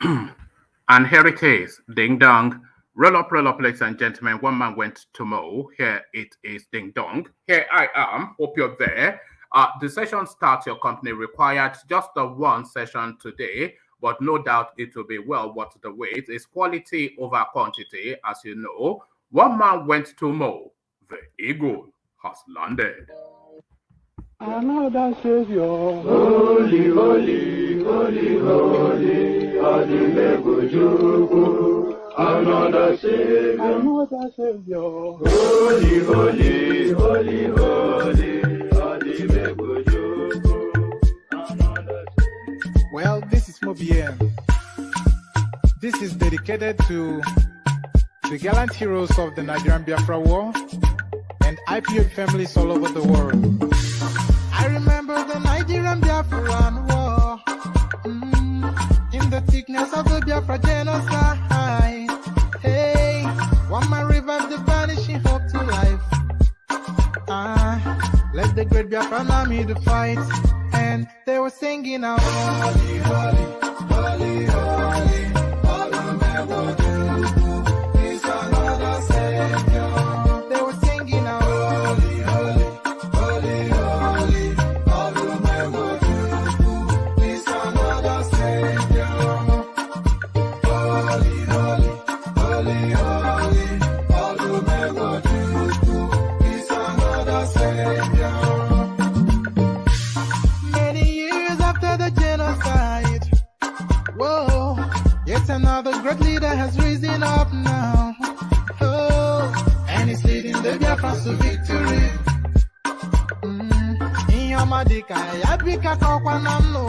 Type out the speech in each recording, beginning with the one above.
And here it is, ding dong. Roll up, ladies and gentlemen. One man went to mow. Here it is, ding dong. Here I am. Hope you're there. The session starts your company required just the one session today, but no doubt it will be well worth the wait. It's quality over quantity, as you know. One man went to mow. The eagle has landed. Another Savior. Holy, holy, holy, holy, Adimebujuku. Another Savior. Another Savior. Holy, holy, holy, holy, Adimebujuku. Another Savior. Well, this is Mobien. This is dedicated to the gallant heroes of the Nigerian Biafra War and IPO families all over the world. I remember the Nigerian Biafran War, in the thickness of the Biafra genocide. Hey, one man revived the vanishing hope to life. Let the great Biafran army to fight, and they were singing out, holy, holy, holy, holy, all the is another Savior. They were singing out, holy, holy, holy, holy, all the is another Savior. Holy, holy, holy, holy, all the is another Savior. Many years after the genocide, whoa, yet another great leader has risen up now. Oh, and he's leading the Biafrans to victory. Inyamadika, yabika kwa namno.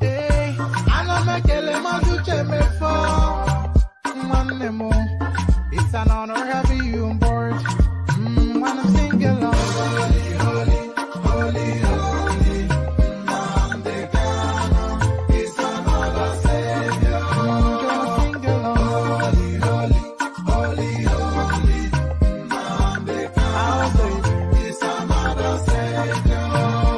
Hey, anamekele maduche mefo. Manemo, it's an honor having you on board. When I'm singing along, holy, holy, holy, holy, Nandekano, it's another Savior. Gonna sing along, holy, holy, holy, holy, Nandekano, it's another Savior.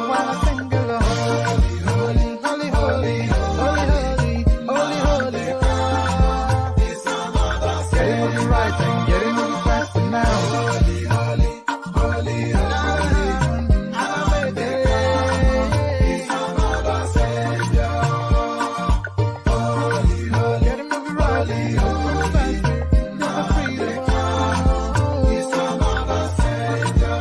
When I sing along, holy, holy, holy, holy, holy, holy, holy, it's another Savior. Getting it right and getting it faster now. Holy, holy, holy, holy, it's another Savior. Holy, holy, get it moving right, faster, never freedom. It's another Savior.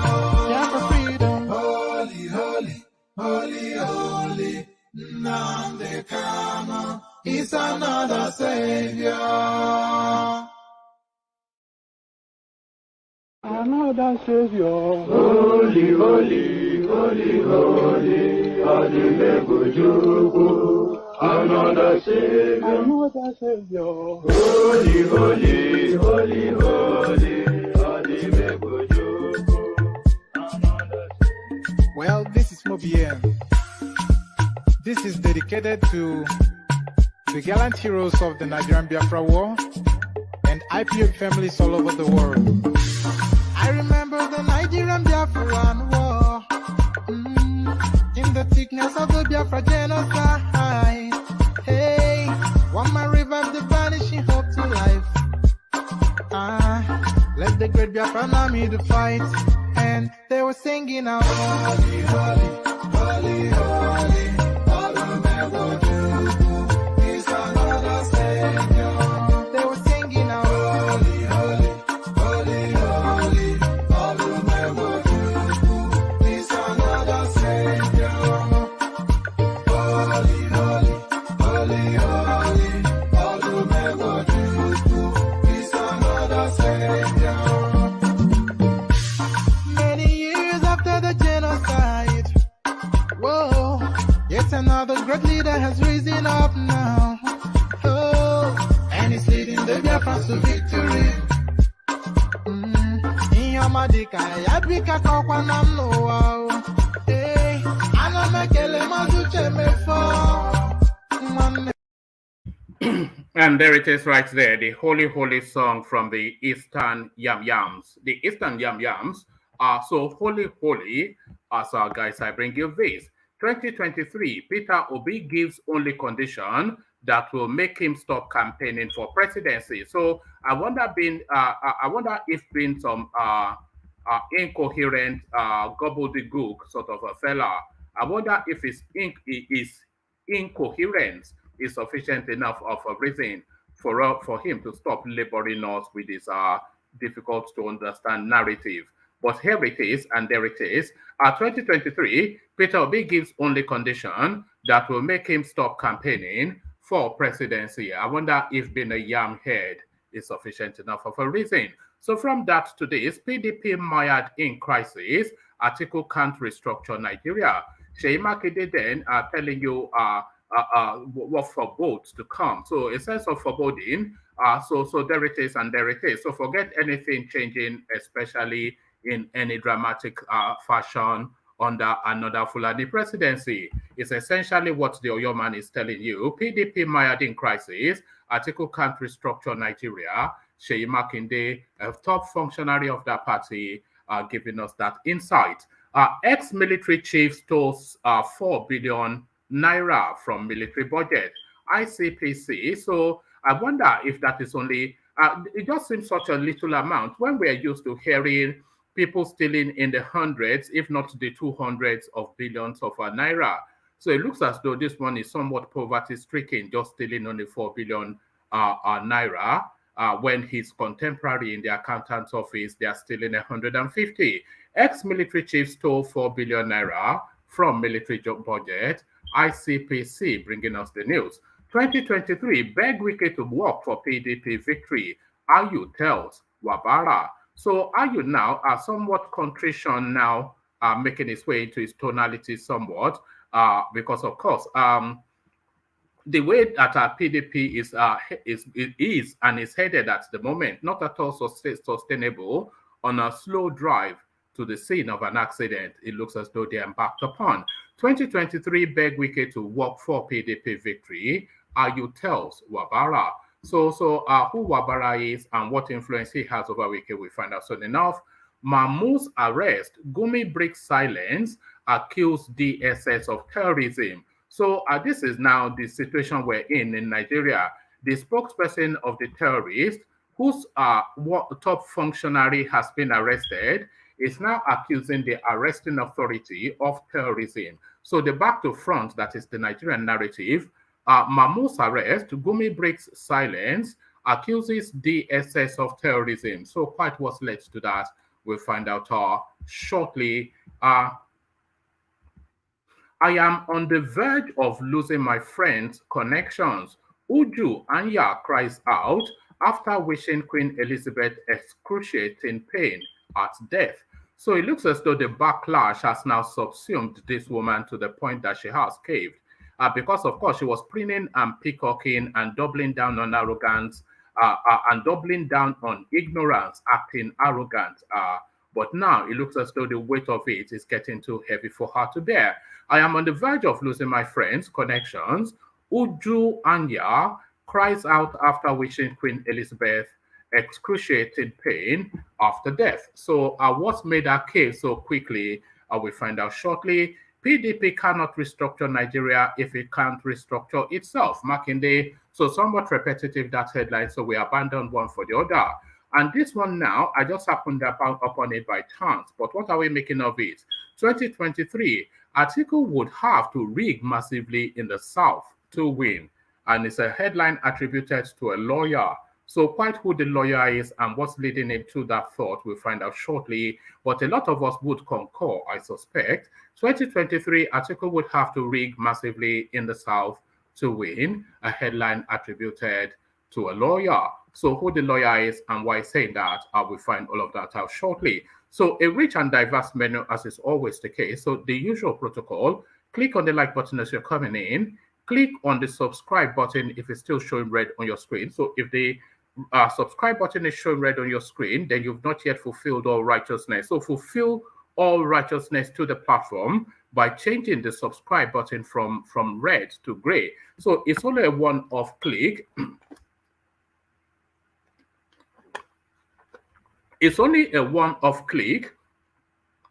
Yeah, for freedom. Holy, holy, holy, holy, Nandekano, it's another Savior. Another Savior. Holy, holy, holy, holy, Adimebujuku. Another Savior. Another Savior. Holy, holy, holy, holy, Adimebujuku. Another Savior. Well, this is Mobien. This is dedicated to the gallant heroes of the Nigerian Biafra War and IPO families all over the world. I remember the Nigerian Biafran War, in the thickness of the Biafra genocide. Hey, one man revived the vanishing hope to life. Let the great Biafran army to fight, and they were singing out, holy, holy, holy, holy, all the is another Savior. They were singing out, holy, holy, holy, holy, all the is another Savior. Holy, holy, holy, holy, all the is another Savior. Many years after the genocide, whoa, yet another great leader has risen up now. Oh, and he's leading the Biafrans to victory. Inyamadika, yabika kwa namno. Hey, anamekele maduche mefo. And there it is right there, the holy, holy song from the Eastern Yam Yams. The Eastern Yam Yams are so holy, holy. So guys, I bring you this. 2023, Peter Obi gives only condition that will make him stop campaigning for presidency. So I wonder, if being some incoherent, gobbledygook sort of a fella, I wonder if his incoherence is sufficient enough of a reason for him to stop laboring us with his difficult to understand narrative. But here it is, and there it is. 2023, Peter Obi gives only condition that will make him stop campaigning for presidency. I wonder if being a yam head is sufficient enough of a reason. So from that to this, PDP mired in crisis. Article can't restructure Nigeria. Sheyi Makinde then telling you what forebodes to come. So a sense of foreboding. So there it is, and there it is. So forget anything changing, especially in any dramatic fashion under another Fulani presidency. It's essentially what the Oyo man is telling you. PDP mired in crisis. Article can't restructure Nigeria. Sheyi Makinde, a top functionary of that party, giving us that insight. Ex-military chief stole 4 billion naira from military budget. ICPC. So I wonder if that is only, it just seems such a little amount when we're used to hearing people stealing in the hundreds, if not the 200s of billions of naira. So it looks as though this one is somewhat poverty-stricken, just stealing only 4 billion naira, when his contemporary in the accountant's office, they are stealing 150. Ex-military chief stole 4 billion naira from military budget. ICPC bringing us the news. 2023, beg Wike to work for PDP victory. Ayu tells Wabara. So Ayu now, somewhat contrition now, making its way into his tonality somewhat, because of course, the way that our PDP is and is headed at the moment, not at all sustainable, on a slow drive to the scene of an accident, it looks as though they embarked upon. 2023, beg Wike to work for PDP victory. Ayu tells Wabara. So who Wabara is and what influence he has over Wike, we find out soon enough. Mahmoud's arrest, Gumi breaks silence, accused DSS of terrorism. So this is now the situation we're in Nigeria. The spokesperson of the terrorist, whose top functionary has been arrested, is now accusing the arresting authority of terrorism. So the back to front, that is the Nigerian narrative, Mahmoud's arrest, Gumi breaks silence, accuses DSS of terrorism. So quite what's led to that, we'll find out shortly. I am on the verge of losing my friend's connections. Uju Anya cries out after wishing Queen Elizabeth excruciating pain at death. So it looks as though the backlash has now subsumed this woman to the point that she has caved. Because, of course, she was preening and peacocking and doubling down on arrogance and doubling down on ignorance, acting arrogant. But now it looks as though the weight of it is getting too heavy for her to bear. I am on the verge of losing my friends' connections. Uju Anya cries out after wishing Queen Elizabeth excruciating pain after death. So what's made her cave so quickly, we find out shortly. PDP cannot restructure Nigeria if it can't restructure itself. Makinde, so somewhat repetitive, that headline, so we abandoned one for the other. And this one now, I just happened upon it by chance. But what are we making of it? 2023, Atiku would have to rig massively in the South to win. And it's a headline attributed to a lawyer. So quite who the lawyer is and what's leading him to that thought, we'll find out shortly. But a lot of us would concur, I suspect. 2023, Atiku would have to rig massively in the South to win. A headline attributed to a lawyer. So who the lawyer is and why he's saying that, we'll find all of that out shortly. So a rich and diverse menu, as is always the case. So the usual protocol, click on the like button as you're coming in. Click on the subscribe button if it's still showing red on your screen. So if the subscribe button is showing red on your screen, then you've not yet fulfilled all righteousness. So fulfill all righteousness to the platform by changing the subscribe button from red to gray. So it's only a one-off click. It's only a one-off click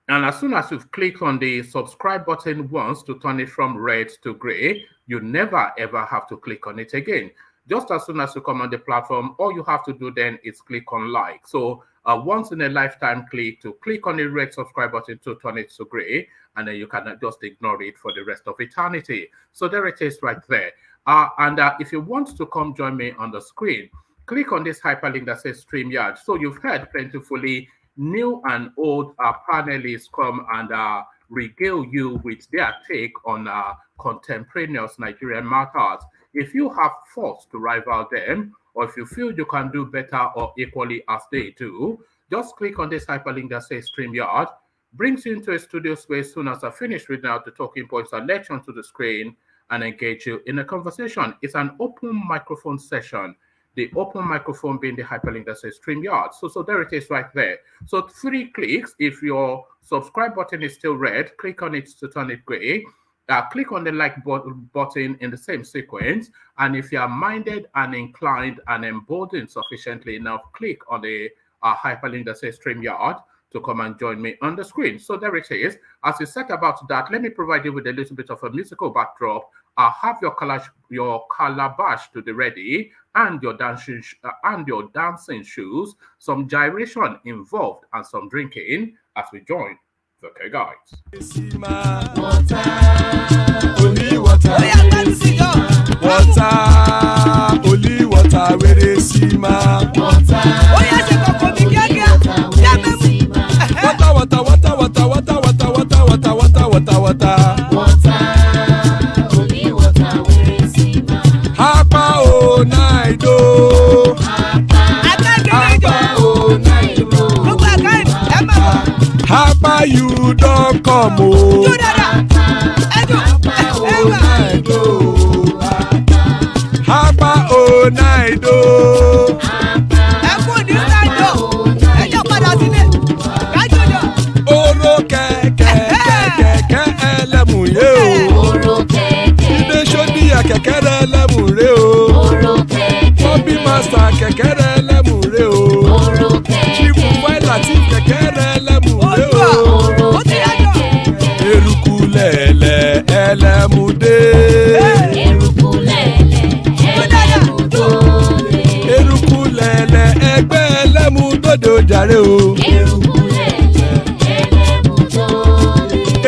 And as soon as you've clicked on the subscribe button once to turn it from red to gray, you never ever have to click on it again. Just as soon as you come on the platform, all you have to do then is click on like. So once in a lifetime click on the red subscribe button to turn it to gray, and then you can just ignore it for the rest of eternity. So there it is right there. And if you want to come join me on the screen, click on this hyperlink that says StreamYard. So you've heard plentifully new and old panelists come and regale you with their take on contemporaneous Nigerian matters. If you have thoughts to rival them, or if you feel you can do better or equally as they do, just click on this hyperlink that says StreamYard, brings you into a studio space. Soon as I finish reading out the talking points, I'll let you onto the screen and engage you in a conversation. It's an open microphone session. The open microphone being the hyperlink that says StreamYard. So there it is right there. So 3 clicks. If your subscribe button is still red, click on it to turn it gray. Click on the like button in the same sequence. And if you are minded and inclined and emboldened sufficiently enough, click on the hyperlink that says StreamYard to come and join me on the screen. So there it is. As you set about that, let me provide you with a little bit of a musical backdrop. Have your calabash to the ready and your dancing shoes, some gyration involved and some drinking as we join the K Guides. Only water, where they see ma. Water, only water, where they see ma. Hapa o naido. Hapa you don't come o. Hapa o naido. Oro kẹ̀kẹ́ ẹlẹ́mùrè o. Ilé sọ́dí kẹ̀kẹ́ ẹlẹ́mùrè o. Bobby master kẹ̀kẹ́ ẹlẹ́mùrè o. Chief Wailati kẹ̀kẹ́ ẹlẹ́mùrè o. Eruku lẹ̀lẹ̀ ẹlẹ́mùdé. Eruku lẹ̀lẹ̀ ẹgbẹ́ ẹlẹ́mùdódò jàre o.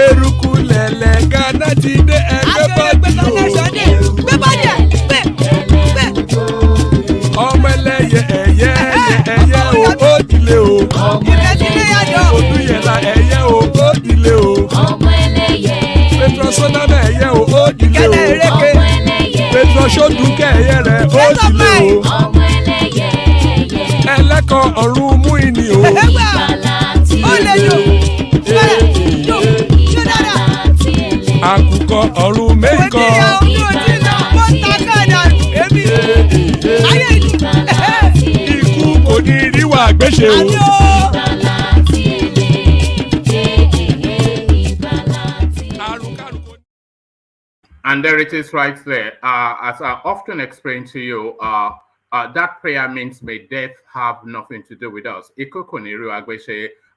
Eruku lẹ̀lẹ̀ Ghana ti dé ẹgbẹ́ bọ́dì o. Ọmọ ẹlẹ́yẹ ẹyẹ o ó dilé o. Olúyẹ̀lá ẹyẹ o ó dilé o. Petrosoname ẹyẹ o ó dilé o. Petrosodunke ẹyẹ rẹ̀ ó dilé o. Ẹlẹ́kọ̀ ọ̀run mú ìní o. Àkùkọ ọ̀run mẹ́kọ̀. Ikú kò ní ríwà gbéṣe o. And there it is right there. As I often explain to you, that prayer means may death have nothing to do with us.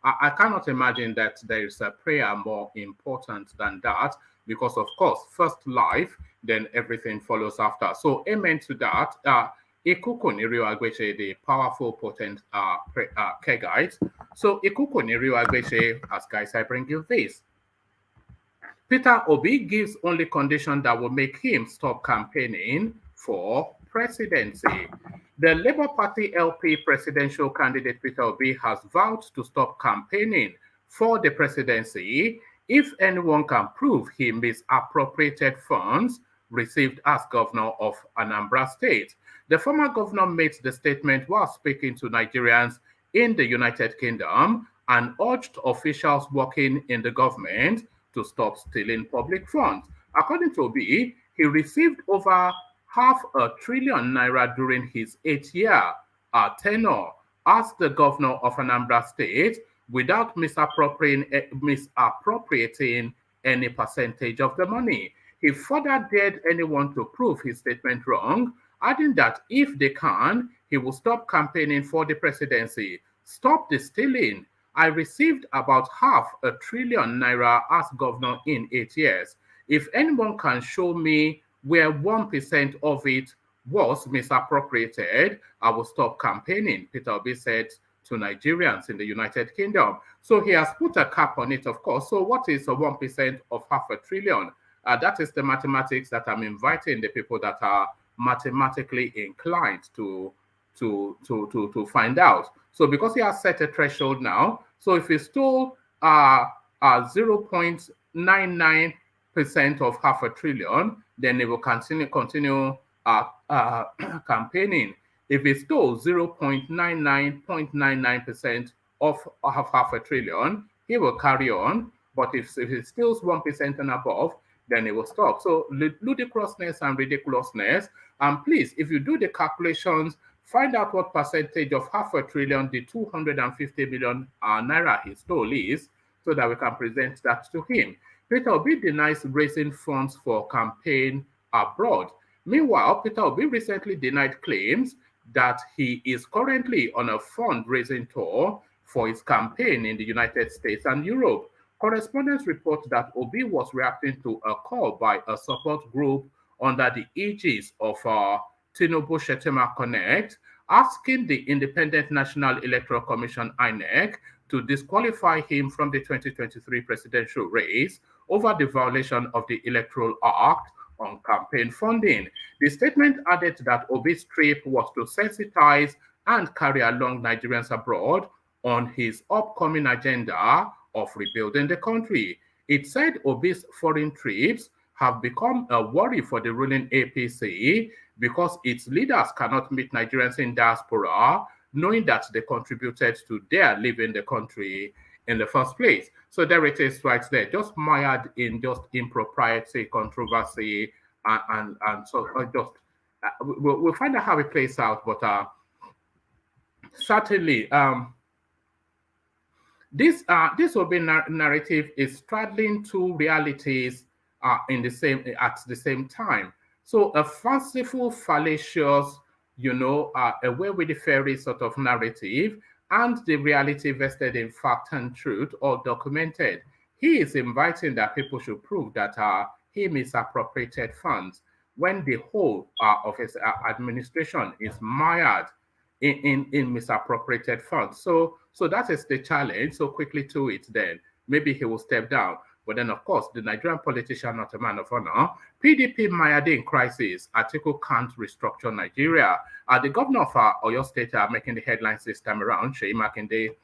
I cannot imagine that there is a prayer more important than that, because of course, first life, then everything follows after. So amen to that. The powerful, potent care guides. So as guys, I bring you this. Peter Obi gives only condition that will make him stop campaigning for presidency. The Labour Party LP presidential candidate Peter Obi has vowed to stop campaigning for the presidency if anyone can prove he misappropriated funds received as governor of Anambra State. The former governor made the statement while speaking to Nigerians in the United Kingdom and urged officials working in the government to stop stealing public funds. According to Obi, he received over ₦500 billion during his 8-year tenure as the governor of Anambra State without misappropriating any percentage of the money. He further dared anyone to prove his statement wrong, adding that if they can, he will stop campaigning for the presidency. Stop the stealing. I received about $500 billion naira as governor in 8 years. If anyone can show me where 1% of it was misappropriated, I will stop campaigning, Peter Obi said to Nigerians in the United Kingdom. So he has put a cap on it, of course. So what is a 1% of $500 billion? That is the mathematics that I'm inviting the people that are mathematically inclined to find out. So because he has set a threshold now, so if he stole 0.99% of $500 billion, then he will continue campaigning. If he stole 0.99% of $500 billion, he will carry on. But if he steals 1% and above, then it will stop. So ludicrousness and ridiculousness. And please, if you do the calculations, find out what percentage of $500 billion the 250 million naira he stole is, so that we can present that to him. Peter Obi denies raising funds for campaign abroad. Meanwhile, Peter Obi recently denied claims that he is currently on a fundraising tour for his campaign in the United States and Europe. Correspondents report that Obi was reacting to a call by a support group under the aegis of Tinubu Shettima Connect, asking the Independent National Electoral Commission (INEC) to disqualify him from the 2023 presidential race over the violation of the Electoral Act on campaign funding. The statement added that Obi's trip was to sensitize and carry along Nigerians abroad on his upcoming agenda of rebuilding the country. It said Obi's foreign trips have become a worry for the ruling APC because its leaders cannot meet Nigerians in diaspora, knowing that they contributed to their leaving the country in the first place. So there it is right there, just mired in just impropriety, controversy, and so just we'll find out how it plays out, but certainly this Obi narrative is straddling two realities at the same time. So a fanciful, fallacious, away with the fairy sort of narrative, and the reality vested in fact and truth, all documented. He is inviting that people should prove that he misappropriated funds when the whole of his administration is mired in misappropriated funds. So that is the challenge. So quickly to it then. Maybe he will step down. But then, of course, the Nigerian politician, not a man of honor, PDP mired in crisis. Atiku can't restructure Nigeria. The governor of Oyo State making the headlines this time around, Seyi Makinde.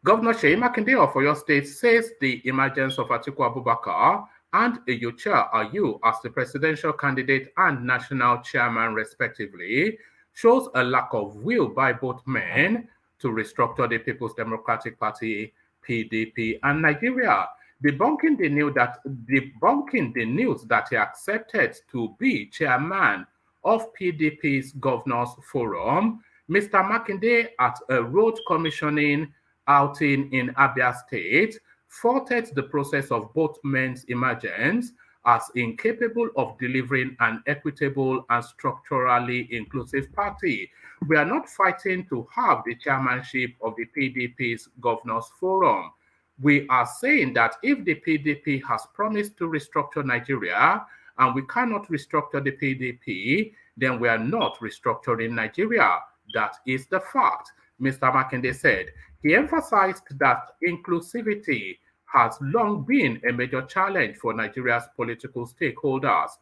Governor Seyi Makinde of Oyo State says the emergence of Atiku Abubakar and Iyorchia Ayu as the presidential candidate and national chairman, respectively, shows a lack of will by both men to restructure the People's Democratic Party, PDP, and Nigeria. Debunking the news that he accepted to be chairman of PDP's Governors Forum, Mr. Makinde, at a road commissioning outing in Abia State, faulted the process of both men's emergence as incapable of delivering an equitable and structurally inclusive party. We are not fighting to have the chairmanship of the PDP's Governors Forum. We are saying that if the PDP has promised to restructure Nigeria and we cannot restructure the PDP, then we are not restructuring Nigeria. That is the fact, Mr. Makinde said. He emphasized that inclusivity has long been a major challenge for Nigeria's political stakeholders,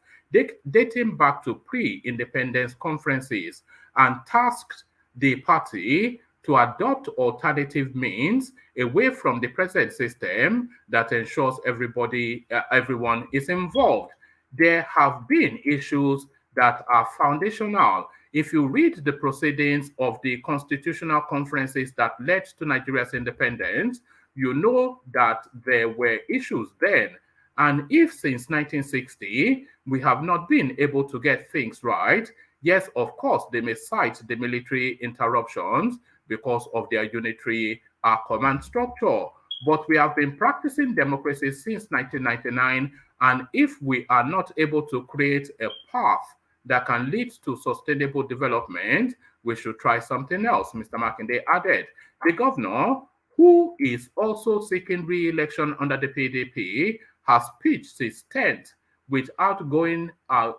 dating back to pre-independence conferences, and tasked the party to adopt alternative means away from the present system that ensures everyone is involved. There have been issues that are foundational. If you read the proceedings of the constitutional conferences that led to Nigeria's independence, you know that there were issues then. And if since 1960, we have not been able to get things right, yes, of course, they may cite the military interruptions because of their unitary command structure. But we have been practicing democracy since 1999. And if we are not able to create a path that can lead to sustainable development, we should try something else, Mr. Makinde added. The governor, who is also seeking re-election under the PDP, has pitched his tent with outgoing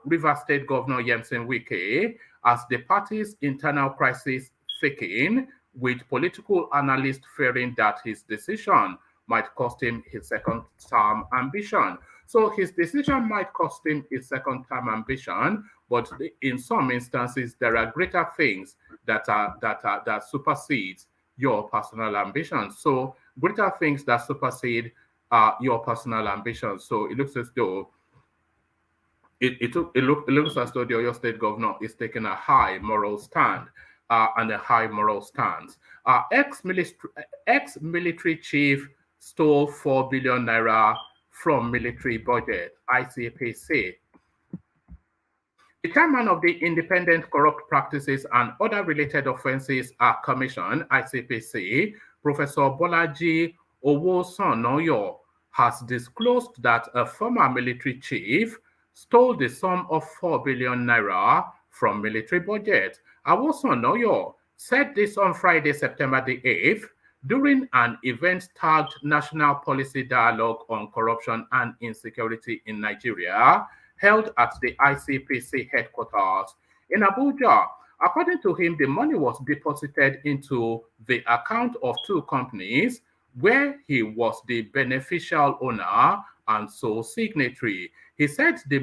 Rivers State Governor Yemsen Wike as the party's internal crisis thickened, with political analysts fearing that his decision might cost him his second-term ambition. So his decision might cost him his second-term ambition, but in some instances there are greater things that supersedes your personal ambitions. So greater things that supersede your personal ambitions. So it looks as though it looks as though the Oyo State governor is taking a high moral stand and a high moral stance. Ex-military chief stole 4 billion naira from military budget, ICPC. The chairman of the Independent Corrupt Practices and Other Related Offences Commission, ICPC, Professor Bolaji Owosonoyo, has disclosed that a former military chief stole the sum of 4 billion naira from military budget. Owosonoyo said this on Friday, September the 8th, during an event tagged National Policy Dialogue on Corruption and Insecurity in Nigeria, held at the ICPC headquarters in Abuja. According to him, the money was deposited into the account of two companies where he was the beneficial owner and sole signatory. He said the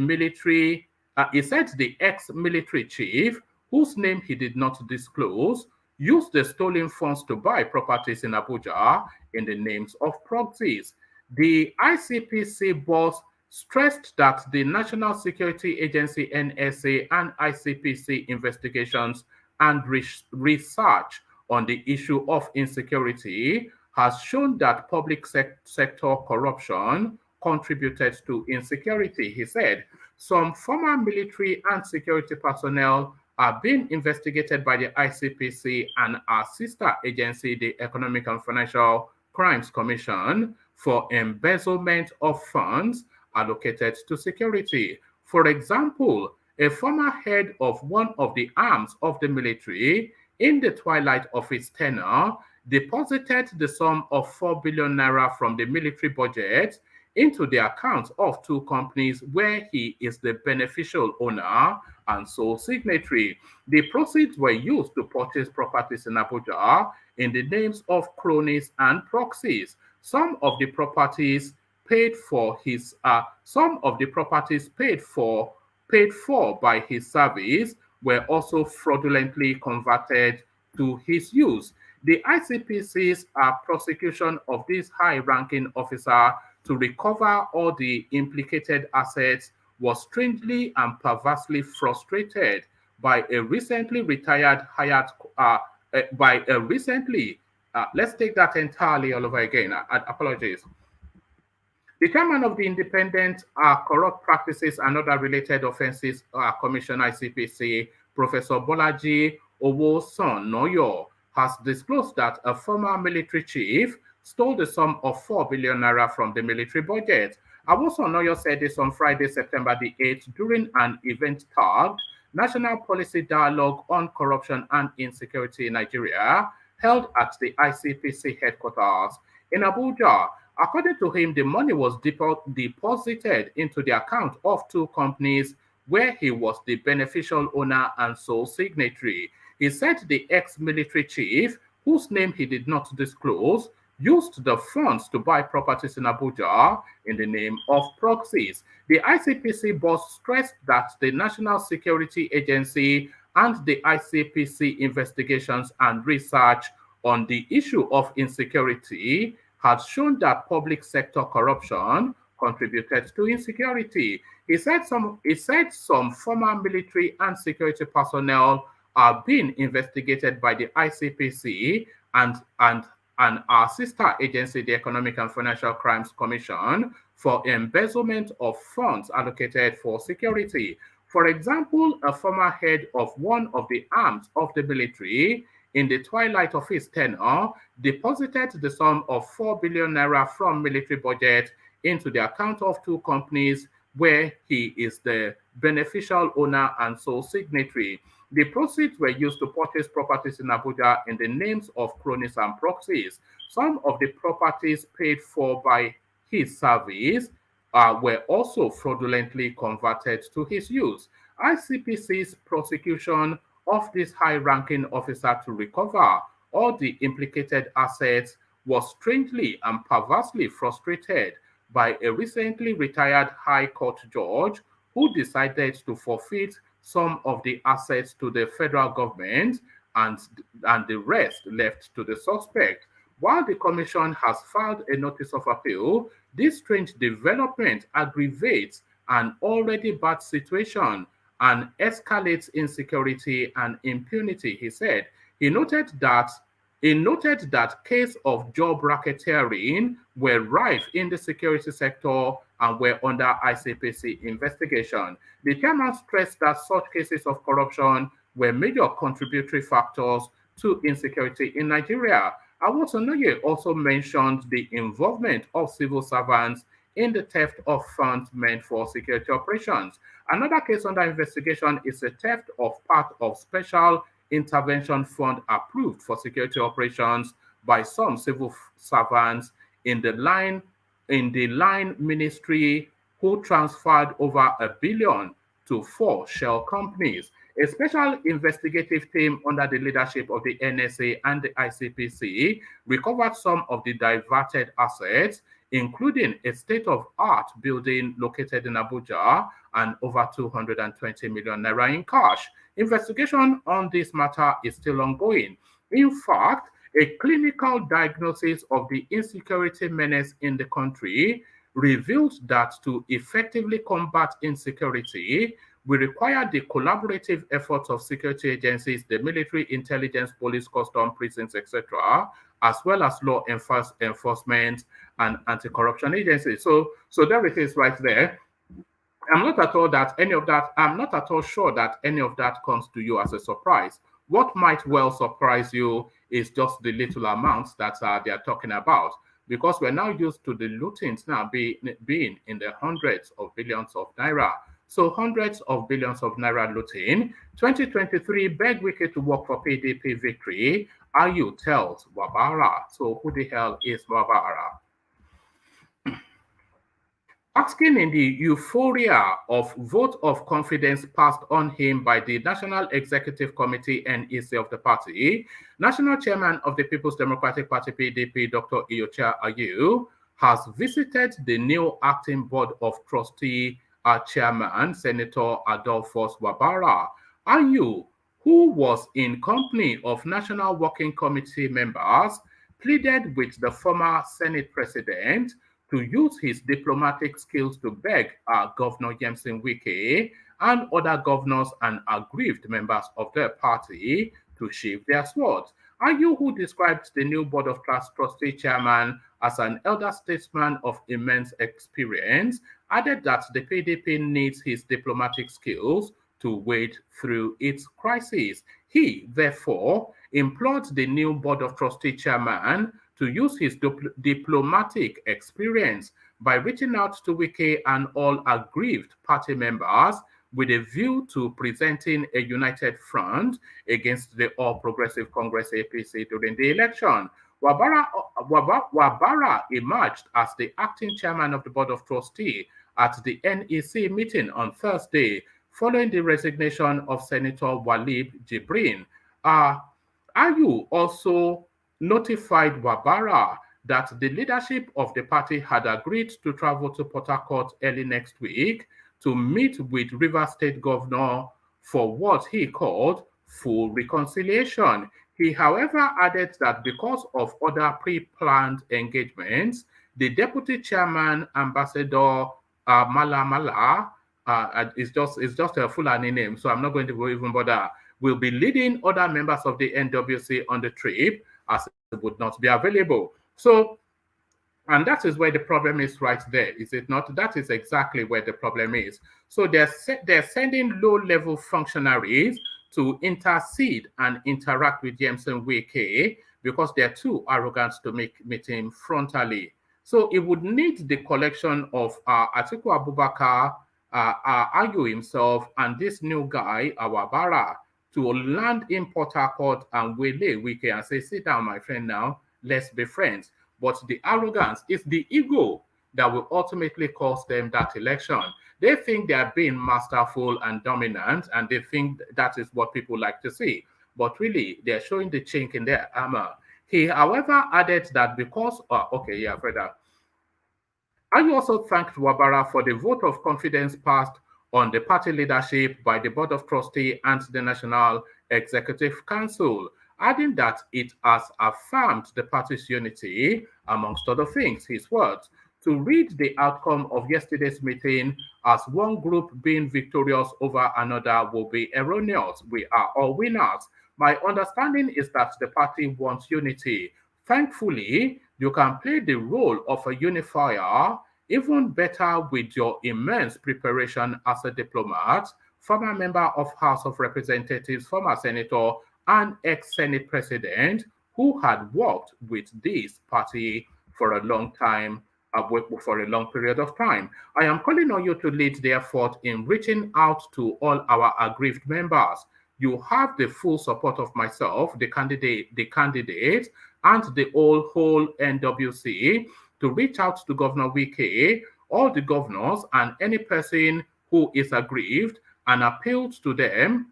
ex-military chief, whose name he did not disclose, used the stolen funds to buy properties in Abuja in the names of proxies. The ICPC boss stressed that the National Security Agency NSA and ICPC investigations and research on the issue of insecurity has shown that public sector corruption contributed to insecurity. He said some former military and security personnel are being investigated by the ICPC and our sister agency, the Economic and Financial Crimes Commission, for embezzlement of funds allocated to security. For example, a former head of one of the arms of the military, in the twilight of his tenure, deposited the sum of 4 billion naira from the military budget into the accounts of two companies where he is the beneficial owner and sole signatory. The proceeds were used to purchase properties in Abuja in the names of cronies and proxies. Some of the properties paid for by his service were also fraudulently converted to his use. The ICPC's prosecution of this high-ranking officer to recover all the implicated assets was strangely and perversely frustrated by a recently retired let's take that entirely all over again. Apologies. The chairman of the Independent Corrupt Practices and Other Related Offences Commission, ICPC, Professor Bolaji Owosonoyo, has disclosed that a former military chief stole the sum of 4 billion naira from the military budget. Owosonoyo said this on Friday, September the 8th, during an event tagged National Policy Dialogue on Corruption and Insecurity in Nigeria, held at the ICPC headquarters in Abuja. According to him, the money was deposited into the account of two companies where he was the beneficial owner and sole signatory. He said the ex-military chief, whose name he did not disclose, used the funds to buy properties in Abuja in the name of proxies. The ICPC boss stressed that the National Security Agency and the ICPC investigations and research on the issue of insecurity has shown that public sector corruption contributed to insecurity. He said some former military and security personnel are being investigated by the ICPC and our sister agency, the Economic and Financial Crimes Commission, for embezzlement of funds allocated for security. For example, a former head of one of the arms of the military, in the twilight of his tenure, deposited the sum of 4 billion naira from military budget into the account of two companies where he is the beneficial owner and sole signatory. The proceeds were used to purchase properties in Abuja in the names of cronies and proxies. Some of the properties paid for by his service were also fraudulently converted to his use. ICPC's prosecution of this high-ranking officer to recover all the implicated assets was strangely and perversely frustrated by a recently retired High Court judge who decided to forfeit some of the assets to the federal government and the rest left to the suspect. While the commission has filed a notice of appeal, this strange development aggravates an already bad situation and escalates insecurity and impunity, he said. He noted that cases of job racketeering were rife in the security sector and were under ICPC investigation. The chairman stressed that such cases of corruption were major contributory factors to insecurity in Nigeria. Awosonoye also mentioned the involvement of civil servants in the theft of funds meant for security operations. Another case under investigation is the theft of part of special intervention fund approved for security operations by some civil servants in the line ministry who transferred over $1 billion to 4 shell companies. A special investigative team under the leadership of the NSA and the ICPC recovered some of the diverted assets, including a state-of-art building located in Abuja and over 220 million naira in cash. Investigation on this matter is still ongoing. In fact, a clinical diagnosis of the insecurity menace in the country revealed that to effectively combat insecurity, we require the collaborative efforts of security agencies, the military, intelligence, police, custom, prisons, etc., as well as law enforcement and anti-corruption agencies. So there it is right there. I'm not at all sure that any of that comes to you as a surprise. What might well surprise you is just the little amounts that they are talking about, because we're now used to the lootings now being in the hundreds of billions of naira. So hundreds of billions of naira looting. 2023, beg Wiki to work for PDP victory. Ayu tells Wabara. So who the hell is Wabara? Asking in the euphoria of vote of confidence passed on him by the National Executive Committee NEC of the party, National Chairman of the People's Democratic Party PDP, Dr. Iyocha Ayu, has visited the new acting board of trustee chairman, Senator Adolphus Wabara. Ayu, who was in company of National Working Committee members, pleaded with the former Senate President to use his diplomatic skills to beg Governor Yemsin Wike and other governors and aggrieved members of their party to sheathe their swords. Ayu, who described the new Board of Trustee chairman as an elder statesman of immense experience, added that the PDP needs his diplomatic skills to wade through its crisis. He, therefore, implored the new Board of Trustee chairman to use his diplomatic experience by reaching out to Wike and all aggrieved party members with a view to presenting a united front against the All Progressive Congress APC during the election. Wabara emerged as the acting chairman of the Board of Trustees at the NEC meeting on Thursday, following the resignation of Senator Walib Jibrin. Ayu also notified Wabara that the leadership of the party had agreed to travel to Port Harcourt early next week to meet with Rivers State Governor for what he called full reconciliation. He, however, added that because of other pre-planned engagements, the deputy chairman, Ambassador Mala is just a Fulani name, so I'm not going to even bother, will be leading other members of the NWC on the trip, as it would not be available. So, and that is where the problem is right there, is it not? That is exactly where the problem is. So they're sending low-level functionaries to intercede and interact with Yemsin Wike because they're too arrogant to meet him frontally. So it would need the collection of Atiku Abubakar, argue himself and this new guy, Awabara, to land in Port Harcourt and waylay Wike and say, sit down, my friend, now, let's be friends. But the arrogance is the ego that will ultimately cost them that election. They think they are being masterful and dominant, and they think that is what people like to see. But really, they're showing the chink in their armor. He, however, added that because, Freda, I also thanked Wabara for the vote of confidence passed on the party leadership by the Board of Trustees and the National Executive Council, adding that it has affirmed the party's unity, amongst other things, his words. To read the outcome of yesterday's meeting as one group being victorious over another will be erroneous. We are all winners. My understanding is that the party wants unity. Thankfully, you can play the role of a unifier even better with your immense preparation as a diplomat, former member of House of Representatives, former senator, and ex-Senate president who had worked with this party for a long time, for a long period of time. I am calling on you to lead the effort in reaching out to all our aggrieved members. You have the full support of myself, the candidate, and the whole NWC to reach out to Governor Wike, all the governors, and any person who is aggrieved, and appeal to them,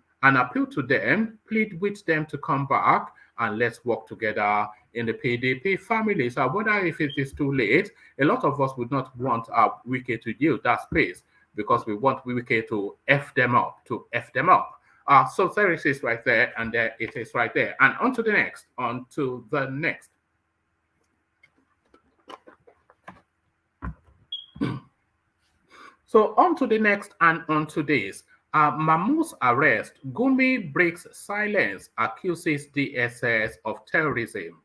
plead with them to come back, and let's work together in the PDP family. So I wonder if it is too late. A lot of us would not want Wike to yield that space because we want Wike to F them up, so there it is right there, and there it is right there. And on to the next. So on to the next and on to this. Mahmoud's arrest, Gumi breaks silence, accuses DSS of terrorism.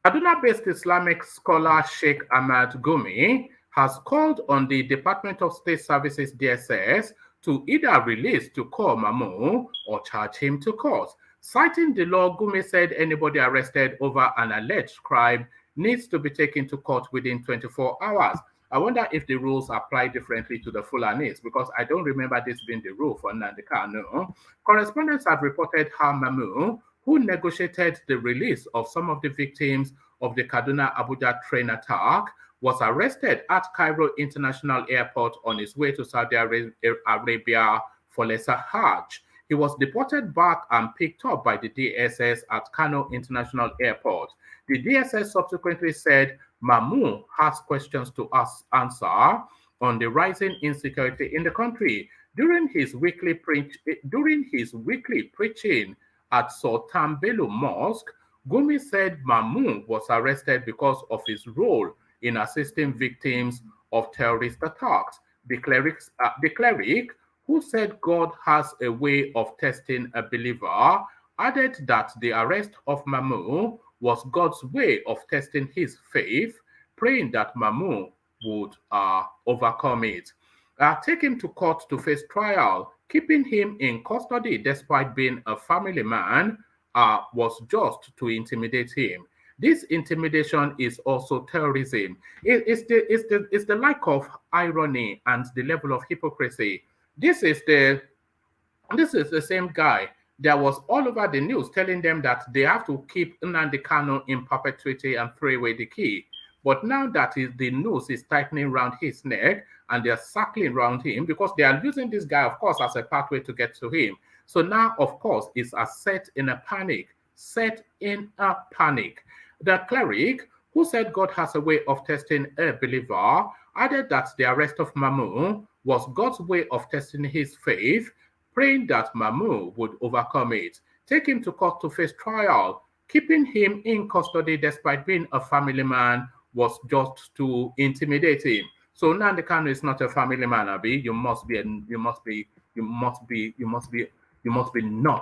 Kaduna-based Islamic scholar Sheikh Ahmad Gumi has called on the Department of State Services DSS to either release to call Mahmoud or charge him to court. Citing the law, Gumi said anybody arrested over an alleged crime needs to be taken to court within 24 hours. I wonder if the rules apply differently to the Fulanis, because I don't remember this being the rule for Nnamdi Kanu. Correspondents have reported how Mahmoud, who negotiated the release of some of the victims of the Kaduna-Abuja train attack, was arrested at Cairo International Airport on his way to Saudi Arabia for lesser Hajj. He was deported back and picked up by the DSS at Kano International Airport. The DSS subsequently said Mahmoud has questions to answer on the rising insecurity in the country. During his weekly preaching at Sultan Bello Mosque, Gumi said Mahmoud was arrested because of his role in assisting victims of terrorist attacks. The cleric, who said God has a way of testing a believer, added that the arrest of Mahmoud was God's way of testing his faith, praying that Mahmoud would overcome it. Take him to court to face trial. Keeping him in custody despite being a family man was just to intimidate him. This intimidation is also terrorism. It's the lack of irony and the level of hypocrisy. This is the same guy that was all over the news telling them that they have to keep Nnamdi Kanu in perpetuity and throw away the key. But now that the noose is tightening around his neck and they're circling around him because they are using this guy, of course, as a pathway to get to him. So now, of course, it's set in a panic. The cleric, who said God has a way of testing a believer, added that the arrest of Mahmoud was God's way of testing his faith, praying that Mahmoud would overcome it. Take him to court to face trial. Keeping him in custody despite being a family man was just to intimidate him. So Nnamdi Kanu is not a family man, Abi. You must be not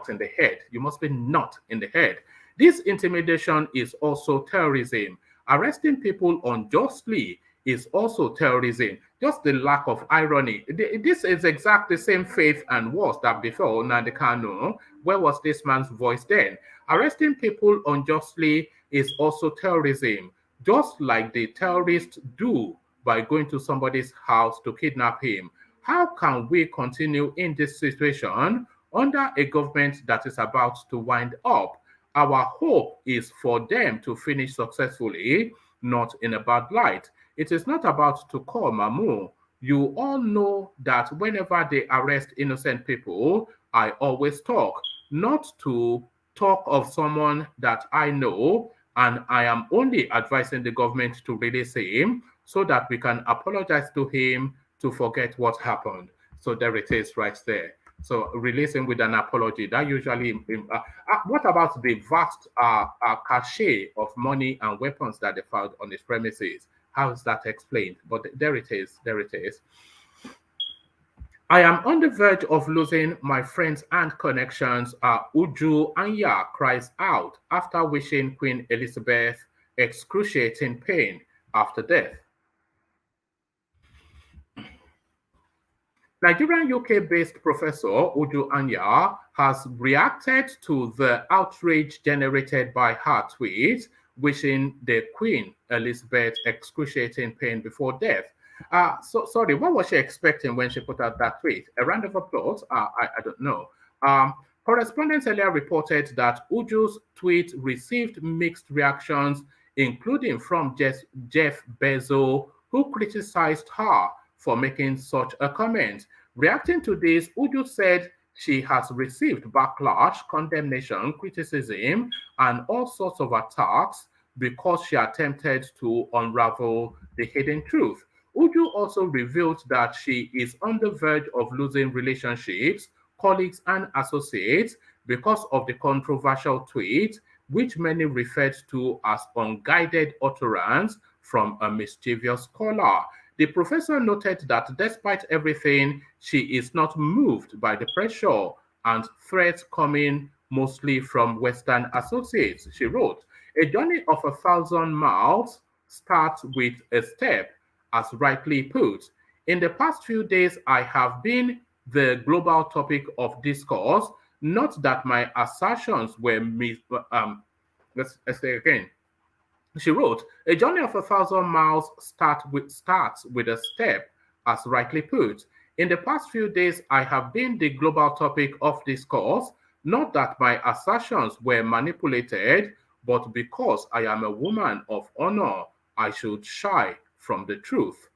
in the head. You must be not in the head. This intimidation is also terrorism. Arresting people unjustly is also terrorism. Just the lack of irony. This is exactly the same faith and worse that before Nnamdi Kanu. Where was this man's voice then? Arresting people unjustly is also terrorism. just like the terrorists do by going to somebody's house to kidnap him. How can we continue in this situation under a government that is about to wind up? Our hope is for them to finish successfully, not in a bad light. It is not about to call Mamu. You all know that whenever they arrest innocent people, I always talk, not to talk of someone that I know, and I am only advising the government to release him so that we can apologize to him to forget what happened. So there it is right there. So releasing with an apology, that usually, what about the vast cache of money and weapons that they found on his premises? How is that explained? But there it is, there it is. I am on the verge of losing my friends and connections. Uju Anya cries out after wishing Queen Elizabeth excruciating pain after death. Nigerian UK-based Professor Uju Anya has reacted to the outrage generated by her tweet wishing the Queen Elizabeth excruciating pain before death. Sorry, what was she expecting when she put out that tweet? A round of applause? I don't know. Correspondents earlier reported that Uju's tweet received mixed reactions, including from Jeff Bezos, who criticized her for making such a comment. Reacting to this, Uju said she has received backlash, condemnation, criticism, and all sorts of attacks because she attempted to unravel the hidden truth. Uju also revealed that she is on the verge of losing relationships, colleagues, and associates because of the controversial tweet, which many referred to as unguided utterance from a mischievous scholar. The professor noted that despite everything, she is not moved by the pressure and threats coming mostly from Western associates. She wrote, "A journey of 1,000 miles starts with a step, as rightly put. In the past few days, I have been the global topic of discourse, not that my assertions were let's say again. She wrote, "A journey of 1,000 miles starts with a step, as rightly put. In the past few days, I have been the global topic of discourse, not that my assertions were manipulated, but because I am a woman of honor, I should shy from the truth.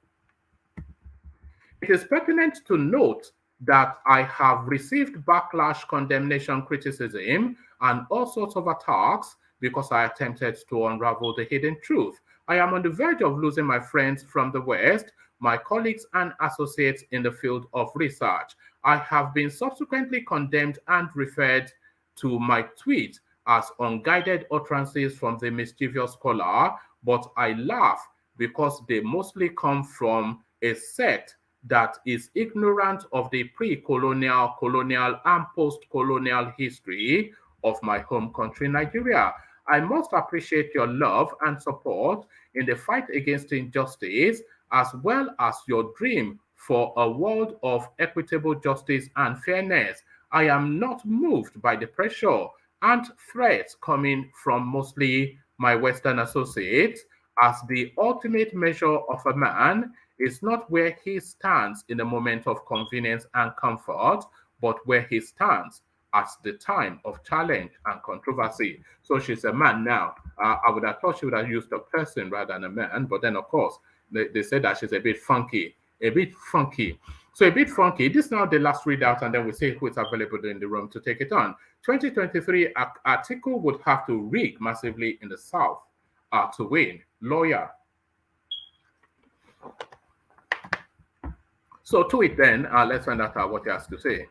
It is pertinent to note that I have received backlash, condemnation, criticism, and all sorts of attacks because I attempted to unravel the hidden truth. I am on the verge of losing my friends from the West, my colleagues and associates in the field of research. I have been subsequently condemned and referred to my tweet as unguided utterances from the mischievous scholar, but I laugh because they mostly come from a sect that is ignorant of the pre-colonial, colonial, and post-colonial history of my home country, Nigeria. I must appreciate your love and support in the fight against injustice, as well as your dream for a world of equitable justice and fairness. I am not moved by the pressure and threats coming from mostly my Western associates, as the ultimate measure of a man is not where he stands in a moment of convenience and comfort, but where he stands at the time of challenge and controversy." So she's a man now. I would have thought she would have used a person rather than a man, but then, of course, they said that she's a bit funky. A bit funky. So a bit funky. This is now the last readout, and then we see who is available in the room to take it on. 2023 article would have to rig massively in the South to win. Lawyer. So to it then, let's find out what he has to say.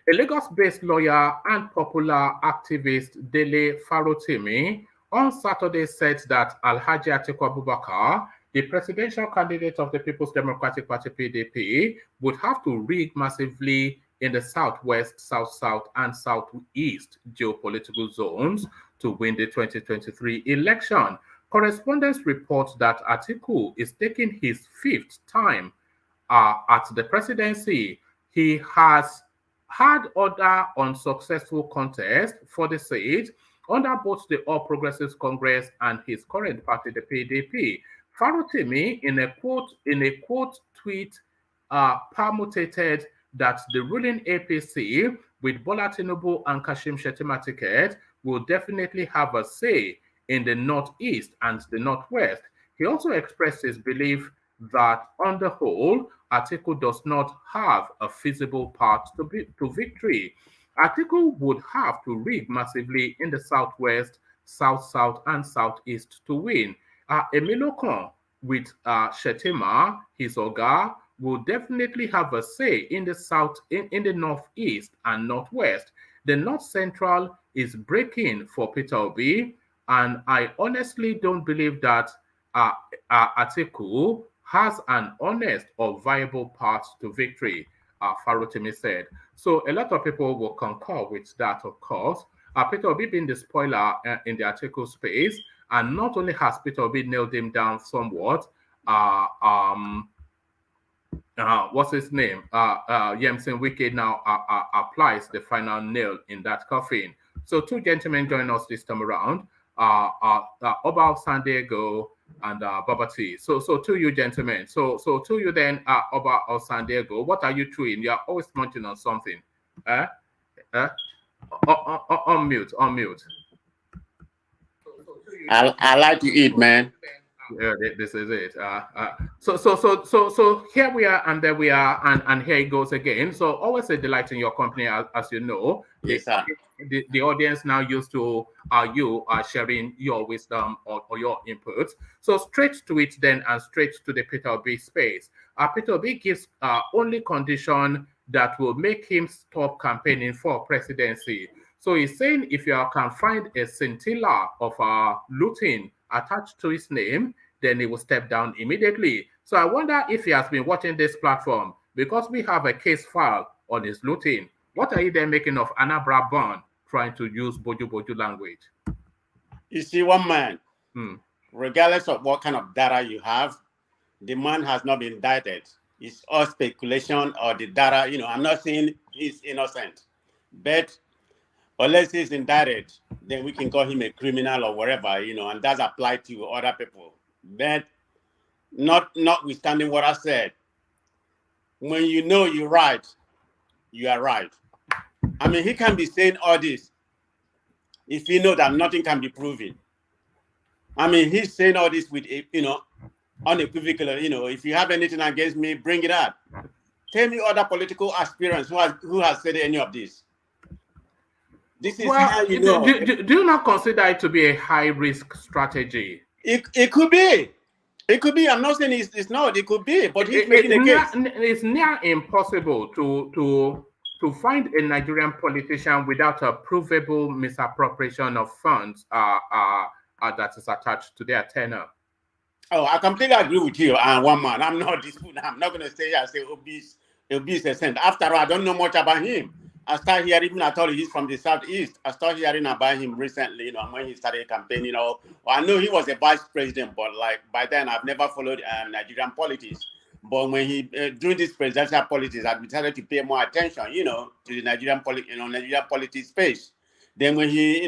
A Lagos-based lawyer and popular activist Dele Farotimi on Saturday said that Alhaji Atiku Abubakar, the presidential candidate of the People's Democratic Party (PDP), would have to rig massively in the Southwest, South-South, and Southeast geopolitical zones to win the 2023 election. Correspondents report that Atiku is taking his 5th time at the presidency. He has had other unsuccessful contests for the seat, under both the All Progressives Congress and his current party, the PDP. Farotimi, in a quote tweet, permutated that the ruling APC with Bola Tinubu and Kashim Shettima ticket will definitely have a say in the Northeast and the Northwest. He also expressed his belief that, on the whole, Atiku does not have a feasible path to victory. Atiku would have to rig massively in the Southwest, South, and Southeast to win. Emilokon with Shettima, his Oga, will definitely have a say in the South, in the Northeast and Northwest. The North Central is breaking for Peter Obi, and I honestly don't believe that Atiku has an honest or viable path to victory, Farotimi said. So a lot of people will concur with that, of course. Peter Obi being the spoiler in the Atiku space, and not only has Peter Obi nailed him down somewhat, what's his name? Yemsen Wike now applies the final nail in that coffin. So two gentlemen join us this time around, Oba San Diego and Babati. So to you gentlemen. So to you then, Oba of San Diego, what are you chewing? You're always munching on something. On mute. I like to eat, man. Yeah, this is it. So here we are, and there we are, and here it goes again. So always a delight in your company, as you know. Yes, sir. The audience now used to you sharing your wisdom or your inputs. So straight to it then, and straight to the Peter Obi space. Peter Obi gives only condition that will make him stop campaigning for presidency. So he's saying if you can find a scintilla of looting attached to his name, then he will step down immediately. So I wonder if he has been watching this platform, because we have a case file on his looting. What are you then making of Anambra Bond trying to use Boju language? You see, one man, regardless of what kind of data you have, the man has not been indicted. It's all speculation or the data. I'm not saying he's innocent, but unless he's indicted, then we can call him a criminal or whatever, and that's applied to other people. But notwithstanding what I said, when you know you're right, you are right. I mean, he can be saying all this if you know that nothing can be proven. I mean, he's saying all this with, unequivocal, if you have anything against me, bring it up. Tell me other political aspirants who has said any of this. This is how you know. Do you not consider it to be a high-risk strategy? It could be. It could be. I'm not saying it's not. It could be. But he's making a case. It's near impossible to find a Nigerian politician without a provable misappropriation of funds that is attached to their tenure. Oh, I completely agree with you. One man. I'm not going to say Obi's a saint. After all, I don't know much about him. I started hearing, I told you he's from the Southeast. I started hearing about him recently, when he started campaigning. Well, I know he was a vice president, but by then I've never followed Nigerian politics. But when he, during this presidential politics, I decided to pay more attention, to the Nigerian politics space. Then when he,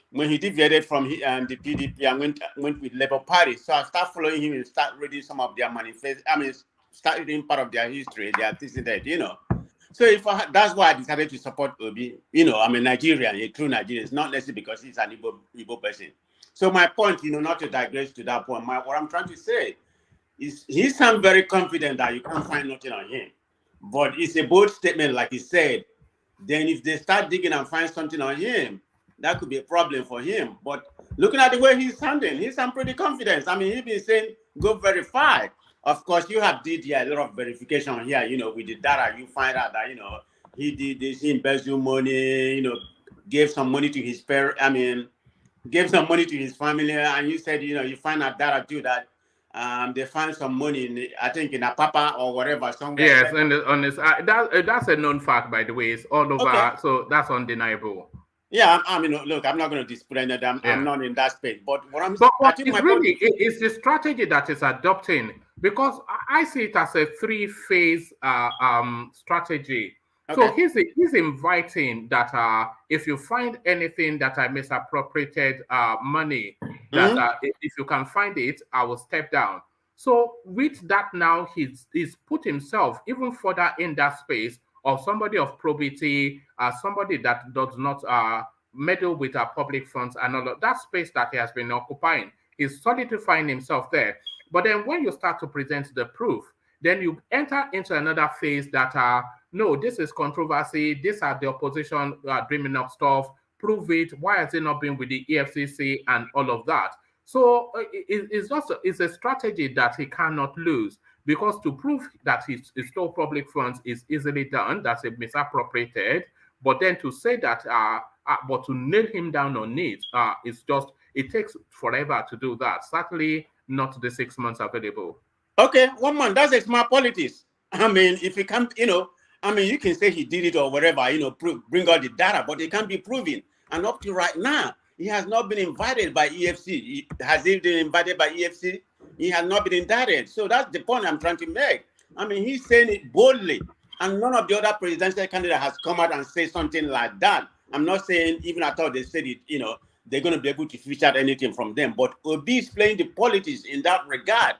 when he deviated from the PDP and went with Labour Party, so I started following him and start reading some of their manifesto. I mean, start reading part of their history, their antecedent, So that's why I decided to support Obi. I'm a Nigerian, a true Nigerian. It's not necessarily because he's an Igbo person. So my point, not to digress to that point, what I'm trying to say is he sounds very confident that you can't find nothing on him. But it's a bold statement, like he said. Then if they start digging and find something on him, that could be a problem for him. But looking at the way he's sounding, he sounds pretty confident. I mean, he's been saying, go verify. Of course, you have did a lot of verification here, with the data. You find out that, he did this, he embezzled money, gave some money to his gave some money to his family. And you said, you find out data too that they find some money in, I think, in Apapa or whatever, somewhere. Yes, and that's a known fact, by the way. It's all over, okay. So that's undeniable. Yeah, look, I'm not going to dispute any of them. I'm not in that space. But what I'm it's the strategy that is adopting, because I see it as a three-phase strategy. So Okay. he's inviting that if you find anything that I misappropriated money, that if you can find it, I will step down. So with that now, he's put himself even further in that space of somebody of probity, somebody that does not meddle with our public funds and all of that space that he has been occupying. He's solidifying himself there. But then when you start to present the proof, then you enter into another phase that no, this is controversy. These are the opposition dreaming up stuff. Prove it. Why has it not been with the EFCC and all of that? So it's a strategy that he cannot lose, because to prove that he stole public funds is easily done. That's a misappropriated. But then to say that, but to nail him down on it, it takes forever to do that. Certainly not the 6 months available. Okay, 1 month. That's a smart politics. I mean, if you can't, you can say he did it or whatever, bring out the data, but it can't be proven. And up to right now, he has not been invited by EFC. Has he been invited by EFC? He has not been indicted. So that's the point I'm trying to make. I mean, he's saying it boldly, and none of the other presidential candidates has come out and said something like that. I'm not saying even I thought they said it, they're going to be able to fish out anything from them. But Obi is playing the politics in that regard.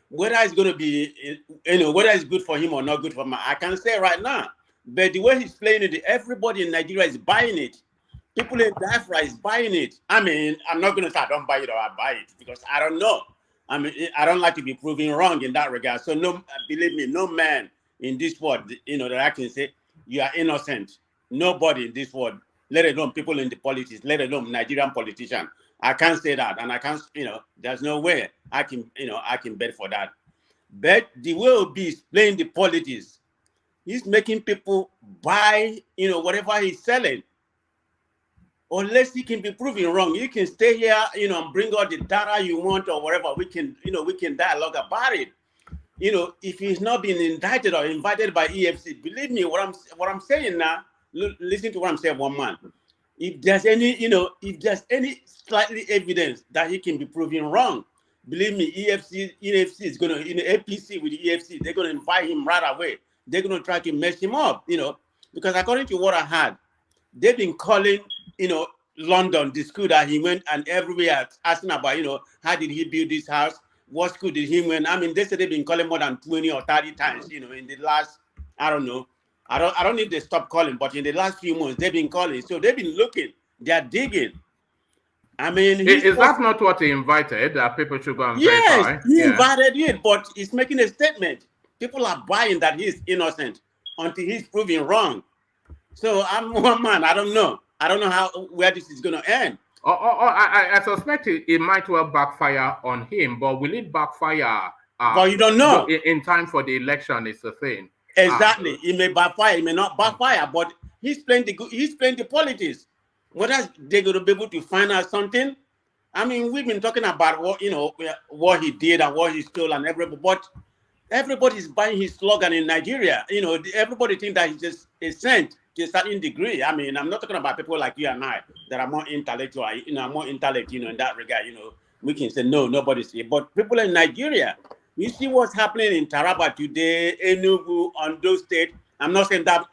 Whether it's going to be, whether it's good for him or not good for him, I can't say right now. But the way he's playing it, everybody in Nigeria is buying it. People in Biafra is buying it. I mean, I'm not going to say I don't buy it or I buy it, because I don't know. I mean, I don't like to be proven wrong in that regard. So no, believe me, no man in this world, that I can say you are innocent. Nobody in this world, let alone people in the politics, let alone Nigerian politicians. I can't say that, and I can't, there's no way I can bet for that. But the way Obi is playing the politics, he's making people buy, whatever he's selling. Unless he can be proven wrong, you can stay here, and bring out the data you want or whatever. We can dialogue about it. If he's not being indicted or invited by EFC, believe me, what I'm saying now. Listen to what I'm saying, 1 month. If there's any slightly evidence that he can be proven wrong, believe me, EFC is going to, APC with the EFC, they're going to invite him right away. They're going to try to mess him up, because according to what I had, they've been calling, London, the school that he went, and everywhere asking about, how did he build this house? What school did he went? I mean, they said they've been calling more than 20 or 30 times, in the last, I don't know. I don't need to stop calling, but in the last few months, they've been calling. So they've been looking, they're digging. I mean, is that not what he invited? That people should go and yes, verify? He invited it, but he's making a statement. People are buying that he's innocent until he's proven wrong. So I'm 1 man. I don't know. I don't know where this is going to end. I suspect it might well backfire on him, but will it backfire? But you don't know. In time for the election is the thing. Exactly. It may backfire. It may not backfire. But he's playing the politics. Whether they're going to be able to find out something. I mean, we've been talking about what he did and what he stole and everybody. But everybody's buying his slogan in Nigeria. Everybody thinks that he's just a saint to a certain degree. I mean, I'm not talking about people like you and I that are more intellectual, more intellect, in that regard. We can say no, nobody's here. But people in Nigeria, you see what's happening in Taraba today, Enugu, Ondo State. I'm not saying that,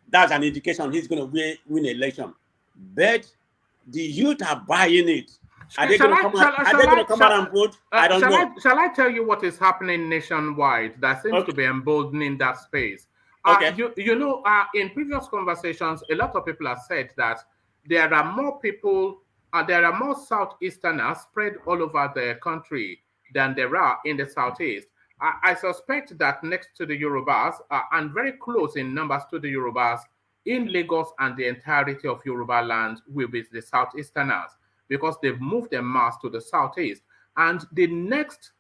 that's an indication he's going to win an election. But the youth are buying it. Are they going to come out and vote? I don't know. Shall I tell you what is happening nationwide that seems to be emboldening that space? Okay. In previous conversations, a lot of people have said that there are more people, there are more Southeasterners spread all over the country than there are in the Southeast. I suspect that next to the Yorubas, and very close in numbers to the Yorubas, in Lagos and the entirety of Yoruba land will be the Southeasterners, because they've moved their mass to the Southeast. And the next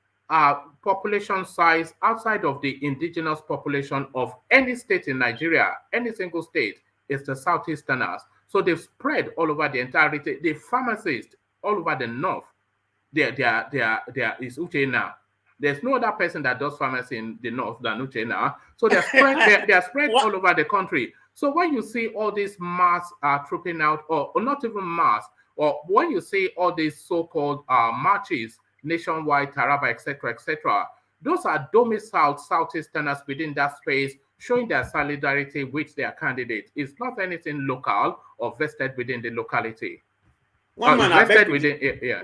population size outside of the indigenous population of any state in Nigeria, any single state, is the Southeasterners. So they've spread all over the entirety. The pharmacists all over the north, there is Uchenna. There's no other person that does pharmacy in the north than Uchenna. So they're spread all over the country. So when you see all these mass trooping out, or not even mass, or when you see all these so-called marches nationwide, Taraba, etc., those are domiciled Southeasterners within that space showing their solidarity with their candidate. It's not anything local or vested within the locality. One man, I beg vested to within, yeah.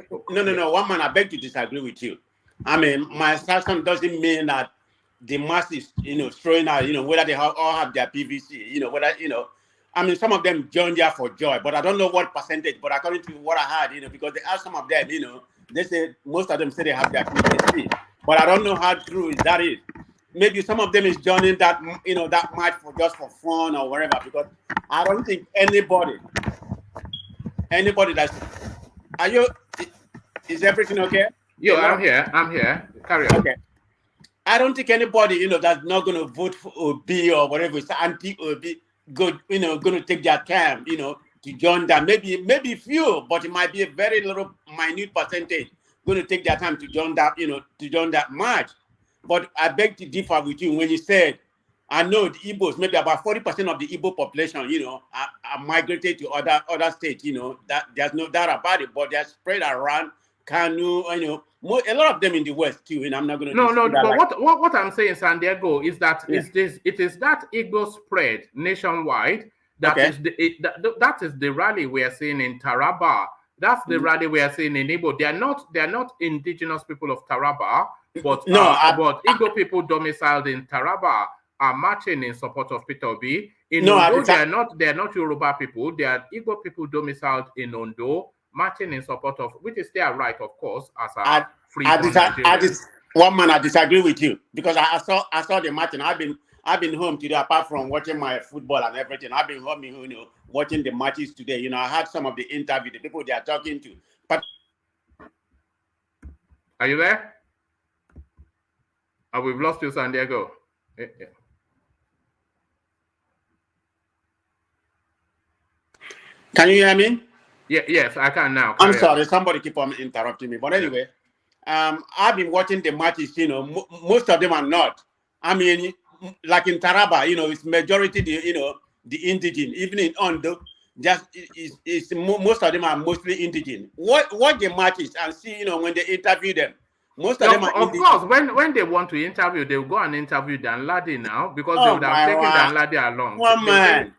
no. One man, I beg to disagree with you. I mean, my assertion doesn't mean that the masses, throwing out, whether they all have their PVC, whether, I mean, some of them join there for joy, but I don't know what percentage. But according to what I heard, because they asked some of them, they say most of them say they have their PVC, but I don't know how true that is. Maybe some of them is joining that, that march for just for fun or whatever. Because I don't think anybody that's, is everything okay? Yo, I'm here. Carry on. Okay. I don't think anybody, that's not going to vote for OB or whatever, it's anti-OB, going to take their time, to join that. Maybe few, but it might be a very little minute percentage going to take their time to join that, to join that march. But I beg to differ with you when you said, I know the Igbos, maybe about 40% of the Igbo population, are migrated to other states, that there's no doubt about it, but they're spread around Kanu, a lot of them in the West too, and I'm not going to. No. But what I'm saying, San Diego, is that it is that Igbo spread nationwide that is that is the rally we are seeing in Taraba. That's the rally we are seeing in Igbo. They are not indigenous people of Taraba, but but Igbo people domiciled in Taraba are marching in support of Peter Obi. In Ondo, they are not Yoruba people. They are Igbo people domiciled in Ondo, marching in support of, which is their right, of course, as a free. One man, I disagree with you, because I saw the marching. I've been home today, apart from watching my football and everything. I've been home, watching the matches today. I had some of the interview, the people they are talking to. But are you there? We've lost you, San Diego. Yeah. Can you hear me? Yeah, yes, I can now. I'm sorry, somebody keep on interrupting me. But anyway, I've been watching the matches, most of them are not. I mean, like in Taraba, it's majority the indigenous. Even in Ondo, most of them are mostly indigenous. What the matches and see, when they interview them, most of them are indigenous. Of course, when they want to interview, they'll go and interview Dan Ladi now, because they would have taken Dan Ladi along. One man.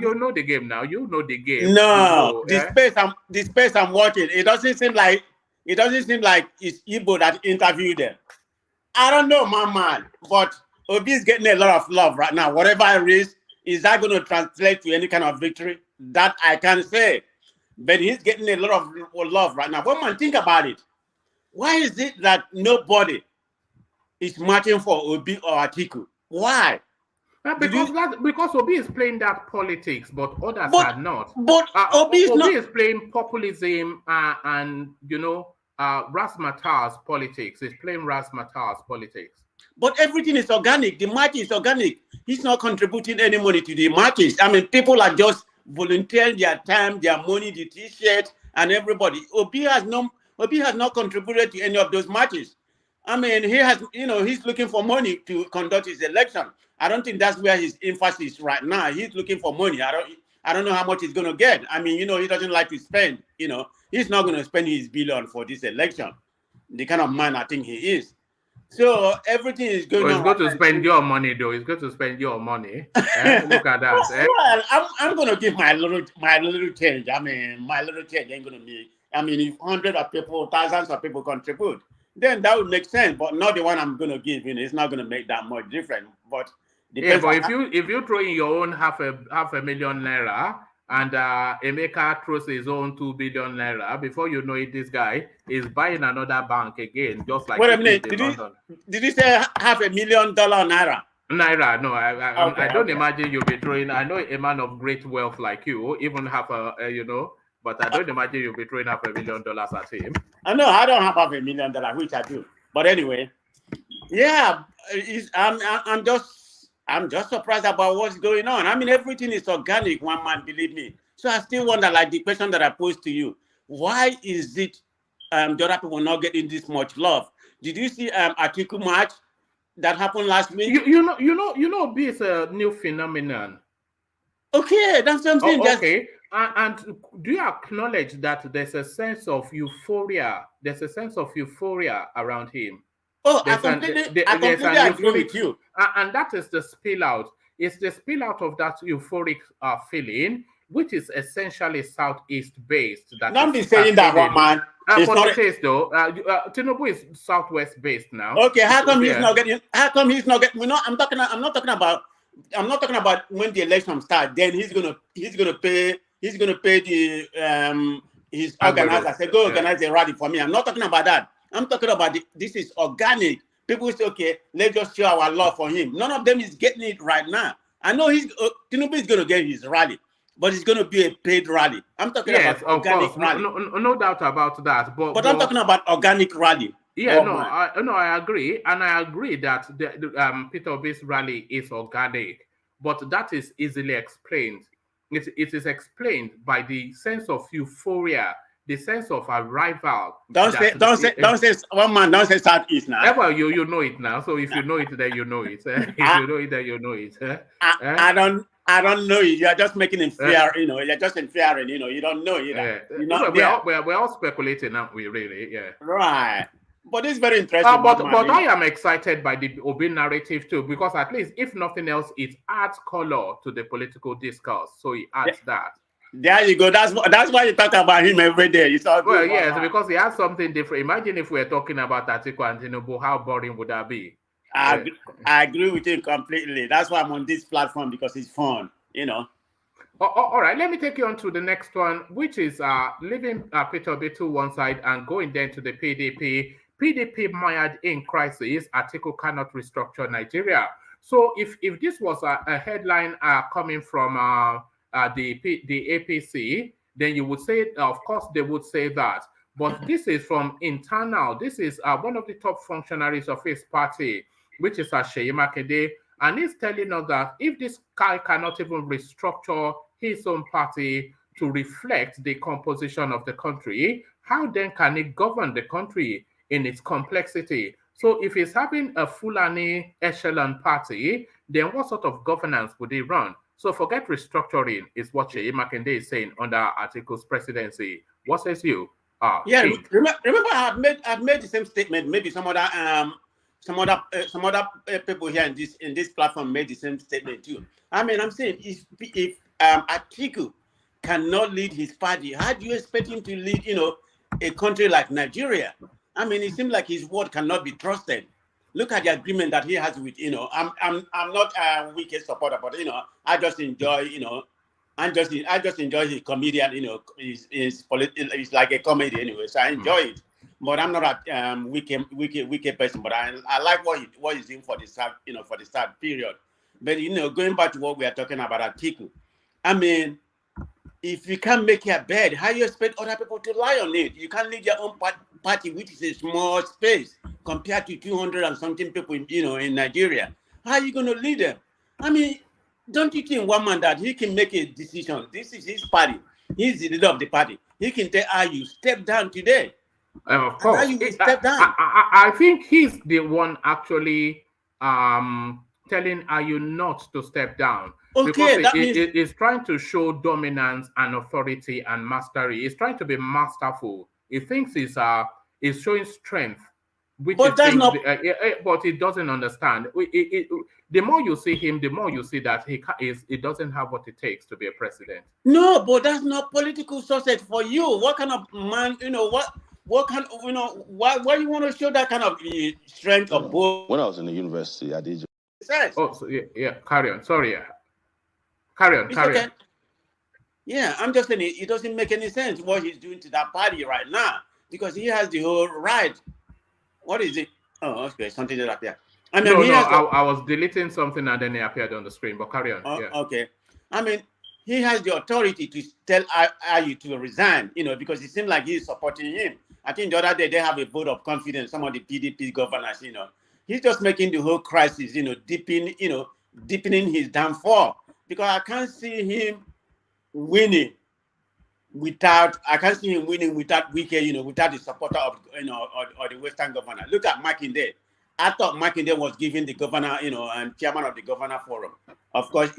You know the game now. You know the game. No, the space I'm watching, it doesn't seem like it's Igbo that interviewed them. I don't know, my man, but Obi is getting a lot of love right now. Whatever it is that going to translate to any kind of victory? That I can't say. But he's getting a lot of love right now. But man, think about it. Why is it that nobody is marching for Obi or Atiku? Why? Because Obi is playing that politics, but others are not. But Obi is playing populism and razzmatazz politics. He's playing razzmatazz politics. But everything is organic. The march is organic. He's not contributing any money to the marches. I mean, people are just volunteering their time, their money, the T-shirt, and everybody. Obi has not contributed to any of those marches. I mean, he's looking for money to conduct his election. I don't think that's where his emphasis right now. He's looking for money. I don't know how much he's going to get. I mean, he doesn't like to spend. He's not going to spend his billion for this election. The kind of man I think he is. So everything is going on. He's going to spend your money, though. He's going to spend your money. Look at that. Well, I'm going to give my little change. I mean, my little change ain't going to be. I mean, if hundreds of people, thousands of people contribute, then that would make sense. But not the one I'm going to give. It's not going to make that much difference. But if you throw in your own half a million naira, and Emeka throws his own 2 billion naira, before you know it, this guy is buying another bank again, just like. Wait a minute, did you say $500,000 naira? Naira, no, I don't imagine you'll be throwing. I know a man of great wealth like you, even have but I don't imagine you'll be throwing $500,000 at him. I know I don't have $500,000, which I do. But anyway, yeah, I'm just surprised about what's going on. I mean, everything is organic, one man, believe me. So I still wonder, like the question that I posed to you, why is it the other people not getting this much love? Did you see Atiku march that happened last week? You know, this is a new phenomenon. Okay, that's something. Okay, and do you acknowledge that there's a sense of euphoria? There's a sense of euphoria around him. Oh, I completely agree with you. And that is the spill out. It's the spill out of that euphoric feeling, which is essentially Southeast based. Don't be saying that, one man. It's but not it is though. Tinubu is Southwest based now. okay. How come he's Yeah. not getting? How come he's not getting? I'm not talking about when the election starts. Then he's gonna pay the his organizer. Say go organize a rally for me. I'm not talking about that. I'm talking about this is organic. People say, okay, let's just show our love for him. None of them is getting it right now. I know Tinubu is going to get his rally, but it's going to be a paid rally. I'm talking about organic rally. No doubt about that. But I'm talking about organic rally. Yeah, I agree, and I agree that the Peter Obi's rally is organic, but that is easily explained. It is explained by the sense of euphoria, the sense of arrival. Don't say one man. Don't say Southeast now. Well, you know it now. So if you know it, then you know it. If you know it, then you know it. I don't know it. You are just making him fear. You're just inferring. You don't know it. We're all speculating, aren't we? Really? Yeah. Right. But it's very interesting. But I am excited by the Obi narrative too, because at least, if nothing else, it adds color to the political discourse. So it adds that. There you go. That's why you talk about him every day. Yes, because he has something different. Imagine if we're talking about Atiku and Tinubu, how boring would that be? I agree with him completely. That's why I'm on this platform, because it's fun. All right, let me take you on to the next one, which is leaving Peter Obi to one side and going then to the PDP. PDP mired in crisis. Atiku cannot restructure Nigeria. So if this was a headline coming from the APC, then you would say, of course, they would say that. But this is from internal. This is one of the top functionaries of his party, which is Seyi Makinde, and he's telling us that if this guy cannot even restructure his own party to reflect the composition of the country, how then can he govern the country in its complexity? So if he's having a Fulani echelon party, then what sort of governance would he run? So forget restructuring is what Seyi Makinde is saying under Atiku's presidency. What says you? Remember I've made the same statement. Maybe some other people here in this platform made the same statement too. I mean, I'm saying if Atiku cannot lead his party, how do you expect him to lead, a country like Nigeria? I mean, it seems like his word cannot be trusted. Look at the agreement that he has with, I'm not a wicked supporter, but I just enjoy, I just enjoy his comedian, it's like a comedy anyway, so I enjoy it. But I'm not a wicked person, but I like what he's doing for the start, for the start period. But going back to what we are talking about, Atiku, I mean, if you can't make your bed, how you expect other people to lie on it? You can't lead your own party, which is a small space compared to 200 and something people, in Nigeria. How are you going to lead them? I mean, don't you think, one man, that he can make a decision? This is his party. He's the leader of the party. He can tell you step down today. Of course. You step down. I think he's the one actually telling Ayu not to step down. Okay, because he's trying to show dominance and authority and mastery. He's trying to be masterful. He thinks he's showing strength, but he doesn't understand. The more you see him, the more you see that he doesn't have what it takes to be a president. No, but that's not political success for you. What kind of man? What kind of why you want to show that kind of strength of both? When I was in the university, I did. Oh, so yeah. Carry on. Sorry. Carry on. Yeah, I'm just saying it doesn't make any sense what he's doing to that party right now, because he has the whole right. What is it? Oh, okay, something that appeared. I mean, I was deleting something and then it appeared on the screen. But carry on. Okay. I mean, he has the authority to tell Ayu to resign. Because it seems like he's supporting him. I think the other day they have a vote of confidence. Some of the PDP governors. He's just making the whole crisis. Deepening his downfall. Because I can't see him winning without Wike, without the supporter of or the Western governor. Look at Makinde. I thought Makinde was giving the governor, and chairman of the governor forum. Of course,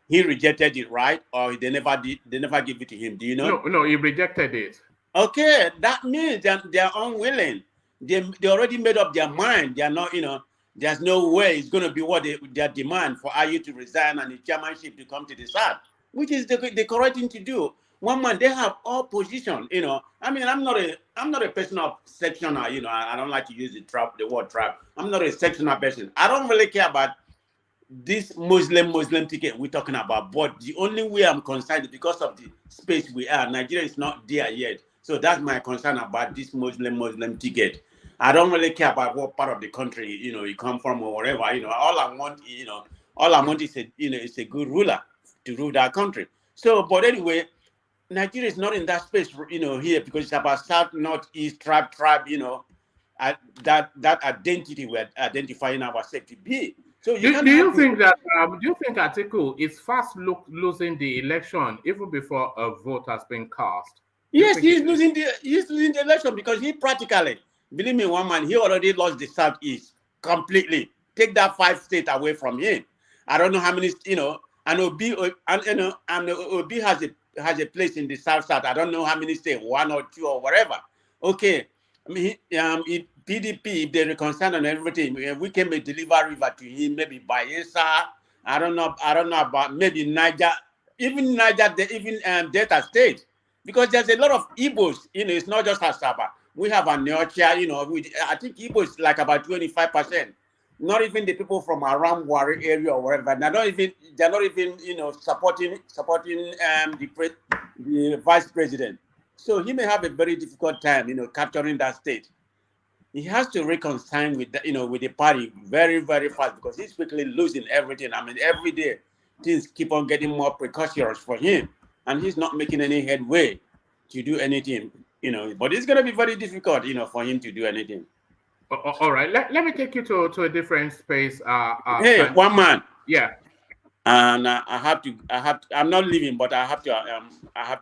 he rejected it, right? Or they never give it to him. Do you know? No, he rejected it. Okay, that means they're unwilling. They already made up their mind. They are not, There's no way it's going to be what their demand for IU to resign and the chairmanship to come to the South, which is the correct thing to do. One man, they have all position, you know. I mean, I'm not a person of sectional, you know. I don't like to use the word trap. I'm not a sectional person. I don't really care about this Muslim ticket we're talking about. But the only way I'm concerned is because of the space we are. Nigeria is not there yet. So that's my concern about this Muslim ticket. I don't really care about what part of the country, you know, you come from or whatever. You know, all I want is is a good ruler to rule that country. So, but anyway, Nigeria is not in that space, you know, here, because it's about South, North, East, tribe, you know, that identity we're identifying ourselves to be. So do you think Atiku is fast losing the election even before a vote has been cast? Yes, he's losing the election because he practically, believe me, one man, he already lost the Southeast completely. Take that 5 states away from him. I don't know how many, you know, and Obi has a place in the South. I don't know how many states, 1 or 2 or whatever. Okay, I mean, if PDP, if they reconcile and everything, we can deliver river to him, maybe Bayelsa. I don't know about maybe Niger, even Delta State. Because there's a lot of Igbos, you know, it's not just Asaba. We have a Neocha, you know, I think Igbo is like about 25%. Not even the people from around Wari area or wherever. They're not even, you know, supporting the vice president. So he may have a very difficult time, you know, capturing that state. He has to reconcile with with the party very, very fast because he's quickly losing everything. I mean, every day things keep on getting more precocious for him. And he's not making any headway to do anything, you know. But it's going to be very difficult, you know, for him to do anything. All right. Let me take you to a different space. Hey, one man. Yeah. And I have to. I'm not leaving, but I have to.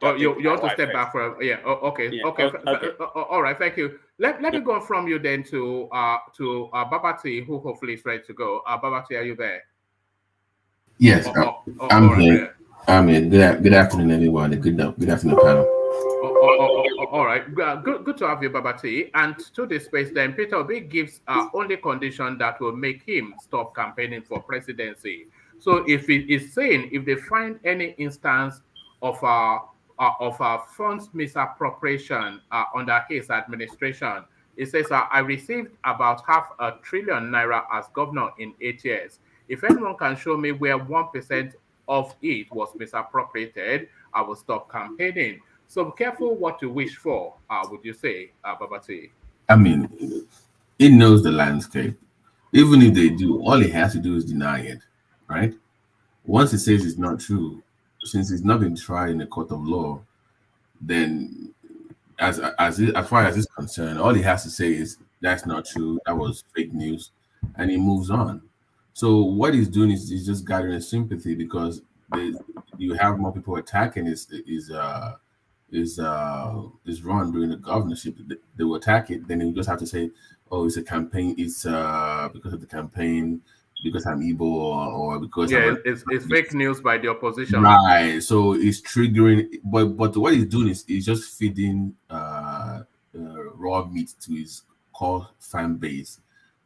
Oh, you want to step back for? Yeah. Okay. Yeah, Okay. okay. All right. Thank you. Let me go from you then to Babati, who hopefully is ready to go. Babati, are you there? Yes, I'm all right, here. yeah. I'm here. Good afternoon, everyone. Good afternoon, panel. All right. Good to have you, Babati. And to this space, then Peter Obi gives only condition that will make him stop campaigning for presidency. So if it is saying if they find any instance of funds misappropriation under his administration, it says I received about $500 billion naira as governor in 8 years. If anyone can show me where 1% of it was misappropriated, I will stop campaigning. So be careful what you wish for, would you say, Babati? I mean, it knows the landscape. Even if they do, all it has to do is deny it, right? Once it says it's not true, since it's not been tried in a court of law, then as far as it's concerned, all he has to say is that's not true, that was fake news, and he moves on. So what he's doing is he's just gathering sympathy because you have more people attacking his run during the governorship. They will attack it, then you just have to say, "Oh, it's a campaign. It's because of the campaign, because I'm Igbo, or because it's fake news by the opposition." Right. So it's triggering, but what he's doing is he's just feeding raw meat to his core fan base.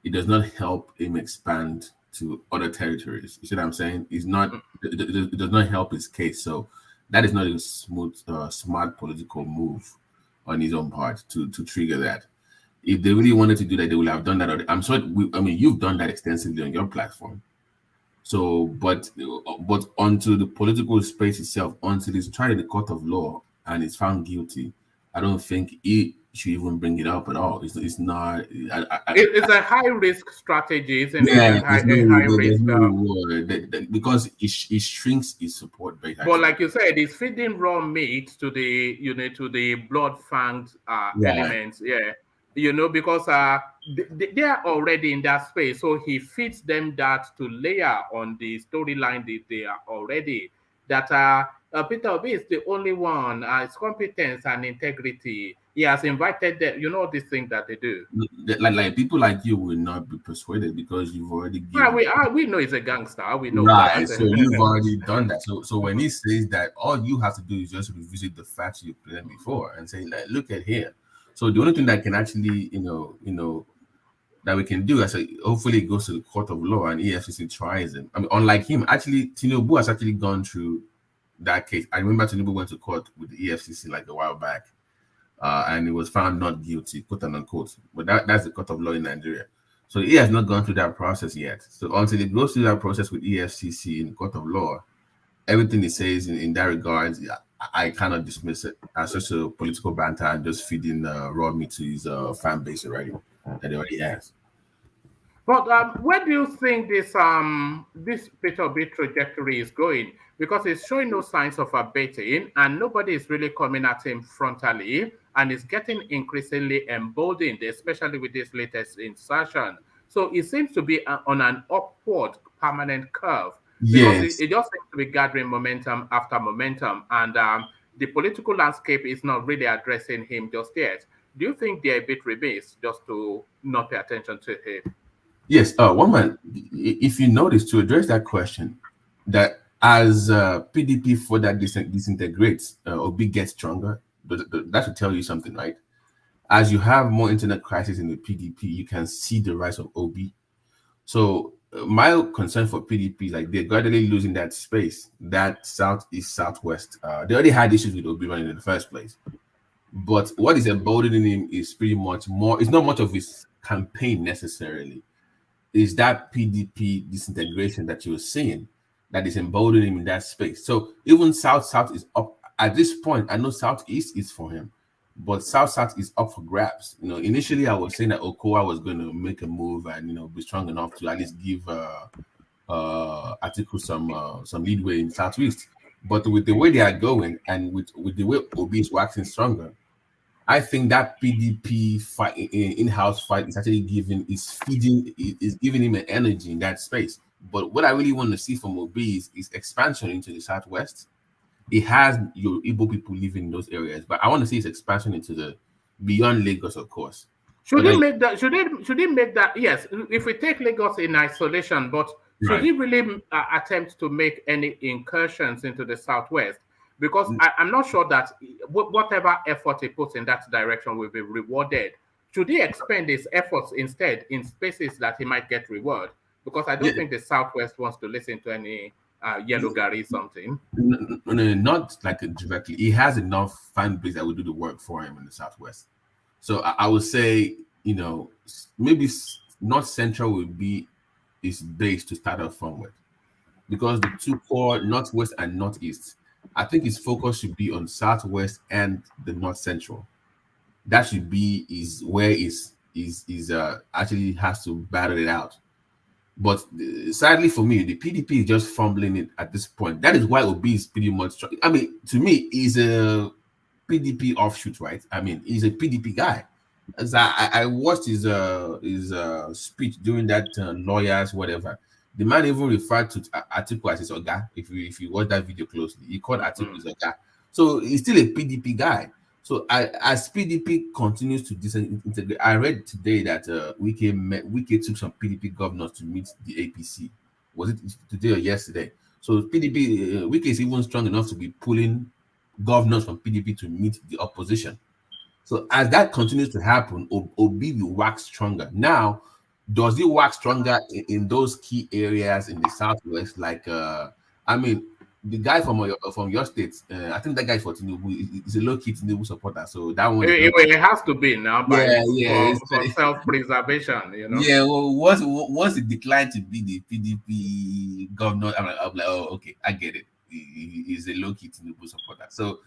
It does not help him expand to other territories. You see what I'm saying? It's not. It does not help his case. So that is not a smart political move on his own part to trigger that. If they really wanted to do that, they would have done that. I'm sorry. You've done that extensively on your platform. So, but onto the political space itself, until it's tried in the court of law and it's found guilty, I don't think it should even bring it up at all. It's not. It's a high risk strategy, isn't yeah, it? There's no reward because it shrinks its support base. But like you said, it's feeding raw meat to the blood fanged elements. Yeah, because they are already in that space, so he feeds them that to layer on the storyline that they are already. That Peter Obi is the only one. His competence and integrity. He has invited them. You know this thing that they do. Like people like you will not be persuaded because you've already given. We know he's a gangster. We know right. that. So you've already done that. So when he says that, all you have to do is just revisit the facts you presented before and say, look at here. So the only thing that can actually, that we can do. Hopefully it goes to the court of law and EFCC tries him. I mean, unlike him, actually, Tinubu has actually gone through that case. I remember Tinubu went to court with the EFCC like a while back, and he was found not guilty, quote unquote. But that's the court of law in Nigeria. So he has not gone through that process yet. So until it goes through that process with EFCC in the court of law, everything he says in that regard, I cannot dismiss it as just a political banter and just feeding raw meat to his fan base that he already has. But where do you think this bit of bit trajectory is going? Because it's showing no signs of abating, and nobody is really coming at him frontally, and it's getting increasingly emboldened, especially with this latest insertion. So it seems to be on an upward permanent curve because Yes. it just seems to be gathering momentum after momentum, and the political landscape is not really addressing him just yet. Do you think they're a bit remiss just to not pay attention to him? Yes, one man, if you notice, to address that question, that as PDP further disintegrates, Obi gets stronger, that should tell you something, right? As you have more internet crisis in the PDP, you can see the rise of Obi. So my concern for PDP is like they're gradually losing that space, that southeast, southwest. They already had issues with Obi running in the first place. But what is emboldening him is pretty much more, it's not much of his campaign necessarily. Is that PDP disintegration that you're seeing that is emboldening him in that space. So even South is up at this point. I know Southeast is for him, but South is up for grabs. Initially I was saying that Okowa was going to make a move and be strong enough to at least give Atiku some leadway in Southeast. But with the way they are going and with the way Obi is waxing stronger, I think that PDP fight, in-house fight, is actually giving him an energy in that space. But what I really want to see from Obi is expansion into the southwest. It has your Igbo people living in those areas, but I want to see his expansion into the beyond Lagos, of course. Should he make that? Should he make that? Yes. If we take Lagos in isolation, but should he really attempt to make any incursions into the southwest? Because I'm not sure that whatever effort he puts in that direction will be rewarded. Should he expend his efforts instead in spaces that he might get reward? Because I don't think the Southwest wants to listen to any yellow Gary something. No, not like directly. He has enough fan base that will do the work for him in the Southwest. So I would say, maybe North Central would be his base to start off from with. Because the two core, Northwest and Northeast, I think his focus should be on Southwest and the North Central. That should be where is actually has to battle it out. But sadly for me, the PDP is just fumbling it at this point. That is why Obi is pretty much. I mean, to me, he's a PDP offshoot, right? I mean, he's a PDP guy. As I watched his speech during that lawyers whatever. The man even referred to Atiku as his Oga. If you watch that video closely, he called Atiku his Oga. So he's still a PDP guy. So as PDP continues to disintegrate, I read today that Wike took some PDP governors to meet the APC. Was it today or yesterday? So PDP, Wike is even strong enough to be pulling governors from PDP to meet the opposition. So as that continues to happen, Obi will wax stronger. Now, does it wax stronger in those key areas in the Southwest? Like, the guy from your state, I think that guy for Tinubu is a low-key Tinubu supporter. So that one, it has to be now, for self-preservation. Yeah, well, once it declined to be the PDP governor, I'm like, oh, okay, I get it. He's a low-key Tinubu supporter. So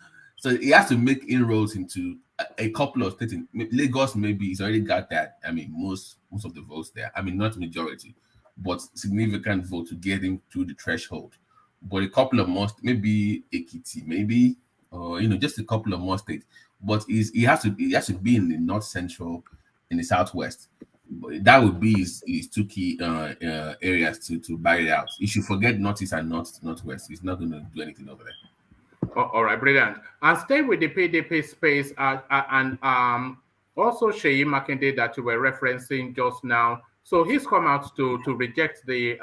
he has to make inroads into a couple of states. Lagos maybe he's already got that. I mean, most of the votes there. I mean, not majority, but significant vote to get him through the threshold. But a couple of more, maybe Ekiti, maybe, just a couple of more states. But he has to be in the North Central, in the Southwest. That would be his two key areas to buy it out. You should forget Northeast and Northwest. He's not going to do anything over there. All right, brilliant. And stay with the PDP space and also Sheyi Makinde that you were referencing just now. So he's come out to reject the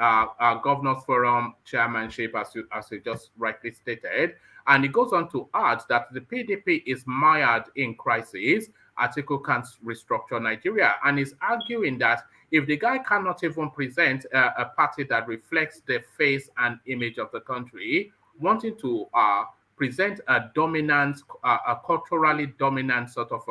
Governors Forum chairmanship, as you just rightly stated. And he goes on to add that the PDP is mired in crisis. Atiku can't restructure Nigeria. And he's arguing that if the guy cannot even present a party that reflects the face and image of the country, wanting to present a dominant, a culturally dominant sort of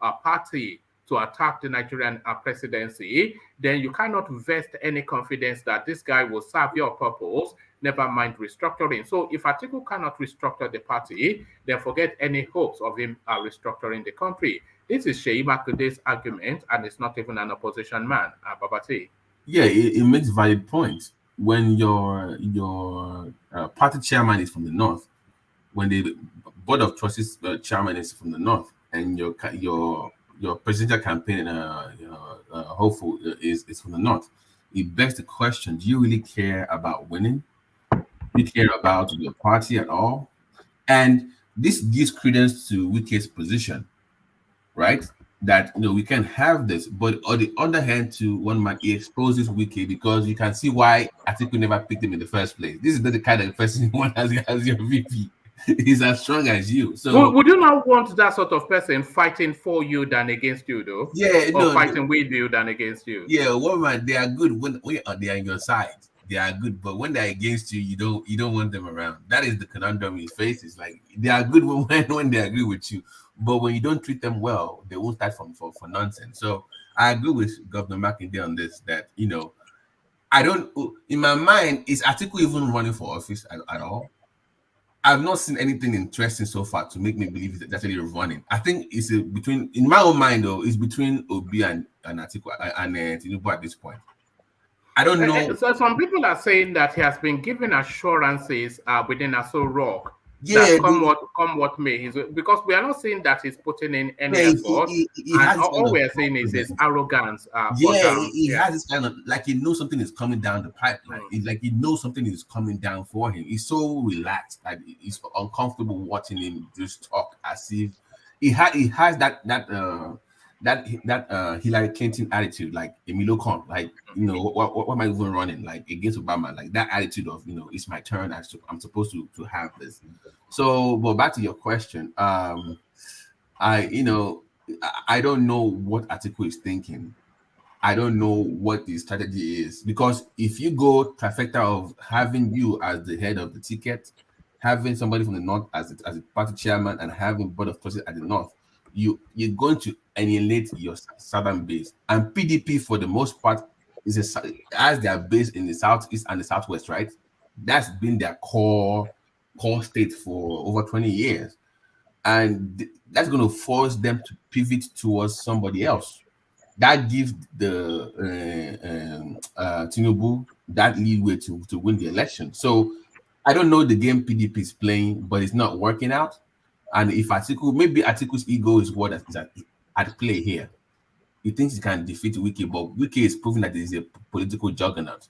a party to attack the Nigerian presidency, then you cannot vest any confidence that this guy will serve your purpose, never mind restructuring. So if Atiku cannot restructure the party, then forget any hopes of him restructuring the country. This is Sheyi Makinde's argument, and it's not even an opposition man, Babati. Yeah, it makes valid points. When your party chairman is from the north, when the board of trustees chairman is from the north, and your presidential campaign hopeful is from the north, it begs the question: do you really care about winning? Do you care about your party at all? And this gives credence to Wike's position, right? That we can have this, but on the other hand, too, one might exposes Wike because you can see why Atiku never picked him in the first place. This is not the kind of person you want as your VP. He's as strong as you. So would you not want that sort of person fighting for you than against you, though? Yeah, or fighting with you than against you? Yeah, woman, they are good when they are on your side. They are good, but when they're against you, you don't want them around. That is the conundrum he faces. Like they are good when they agree with you, but when you don't treat them well, they won't start for nonsense. So I agree with Governor Makinde on this. That I don't. In my mind, is Atiku even running for office at all? I've not seen anything interesting so far to make me believe that that's actually running. I think it's between, in my own mind though, it's between Obi and Atiku and Tinubu at this point. I don't know. So some people are saying that he has been given assurances within Aso Rock. Yeah, that come what may, because we are not saying that he's putting in any effort, and all we are saying is his arrogance. He has this kind of, like, he knows something is coming down the pipeline. It's like he knows something is coming down for him. He's so relaxed, like it's uncomfortable watching him just talk as if he has that Hillary Clinton attitude, like Emilio Khan, like what am I even running, like against Obama, like that attitude of it's my turn, I'm supposed to have this. So, but back to your question, I don't know what Atiku is thinking. I don't know what the strategy is, because if you go trifecta of having you as the head of the ticket, having somebody from the north as a party chairman, and having board of trustees at the north, you're going to annihilate your southern base. And PDP, for the most part, as their base in the southeast and the southwest, right? That's been their core state for over 20 years, and that's going to force them to pivot towards somebody else. That gives the Tinubu that leeway to win the election. So I don't know the game PDP is playing, but it's not working out. And if maybe Atiku's ego is what is at play here. He thinks he can defeat Wike, but Wike is proving that he's a political juggernaut.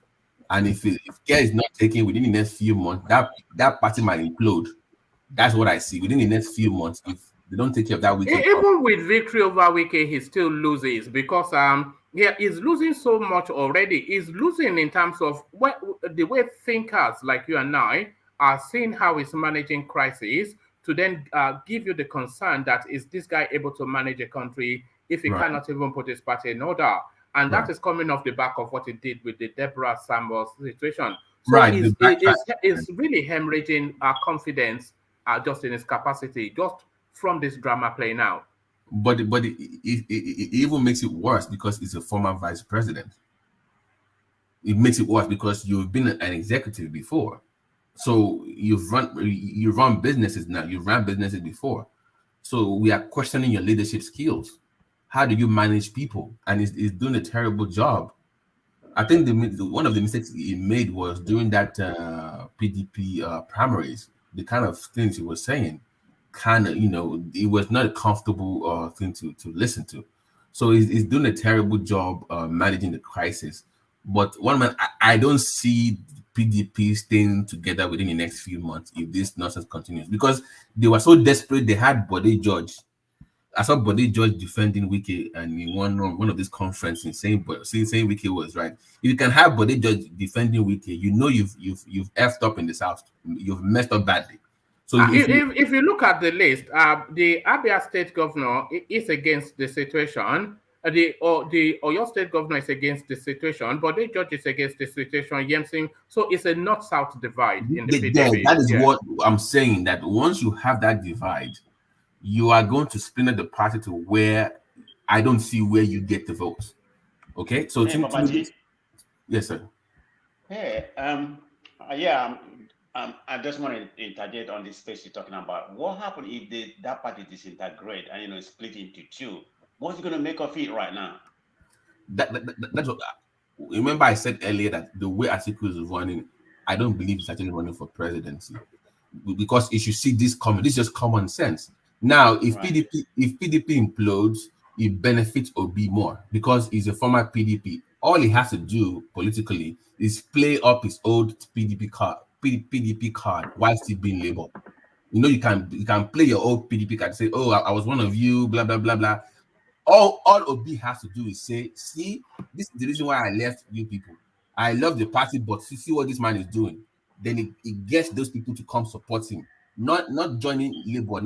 And if care is not taken within the next few months, that party might implode. That's what I see. Within the next few months, if they don't take care of that Wike. Even with victory over Wike, he still loses, because he's losing so much already. He's losing in terms of the way thinkers like you and I are seeing how he's managing crises, to then give you the concern that is this guy able to manage a country if he cannot even put his party in order? And that is coming off the back of what he did with the Deborah Samuels situation. So he's really hemorrhaging confidence just in his capacity, just from this drama playing out. But it even makes it worse because he's a former vice president. It makes it worse because you've been an executive before. So you run businesses now. You've run businesses before. So we are questioning your leadership skills. How do you manage people? And he's doing a terrible job. I think one of the mistakes he made was during that PDP primaries. The kind of things he was saying, it was not a comfortable thing to listen to. So he's doing a terrible job managing the crisis. But I don't see PDP staying together within the next few months if this nonsense continues, because they were so desperate. They had Bode George. I saw Bode George defending Wike and in one of these conferences saying Wike was right. If you can have Bode George defending Wike, you've effed up in the South. You've messed up badly. So if you look at the list, the Abia State governor is against the situation. the Oyo State governor is against the situation, but the judge is against the situation. Yemsing, so it's a north-south divide in the PDP. That is what I'm saying. That once you have that divide, you are going to splinter the party to where I don't see where you get the votes. Okay, so Hey, Papa G. Yes, sir. Hey, I just want to interject on this space you're talking about. What happened if that party disintegrate and split into two? What's it going to make of it right now? That's what. Remember, I said earlier that the way Atiku is running, I don't believe he's actually running for presidency, because if you see this coming, this is just common sense. Now, if PDP implodes, it benefits Obi more because he's a former PDP. All he has to do politically is play up his old PDP card while still being Labour. You can play your old PDP card, say, "Oh, I was one of you," blah blah blah blah. All Obi has to do is say, "See, this is the reason why I left you people. I love the party, but see what this man is doing." Then it gets those people to come support him, not joining Labour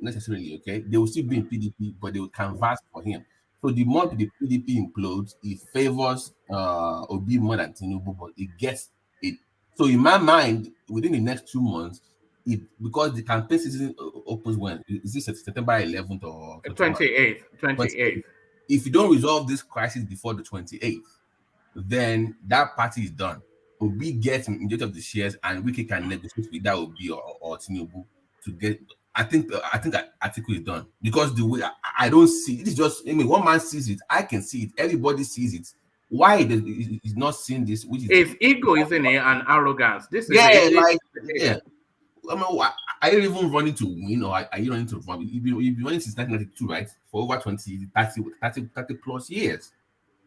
necessarily. Okay, they will still be in PDP, but they will canvass for him. So the more the PDP implodes, it favors Obi more than Tinubu, but it gets it. So in my mind, within the next 2 months, because the campaign season opens when? Is this September 11th or 28th? 28th. If you don't resolve this crisis before the 28th, then that party is done. Obi gets majority of the shares, and Wiki can negotiate with that Obi or Tinubu to get. I think Atiku is done, because the way I don't see it is just. One man sees it, I can see it, everybody sees it. Why is not seeing this? Which is it's ego, isn't it, and arrogance. This is yeah. I mean, are you even running to win, or are you running to run? You've been running since 1992, right? For over 30 plus years.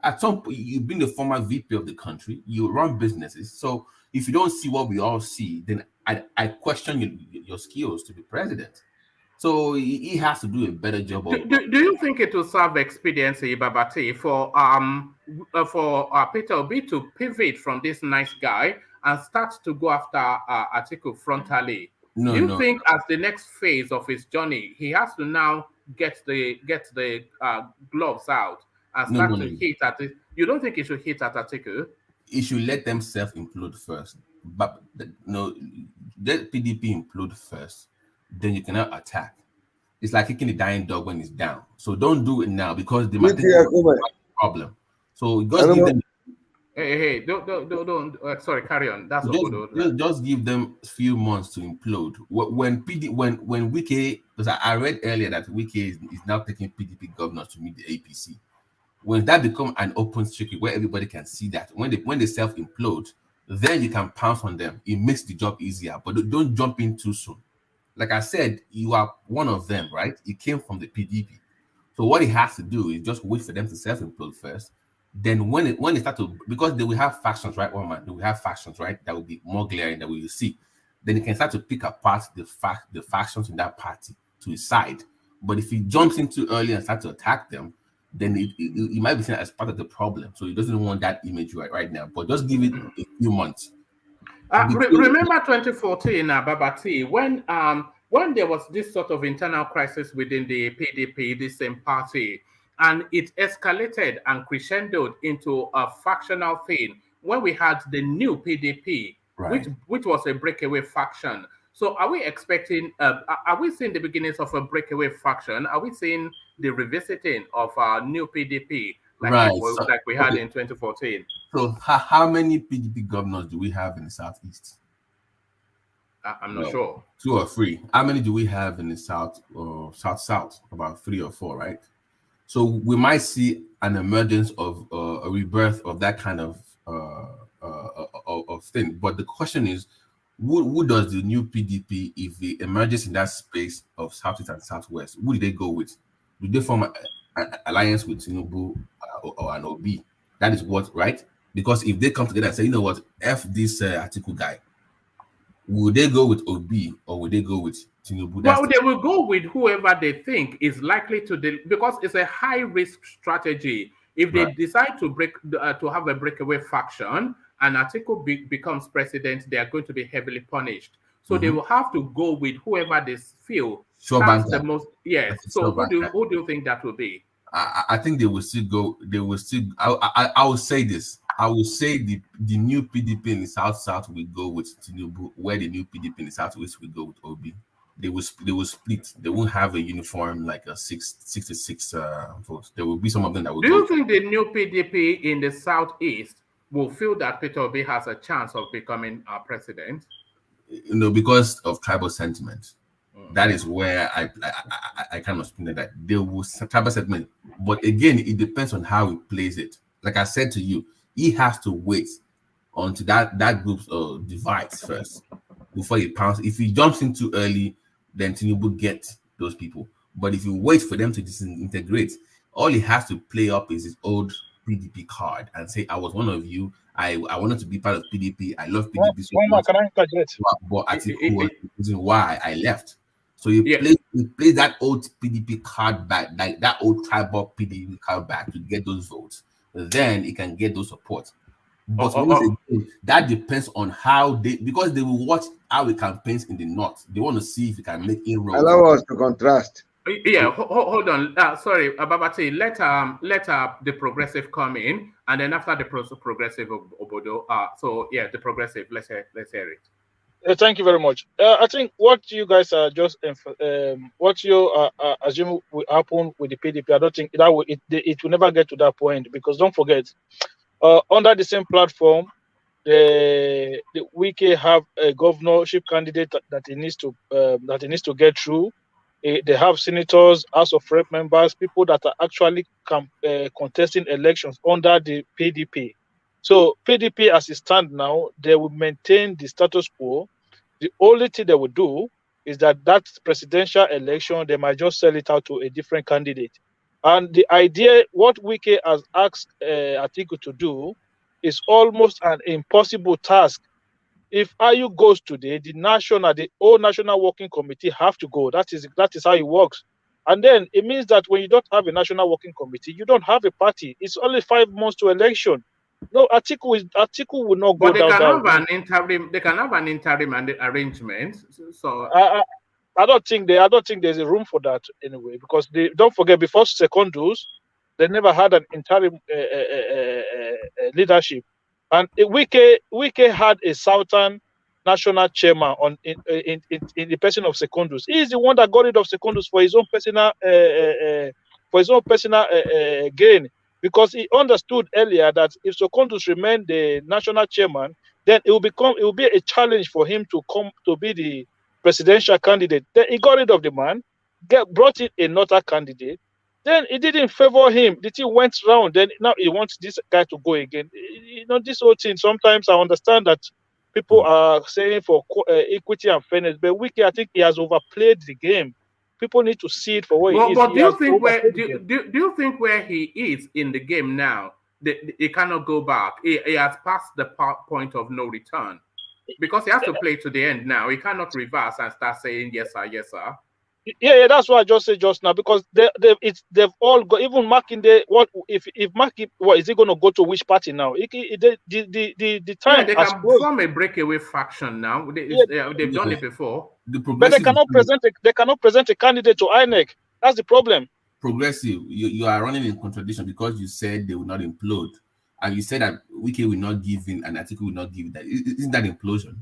At some point, you've been the former VP of the country. You run businesses. So if you don't see what we all see, then I question your skills to be president. So he has to do a better job. Do you think it will serve expediency, Babati, for Peter Obi to pivot from this nice guy and start to go after Atiku frontally? Do you think as the next phase of his journey, he has to now get the gloves out and start to hit at it? You don't think he should hit at Atiku? He should let them self-implode first. But let PDP implode first, then you cannot attack. It's like kicking the dying dog when it's down. So don't do it now, because they might think it's a problem. So just give them. Hey, don't. Sorry, carry on. That's just give them a few months to implode. When Wike, because I read earlier that Wike is now taking PDP governors to meet the APC. When that becomes an open circuit where everybody can see that, when they self implode, then you can pounce on them. It makes the job easier, but don't jump in too soon. Like I said, you are one of them, right? It came from the PDP. So what he has to do is just wait for them to self implode first. Then when they start to, because they will have factions, right? They will have factions, right? That will be more glaring that we will see. Then he can start to pick apart the factions in that party to his side. But if he jumps in too early and starts to attack them, then it might be seen as part of the problem. So he doesn't want that image right now. But just give it a few months. Remember 2014, Babati, when there was this sort of internal crisis within the PDP, the same party, and it escalated and crescendoed into a factional thing when we had the new PDP, right, which was a breakaway faction. So are we expecting, are we seeing the beginnings of a breakaway faction? Are we seeing the revisiting of our new PDP like we had in 2014? So how many PDP governors do we have in the Southeast? I'm not sure. 2 or 3. How many do we have in the South or South? About 3 or 4, right? So we might see an emergence of a rebirth of that kind of thing. But the question is, who does the new PDP, if it emerges in that space of Southeast and Southwest, who do they go with? Do they form an alliance with Tinubu or an OB? That is what, right? Because if they come together and say, you know what, F this Atiku guy, will they go with OB or will they go with Tinubu? Well, they will go with whoever they think is likely to, because it's a high risk strategy. If they decide to have a breakaway faction and Atiku becomes president, they are going to be heavily punished. So they will have to go with whoever they feel that's the most. Yes. So who do you think that will be? I think they will still go. They will still. I will say this. I will say the new PDP in the South will go with Tinubu, where the new PDP in the Southwest will go with Obi. They will split. They won't have a uniform like a 66 votes. There will be some of them that will Do go. you think the new PDP in the Southeast will feel that Peter Obi has a chance of becoming president? Because of tribal sentiment. That is where I kind of spin that there will tribal sentiment. But again, it depends on how he plays it. Like I said to you, he has to wait until that group divides first before he pounces. If he jumps in too early, then Tinubu gets those people. But if you wait for them to disintegrate, all he has to play up is his old PDP card and say, I was one of you. I wanted to be part of PDP. I love PDP so much. Can I interject? But Atiku was the reason why I left. So he plays that old PDP card back, like that old tribal PDP card back to get those votes. Then he can get those support. But again, that depends on how because they will watch how he campaigns in the north. They want to see if he can make inroads. Allow us to contrast. Yeah, hold on. Sorry, Babati. Let the progressive come in, and then after the progressive Obodo. So yeah, the progressive. Let's hear it. Thank you very much. I think what you guys are just what you assume will happen with the PDP. I don't think that it will never get to that point, because don't forget, under the same platform, the Wike have a governorship candidate that he needs to get through. They have senators, House of Rep members, people that are actually contesting elections under the PDP. So PDP, as it stands now, they will maintain the status quo. The only thing they will do is that presidential election, they might just sell it out to a different candidate. And the idea, what Wike has asked Atiku to do, is almost an impossible task. If IU goes today, the whole National Working Committee have to go. That is how it works. And then it means that when you don't have a National Working Committee, you don't have a party. It's only 5 months to election. No, Atiku will not go down. They can have an interim arrangement. So I don't think there's a room for that anyway, because don't forget, before Secondus, they never had an interim leadership. And Wike had a Southern national chairman in the person of Secondus. He is the one that got rid of Secondus for his own personal gain, because he understood earlier that if Secondus remained the national chairman, then it will be a challenge for him to come to be the presidential candidate. Then he got rid of the man, brought in another candidate. Then it didn't favor him. The thing went round. Then now he wants this guy to go again. This whole thing, sometimes I understand that people are saying for equity and fairness, but Wike, I think he has overplayed the game. People need to see it for what it is. But do you think where he is in the game now, he cannot go back? He has passed the point of no return, because he has to play to the end now. He cannot reverse and start saying yes sir, yes sir. Yeah, that's what I just said just now, because they've all got, even Makinde. What if Makinde? What is he going to go to which party now? The time they can form a breakaway faction now. They've done it before. But they cannot present a candidate to INEC. That's the problem. Progressive, you are running in contradiction, because you said they will not implode, and you said that Wike will not give in and Atiku will not give that. Isn't that implosion?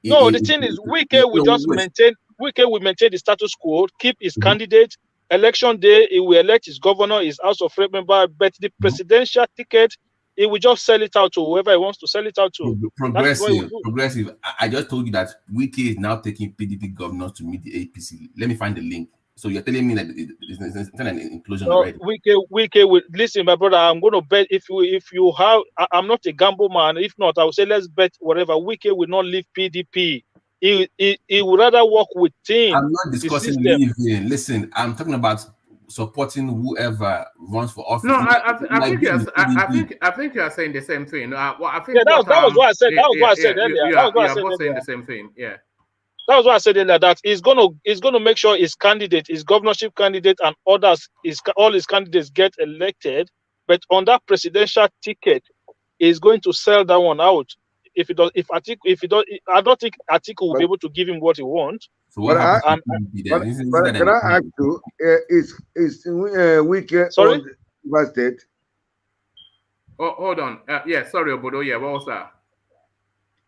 No, the thing is, Wike will just maintain. Wike will maintain the status quo, keep his candidate. Election day, he will elect his governor, his House of Rep member, but the presidential ticket, he will just sell it out to whoever he wants to sell it out to. Progressive. I just told you that Wike is now taking PDP governors to meet the APC. Let me find the link. So you're telling me that it's not an implosion already? Wike will listen, my brother. I'm going to bet if you have. I'm not a gamble man. If not, I will say let's bet whatever. Wike will not leave PDP. He would rather work with team. I'm not discussing leaving. Listen, I'm talking about supporting whoever runs for office. No, I think you are saying the same thing. Well, I think that was what I said. That was what I said earlier. You are both saying the same thing. Yeah. That was what I said earlier. That he's gonna make sure his candidate, his governorship candidate, and others, all his candidates get elected. But on that presidential ticket, he's going to sell that one out. if he does, I don't think Atiku will be able to give him what he wants. So what But happens And to PDP then? but can I ask you, is Wike Sorry? on Rivers State? Oh, hold on. Yeah, sorry, Obodo. Yeah, what was that?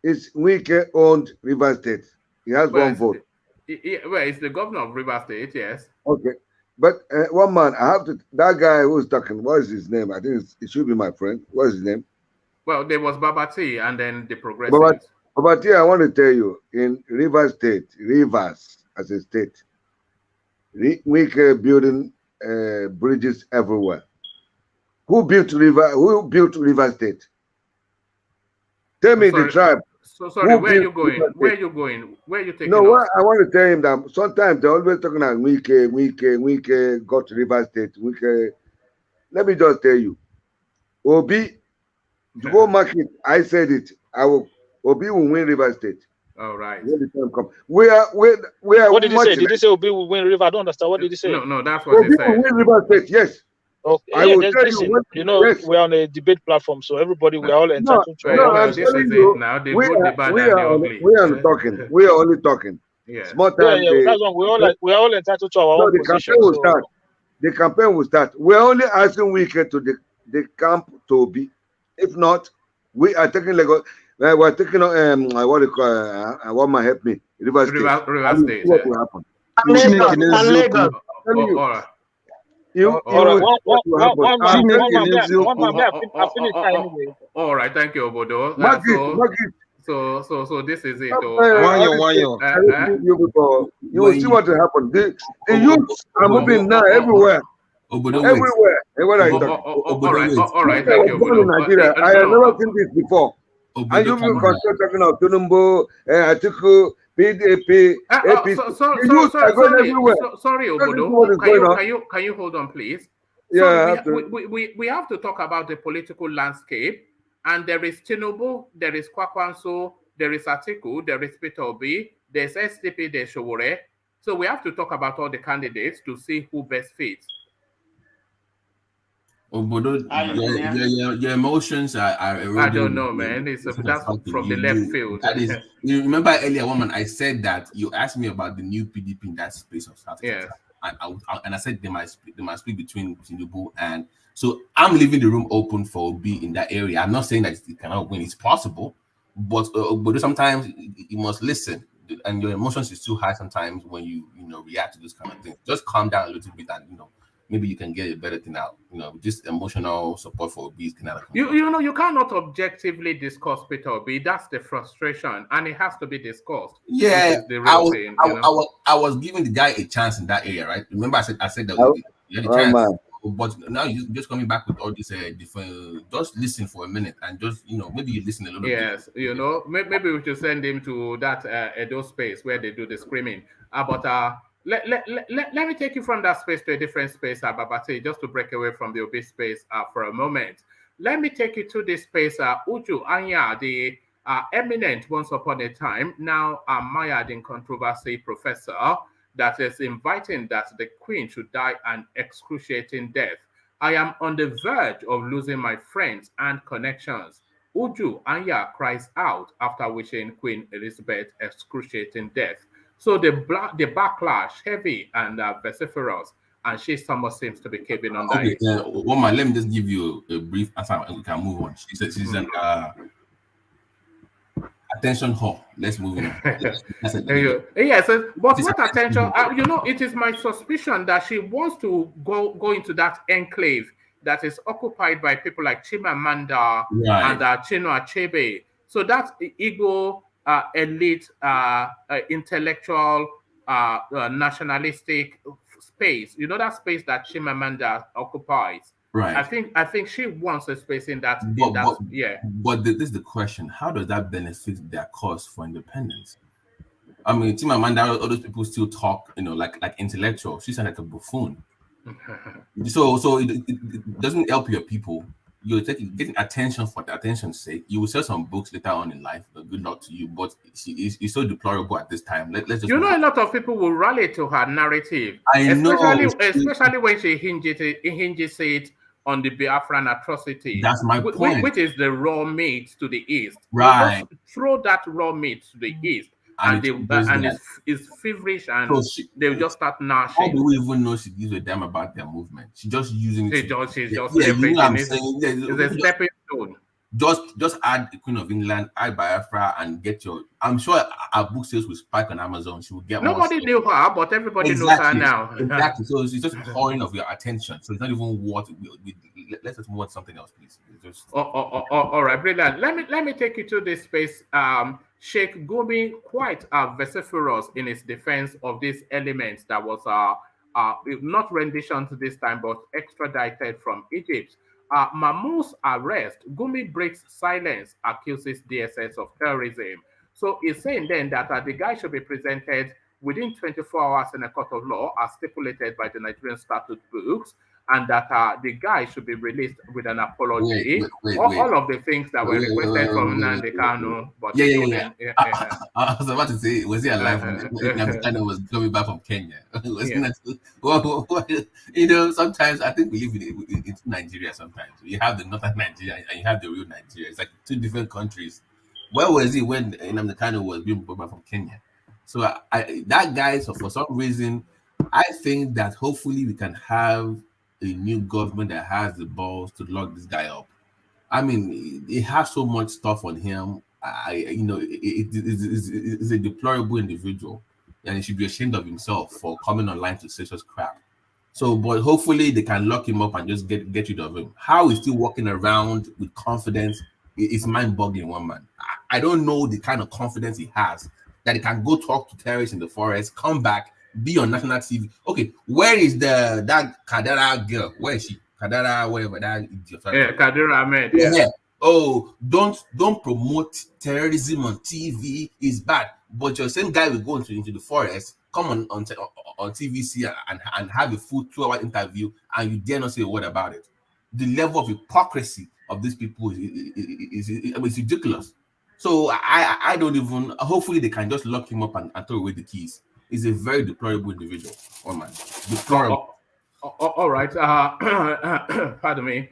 Is Wike owned Rivers State? He has Well, one vote. Well, it's the governor of River State, yes. Okay. But one man, I have to, that guy who's talking, what is his name? I think it should be my friend. What is his name? Well, there was Babati and then the Progressives. But here, I want to tell you, in Rivers State, Rivers as a state, Wike building bridges everywhere. Who built River State? Tell me the tribe. So sorry, where are you built going? River Where are State? you going? Where are you taking No, us? what I want to tell him that sometimes they're always talking about Wike got to River State. Wike. Let me just tell you, Obi, to go market, I said it. Obi will win River State. All right. When the time comes. We are what did he say? much Did he say Obi will win River? I don't understand. What did he say? No, that's what Obi he will said. win River State, yes. Okay. I Yeah, will tell listen, you. yes. We're on a debate platform, so everybody, we're all entitled to. Well, I'm this is telling it you, now. The we good, the are, bad, we and the are, ugly. we are talking. We are only talking. Yes. Small time. Yeah, that's one. We're all entitled to our own the position. campaign will start. The campaign will start. We're only asking Wike to the camp to Obi. If not, we are taking Lagos. We're taking what do you call? One man help me. River State. River State. What will happen? Lagos. All right. All right, thank you, Obodo. So this is it. You will see what will happen. The youths are moving now everywhere. Everywhere. All right, thank you, Obodo. In Nigeria, I have never seen this before. And you will continue talking of Tinubu, Atiku, PDP, APC. Sorry, Obodo. Can you hold on, please? Yeah, we have to talk about the political landscape, and there is Tinubu, there is Kwakwanso, there is Atiku, there is Peter Obi, there's SDP, there's Showore. So we have to talk about all the candidates to see who best fits. Obodo, your emotions are I don't know, man. That's from the left field. That is, you remember earlier, woman, I said that you asked me about the new PDP in that space of South Africa. Yes. And I said they might speak between Tinubu and so I'm leaving the room open for Obi in that area. I'm not saying that it cannot win; it's possible, but sometimes you must listen, and your emotions is too high sometimes when you react to this kind of thing. Just calm down a little bit, and maybe you can get a better thing out. Just emotional support for Obi cannot. You cannot objectively discuss Peter Obi. That's the frustration, and it has to be discussed. Yeah, the real thing, I was giving the guy a chance in that area, right? Remember, I said that you had a chance. Man. But now you're just coming back with all this different. Just listen for a minute and just maybe you listen a little bit. Yes, maybe we should send him to that Edo space where they do the screaming. Let me take you from that space to a different space, Babate, just to break away from the Obi space for a moment. Let me take you to this space, Uju Anya, the eminent once upon a time, now mired in controversy professor, that is inviting that the Queen should die an excruciating death. I am on the verge of losing my friends and connections. Uju Anya cries out after wishing Queen Elizabeth excruciating death. So the backlash heavy and vociferous, and she somewhat seems to be caving under it. Woman, let me just give you a brief answer and we can move on. She said she's an attention whore. Let's move on. Yes, but what attention? It is my suspicion that she wants to go into that enclave that is occupied by people like Chimamanda and Chinua Achebe. So that's Igbo elite, intellectual, nationalistic space. That space that Chimamanda occupies. Right. I think she wants a space in that. But this is the question: how does that benefit their cause for independence? I mean, Chimamanda, all those people still talk, like intellectuals. She's like a buffoon. So it doesn't help your people. You're getting attention for the attention's sake. You will sell some books later on in life. Good luck to you. But it's so deplorable at this time. Let's just. A lot of people will rally to her narrative. Especially when she hinges it on the Biafran atrocity. That's my point. Which is the raw meat to the East. Right. throw that raw meat to the east, And and it's feverish, and they'll just start how do gnashing. we even know she gives a damn about their movement? She's just using it She's just yeah, you know what I'm leveraging it. saying? It's a stepping stone. Just add the Queen of England, add Biafra, and get your. I'm sure our book sales will spike on Amazon. She will get more. Nobody knew her, but everybody knows her now. Exactly. So it's just pouring of your attention. So it's not even what let's just move on to something else, please. Just... All right, brilliant. Let me take you to this space. Sheikh Gumi quite vociferous in his defense of these elements that was not rendition to this time, but extradited from Egypt. Mahmoud's arrest, Gumi breaks silence, accuses DSS of terrorism. So he's saying then that the guy should be presented within 24 hours in a court of law, as stipulated by the Nigerian statute books, and that the guy should be released with an apology. All of the things that were requested from Nnamdi Kanu, but I was about to say, was he alive when Nnamdi Kanu was coming back from Kenya? You know, sometimes I think we live in Nigeria. Sometimes you have the northern Nigeria and you have the real Nigeria. It's like two different countries. Where was he when Nnamdi Kanu was being brought back from Kenya? So that guy, so for some reason, I think that hopefully we can have a new government that has the balls to lock this guy up. I mean, he has so much stuff on him. It's a deplorable individual, and he should be ashamed of himself for coming online to say such crap. So, but hopefully they can lock him up and just get rid of him. How he's still walking around with confidence is mind-boggling, one man. I don't know the kind of confidence he has that he can go talk to terrorists in the forest, come back, be on national TV. Okay, where is that Kadara girl? Where is she? Kadara, whatever that idiot. Yeah, Kadira Ahmed. Yeah. Oh, don't promote terrorism on TV. It's bad. But your same guy will go into the forest, come on TVC and have a full 2-hour interview, and you dare not say a word about it. The level of hypocrisy of these people is ridiculous. So I don't even. Hopefully they can just lock him up and throw away the keys. He's a very deplorable individual. Oh man, deplorable. All right. Pardon me.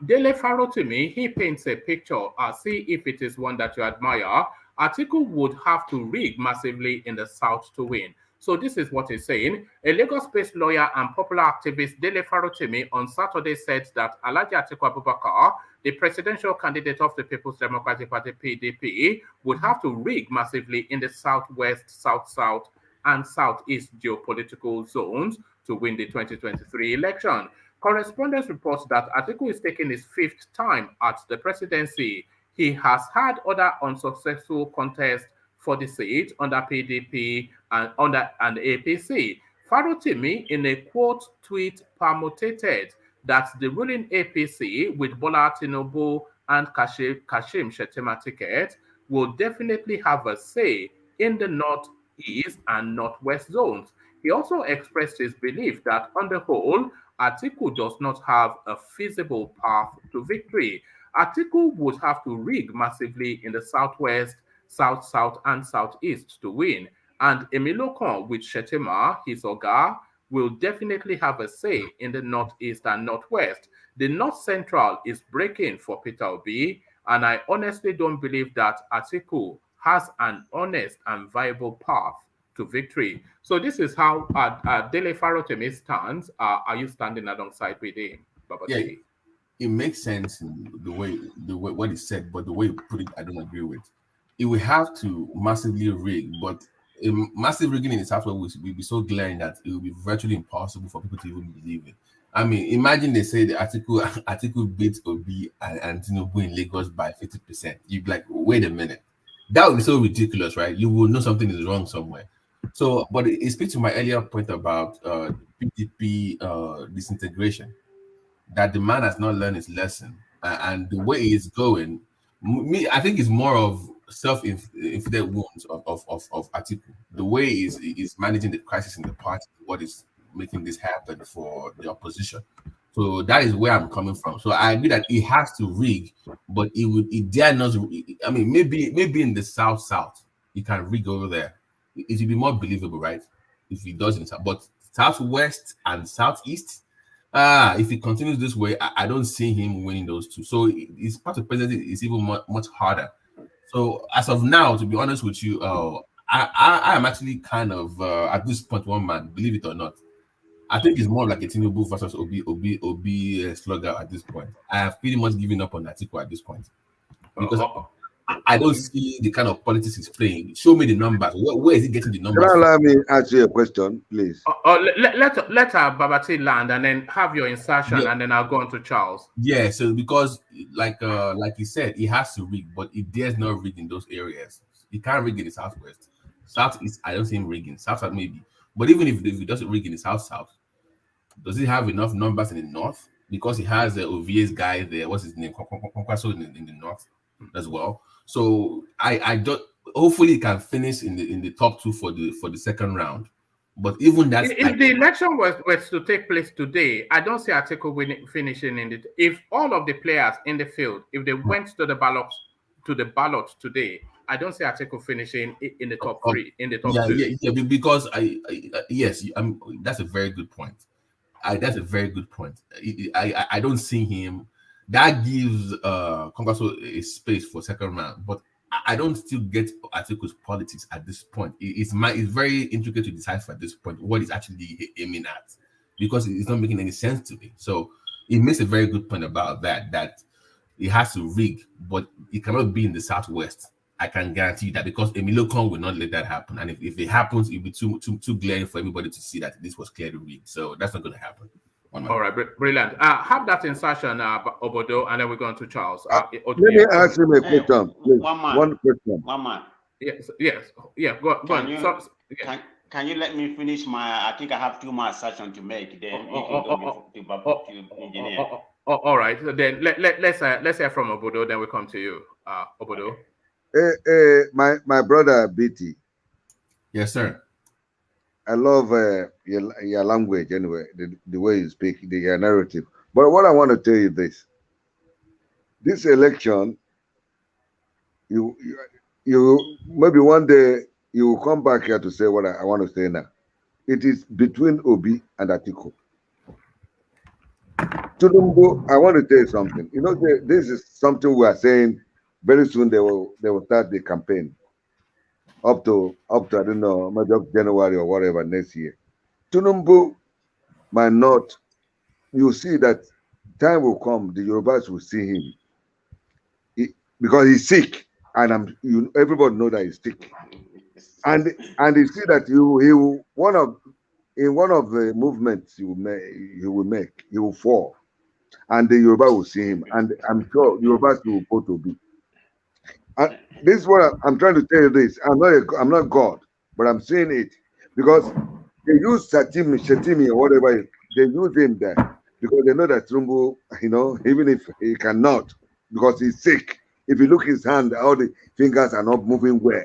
Dele Farotimi, he paints a picture. See if it is one that you admire. Atiku would have to rig massively in the South to win. So this is what he's saying. A Lagos-based lawyer and popular activist Dele Farotimi on Saturday said that Alhaji Atiku Abubakar, the presidential candidate of the People's Democratic Party (PDP), would have to rig massively in the Southwest, South-South, and Southeast geopolitical zones to win the 2023 election. Correspondence reports that Atiku is taking his 5th time at the presidency. He has had other unsuccessful contests for the seat under PDP and APC. Farotimi, in a quote tweet, permutated that the ruling APC with Bola Tinubu and Kashim Shettima ticket will definitely have a say in the Northeast and Northwest zones. He also expressed his belief that, on the whole, Atiku does not have a feasible path to victory. Atiku would have to rig massively in the Southwest, South, and Southeast to win. And Emilokon with Shettima, his Oga, will definitely have a say in the Northeast and Northwest. The North Central is breaking for Peter Obi, and I honestly don't believe that Atiku has an honest and viable path to victory. So this is how Dele Farotimi stands. Are you standing alongside with him, Baba Yeah, T? it makes sense in the way what he said, but the way he put it, I don't agree with. It will have to massively rig, but a massive rigging in the Southwest will be so glaring that it will be virtually impossible for people to even believe it. I mean, imagine they say the Atiku beat Obi and Tinubu in Lagos by 50%. You'd be like, wait a minute. That would be so ridiculous, right? You will know something is wrong somewhere. So, but it speaks to my earlier point about PDP disintegration, that the man has not learned his lesson, and the way he's going, I think it's more of self-inflicted wounds of Atiku. The way he's managing the crisis in the party, what is making this happen for the opposition. So that is where I'm coming from. So I agree that he has to rig, but he dare not. I mean, maybe in the south, he can rig over there. It will be more believable, right? If he does in South, but Southwest and Southeast, if he continues this way, I don't see him winning those two. So his part of presidency is even much harder So as of now, to be honest with you, I am actually kind of at this point one man, believe it or not. I think it's more like a Tinubu versus Obi slugger at this point. I have pretty much given up on Atiku at this point because I don't see the kind of politics he's playing. Show me the numbers. Where is he getting the Can numbers you from? allow me ask you a question, please? Let Babati land and then have your insertion, and then I'll go on to Charles. Yeah, so because like he said, he has to rig, but he dares not rig in those areas. He can't rig in the southwest. Southeast, I don't see him rigging. South maybe. But even if he doesn't rig in the south, does he have enough numbers in the north? Because he has the OVA's guy there. What's his name? Kwankwaso in the north as well. So I don't. Hopefully, he can finish in the top two for the second round. But even that, if the election was to take place today, I don't see Atiku finishing in it. If all of the players in the field, if they went to the ballot today, I don't see Atiku finishing in the top three, in the top two. Yeah, because yes, that's a very good point. That's a very good point. I don't see him. That gives Kwankwaso a space for second round, but I don't still get Atiku's politics at this point. It's very intricate to decipher at this point what he's actually aiming at, because it's not making any sense to me. So he makes a very good point about that he has to rig, but it cannot be in the southwest. I can guarantee that, because Emilio Kong will not let that happen. And if it happens, it'll be too glaring for everybody to see that this was clearly rigged. So that's not going to happen. All right, brilliant. Have that insertion, Obodo, and then we're going to Charles. Let me ask him a question. Please. One question. One man. Yes. Yeah, go on. Can you let me finish my? I think I have 2 more assertions to make. Then to engineer. All right. So then let's hear from Obodo. Then we come to you, Obodo. My brother BT. Yes, sir. I love your language anyway, the way you speak, your narrative. But what I want to tell you this election, you maybe one day you will come back here to say what I want to say now. It is between Obi and Atiku. Tinubu, I want to tell you something. You know, this is something we are saying. Very soon they will start the campaign. Up to I don't know, maybe up January or whatever next year. Tinubu might not. You see that time will come. The Yorubas will see him because he's sick, and everybody know that he's sick, and you see that he will one of the movements he will fall, and the Yoruba will see him, and I'm sure Yorubas will vote to be. This is what I'm trying to tell you. This I'm not God, but I'm saying it because they use Shetimi or whatever. They use him there because they know that Trumbo, even if he cannot, because he's sick. If you look his hand, all the fingers are not moving well.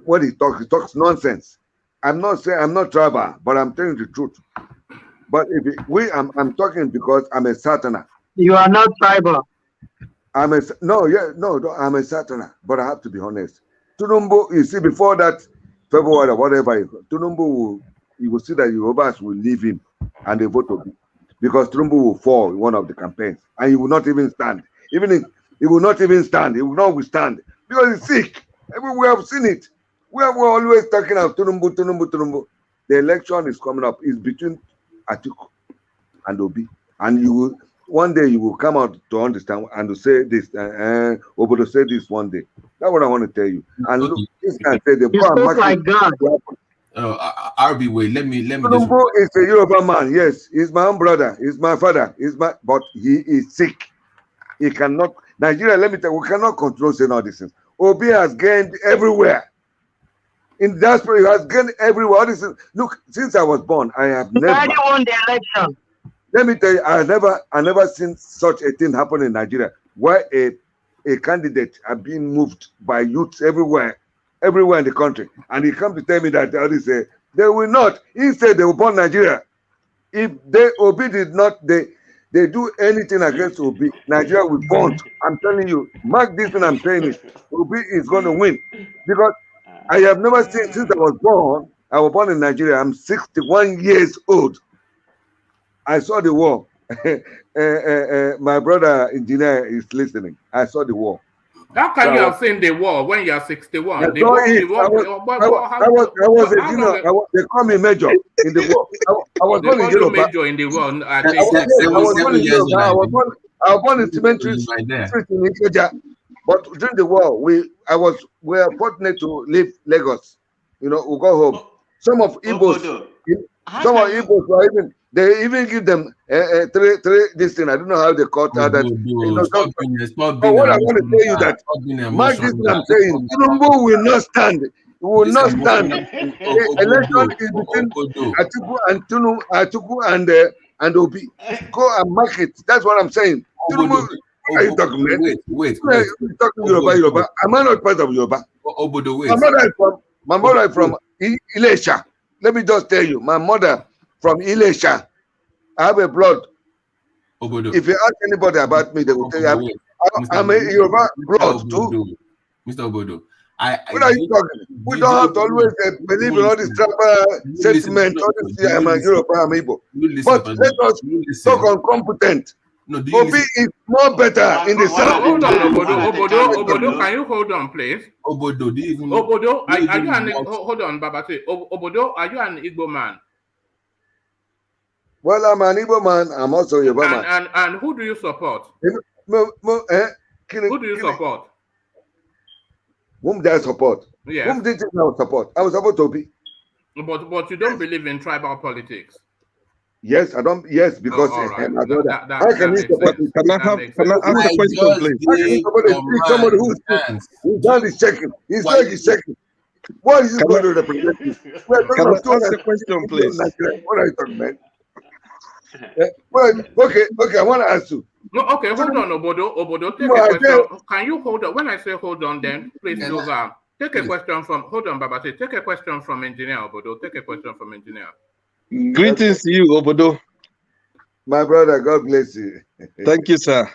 What he talks nonsense. I'm not tribal, but I'm telling the truth. But I'm talking because I'm a Satana. You are not tribal. I'm a Satana, but I have to be honest. Tinubu, you see, before that February or whatever, Tinubu you will see that Yorubas will leave him and they vote to be, because Tinubu will fall in one of the campaigns and he will not even stand. Even if he will not even stand, he will not withstand because he's sick. We have seen it. We're always talking about Tinubu. The election is coming up. It's between Atiku and Obi, and one day you will come out to understand and to say this, or to say this one day. That's what I want to tell you. And look, this guy said the like God. RB, wait, let me. Tinubu is a Yoruba man. Yes, he's my own brother. He's my father. But he is sick. He cannot. Nigeria, let me tell you, we cannot control saying all these things. Obi has gained everywhere. In diaspora, he has gained everywhere. All this, look, since I was born, I have never won the election. Let me tell you, I never seen such a thing happen in Nigeria, where a candidate are being moved by youths everywhere in the country, and he come to tell me that they will not. Instead, they will burn Nigeria. If Obi did not, they do anything against Obi, Nigeria will burn. I'm telling you, mark this, and I'm saying it. Obi is going to win, because I have never seen since I was born. I was born in Nigeria. I'm 61 years old. I saw the war. My brother engineer is listening. I saw the war. How can So you I have seen the war when you are 61? I The saw war, it. the war, I was a junior. They call me major in the war. I was they born in call you Yoruba. major in the war. I Se- think. se- I was born 7 in years Yoruba. old, I think. I was born in Cemetery Right there. Street in Ikeja. But during the war, we were fortunate to leave Lagos. You know, we go home. Some of Igbos, Obodo, how some of can you? Igbos were they even give them three this thing. I don't know how they call that. Stop being But what I want to tell you that mark this thing I'm saying, Tinubu will not stand. He will This not emotional- stand. The election is between Atiku and Obi. Go and mark it. That's what I'm saying. Tinubu, what are you talking, man? Wait. You're talking Yoruba. Am I not part of Yoruba? Obodo, wait. My mother is from Ilesha. Let me just tell you, my mother from Ilesha. I have a blood. Obodo. If you ask anybody about me, they will tell you I'm a Yoruba blood too. Mr. Obodo, What are you talking? We don't have to always believe in all this tribal sentiment, all this I'm a Yoruba, I'm Igbo. But let us talk on competent. No, do you Obi is more better in the south. Hold on, Obodo, can you hold on, please? Obodo, do you even Obodo, are you even an watch- hold on, Babate? Obodo, are you an Igbo man? Well, I'm an Igbo man. I'm also a Yoruba man. And who do you support? Who do you support? Whom did I support? Yes. Whom did I support? I was supposed to be. But you don't believe in tribal politics. Yes, I don't. Yes, because all right. my brother. That How can he makes support? sense. Can I ask a question, please? How can he support somebody who is his hand is shaking? His leg is shaking. What is this going to represent? Can I ask a question, please? What are you talking about? Well, okay, I want to ask you. No, okay, hold on, Obodo. Take a question. Can you hold on? When I say hold on, then please move on. Take a question from. Hold on, Babate. Take a question from engineer Obodo. Take a question from engineer. Greetings to you, Obodo. My brother, God bless you. Thank you, sir.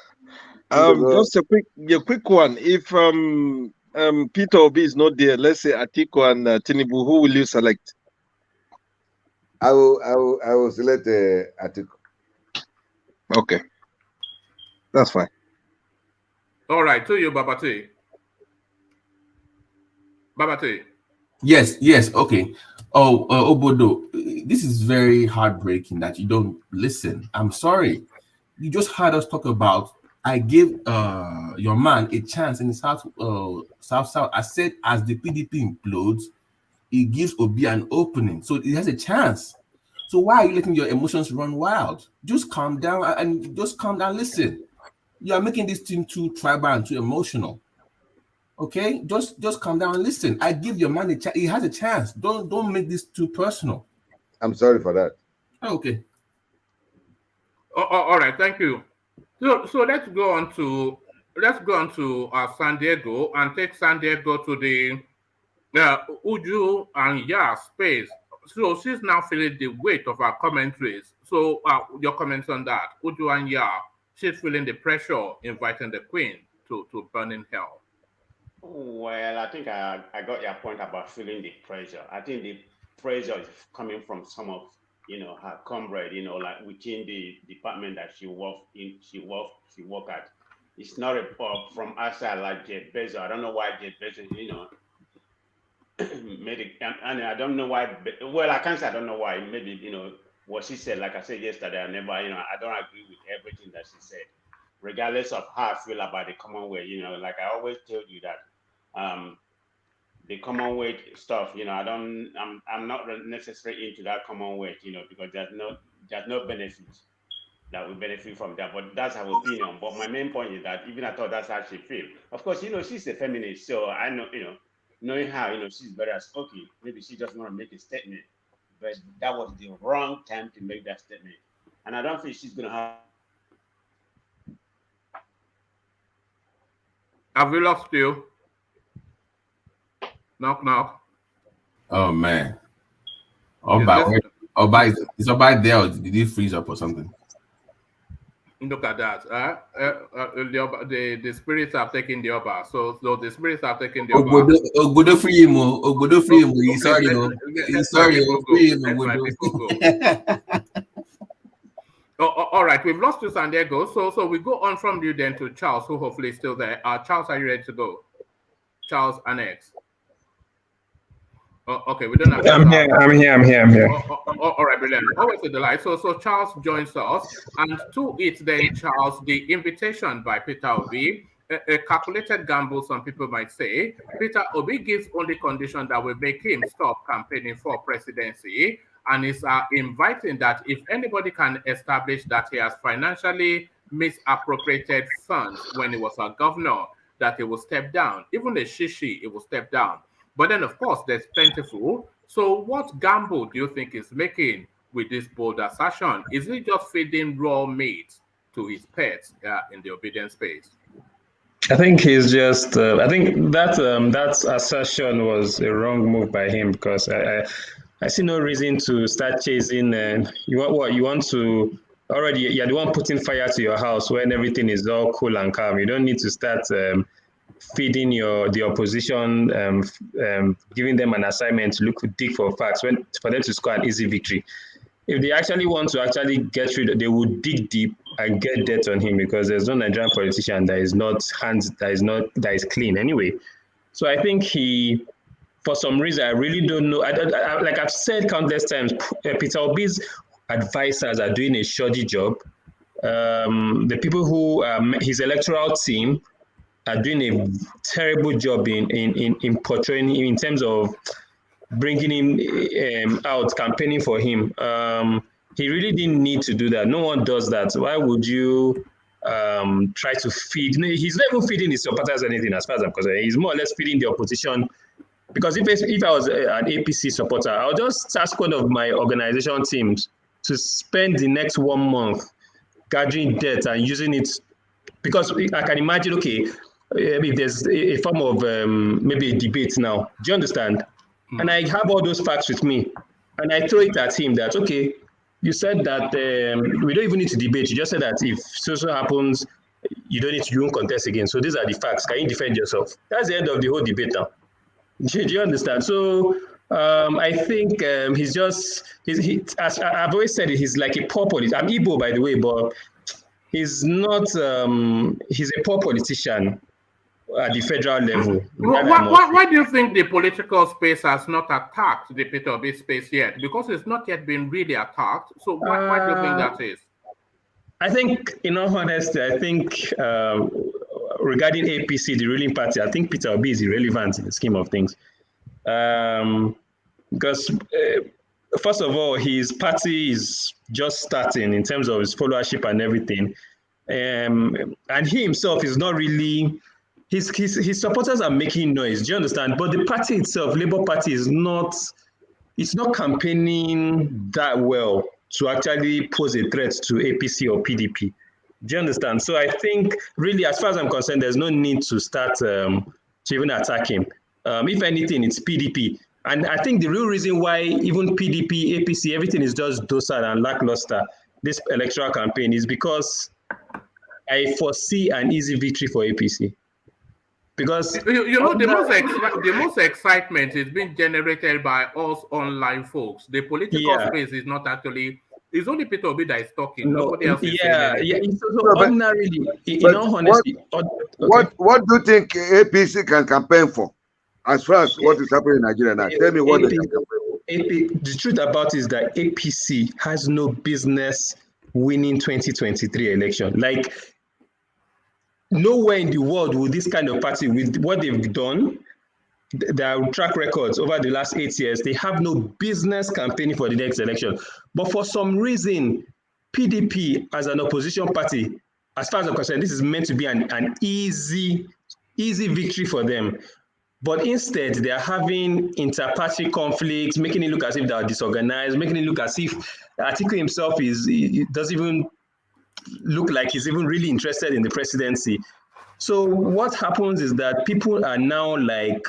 Just a quick one. If Peter Obi is not there, let's say Atiku and Tinubu, who will you select? I will select Atiku. Okay, that's fine. All right, to you, Babate. Babate. Yes, okay. Obodo, this is very heartbreaking that you don't listen. I'm sorry. You just heard us talk about, I gave your man a chance in the South. I said, as the PDP implodes, it gives Obi an opening. So it has a chance. So why are you letting your emotions run wild? Just calm down and listen. You are making this thing too tribal and too emotional. Okay, just calm down and listen. I give your man a chance. He has a chance. Don't make this too personal. I'm sorry for that. Okay. All right, thank you. So let's go on to San Diego and take San Diego to the Uju and Ya space. So she's now feeling the weight of our commentaries. So your comments on that, Uju and Ya, she's feeling the pressure inviting the Queen to burning hell. Well, I think I got your point about feeling the pressure. I think the pressure is coming from some of her comrade, like within the department that she work at. It's not from outside like Jeff Bezos. I don't know why Jeff Bezos, made it, and I don't know why. Well, I can't say I don't know why. Maybe what she said. Like I said yesterday, I don't agree with everything that she said, regardless of how I feel about the Commonwealth. Like I always tell you that. The Commonwealth stuff, I'm not necessarily into that Commonwealth, because there's no benefits that we benefit from that. But that's her opinion. But my main point is that even I thought that's how she feels. Of course, she's a feminist, so I know, knowing how, she's very outspoken. Maybe she just want to make a statement, but that was the wrong time to make that statement. And I don't think she's gonna have. Have we lost you? Knock. Oh man. Is Oba there, or did he freeze up or something? Look at that. The spirits have taken the Oba. So the spirits have taken the Oba. Obodo free him. Obodo free him. He's sorry. He's sorry. Free him. all right, we've lost to San Diego, so we go on from you then to Charles, who hopefully is still there. Charles, are you ready to go? Charles Annex. Oh, okay, we don't have. I'm here. All right, brilliant. Always a delight. So Charles joins us, and to it then, Charles, the invitation by Peter Obi, a calculated gamble, some people might say. Peter Obi gives only condition that will make him stop campaigning for presidency, and is inviting that if anybody can establish that he has financially misappropriated funds when he was a governor, that he will step down. Even a shishi, he will step down. But then, of course, there's plentiful. So what gamble do you think is making with this bold assertion? Is he just feeding raw meat to his pets in the obedience space? I think he's just. I think that assertion was a wrong move by him, because I see no reason to start chasing. You want what? You want to already? You're the one putting fire to your house when everything is all cool and calm. You don't need to start feeding the opposition, giving them an assignment to dig for facts for them to score an easy victory. If they actually want to actually get rid of, they would dig deep and get dirt on him, because there's no Nigerian politician that is clean anyway. So I think he, for some reason, I really don't know. Like I've said countless times, Peter Obi's advisors are doing a shoddy job. The people who his electoral team are doing a terrible job in portraying him, in terms of bringing him out, campaigning for him. He really didn't need to do that. No one does that. Why would you try to feed? He's not even feeding his supporters anything, as far as I'm concerned. He's more or less feeding the opposition. Because if I was an APC supporter, I'll just ask one of my organization teams to spend the next 1 month gathering debt and using it. Because I can imagine, okay, if there's a form of maybe a debate now, do you understand? And I have all those facts with me, and I throw it at him that, okay, you said that we don't even need to debate. You just said that if so happens, you won't contest again. So these are the facts. Can you defend yourself? That's the end of the whole debate now. Do you understand? So I think he's as I've always said, he's like a poor politician. I'm Igbo, by the way, but he's not, he's a poor politician at the federal level. Why do you think the political space has not attacked the Peter Obi space yet? Because it's not yet been really attacked. So why do you think that is? I think, in all honesty, I think regarding APC, the ruling party, I think Peter Obi is irrelevant in the scheme of things. Because, first of all, his party is just starting in terms of his followership and everything. And he himself is not really... His supporters are making noise. Do you understand? But the party itself, Labour Party, it's not campaigning that well to actually pose a threat to APC or PDP. Do you understand? So I think, really, as far as I'm concerned, there's no need to start to even attack him. If anything, it's PDP. And I think the real reason why even PDP, APC, everything is just docile and lackluster this electoral campaign is because I foresee an easy victory for APC. Because the most excitement is being generated by us online folks. The political space is not actually. It's only Peter Obi that is talking. Nobody else is saying anything. Ordinarily, in all honesty, what do you think APC can campaign for? As far as what is happening in Nigeria now, tell me what they can campaign for. The truth about it is that APC has no business winning 2023 election. Like, nowhere in the world will this kind of party, with what they've done, their track records over the last 8 years, they have no business campaigning for the next election. But for some reason, PDP as an opposition party, as far as I'm concerned, this is meant to be an easy victory for them. But instead, they are having inter-party conflicts, making it look as if they are disorganized, making it look as if Atiku himself doesn't even look like he's even really interested in the presidency. So what happens is that people are now like,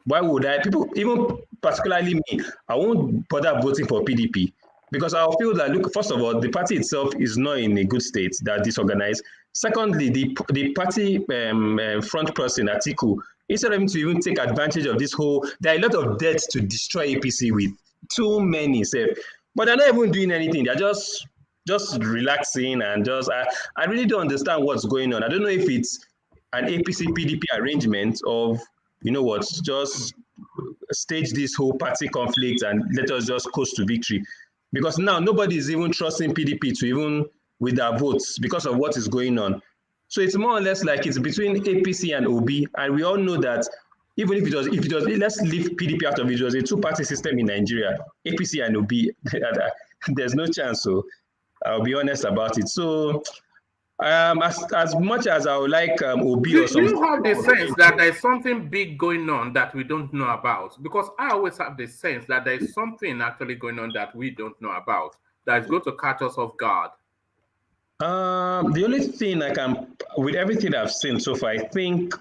why would people, even particularly me, I won't bother voting for PDP because I'll feel that, look, first of all, the party itself is not in a good state, they're disorganized. Secondly, the party front person, Atiku, instead of him to even take advantage of this whole, there are a lot of debts to destroy APC with, too many, say. But they're not even doing anything. They're just just relaxing and just I really don't understand what's going on. I don't know if it's an APC PDP arrangement of, you know what, just stage this whole party conflict and let us just coast to victory. Because now nobody is even trusting PDP to even with their votes because of what is going on. So it's more or less like it's between APC and OB, and we all know that even if it was, let's leave PDP out of it, it was a two-party system in Nigeria, APC and OB, there's no chance. So I'll be honest about it. So as much as I would like OB do or something. you have the sense that there's something big going on that we don't know about? Because I always have the sense that there's something actually going on that we don't know about that is going to catch us off guard. The only thing I can, with everything I've seen so far, I think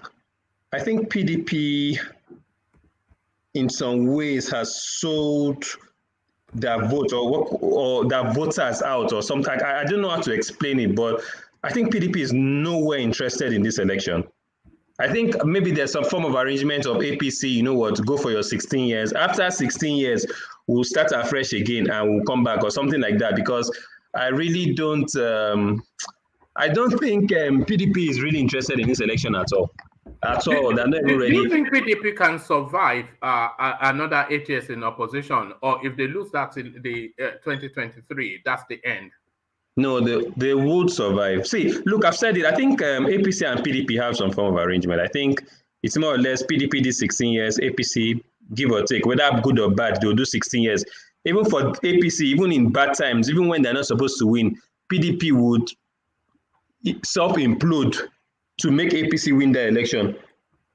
PDP in some ways has sold their vote or their voters out or something. I don't know how to explain it, but I think PDP is nowhere interested in this election. I think maybe there's some form of arrangement of APC, you know what, go for your 16 years. After 16 years, we'll start afresh again and we'll come back or something like that, because I really don't, I don't think PDP is really interested in this election at all. At all. They're not even ready. Do you think PDP can survive another 8 years in opposition, or if they lose that in the 2023, that's the end? No, they would survive. See, look, I've said it. I think APC and PDP have some form of arrangement. I think it's more or less PDP did 16 years, APC, give or take, whether good or bad, they'll do 16 years. Even for APC, even in bad times, even when they're not supposed to win, PDP would self-implode to make APC win the election.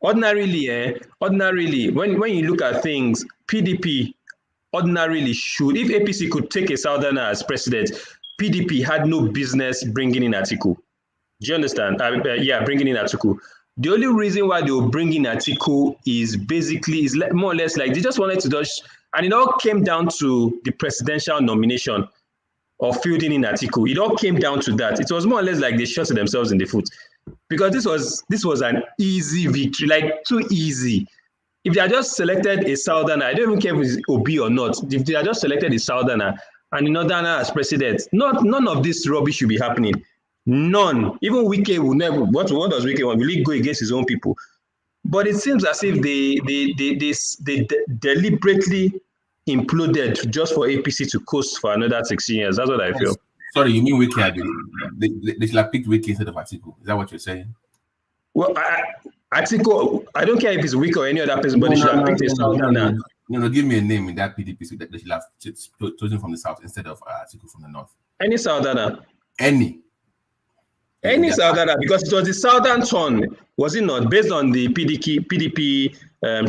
Ordinarily, when you look at things, PDP ordinarily should, if APC could take a Southerner as president, PDP had no business bringing in Atiku. Do you understand? Bringing in Atiku. The only reason why they will bring in Atiku is basically, is more or less like they just wanted to just, and it all came down to the presidential nomination of fielding in Atiku. It all came down to that. It was more or less like they shot themselves in the foot, because this was an easy victory, like too easy. If they had just selected a Southerner, I don't even care if it's OB or not, if they had just selected a Southerner and a Northerner as president, none of this rubbish should be happening. None. Even Wike will never. What does Wike want? Will he go against his own people? But it seems as if they deliberately imploded just for APC to coast for another 16 years. That's what I feel. Sorry, you mean Wike? They should have picked Wike instead of Atiku. Is that what you're saying? Well, Atiku, I don't care if it's Wike or any other person, but they should have picked a Southerner. No, give me a name in that PDP so that they should have chosen from the south instead of Atiku from the north. Any Southerner. Any Southerner, because it was the Southern turn, was it not? Based on the PDP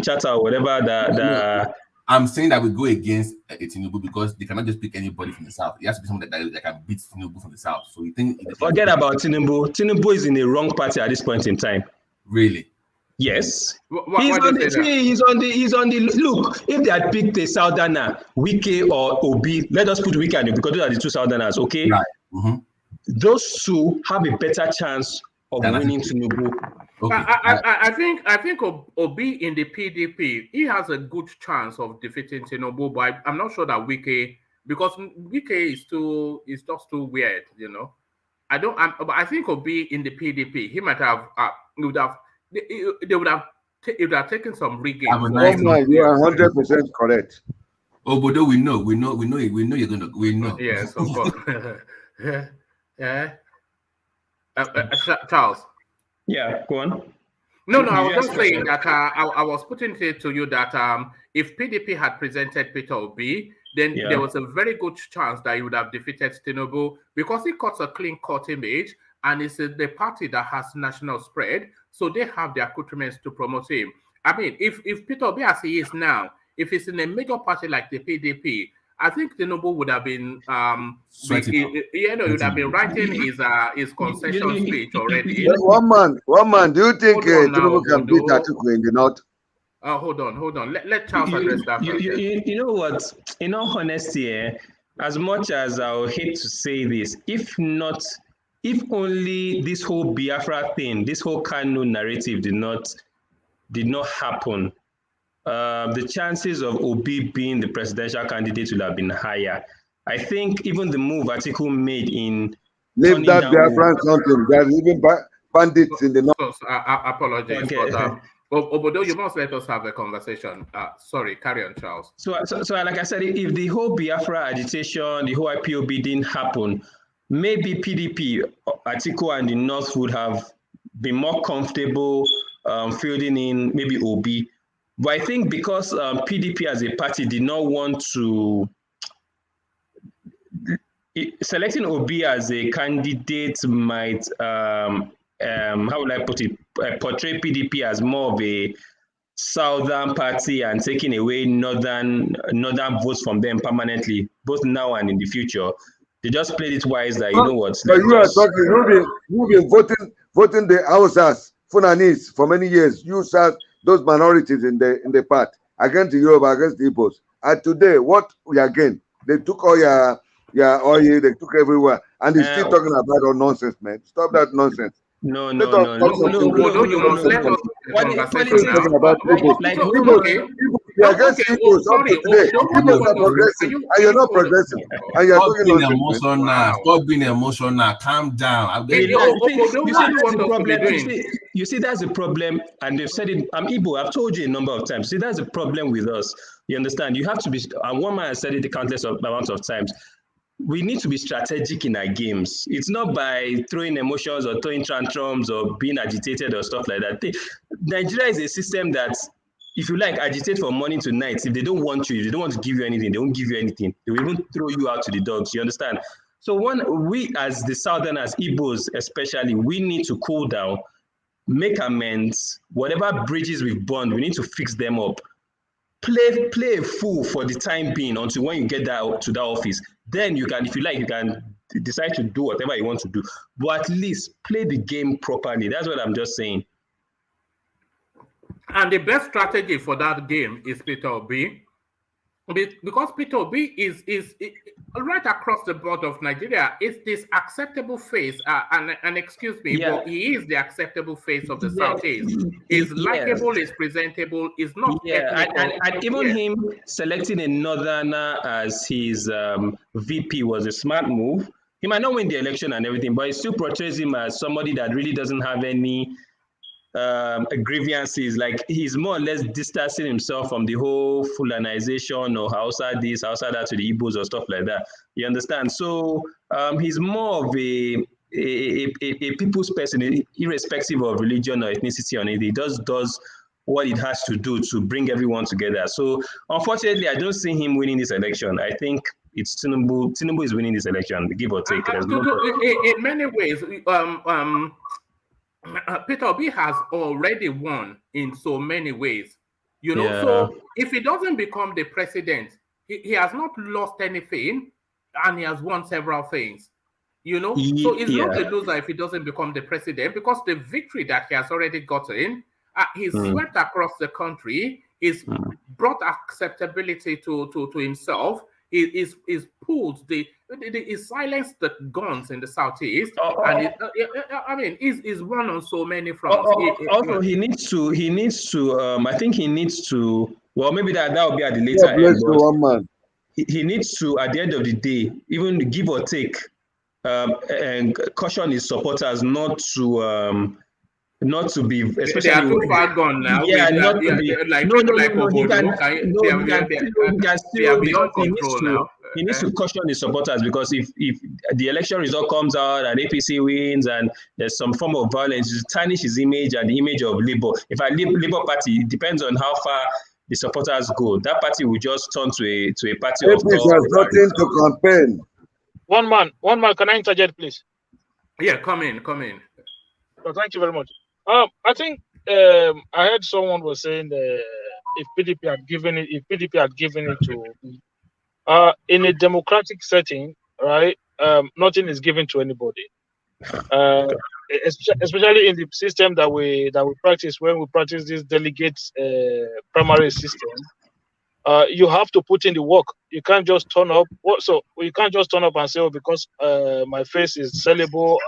charter or whatever. I'm saying that we go against Tinubu because they cannot just pick anybody from the south. It has to be someone that can beat Tinubu from the south. So you think? Forget about Tinubu. Tinubu is in the wrong party at this point in time. Really? Yes. He's on the look. If they had picked a Southerner, Wike or Obi, let us put Wike and Obi because those are the two Southerners, okay? Right. Mm-hmm. Those two have a better chance of winning Tinubu. Okay. I think Obi in the PDP, he has a good chance of defeating Tinubu, but I'm not sure that Wike, because Wike is just too weird, you know. But I think Obi in the PDP, he might have they would have taken some rigging. You are 100% correct. Oh, but we know you're gonna. We know. Yes, of course. Yeah. Charles. Yeah, go on. No, I was just saying that I was putting it to you that if PDP had presented Peter Obi, then there was a very good chance that he would have defeated Tinubu, because he cuts a clean-cut image and it's the party that has national spread, so they have the accoutrements to promote him. I mean, if Peter Obi, as he is now, if he's in a major party like the PDP, I think Tinubu would have been, would have been writing his concession speech already. One man. Do you think Tinubu can beat Atiku in the north? Hold on. Let Charles address that. You know what? In all honesty, as much as I would hate to say this, if only this whole Biafra thing, this whole Kanu narrative did not happen, the chances of Obi being the presidential candidate would have been higher. I think even the move Atiku made in leave that Biafran something. There's even bandits in the north. Apologies, Okay. but Obodo, you must let us have a conversation. Sorry, carry on, Charles. So like I said, if the whole Biafra agitation, the whole IPOB didn't happen, maybe PDP, Atiku and the North would have been more comfortable fielding in maybe Obi. But I think because PDP as a party did not want to, selecting Obi as a candidate might, how would I put it, portray PDP as more of a southern party and taking away northern votes from them permanently, both now and in the future. They just played it wise that, you know what. But you are talking, you've been voting the Hausas, Funanis for many years. You saw those minorities in the part against the Yoruba, against the Igbos. And today, what we again? They took all your oil, they took everywhere, and they're still talking about all nonsense, man. Stop that nonsense. No. You must let us conversation now. You're not progressing. And you're Stop being emotional. Stop being emotional. Calm down. You see, that's the problem, and they've said it. I'm Igbo. I've told you a number of times. See, that's the problem with us. You understand? You have to be. And one man has said it countless amounts of times. We need to be strategic in our games. It's not by throwing emotions or throwing tantrums or being agitated or stuff like that. Nigeria is a system that, if you like, agitate from morning to night. If they don't want you, if they don't want to give you anything, they won't give you anything. They will even throw you out to the dogs. You understand? So we as the Southerners, Igbos especially, we need to cool down, make amends. Whatever bridges we've burned, we need to fix them up. Play a fool for the time being until when you get to that office. Then you can, if you like, you can decide to do whatever you want to do. But at least play the game properly. That's what I'm just saying. And the best strategy for that game is Peter Obi. Because Peter Obi is right across the board of Nigeria, is this acceptable face, and excuse me, but he is the acceptable face of the Southeast. Is likable, is presentable, is not technical. And even him selecting a northerner as his VP was a smart move. He might not win the election and everything, but it still portrays him as somebody that really doesn't have any grievances. Like, he's more or less distancing himself from the whole Fulanization or Hausa this, Hausa that to the Igbos or stuff like that. You understand? So he's more of a people's person, irrespective of religion or ethnicity or anything. He does what it has to do to bring everyone together. So unfortunately, I don't see him winning this election. I think it's Tinubu. Tinubu is winning this election, give or take. In many ways, Peter Obi has already won in so many ways, you know. Yeah. So if he doesn't become the president, he has not lost anything, and he has won several things, you know. So he's not a loser if he doesn't become the president, because the victory that he has already gotten, he's swept across the country, he's brought acceptability to himself. Is pulled is silenced the guns in the Southeast, and is one on so many fronts. Also, he needs to. I think he needs to. Well, maybe that will be at the later end. He needs to, at the end of the day, even give or take, and caution his supporters not to be, especially they are too far gone now. Yeah, not to be like he needs to caution his supporters, because if the election result comes out and APC wins and there's some form of violence, it tarnish his image and the image of Labour. If I Labour Party, it depends on how far the supporters go. That party will just turn to a party of nothing to campaign. One man, can I interject, please? Yeah, come in. Oh, thank you very much. I think I heard someone was saying if PDP had given it to in a democratic setting, right? Nothing is given to anybody. Especially in the system that we practice, when we practice this delegate primary system. You have to put in the work. You can't just turn up. So you can't just turn up and say, "Oh, because my face is sellable,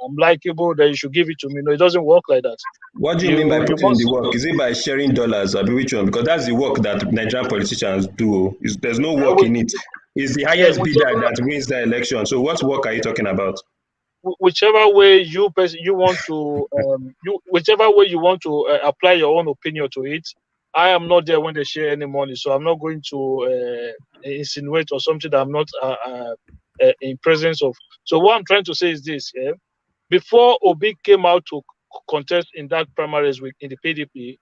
I'm likable, then you should give it to me." No, it doesn't work like that. What do you mean by putting in the work? Is it by sharing dollars, or which one? Because that's the work that Nigerian politicians do. There's no work in it. is the highest bidder that wins the election. So what work are you talking about? Whichever way you want to whichever way you want to apply your own opinion to it. I am not there when they share any money, so I'm not going to insinuate or something that I'm not in presence of. So what I'm trying to say is this: before Obi came out to contest in that primaries in the PDP,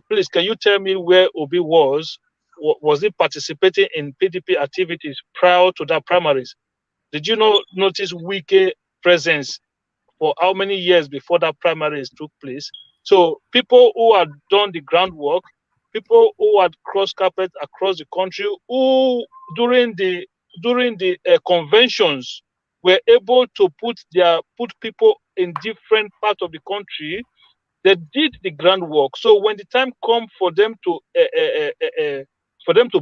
please can you tell me where Obi was? Was he participating in PDP activities prior to that primaries? Did you notice Wike presence for how many years before that primaries took place? So people who had done the groundwork, people who had crossed carpet across the country, who during the conventions were able to put people in different parts of the country. They did the groundwork. So when the time come for them to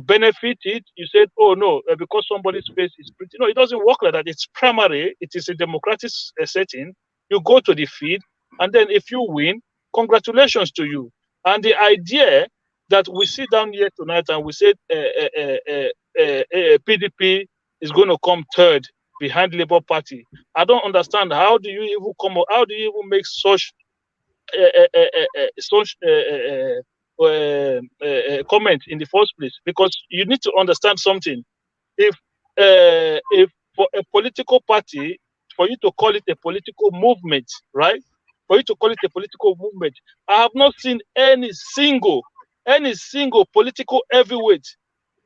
benefit it, you said, "Oh no, because somebody's face is pretty." No, it doesn't work like that. It's primary. It is a democratic setting. You go to the field, and then if you win, congratulations to you. And the idea that we sit down here tonight and we said PDP is going to come third behind Labour Party. I don't understand. How do you even make such comment in the first place? Because you need to understand something. If for a political party, for you to call it a political movement, right? For you to call it a political movement, I have not seen any single political heavyweight,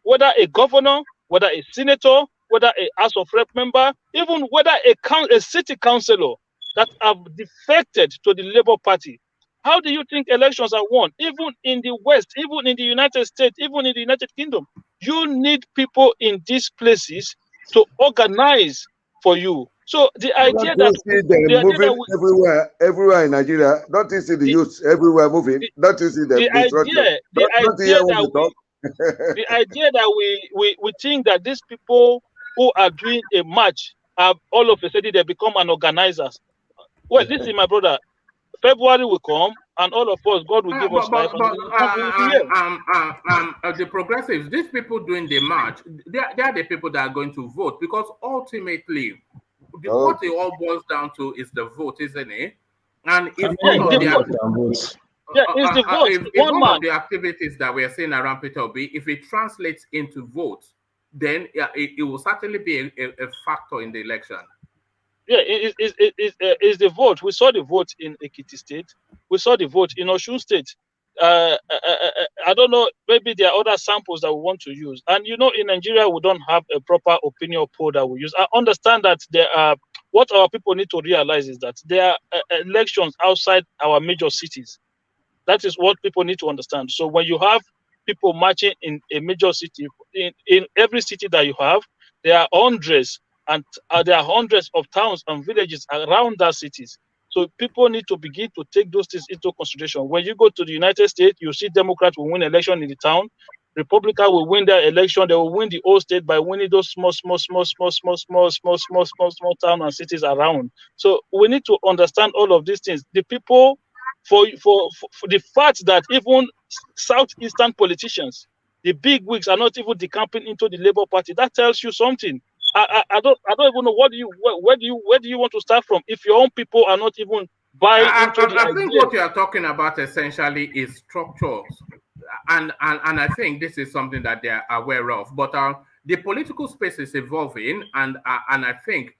whether a governor, whether a senator, whether a House of Rep member, even whether a city councillor, that have defected to the Labour Party. How do you think elections are won? Even in the West, even in the United States, even in the United Kingdom, you need people in these places to organize for you. So the idea that everywhere in Nigeria, don't you see the youth everywhere moving? Don't you see them? The idea that we think that these people who are doing a march have all of a sudden they become an organizers. Well, this is my brother. February will come, and all of us, God will give us life. The progressives, these people doing the march, they are the people that are going to vote, because ultimately, what it all boils down to is the vote, isn't it? And if one of the activities that we are seeing around Peter Obi, if it translates into votes, then it will certainly be a factor in the election. Yeah, it's the vote. We saw the vote in Ekiti State. We saw the vote in Osun State. I don't know, maybe there are other samples that we want to use. And in Nigeria, we don't have a proper opinion poll that we use. I understand that what our people need to realize is that there are elections outside our major cities. That is what people need to understand. So when you have people marching in a major city, in every city that you have, there are hundreds of towns and villages around that cities. So people need to begin to take those things into consideration. When you go to the United States, you see Democrats will win election in the town. Republican will win their election. They will win the whole state by winning those small towns and cities around. So we need to understand all of these things. The people, for the fact that even southeastern politicians, the big wigs are not even decamping into the Labour Party, that tells you something. I don't even know where do you want to start from if your own people are not even buying into the idea. I think what you are talking about essentially is structures, and I think this is something that they are aware of. But the political space is evolving, and I think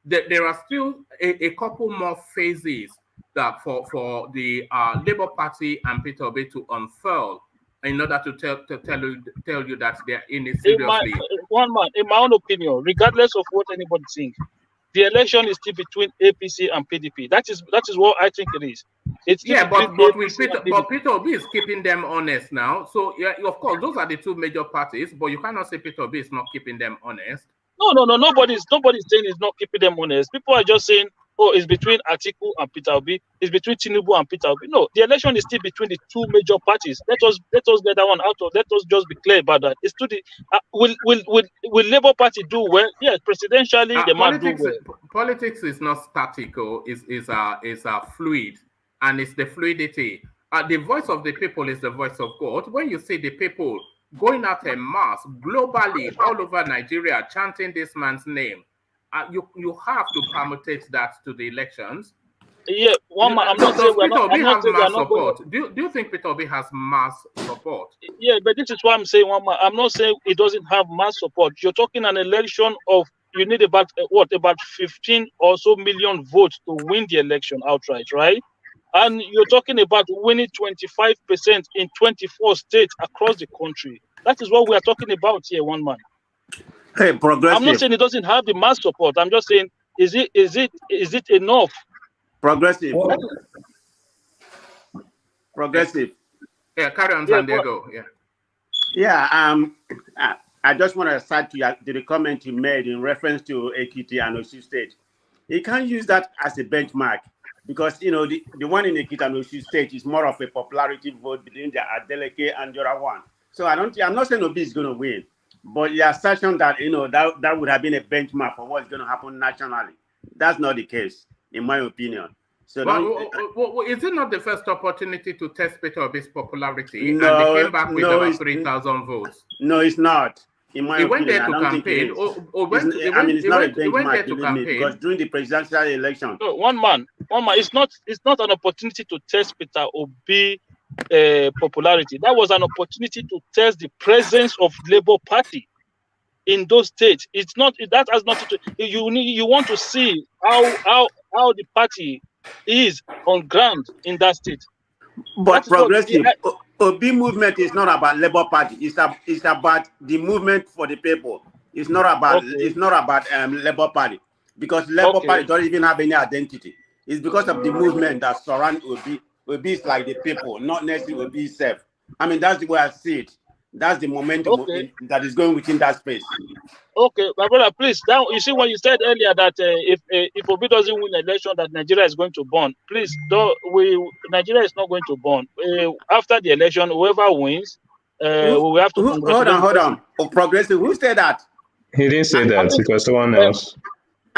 there are still a couple more phases that for the Labour Party and Peter Obi to unfurl, in order to tell you that they're in it seriously. In my own opinion, regardless of what anybody thinks, the election is still between APC and PDP. That is what I think it is. But Peter Obi is keeping them honest now. So yeah, of course, those are the two major parties, but you cannot say Peter Obi is not keeping them honest. No. Nobody's saying he's not keeping them honest. People are just saying, oh, it's between Atiku and Peter Obi. It's between Tinubu and Peter Obi. No, the election is still between the two major parties. Let us get that one out of. Let us just be clear about that. It's to the will Labour Party do well? Yes, presidentially they might do well. Politics is not static. Is fluid, and it's the fluidity. The voice of the people is the voice of God. When you see the people going out en masse globally all over Nigeria chanting this man's name. You have to permutate that to the elections. Yeah, I'm not saying we're not. I'm not saying we're not going. Do you think Peter Obi has mass support? Yeah, but this is why I'm saying I'm not saying it doesn't have mass support. You're talking an election of you need about about 15 or so million votes to win the election outright, right? And you're talking about winning 25% in 24 states across the country. That is what we are talking about here, one man. Hey, progressive. I'm not saying it doesn't have the mass support. I'm just saying, is it enough? Progressive. Progressive. Yeah, carry on, San Diego. Yeah. I just want to start to the comment you made in reference to Ekiti and Osun State. You can't use that as a benchmark because the one in Ekiti and Osun State is more of a popularity vote between the Adeleke and the other one. So I'm not saying Obi is going to win, but the assertion that that would have been a benchmark for what's going to happen nationally, that's not the case, in my opinion. So is it not the first opportunity to test Peter Obi's popularity? No, and they came back with about 3,000 votes. No, it's not. In my opinion, went there to campaign. It's not a benchmark, believe me, because during the presidential election. No, one man. It's not an opportunity to test Peter Obi popularity. That was an opportunity to test the presence of Labour Party in those states. It's not that has nothing to. You want to see how the party is on ground in that state. But progressive Obi movement is not about Labour Party. It's about the movement for the people. It's not about Labour Party because Labour Party don't even have any identity. It's because of the movement that surround Obi. Obi is like the people, not necessarily Obi itself. I mean, that's the way I see it. That's the momentum that is going within that space. Okay, my brother, please. Now, you see when you said earlier that if Obi doesn't win the election, that Nigeria is going to burn. Please, Nigeria is not going to burn. After the election, whoever wins, we will have to. Hold on. Progressive. Who said that? He didn't say that. It was someone else.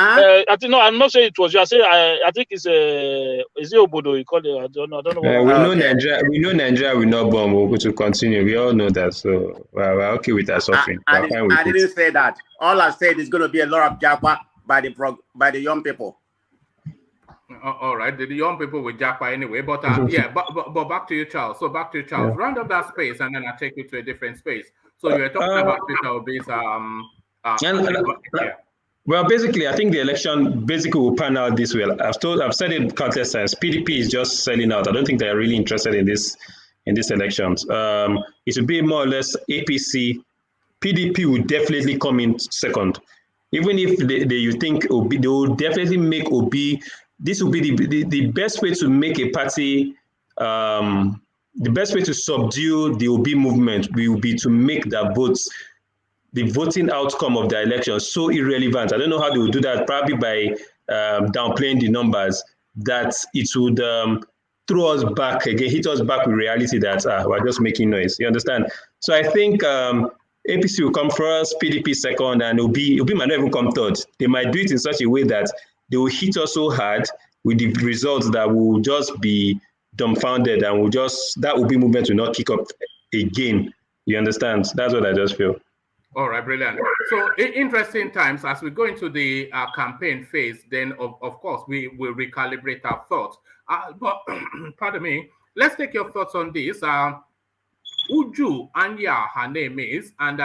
I think no. I'm not saying it was you. I think it's is it Obodo? You call it. I don't know. We know Nigeria will not bomb. We're going to continue. We all know that. So we're okay with that suffering. I didn't say that. All I said is going to be a lot of japa by the young people. All right, the young people will japa anyway. But but back to you, Charles. So back to you, Charles. Round up that space, and then I'll take you to a different space. So you were talking about Peter Obi's Well, basically, I think the election will pan out this way. I've said it countless times. PDP is just selling out. I don't think they're really interested in these elections. It will be more or less APC. PDP will definitely come in second. Even if you think Obi, they will definitely make Obi. This will be the best way to make a party. The best way to subdue the Obi movement will be to make the voting outcome of the election so irrelevant. I don't know how they will do that, probably by downplaying the numbers, that it would throw us back again, hit us back with reality that we're just making noise. You understand? So I think APC will come first, PDP second, and Obi might not even come third. They might do it in such a way that they will hit us so hard with the results that will just be dumbfounded, and that Obi movement will not kick up again. You understand? That's what I just feel. All right, brilliant. So interesting times as we go into the campaign phase. Then, of course, we will recalibrate our thoughts. But pardon me. Let's take your thoughts on this. Uju Anya, her name is, and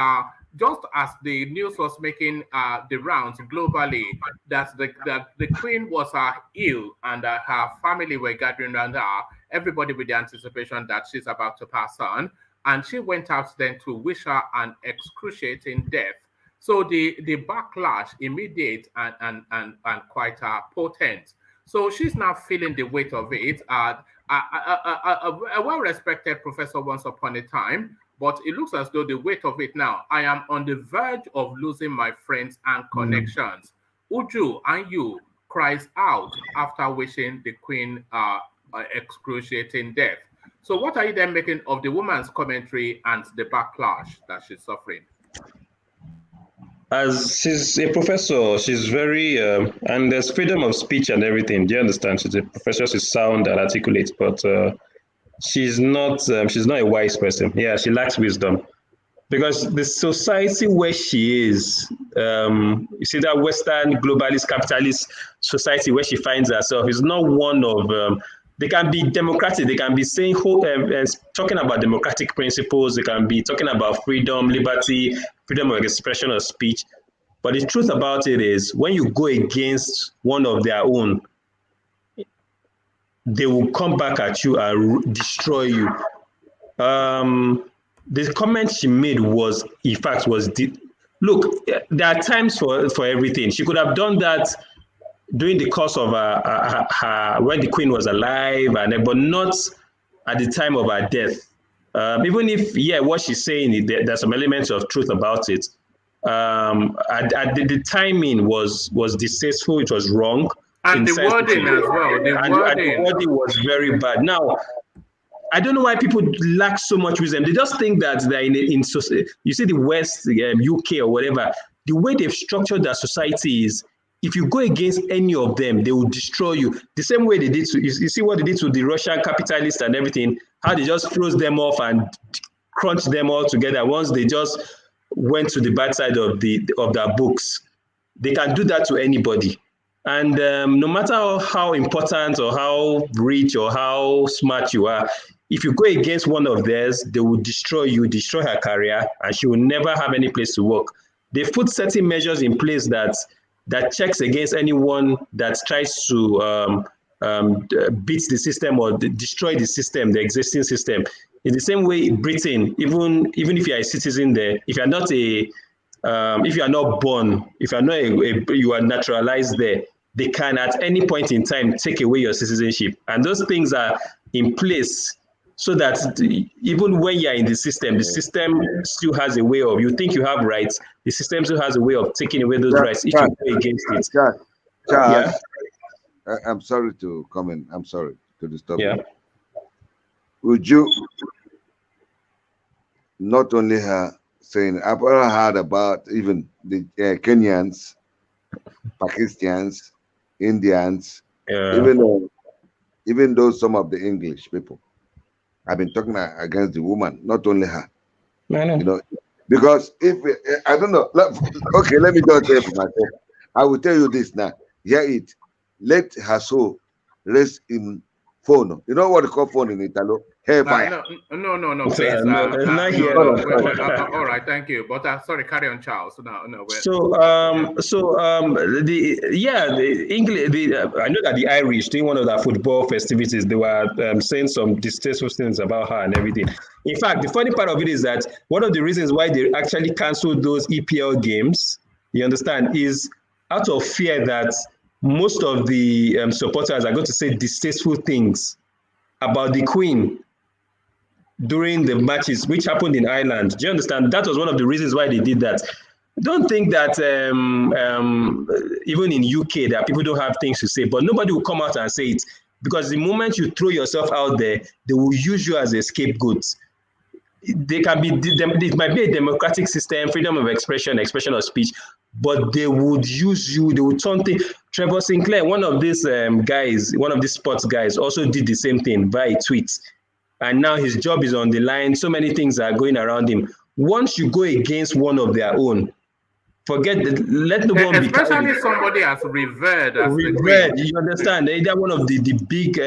just as the news was making the rounds globally, that the queen was ill and her family were gathering around her. Everybody with the anticipation that she's about to pass on. And she went out then to wish her an excruciating death. So the backlash, immediate and quite potent. So she's now feeling the weight of it. A well-respected professor once upon a time, but it looks as though the weight of it now. I am on the verge of losing my friends and connections. Uju and you cries out after wishing the queen excruciating death. So what are you then making of the woman's commentary and the backlash that she's suffering? As she's a professor, she's very, and there's freedom of speech and everything. Do you understand? She's a professor, she's sound and articulate, but she's not a wise person. Yeah, she lacks wisdom. because the society where she is, you see that Western globalist capitalist society where she finds herself is not one of, they can be democratic, they can be saying, talking about democratic principles, they can be talking about freedom, liberty, freedom of expression or speech. But the truth about it is, when you go against one of their own, they will come back at you and destroy you. The comment she made was, in fact, look, there are times for everything. She could have done that during the course of her when the queen was alive, but not at the time of her death. Even if, what she's saying, there's some elements of truth about it. The timing was distasteful, it was wrong. And the wording as well. The wording was very bad. Now, I don't know why people lack so much wisdom. They just think that they're in society. You see the West, UK or whatever, the way they've structured their society is, if you go against any of them, they will destroy you. The same way they did to, you see what they did to the Russian capitalists and everything, how they just froze them off and crunched them all together once they just went to the bad side of their books. They can do that to anybody. And no matter how important or how rich or how smart you are, if you go against one of theirs, they will destroy you, destroy her career, and she will never have any place to work. They've put certain measures in place that checks against anyone that tries to beat the system or destroy the system, the existing system. In the same way, Britain, even if you are a citizen there, if you are not if you are not born, if you are not you are naturalized there, they can at any point in time take away your citizenship. And those things are in place so that even when you are in the system still has a way of, you think you have rights, the system still has a way of taking away those rights if you go against it. Charles, I'm sorry to comment. I'm sorry to disturb you. Would you, not only her saying, I've already heard about even the Kenyans, Pakistans, Indians, even though some of the English people have been talking against the woman, not only her. You know, because if I don't know, okay, let me just say for myself. I will tell you this now. Hear it. Let her soul rest in phone. You know what they call phone in Italo? Hellfire. No, please. All right, thank you. But sorry, carry on, Charles. No. The English. I know that the Irish, during one of their football festivities, they were saying some distasteful things about her and everything. In fact, the funny part of it is that one of the reasons why they actually cancelled those EPL games, you understand, is out of fear that most of the supporters are going to say distasteful things about the Queen during the matches, which happened in Ireland. Do you understand? That was one of the reasons why they did that. Don't think that even in UK that people don't have things to say, but nobody will come out and say it, because the moment you throw yourself out there, they will use you as a scapegoat. They can be, it might be a democratic system, freedom of expression of speech, but they would use you, they would turn things. Trevor Sinclair, one of these guys, one of these sports guys, also did the same thing by tweets. And now his job is on the line. So many things are going around him. Once you go against one of their own, forget that, let no one be carried. Especially somebody as revered as revered, you understand? Either one of the big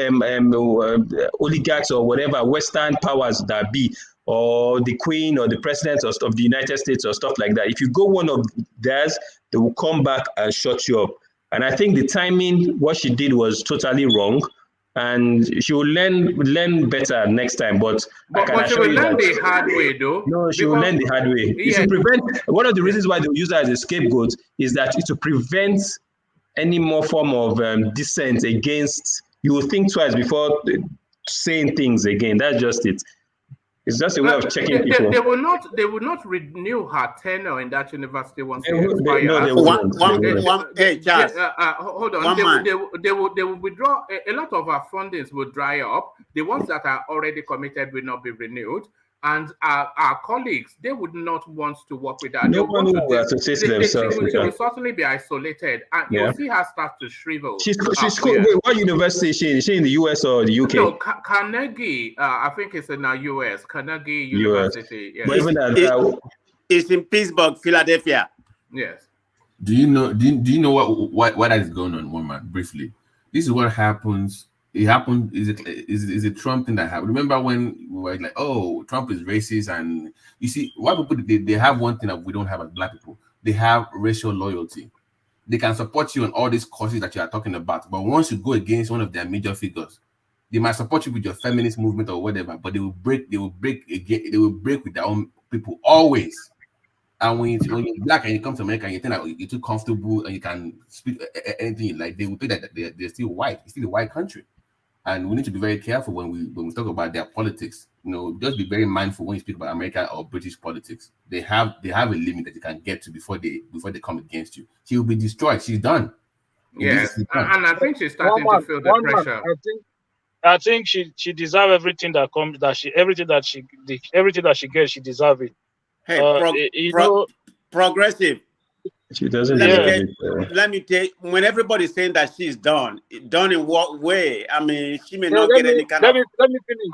oligarchs or whatever, Western powers that be, or the Queen or the President of the United States or stuff like that. If you go one of theirs, they will come back and shut you up. And I think the timing, what she did was totally wrong. And she will learn better next time. But she will learn the hard way, though. No, she will learn the hard way. It should prevent. One of the reasons why they use her as a scapegoat is that it to prevent any more form of dissent against. You will think twice before saying things again. That's just it. It's just a way of checking people. They will not renew her tenure in that university once they expire. Hold on. They will withdraw. A lot of our fundings will dry up. The ones that are already committed will not be renewed. And our colleagues, they would not want to work with her. No one will associate themselves with her. She will certainly be isolated, and you'll see her start to shrivel. She's cool. Wait, what university is she in? Is she in the US or the UK? No, Carnegie. I think it's in the US. Carnegie University. But even It's in Pittsburgh, Philadelphia. Yes. Do you know what that is going on, one man? Briefly, this is what happens. It happened. Is a Trump thing that happened? Remember when we were like, "Oh, Trump is racist," and you see, white people they have one thing that we don't have as black people. They have racial loyalty. They can support you on all these causes that you are talking about, but once you go against one of their major figures, they might support you with your feminist movement or whatever, but they will break with their own people always. And when you're black and you come to America and you think that you're too comfortable and you can speak anything you like, they will think that they're still white. It's still a white country, and we need to be very careful when we talk about their politics. Just be very mindful when you speak about American or British politics. They have a limit that you can get to before they come against you. She will be destroyed. She's done. Yes, and I think she's starting to feel the pressure. I think she deserves everything that comes. Everything that she gets, she deserves it. Hey, progressive. She doesn't. Let me take. When everybody's saying that she's done in what way? I mean, she may not get any kind of. Let me finish.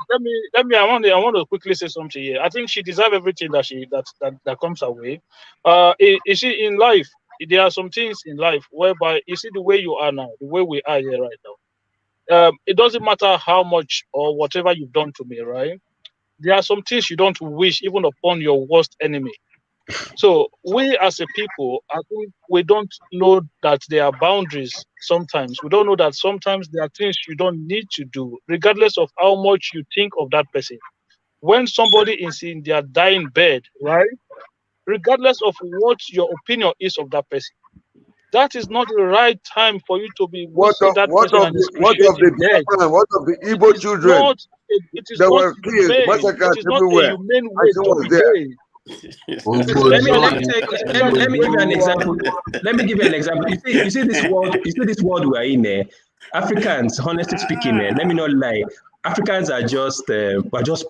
I want to quickly say something here. I think she deserves everything that comes her way. You see, in life, there are some things in life whereby you see the way you are now, the way we are here right now. It doesn't matter how much or whatever you've done to me, right? There are some things you don't wish even upon your worst enemy. So we as a people, I think we don't know that there are boundaries sometimes. We don't know that sometimes there are things you don't need to do, regardless of how much you think of that person. When somebody is in their dying bed, right? Regardless of what your opinion is of that person, that is not the right time for you to be what of the Igbo children? It is not humane. It is not a humane way to behave. Let me give you an example. You see this world. You see this world we are in there. Africans, honestly speaking, let me not lie. Africans are just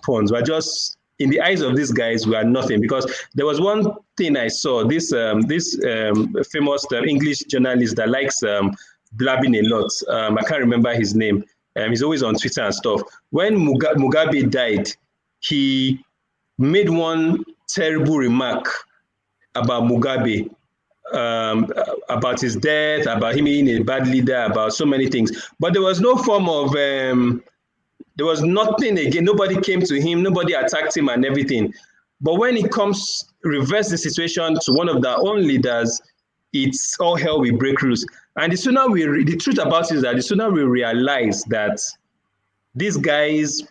pawns. We're just in the eyes of these guys. We are nothing, because there was one thing I saw. This famous English journalist that likes blabbing a lot. I can't remember his name. He's always on Twitter and stuff. When Mugabe died, he made one terrible remark about Mugabe, about his death, about him being a bad leader, about so many things. But there was no form of, there was nothing again. Nobody came to him, nobody attacked him and everything. But when it comes, reverse the situation to one of their own leaders, it's all hell will break loose. And the sooner the truth about it is that the sooner we realize that these guys,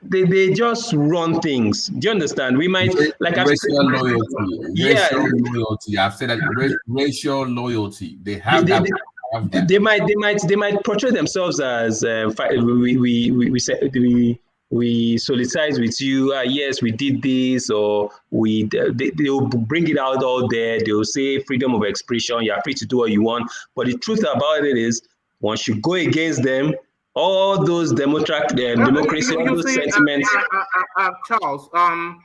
they just run things. Do you understand? We might racial loyalty. Racial loyalty. I've said that racial loyalty. They have that. They might portray themselves as we solidarize with you. Yes, we did this, or they'll bring it out all there. They'll say freedom of expression. You're free to do what you want. But the truth about it is, once you go against them, all those democracy, all those sentiments. Charles, I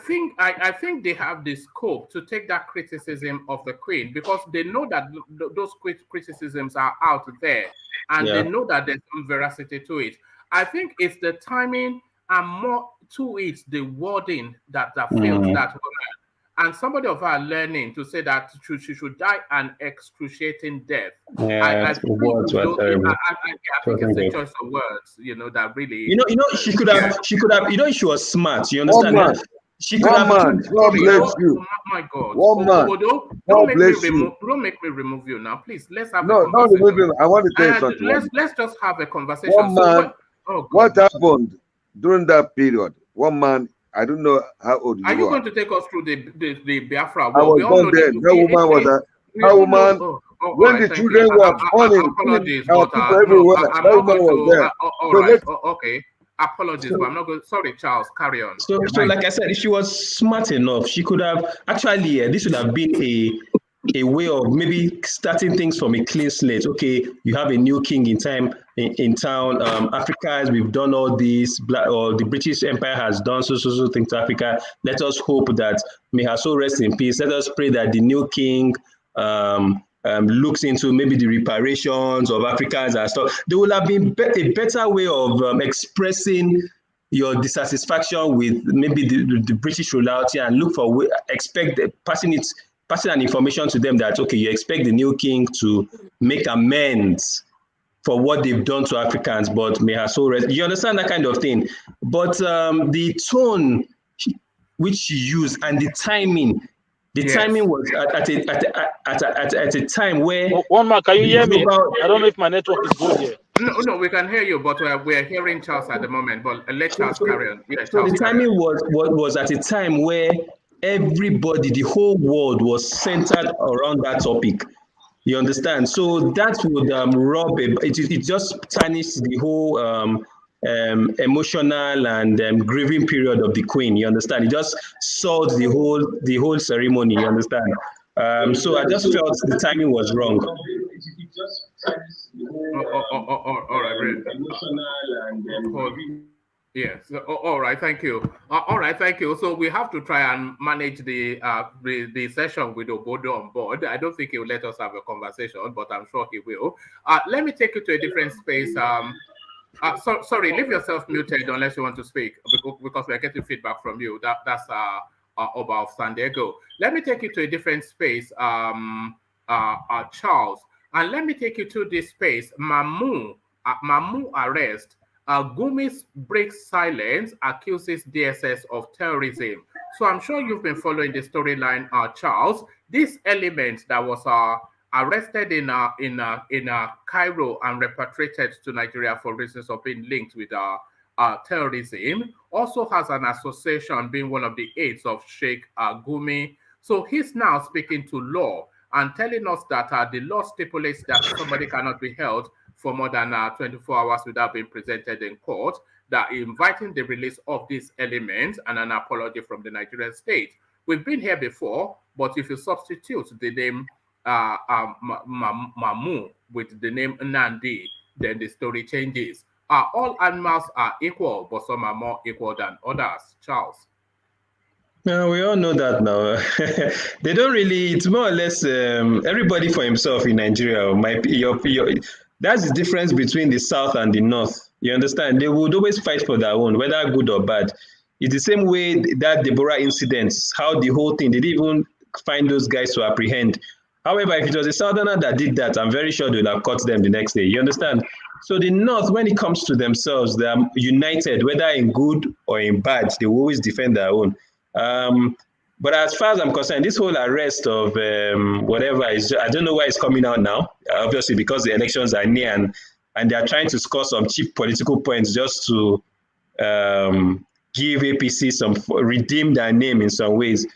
think they have the scope to take that criticism of the Queen, because they know that those criticisms are out there, and they know that there's some veracity to it. I think it's the timing and more to it, the wording that failed that woman. And somebody of our learning to say that she should die an excruciating death. I think it's a choice of words, that really. She could have. She was smart. You understand? She could have. God bless you. Oh my God. Don't make me remove you now, please. Let's have no, a conversation. No, I want to tell you something. Let's just have a conversation. What happened during that period? One man. I don't know how old you are. Are you going to take us through the Biafra war? I was born there. That woman when the children were born, our people everywhere. That woman was there. All right. Okay. Apologies, but I'm not going. Sorry, Charles. Carry on. So like I said, if she was smart enough, she could have actually. This would have been a way of maybe starting things from a clean slate. Okay, you have a new king in town. Africans, we've done all this. Or the British Empire has done so things to Africa. Let us hope that may her soul rest in peace. Let us pray that the new king looks into maybe the reparations of Africans and stuff. There will have been a better way of expressing your dissatisfaction with maybe the British royalty and look for passing an information to them that okay, you expect the new king to make amends for what they've done to Africans, but may her soul rest. You understand that kind of thing. But the tone which she used and the timing, timing was at a time where. One man, can you hear me? I don't know if my network is good here. No, we can hear you, but we're hearing Charles at the moment. But let Charles carry on. Yeah, so the timing was at a time where everybody, the whole world, was centered around that topic. You understand? So that would rob it just tarnished the whole emotional and grieving period of the queen. You understand? It just soiled the whole ceremony. You understand? So I just felt the timing was wrong. All right. Yes. All right. Thank you. All right. Thank you. So we have to try and manage the session with Obodo on board. I don't think he will let us have a conversation, but I'm sure he will. Let me take you to a different space. Sorry, leave yourself muted unless you want to speak because we're getting feedback from you. That's Oba of San Diego. Let me take you to a different space, Charles, and let me take you to this space, Mamu arrest. Gumi breaks silence, accuses DSS of terrorism. So I'm sure you've been following the storyline, Charles. This element that was arrested in Cairo and repatriated to Nigeria for reasons of being linked with terrorism also has an association being one of the aides of Sheikh Gumi. So he's now speaking to law and telling us that the law stipulates that somebody cannot be held for more than 24 hours without being presented in court, that inviting the release of these elements and an apology from the Nigerian state. We've been here before, but if you substitute the name Mamu with the name Nandi, then the story changes. All animals are equal, but some are more equal than others. Charles. No, we all know that now. They don't really, it's more or less everybody for himself in Nigeria. That's the difference between the South and the North. You understand? They would always fight for their own, whether good or bad. It's the same way that Deborah incident, how the whole thing, they didn't even find those guys to apprehend. However, if it was a Southerner that did that, I'm very sure they would have caught them the next day. You understand? So the North, when it comes to themselves, they're united, whether in good or in bad, they will always defend their own. But as far as I'm concerned, this whole arrest of whatever is, I don't know why it's coming out now. Obviously, because the elections are near and they are trying to score some cheap political points just to give APC redeem their name in some ways.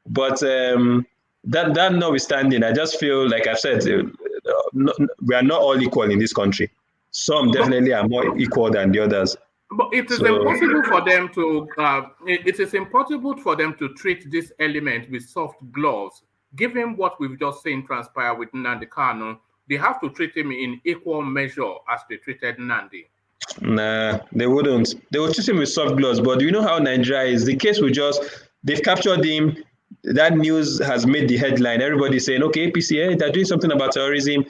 But that notwithstanding, I just feel like I've said, we are not all equal in this country. Some definitely are more equal than the others. But it is impossible for them to. It is impossible for them to treat this element with soft gloves. Given what we've just seen transpire with Nnamdi Kanu, they have to treat him in equal measure as they treated Nnamdi. Nah, they wouldn't. They would treat him with soft gloves. But you know how Nigeria is. The case they've captured him. That news has made the headline. Everybody's saying, okay, APC, they're doing something about terrorism.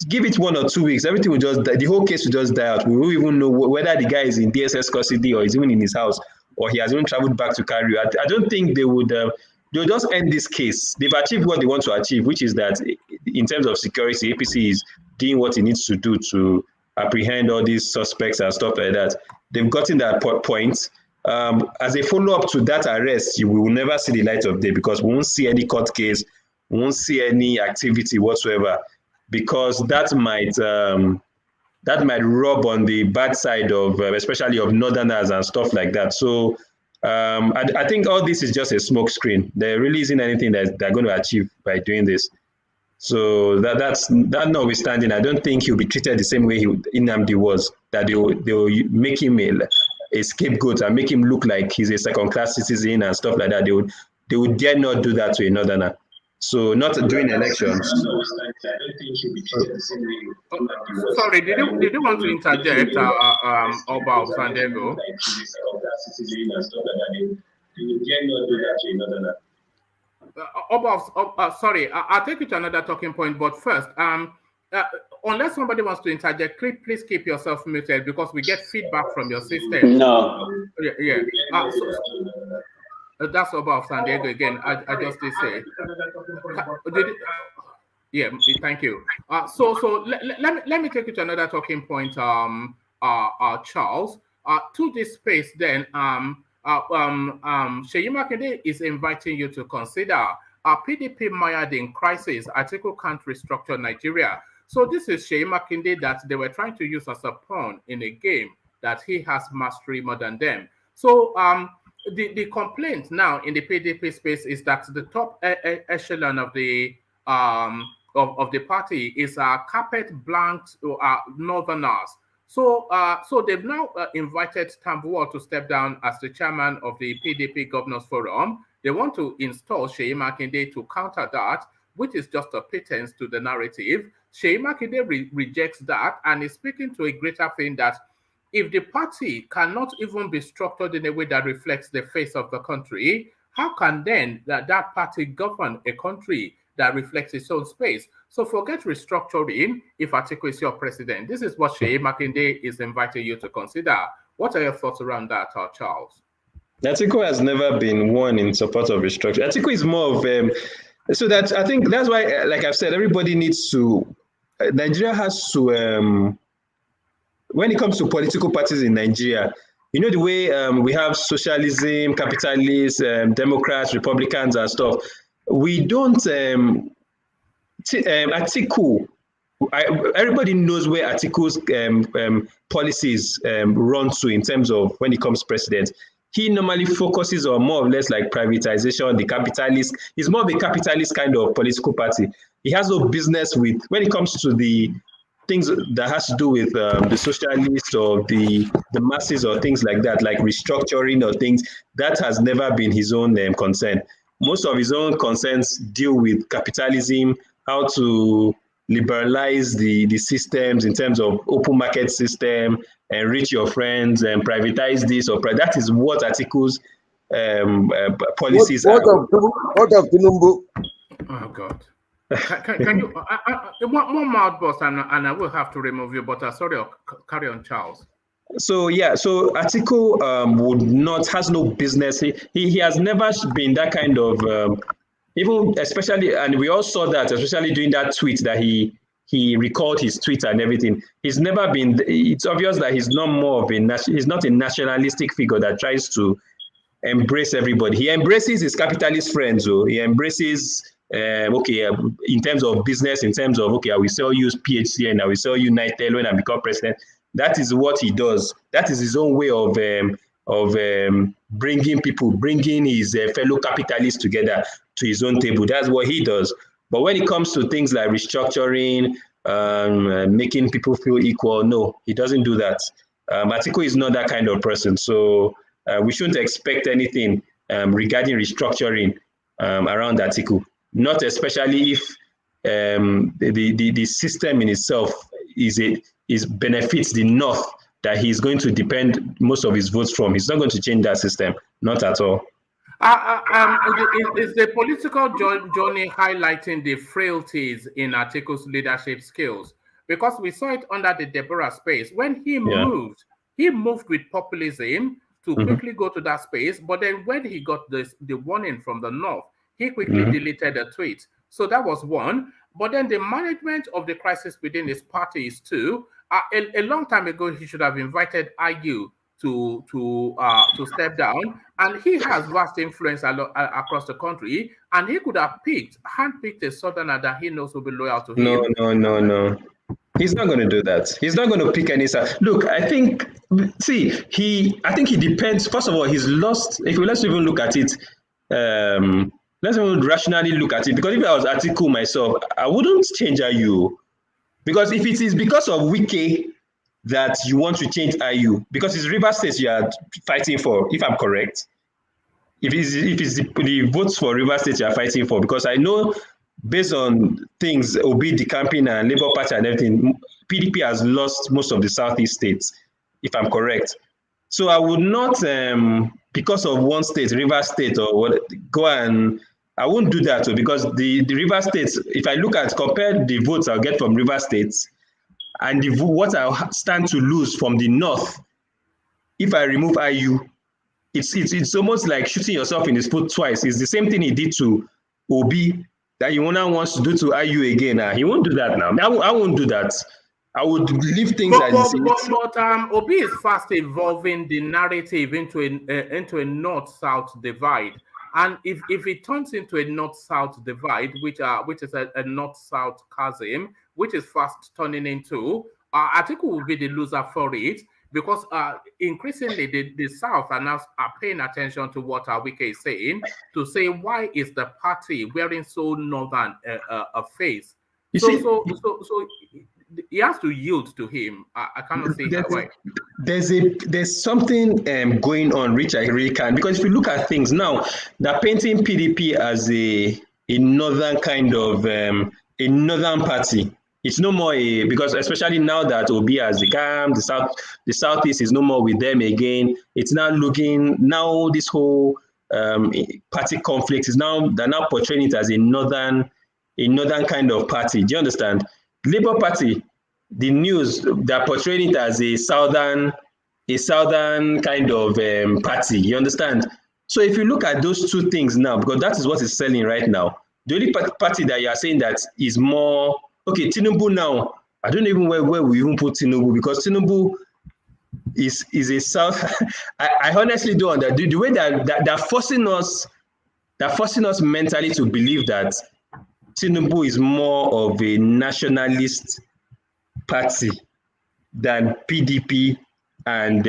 Give it 1 or 2 weeks, everything will just die. The whole case will just die out. We won't even know whether the guy is in DSS custody or is even in his house or he has even traveled back to Cairo. I don't think they would. They'll just end this case. They've achieved what they want to achieve, which is that in terms of security, APC is doing what it needs to do to apprehend all these suspects and stuff like that. They've gotten that point. As a follow-up to that arrest, we will never see the light of day because we won't see any court case, we won't see any activity whatsoever, because that might rub on the bad side of, especially of Northerners and stuff like that. So I think all this is just a smoke screen. There really isn't anything that they're going to achieve by doing this. So that notwithstanding, I don't think he'll be treated the same way Nnamdi was, that they will make him a scapegoat and make him look like he's a second-class citizen and stuff like that. They would dare not do that to a Northerner. So not during elections. Sorry, did you want to interject, about San Diego? Sorry, I'll take you to another talking point, but first, unless somebody wants to interject, please keep yourself muted because we get feedback from your system. No. Yeah. That's about San Diego again. I just did say. Yeah, thank you. So let me take you to another talking point, Charles. To this space, then, Seyi Makinde is inviting you to consider PDP mired in crisis. Atiku can't restructure Nigeria. So this is Seyi Makinde that they were trying to use as a pawn in a game that he has mastery more than them. So the complaint now in the PDP space is that the top echelon of the party is carpet blanked northerners. So they've now invited Tambuwal to step down as the chairman of the PDP Governors Forum. They want to install Seyi Makinde to counter that, which is just a pretense to the narrative. Seyi Makinde rejects that and is speaking to a greater thing that if the party cannot even be structured in a way that reflects the face of the country, how can then that party govern a country that reflects its own space? So forget restructuring if Atiku is your president. This is what Seyi Makinde is inviting you to consider. What are your thoughts around that, Charles? Atiku has never been one in support of restructuring. Atiku is more of so that I think that's why, like I've said, everybody needs to. Nigeria has to. When it comes to political parties in Nigeria, you know the way we have socialism, capitalists, Democrats, Republicans, and stuff. We don't. Atiku. Everybody knows where Atiku's policies run to in terms of when it comes to president. He normally focuses on more or less like privatization, the capitalist. He's more of a capitalist kind of political party. He has no business with, when it comes to the things that has to do with the socialists or the masses or things like that, like restructuring or things, that has never been his own concern. Most of his own concerns deal with capitalism, how to liberalize the systems in terms of open market system, enrich your friends and privatize this or that is what Atiku's policies are. What of Tinubu? Oh God. Can you one mouth boss and I will have to remove you, but sorry, carry on, Charles. So yeah, so Atiku has no business. He has never been that kind of even especially, and we all saw that, especially during that tweet that he recalled his tweet and everything. He's never been. It's obvious that he's not more of he's not a nationalistic figure that tries to embrace everybody. He embraces his capitalist friends. So he embraces. In terms of business, in terms of I will sell you PHC and I will sell you Nitel when I become president. That is what he does. That is his own way of bringing his fellow capitalists together to his own table. That's what he does. But when it comes to things like restructuring, making people feel equal, no, he doesn't do that. Atiku is not that kind of person. So we shouldn't expect anything regarding restructuring around Atiku. Not especially if the system in itself benefits the North that he's going to depend most of his votes from. He's not going to change that system, not at all. Is the political journey highlighting the frailties in Atiku's leadership skills? Because we saw it under the Deborah space. When he moved with populism to quickly go to that space, but then when he got the warning from the North, he quickly deleted the tweet. So that was one. But then the management of the crisis within his party is two. A long time ago, he should have invited IU to step down, and he has vast influence across the country, and he could have handpicked a southerner that he knows will be loyal to him. No. He's not going to do that. He's not going to pick any side. Look, I think he depends. First of all, he's lost. Let's even look at it. Let's even rationally look at it. Because if I was Atiku myself, I wouldn't change IU. Because if it is because of Wike that you want to change IU, because it's Rivers State you are fighting for, if I'm correct. If it's the votes for Rivers State you are fighting for, because I know based on things, Obi, the campaign and Labour Party and everything, PDP has lost most of the Southeast states, if I'm correct. So I would not, because of one state, Rivers State, or what, I won't do that because the Rivers States, if I compare the votes I'll get from Rivers States and what I stand to lose from the north if I remove IU, it's almost like shooting yourself in the foot twice. It's the same thing he did to Obi that he now wants to do to IU again. He won't do that now. I won't do that. I would leave things as it is. But Obi is fast evolving the narrative into a north-south divide, and if it turns into a north-south divide, which is a north-south chasm, which is fast turning into, I think we will be the loser for it, because increasingly the South are paying attention to what Wike is saying, to say why is the party wearing so northern a face. So he has to yield to him. I cannot see why. There's something going on, which I really can, because if you look at things now, they're painting PDP as a northern kind of a northern party. It's no more because especially now that Obi has become the southeast is no more with them again. It's now this whole party conflict is they're now portraying it as a northern kind of party. Do you understand? Labour Party, the news, they're portraying it as a southern kind of party. You understand? So if you look at those two things now, because that is what is selling right now, the only party that you are saying that is more okay, Tinubu now. I don't know even where we even put Tinubu, because Tinubu is a South. I honestly don't understand the way that they're forcing us mentally to believe that Tinubu is more of a nationalist party than PDP and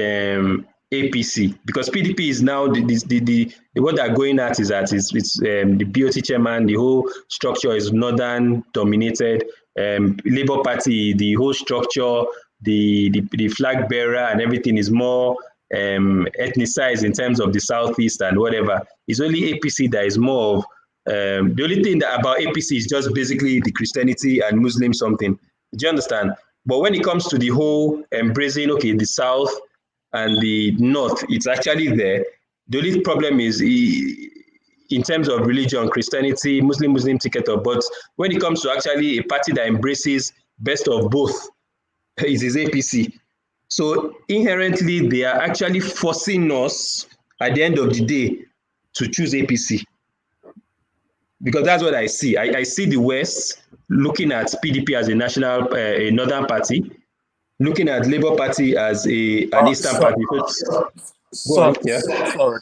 APC, because PDP is now the what they're going at is that it's the BOT chairman, the whole structure is northern dominated. Labour Party, the whole structure, the flag bearer and everything is more ethnicized in terms of the southeast and whatever. It's only APC that is more of the only thing about APC is just basically the Christianity and Muslim something. Do you understand? But when it comes to the whole embracing, okay, the south and the north, it's actually there. The only problem is in terms of religion, Christianity, Muslim ticket up. But when it comes to actually a party that embraces best of both, it is APC. So inherently, they are actually forcing us at the end of the day to choose APC. Because that's what I see. I see the West looking at PDP as a national, a northern party, looking at Labour Party as an eastern party. Sorry,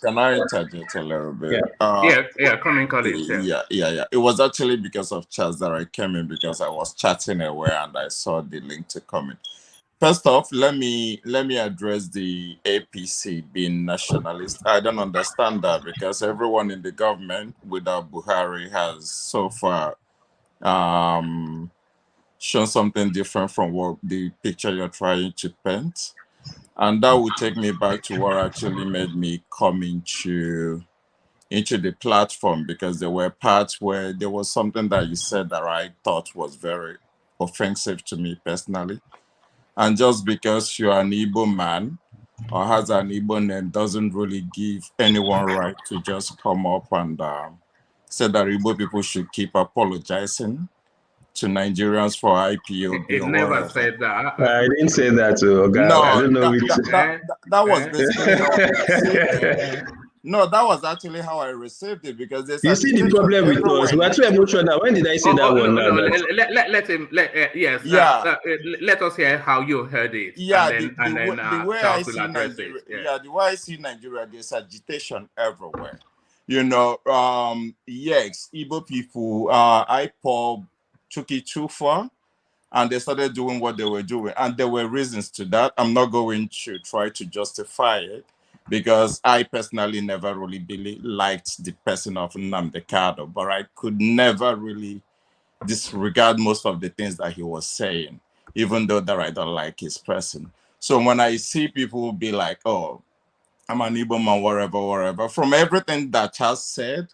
can I interject a little bit? Yeah, come in, Colin. Yeah. It was actually because of Charles that I came in, because I was chatting away and I saw the link to comment. First off, let me address the APC being nationalist. I don't understand that, because everyone in the government without Buhari has so far shown something different from what the picture you're trying to paint. And that would take me back to what actually made me come into the platform, because there were parts where there was something that you said that I thought was very offensive to me personally. And just because you're an Igbo man or has an Igbo name doesn't really give anyone right to just come up and say that Igbo people should keep apologizing to Nigerians for IPOB. It never said that. I didn't say that. No, I don't know that was basically how I received it. No, that was actually how I received it, because there's you see the problem with us. We are too emotional. When did I say that one? Let him. Yes. Yeah. Let us hear how you heard it. Yeah. And then the way I see Nigeria. Yeah, the way I see Nigeria, there's agitation everywhere. You know, yes, Igbo people, IPOB took it too far, and they started doing what they were doing, and there were reasons to that. I'm not going to try to justify it, because I personally never really liked the person of Nnamdi Kanu, but I could never really disregard most of the things that he was saying, even though that I don't like his person. So when I see people be like, oh, I'm an Igbo man, whatever, from everything that Charles said,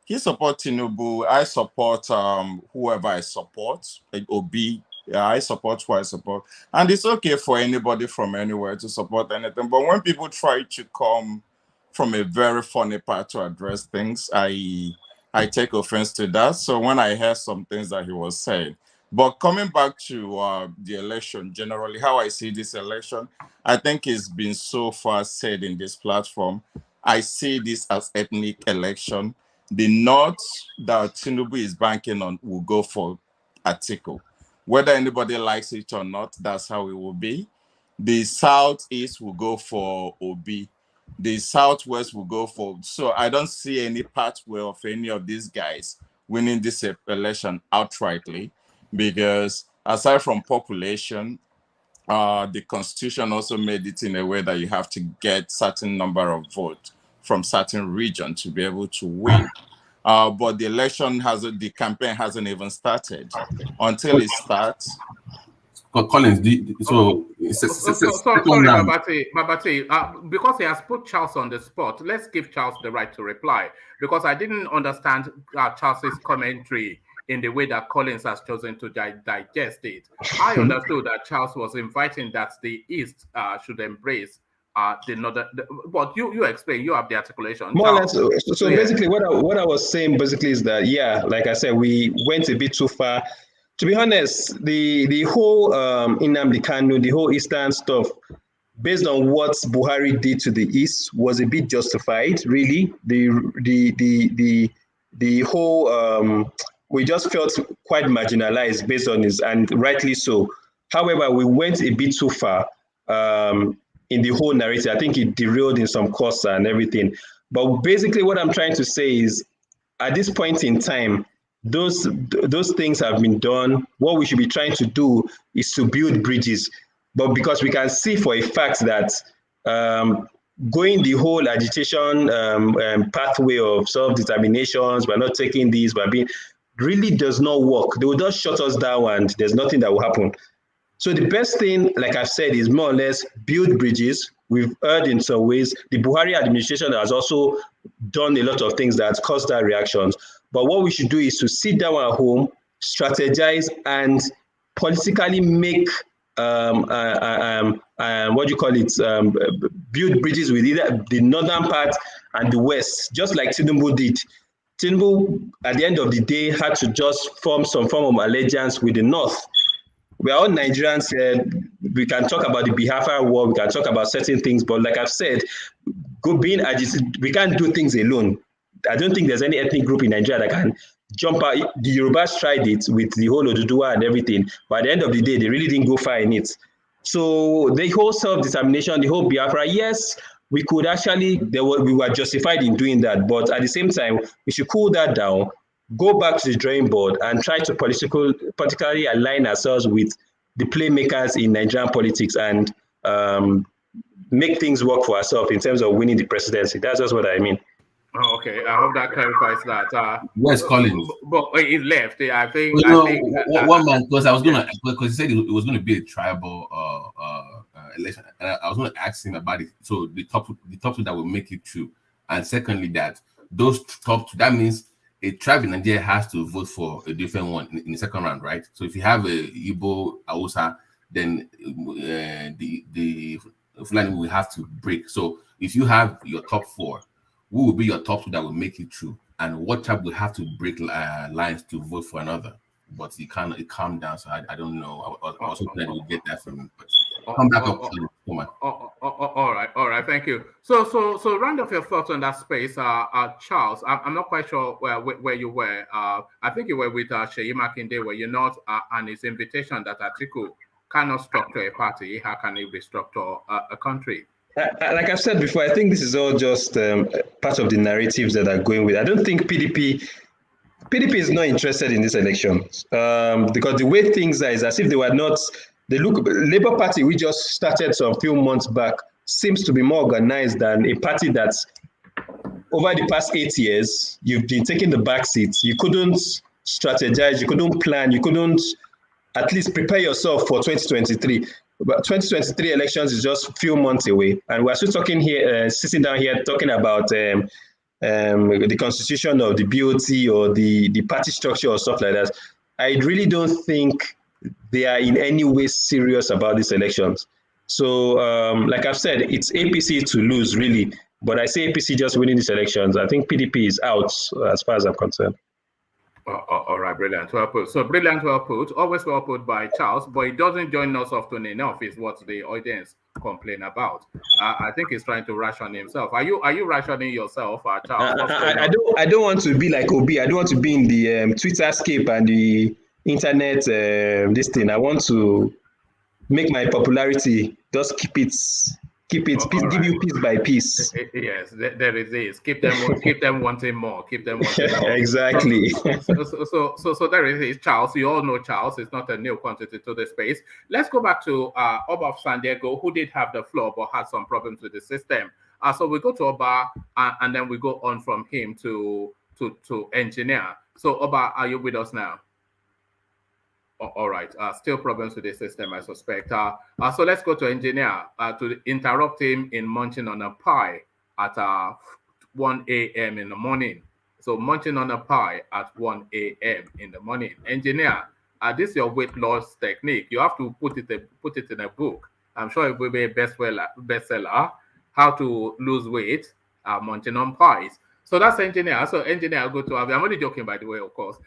he supports Tinubu, I support whoever I support, like Obi. Yeah, I support who I support. And it's okay for anybody from anywhere to support anything. But when people try to come from a very funny part to address things, I take offense to that. So when I heard some things that he was saying, But coming back to the election, generally, how I see this election, I think it's been so far said in this platform. I see this as ethnic election. The North that Tinubu is banking on will go for Atiku. Whether anybody likes it or not, that's how it will be. The Southeast will go for Obi. The Southwest will go for. So I don't see any pathway of any of these guys winning this election outrightly, because aside from population, the constitution also made it in a way that you have to get certain number of votes from certain region to be able to win. But the election hasn't, the campaign hasn't even started. Until it starts. Collins, sorry, Babate, because he has put Charles on the spot, let's give Charles the right to reply, because I didn't understand Charles's commentary in the way that Collins has chosen to digest it. I understood that Charles was inviting that the East should embrace the Northern, but you explain, you have the articulation. More or less, so yeah. Basically what I was saying basically is that, yeah, like I said, we went a bit too far. To be honest, the whole Nnamdi Kanu, the whole Eastern stuff, based on what Buhari did to the East, was a bit justified, really. The whole, we just felt quite marginalized based on this, and rightly so. However, we went a bit too far in the whole narrative. I think it derailed in some course and everything. But basically what I'm trying to say is, at this point in time, those things have been done. What we should be trying to do is to build bridges. But because we can see for a fact that going the whole agitation pathway of self-determinations, we're not taking these, we're being, really does not work. They will just shut us down and there's nothing that will happen. So the best thing, like I've said, is more or less build bridges. We've heard in some ways, the Buhari administration has also done a lot of things that caused that reactions. But what we should do is to sit down at home, strategize, and politically make what do you call it? Build bridges with either the northern part and the west, just like Tinubu did. Tinubu, at the end of the day, had to just form some form of allegiance with the north. We are all Nigerians. We can talk about the Biafra war, we can talk about certain things, but like I've said, we can't do things alone. I don't think there's any ethnic group in Nigeria that can jump out. The Yorubas tried it with the whole Oduduwa and everything, but at the end of the day, they really didn't go far in it. So the whole self-determination, the whole Biafra, yes, we could actually, we were justified in doing that, but at the same time, we should cool that down, go back to the drawing board and try to politically align ourselves with the playmakers in Nigerian politics and make things work for ourselves in terms of winning the presidency. That's just what I mean. Oh, okay. I hope that clarifies that. Where's Collins? But he left. I think. One man, because I was gonna, because he said it was going to be a tribal election, and I was going to ask him about it. So the top two that will make it through, and secondly, that those top two, that means a tribe in Nigeria has to vote for a different one in the second round, right? So if you have a Igbo, Hausa, then the Fulani will have to break. So if you have your top four, who will be your top two that will make it through, and what tribe will have to break lines to vote for another? But it calmed down, so I don't know. I was hoping that we'll get that from him. But come back up. Come on. All right. Thank you. So round off your thoughts on that space, Charles. I'm not quite sure where you were. I think you were with Seyi Makinde, were you not? And his invitation that Atiku cannot structure a party. How can he restructure a country? Like I've said before, I think this is all just part of the narratives that are going with. I don't think PDP is not interested in this election because the way things are is as if they were not. Labour Party, we just started some few months back, seems to be more organized than a party that's over the past 8 years, you've been taking the back seats. You couldn't strategize, you couldn't plan, you couldn't at least prepare yourself for 2023. But 2023 elections is just a few months away, and we're still talking here, sitting down here talking about the constitution of the BOT or the party structure or stuff like that. I really don't think they are in any way serious about these elections. So, like I've said, it's APC to lose, really. But I say APC just winning these elections. I think PDP is out as far as I'm concerned. All right, brilliant. Well put. So brilliant, well put. Always well put by Charles, but he doesn't join us often enough, is what the audience complain about. I think he's trying to ration himself. Are you rationing yourself, Charles? What's going on? I don't want to be like Obi. I don't want to be in the Twitter scape and the internet this thing. I want to make my popularity. Just keep it, peace, give you piece by piece. Yes, there is this. Keep them wanting more. Keep them wanting more. Exactly. So there is this. Charles, you all know Charles. It's not a new quantity to the space. Let's go back to Oba of San Diego, who did have the floor but had some problems with the system. So we go to Oba, and then we go on from him to engineer. So Oba, are you with us now? All right. Still problems with the system, I suspect. So let's go to engineer to interrupt him in munching on a pie at 1 a.m. in the morning. So munching on a pie at 1 a.m. in the morning. Engineer, this is your weight loss technique. You have to put it in a book. I'm sure it will be a bestseller. How to lose weight munching on pies. So that's engineer. So engineer, I'll go to Avi. I'm only joking, by the way, of course.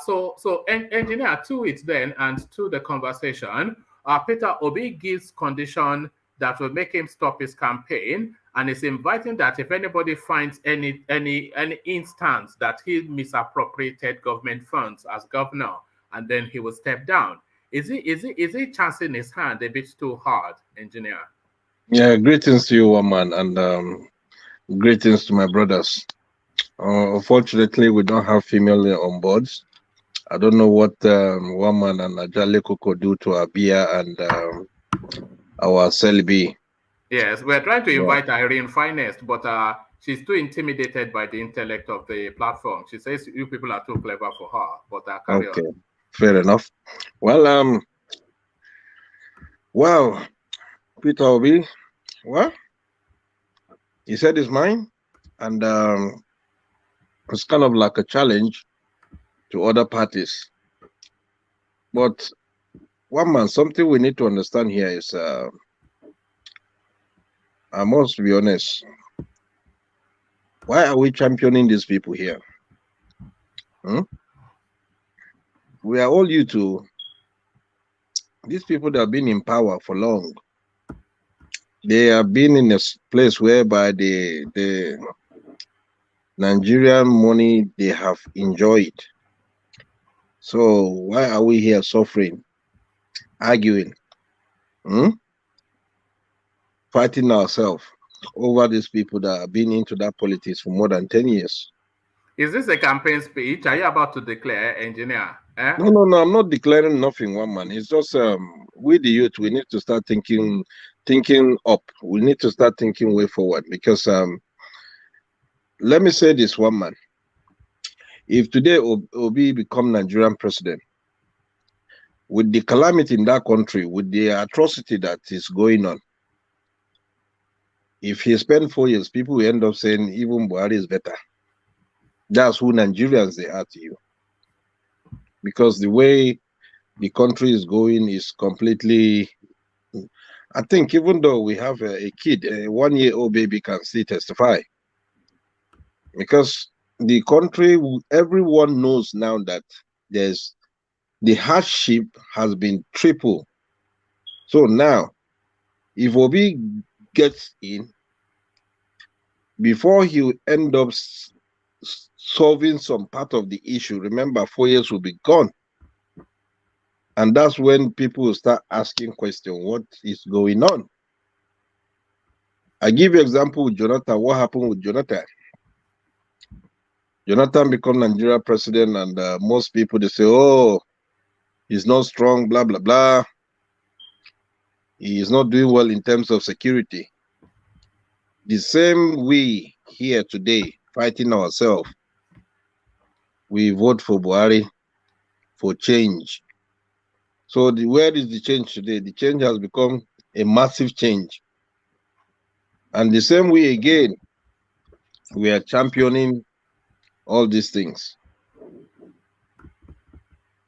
So engineer, to it then, and to the conversation, Peter Obi gives condition that will make him stop his campaign, and is inviting that if anybody finds any instance that he misappropriated government funds as governor, and then he will step down. Is he chancing his hand a bit too hard, engineer? Yeah, greetings to you, woman, and greetings to my brothers. Unfortunately, we don't have female on boards. I don't know what woman and Ajale Koko do to Abia and our Selby. Yes, we're trying to invite Irene Finest, but she's too intimidated by the intellect of the platform. She says you people are too clever for her. But carry on. Fair enough. Well, Peter Obi, well, he said his mind, and it's kind of like a challenge to other parties. But one man, something we need to understand here is, I must be honest, why are we championing these people here? We are all used to these people that have been in power for long. They have been in a place whereby the Nigerian money they have enjoyed. So why are we here suffering, arguing, fighting ourselves over these people that have been into that politics for more than 10 years? Is this a campaign speech? Are you about to declare, engineer? No, I'm not declaring nothing, one man. It's just we the youth, we need to start thinking up. We need to start thinking way forward, because let me say this, one man. If today Obi become Nigerian president, with the calamity in that country, with the atrocity that is going on, if he spend 4 years, people will end up saying even Buhari is better. That's who Nigerians they are to you. Because the way the country is going is completely, I think even though we have a kid, a 1-year-old baby can still testify. Because the country, everyone knows now that the hardship has been triple. So now, if Obi gets in, before he will end up solving some part of the issue, remember 4 years will be gone. And that's when people will start asking questions, what is going on? I give you example with Jonathan. What happened with Jonathan? Jonathan become Nigeria president, and most people, they say, oh, he's not strong, blah, blah, blah. He is not doing well in terms of security. The same we here today, fighting ourselves, we vote for Buhari for change. So where is the change today? The change has become a massive change. And the same way again, we are championing all these things.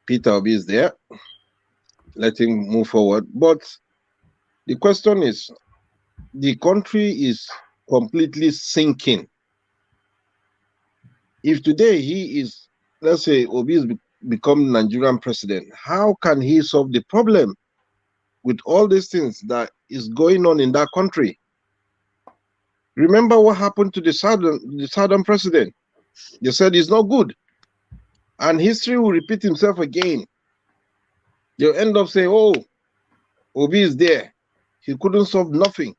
Peter Obi is there. Let him move forward. But the question is, the country is completely sinking. If today he is let's say Obi has become Nigerian president, how can he solve the problem with all these things that is going on in that country? Remember what happened to the southern president? They said it's not good, and history will repeat himself again. They'll end up saying, "Oh, Obi is there. He couldn't solve nothing."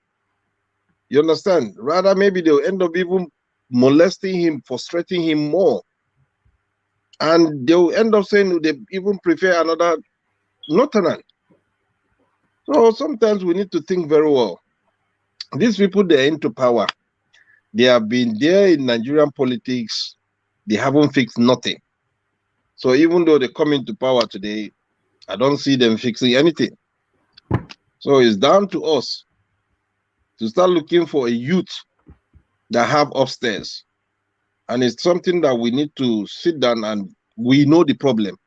You understand? Rather, maybe they'll end up even molesting him, frustrating him more. And they'll end up saying they even prefer another Northern. So sometimes we need to think very well. These people, they're into power. They have been there in Nigerian politics. They haven't fixed nothing. So even though they come into power today, I don't see them fixing anything. So it's down to us to start looking for a youth that have upstairs. And it's something that we need to sit down and we know the problem.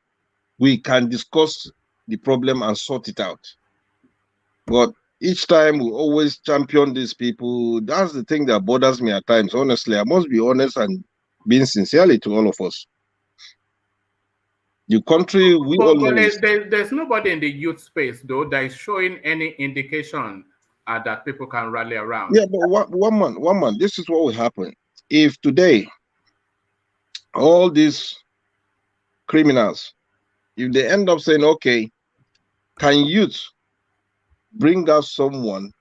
We can discuss the problem and sort it out. But each time we always champion these people. That's the thing that bothers me at times. Honestly, I must be honest and being sincerely to all of us. The country, we all know. There's nobody in the youth space, though, that is showing any indication that people can rally around. Yeah, but one man, this is what will happen. If today, all these criminals, if they end up saying, okay, can youth bring us someone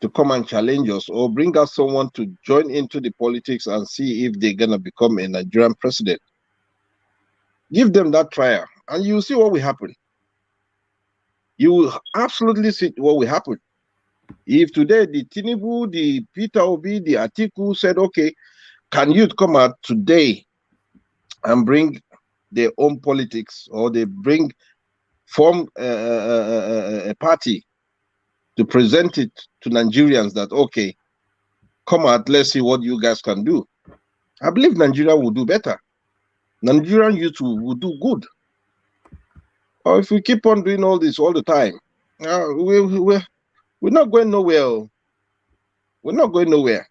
to come and challenge us, or bring us someone to join into the politics and see if they're going to become a Nigerian president? Give them that trial and you'll see what will happen. You will absolutely see what will happen. If today the Tinubu, the Peter Obi, the Atiku said, okay, can youth come out today and bring their own politics, or they form a party to present it to Nigerians that, okay, come out, let's see what you guys can do. I believe Nigeria will do better. Nigerian youth will do good. Or if we keep on doing all this all the time, we're not going nowhere. We're not going nowhere.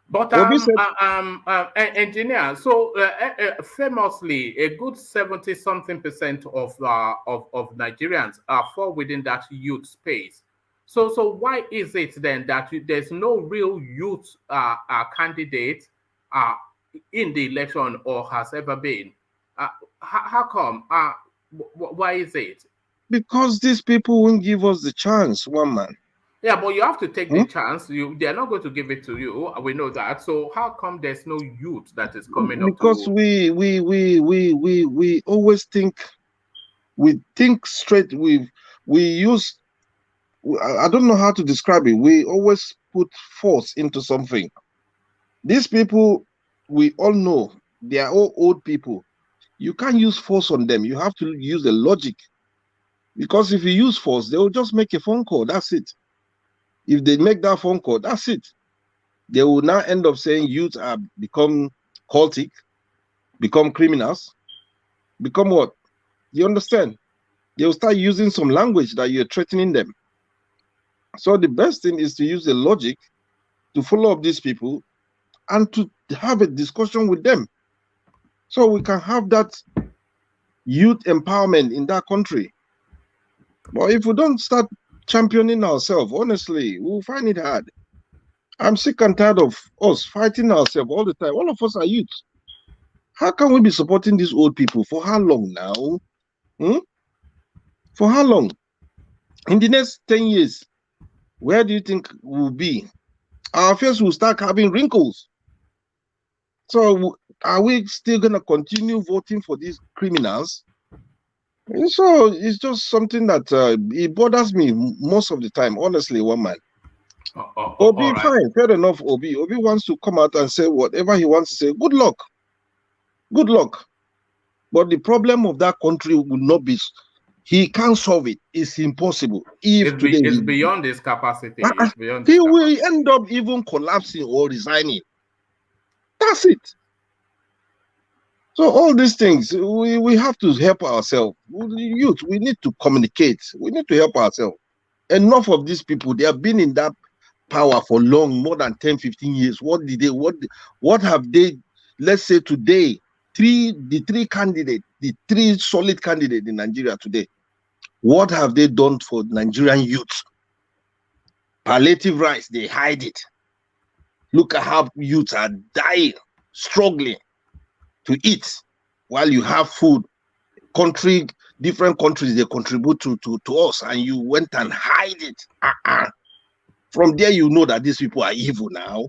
But engineer, so famously, a good 70-something% of Nigerians fall within that youth space. So why is it then that there's no real youth candidate in the election, or has ever been? How come? Why is it? Because these people won't give us the chance, one man. Yeah, but you have to take the chance. They're not going to give it to you. We know that. So how come there's no youth that is coming up? Because we always think, we think straight. We use, I don't know how to describe it. We always put force into something. These people, we all know, they are all old people. You can't use force on them. You have to use the logic. Because if you use force, they will just make a phone call. That's it. If they make that phone call, that's it. They will now end up saying youth have become cultic, become criminals, become what? You understand? They will start using some language that you're threatening them. So the best thing is to use the logic to follow up these people and to have a discussion with them. So we can have that youth empowerment in that country. But if we don't start championing ourselves, honestly, we'll find it hard. I'm sick and tired of us fighting ourselves all the time. All of us are youth. How can we be supporting these old people? For how long now? For how long? In the next 10 years, where do you think we'll be? Our face will start having wrinkles. So are we still going to continue voting for these criminals? So it's just something that it bothers me most of the time, honestly, one man. Obi, right. Fine, fair enough, Obi. Obi wants to come out and say whatever he wants to say. Good luck. Good luck. But the problem of that country will not be, he can't solve it. It's impossible. It's beyond his capacity. He will end up even collapsing or resigning. That's it. So all these things, we have to help ourselves. Youth, we need to communicate. We need to help ourselves. Enough of these people, they have been in that power for long, more than 10, 15 years. What have they let's say today, the three solid candidates in Nigeria today, what have they done for Nigerian youth? Palliative rights, they hide it. Look at how youths are dying, struggling to eat while you have food. Different countries, they contribute to us, and you went and hide it. From there, you know that these people are evil now.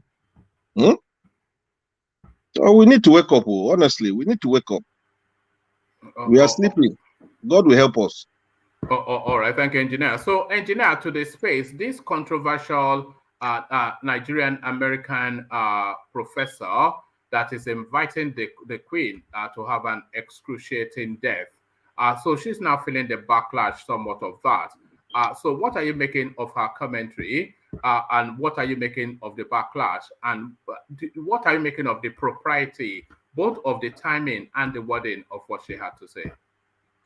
So we need to wake up. Honestly, we need to wake up. We are sleeping. God will help us. All right, thank you, engineer. So, engineer, to the space, this controversial Nigerian American professor that is inviting the queen to have an excruciating death. So she's now feeling the backlash somewhat of that. So what are you making of her commentary? And what are you making of the backlash? And what are you making of the propriety, both of the timing and the wording of what she had to say?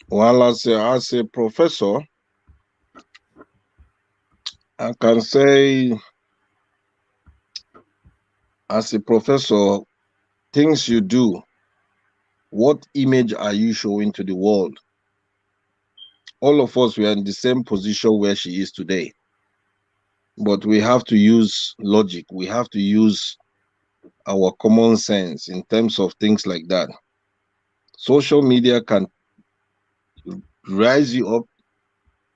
Well, as a professor, I can say, as a professor, things you do, what image are you showing to the world? All of us, we are in the same position where she is today. But we have to use logic. We have to use our common sense in terms of things like that. Social media can rise you up.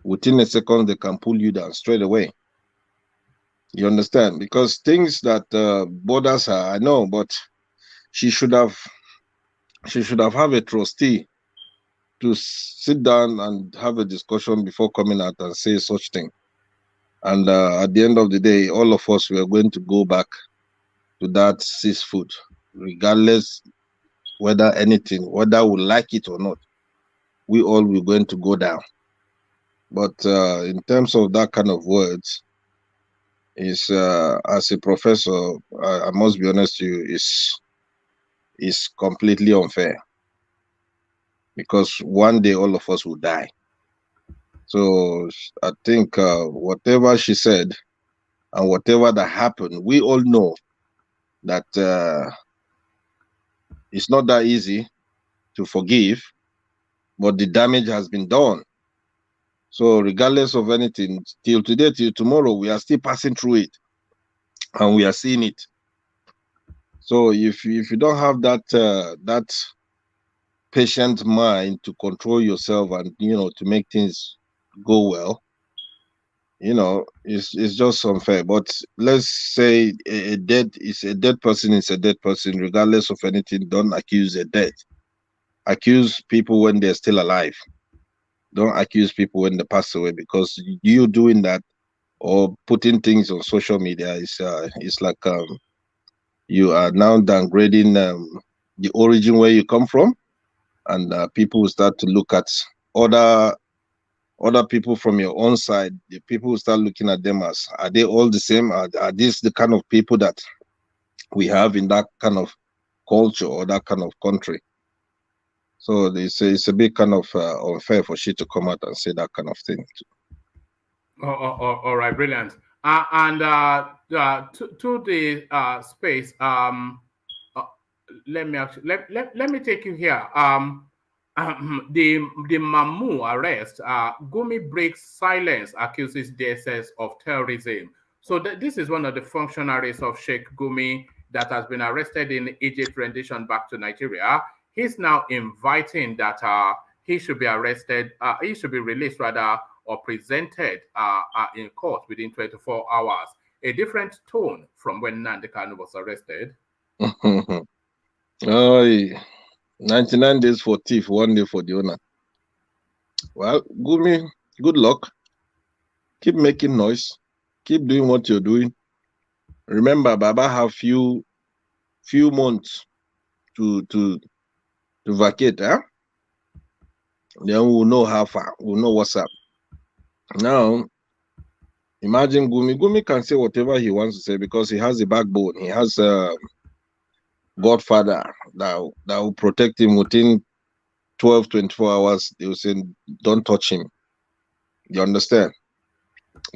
Within a second, they can pull you down straight away. You understand? Because things that bothers her, I know, but she should have have a trustee to sit down and have a discussion before coming out and say such thing. And at the end of the day, all of us, we are going to go back to that seafood, regardless whether we like it or not. We all were going to go down. But in terms of that kind of words, is as a professor, I must be honest to you, is completely unfair. Because one day all of us will die. So I think whatever she said and whatever that happened, we all know that it's not that easy to forgive, but the damage has been done. So regardless of anything, till today, till tomorrow, we are still passing through it, and we are seeing it. So if you don't have that patient mind to control yourself and to make things go well, it's just unfair. But let's say a dead person is a dead person, regardless of anything. Don't accuse a dead. Accuse people when they're still alive. Don't accuse people when they pass away, because you doing that or putting things on social media is like you are now downgrading the origin where you come from, and people will start to look at other people from your own side. The people will start looking at them as, are they all the same? Are these the kind of people that we have in that kind of culture or that kind of country? So it's a bit kind of unfair for she to come out and say that kind of thing. All right, brilliant. And to the space, let me take you here. The Mamu arrest, Gumi breaks silence, accuses DSS of terrorism. So this is one of the functionaries of Sheikh Gumi that has been arrested in Egypt rendition back to Nigeria. He's now inviting that he should be arrested, he should be released rather, or presented in court within 24 hours. A different tone from when Nnamdi Kanu was arrested. 99 days for thief, 1 day for the owner. Well, Gumi, good luck. Keep making noise. Keep doing what you're doing. Remember, Baba have few months to vacate, huh? Then we'll know how far. We'll know what's up. Now, imagine Gumi. Gumi can say whatever he wants to say because he has a backbone. He has a godfather that will protect him within 12, 24 hours. They will say, don't touch him. You understand?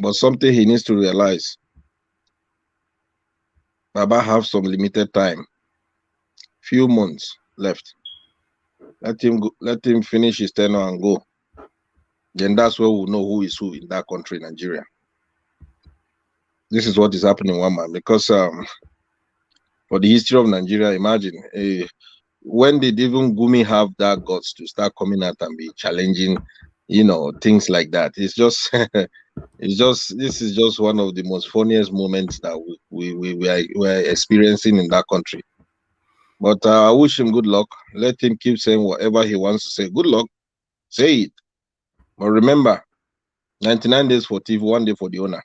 But something he needs to realize, Baba have some limited time. few months left. Let him go, let him finish his tenure and go. Then that's where we'll know who is who in that country, Nigeria. This is what is happening, one man, because for the history of Nigeria, imagine when did even Gumi have that guts to start coming out and be challenging, things like that? It's just, this is just one of the most funniest moments that we're experiencing in that country. But I wish him good luck. Let him keep saying whatever he wants to say. Good luck, say it. But remember, 99 days for thief, 1 day for the owner.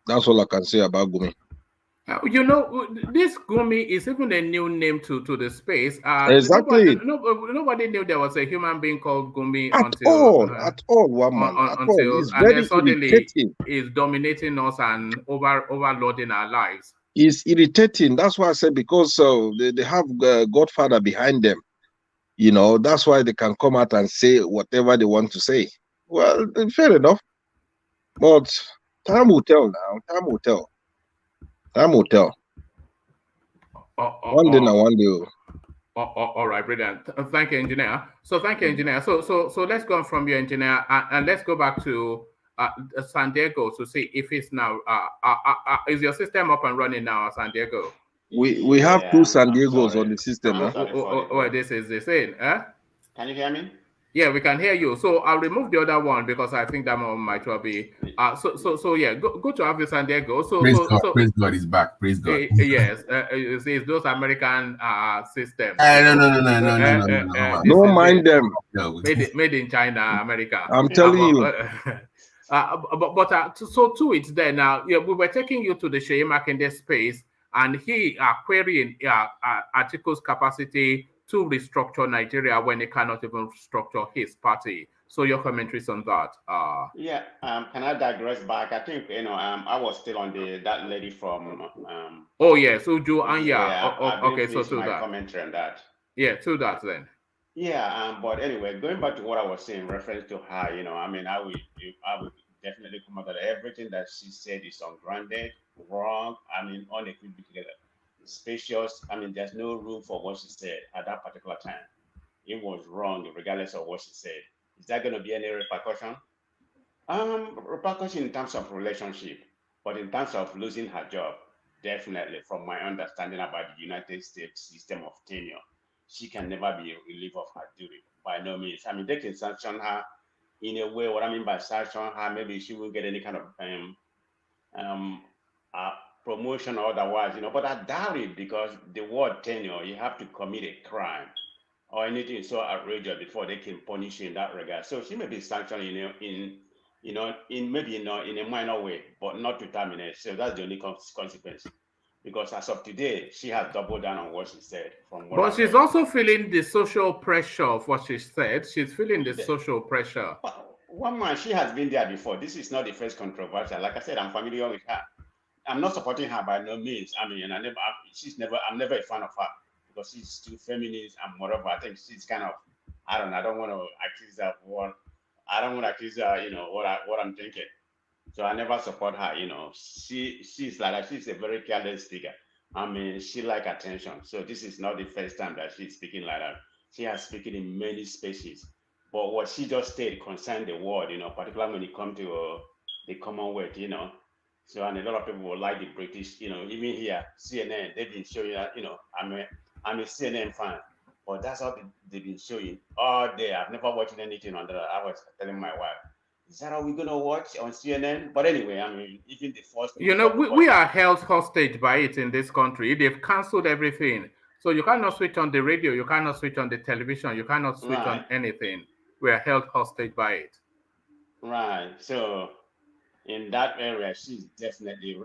That's all I can say about Gumi. This Gumi is even a new name to the space. Exactly. Nobody knew there was a human being called Gumi At all, one man. At all. It's very irritating. Is dominating us and overloading our lives. It's irritating. That's why I said, because they have Godfather behind them. That's why they can come out and say whatever they want to say. Well, fair enough. But time will tell now. Time will tell. Time will tell. One day now, one day. All right, brilliant. Thank you, engineer. So let's go on from you, engineer, and let's go back to San Diego to see if it's now. Is your system up and running now, San Diego? We have two San Diegos on the system. Oh, this is the same. Can you hear me? Yeah, we can hear you. So I'll remove the other one because I think that one might well be. So yeah, good to have you, San Diego. Praise God, he's back. Praise God. Yes, it's those American systems. No. Don't mind them. Made in China, America. I'm telling you. So to it then. We were taking you to the Sheyi Makinde space, and he querying Atiku's capacity to restructure Nigeria when he cannot even structure his party. So your commentaries on that? Can I digress back? I think I was still on that lady from. Oh yes, Uju Anya. Yeah, Okay, so to my that. commentary on that. Yeah, to that then. Yeah, but anyway, going back to what I was saying in reference to her, I would definitely come out that everything that she said is ungrounded, wrong. Unequivocal, spacious. There's no room for what she said at that particular time. It was wrong, regardless of what she said. Is that going to be any repercussion? Repercussion in terms of relationship, but in terms of losing her job, definitely. From my understanding about the United States system of tenure, she can never be relieved of her duty by no means. They can sanction her in a way. What I mean by sanction her, maybe she won't get any kind of promotion or otherwise, but I doubt it, because the word tenure, you have to commit a crime or anything so outrageous before they can punish you in that regard. So she may be sanctioned in a minor way, but not to terminate. So that's the only consequence. Because as of today, she has doubled down on what she said. But she's also feeling the social pressure of what she said. She's feeling the social pressure. One man, she has been there before. This is not the first controversial. Like I said, I'm familiar with her. I'm not supporting her by no means. I'm never a fan of her, because she's too feminist and whatever. I think she's kind of, I don't want to accuse her of what, I don't want to accuse her, what I'm thinking. So I never support her, she's a very careless figure. She like attention. So this is not the first time that she's speaking like that. She has spoken in many spaces. But what she just stated concerned the world, particularly when it comes to the Commonwealth, So, and a lot of people will like the British, even here, CNN, they've been showing that, I'm a CNN fan, but that's how they've been showing all day. I've never watched anything on that. I was telling my wife, is that how we're going to watch on CNN? But anyway, even the first... we are held hostage by it in this country. They've canceled everything. So you cannot switch on the radio. You cannot switch on the television. You cannot switch on anything. We are held hostage by it. Right. So in that area, she's definitely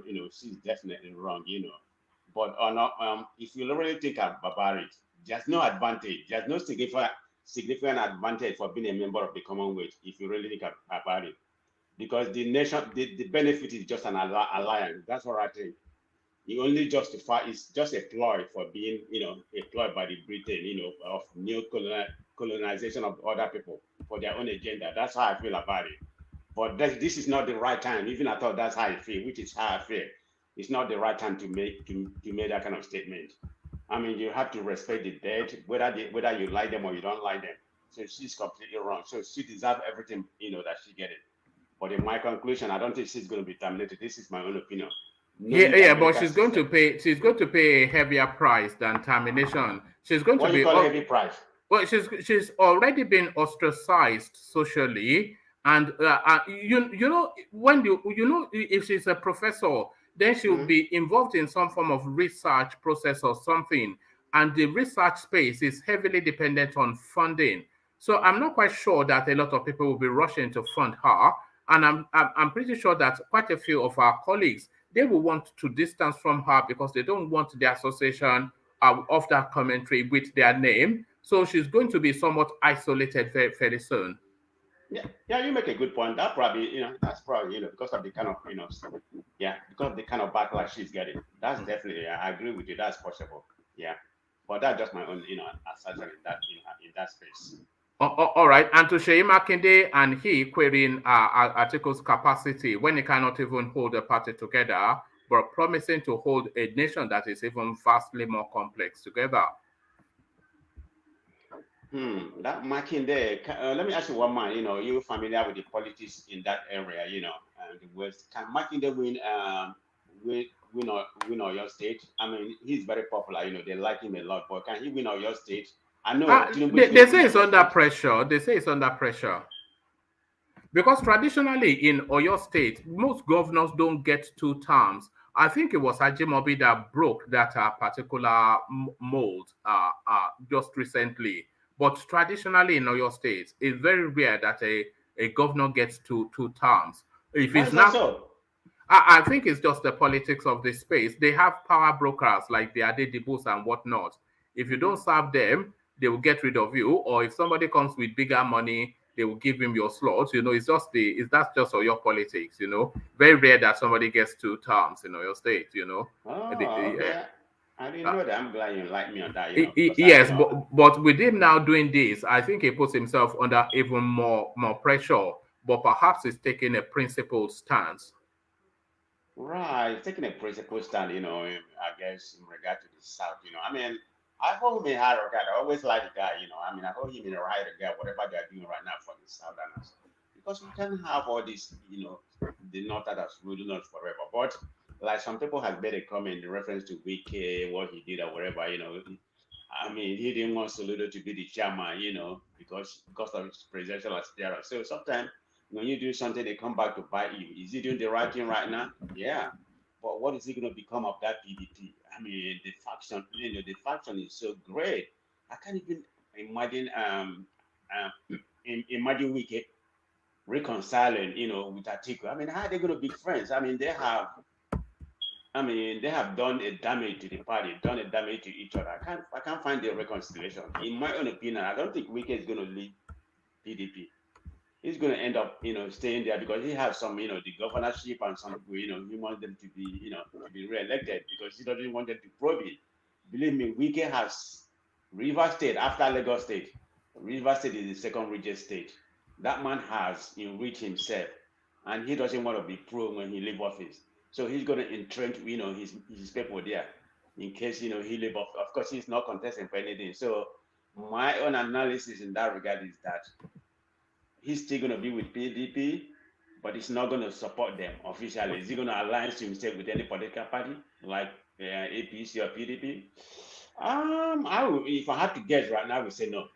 wrong, But if you really think about it, there's no advantage. There's no significant advantage for being a member of the Commonwealth if you really think about it, because the nation, the benefit is just an alliance. That's what I think. You only justify, it's just a ploy for being, a ploy by the Britain, of new colonization of other people for their own agenda. That's how I feel about it. But this is not the right time. Even I thought that's how I feel, which is how I feel. It's not the right time to make that kind of statement. I mean, you have to respect the dead, whether you like them or you don't like them. So she's completely wrong. So she deserves everything, that she get it. But in my conclusion, I don't think she's going to be terminated. This is my own opinion. Yeah, but she's going to pay. She's going to pay a heavier price than termination. She's going What to you be. call a heavy price? Well, she's already been ostracized socially, and you know when if she's a professor, then she'll be involved in some form of research process or something, and the research space is heavily dependent on funding. So I'm not quite sure that a lot of people will be rushing to fund her, and I'm pretty sure that quite a few of our colleagues, they will want to distance from her because they don't want the association of that commentary with their name. So she's going to be somewhat isolated very, very soon. Yeah, you make a good point. That's probably because of the kind of because of the kind of backlash she's getting. That's definitely, I agree with you. That's possible. Yeah, but that's just my own assertion in that space. All right, and to Sheyi Makinde and he querying Atiku's capacity when he cannot even hold a party together, but promising to hold a nation that is even vastly more complex together. That Makinde, let me ask you one man. You're familiar with the politics in that area. The West. Can Makinde win Oyo State? I mean, he's very popular. They like him a lot. But can he win Oyo State? I know. They say it's under pressure. They say it's under pressure. Because traditionally in Oyo State, most governors don't get 2 terms. I think it was Ajimobi that broke that particular mold just recently. But traditionally in Oyo State, it's very rare that a governor gets two terms. If Why it's is not, that so? I think it's just the politics of the space. They have power brokers like the Adedibus and whatnot. If you don't serve them, they will get rid of you. Or if somebody comes with bigger money, they will give him your slot. That's just all your politics. Very rare that somebody gets 2 terms in your state. Oh, okay. I didn't know that. I'm glad you like me on that. Yes, but with him now doing this, I think he puts himself under even more pressure. But perhaps he's taking a principled stance. Right, taking a principled stand, I guess in regard to the South, I mean, I hold him in high regard. I always like the guy, I mean, I hold him in a high regard, whatever they're doing right now for the Southerners. Because we can't have all this, the North that has ruled us forever. But like some people have made a comment in reference to Wike, what he did or whatever, I mean, he didn't want Soludo to be the chairman, because of his presidential aspirant. So sometimes when you do something, they come back to bite you. Is he doing the right thing right now? Yeah. But what is he going to become of that PDP? I mean, the faction is so great. I can't even imagine imagine Wike reconciling, with Atiku. I mean, how are they going to be friends? I mean, they have done a damage to the party, done a damage to each other. I can't find the reconciliation. In my own opinion, I don't think Wike is going to leave PDP. He's going to end up, staying there because he has some, the governorship and some people, he wants them to be, to be re-elected because he doesn't want them to probe it. Believe me, Wike has River State after Lagos State. River State is the second richest state. That man has enriched himself, and he doesn't want to be probed when he leaves office. So he's going to entrench, his people there in case, he leaves off. Of course, he's not contesting for anything. So my own analysis in that regard is that he's still going to be with PDP, but he's not going to support them officially. Is he going to align himself with any political party like APC or PDP? If I had to guess right now, I would say no.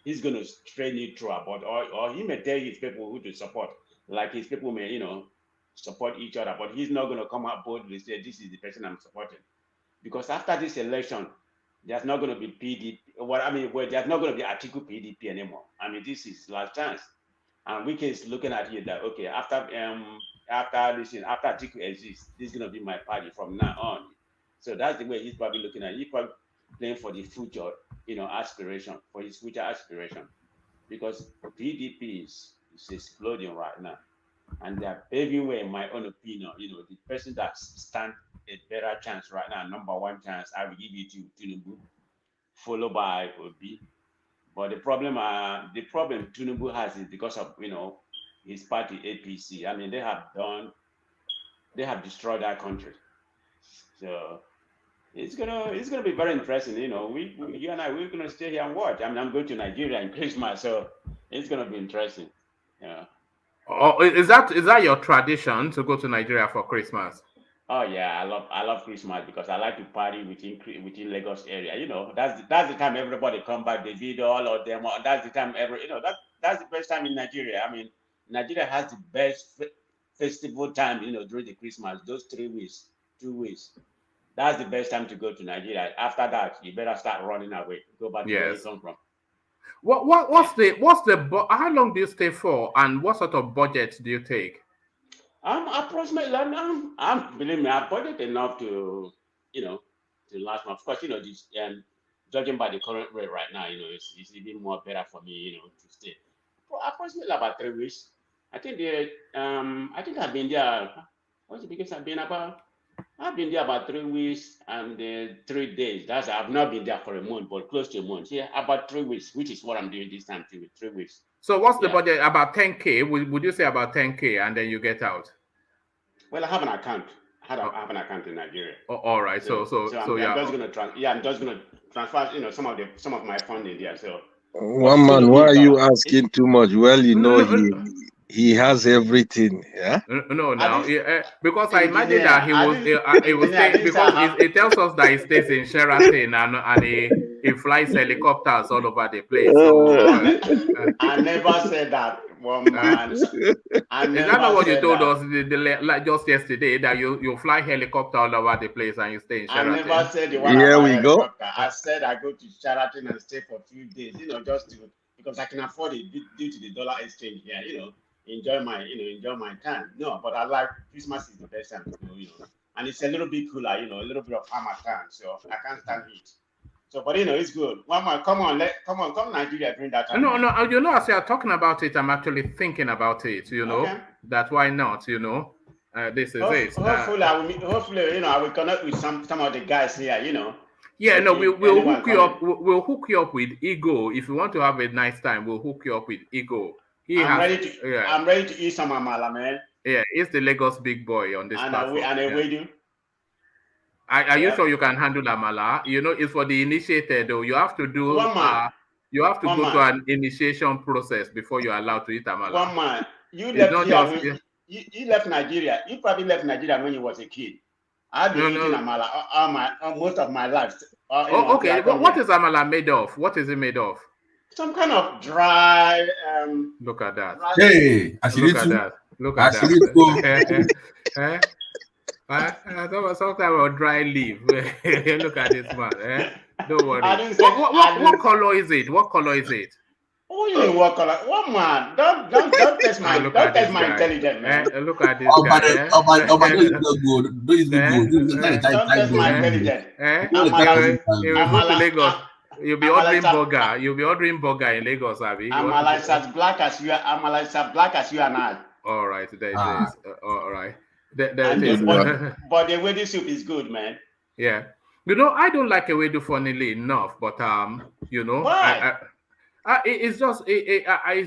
He's going to stray neutral, or he may tell his people who to support. Like his people may, support each other, but he's not going to come out boldly and say, this is the person I'm supporting. Because after this election, there's not going to be PDP. There's not going to be Atiku PDP anymore. I mean, this is last chance. And Wike is looking at it that, okay, after Atiku exists, this is going to be my party from now on. So that's the way he's probably looking at it. He's probably playing for the future, aspiration, for his future aspiration. Because PDP is exploding right now. And they're paving way, in my own opinion, the person that stands a better chance right now, number one chance, I will give it to Tinubu, followed by Obi. But the problem Tinubu has is because of his party APC. I mean, they have destroyed our country. So It's gonna be very interesting. You know, you and I, we're gonna stay here and watch. I'm going to Nigeria in Christmas, so it's gonna be interesting. Yeah. Oh, is that your tradition to go to Nigeria for Christmas? Oh yeah, I love Christmas because I like to party within Lagos area. You know, that's the time everybody come back. They did all of them. That's the time that's the best time in Nigeria. I mean, Nigeria has the best festival time. You know, during the Christmas, those 3 weeks, 2 weeks. That's the best time to go to Nigeria. After that, you better start running away. Go back to where you Yes. come from. How long do you stay for, and what sort of budget do you take? Approximately, believe me, I budget enough to, you know, to last month. Of course, you know, this, judging by the current rate right now, you know, it's even more better for me, you know, to stay. Approximately about 3 weeks. I think I think I've been there. What's the biggest I've been about? I've been there about 3 weeks and 3 days. I've not been there for a month, but close to a month. Yeah, about 3 weeks, which is what I'm doing this time too. 3 weeks. So what's the budget? About 10K? Would you say about 10K, and then you get out? Well, I have an account. I have an account in Nigeria. Oh, all right. So I'm just gonna transfer, you know, some of my funding there. So one man, why are you asking too much? Well, you know, he has everything. Yeah. No, now because I imagine that he will stay, because it tells us that he stays in Sheraton and he flies helicopters all over the place. So I never said that, one man. Is that not what you told us like just yesterday, that you fly helicopter all over the place and you stay in Sheraton? I never said the one Here about we go. helicopter. I said I go to Sheraton and stay for a few days, you know, because I can afford it due to the dollar exchange here, you know. Enjoy my time. No, but I like Christmas is the best time to go, you know, and it's a little bit cooler, you know, a little bit of Harmattan, so I can't stand heat. So, but you know, it's good. One man, come Nigeria during that time. No, you know, as you're talking about it, I'm actually thinking about it. You know, that's why not. You know, this is it. Hopefully, you know, I will connect with some of the guys here. You know. Yeah, no, we'll hook you up. We'll hook you up with Ego. If you want to have a nice time, we'll hook you up with Ego. I'm ready to eat some amala, man. Yeah, he's the Lagos big boy on this platform. We do. Are you sure you can handle amala? You know, it's for the initiated, though. You have to do. You have to go to an initiation process before you're allowed to eat amala. One man, you left Nigeria. You probably left Nigeria when you was a kid. I've been eating amala most of my life. Okay. What is amala made of? What is it made of? Some kind of dry. Look at that. Hey, look at that. Look at that. Some kind of dry leaf. Look at this man. Don't worry. What color is it? What color is it? Oh, you mean what color? What man? Don't test my intelligence, man. Look at this guy. Don't test my intelligence. You will go to Lagos. You'll be ordering burger. You'll be ordering burger in Lagos, Abby. Amala is as black as you are. Amala is as black as you and I. All right, there it is. All right, there it is. But the wedding soup is good, man. Yeah, you know, I don't like ewedu, funnily enough, but you know, why? It's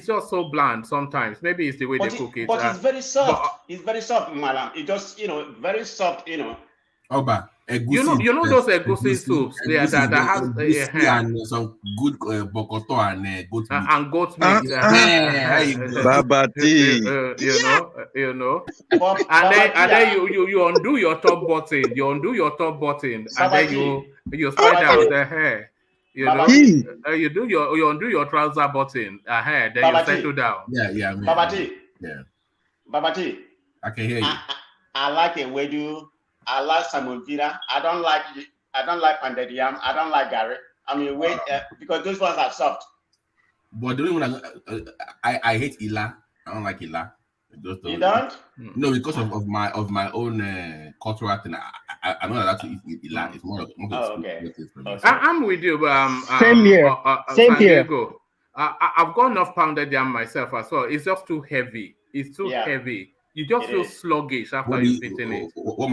just so bland sometimes. Maybe it's the way they cook it. But it's very soft. It's very soft, madam. It just, you know, very soft, you know. Oba. You know those egusi soups that has and some good bokoto and goat meat. And goat meat. Babati. You know. And then you undo your top button. You undo your top button, and then you slide out the hair. You know, you undo your trouser button, then you settle down. Yeah. Babati. Yeah. Babati. I can hear you. I like ewedu. I like samovira. I don't like pounded yam. I don't like gari. I mean, because those ones are soft. But the only one I hate ila. I don't like ila. You don't? No, because of my own cultural thing. I know that to eat ila. It's more okay. I'm with you. Same here. Same here. I've got enough pounded yam myself as well. It's just too heavy. It's too heavy. You just feel sluggish after you've eaten it. One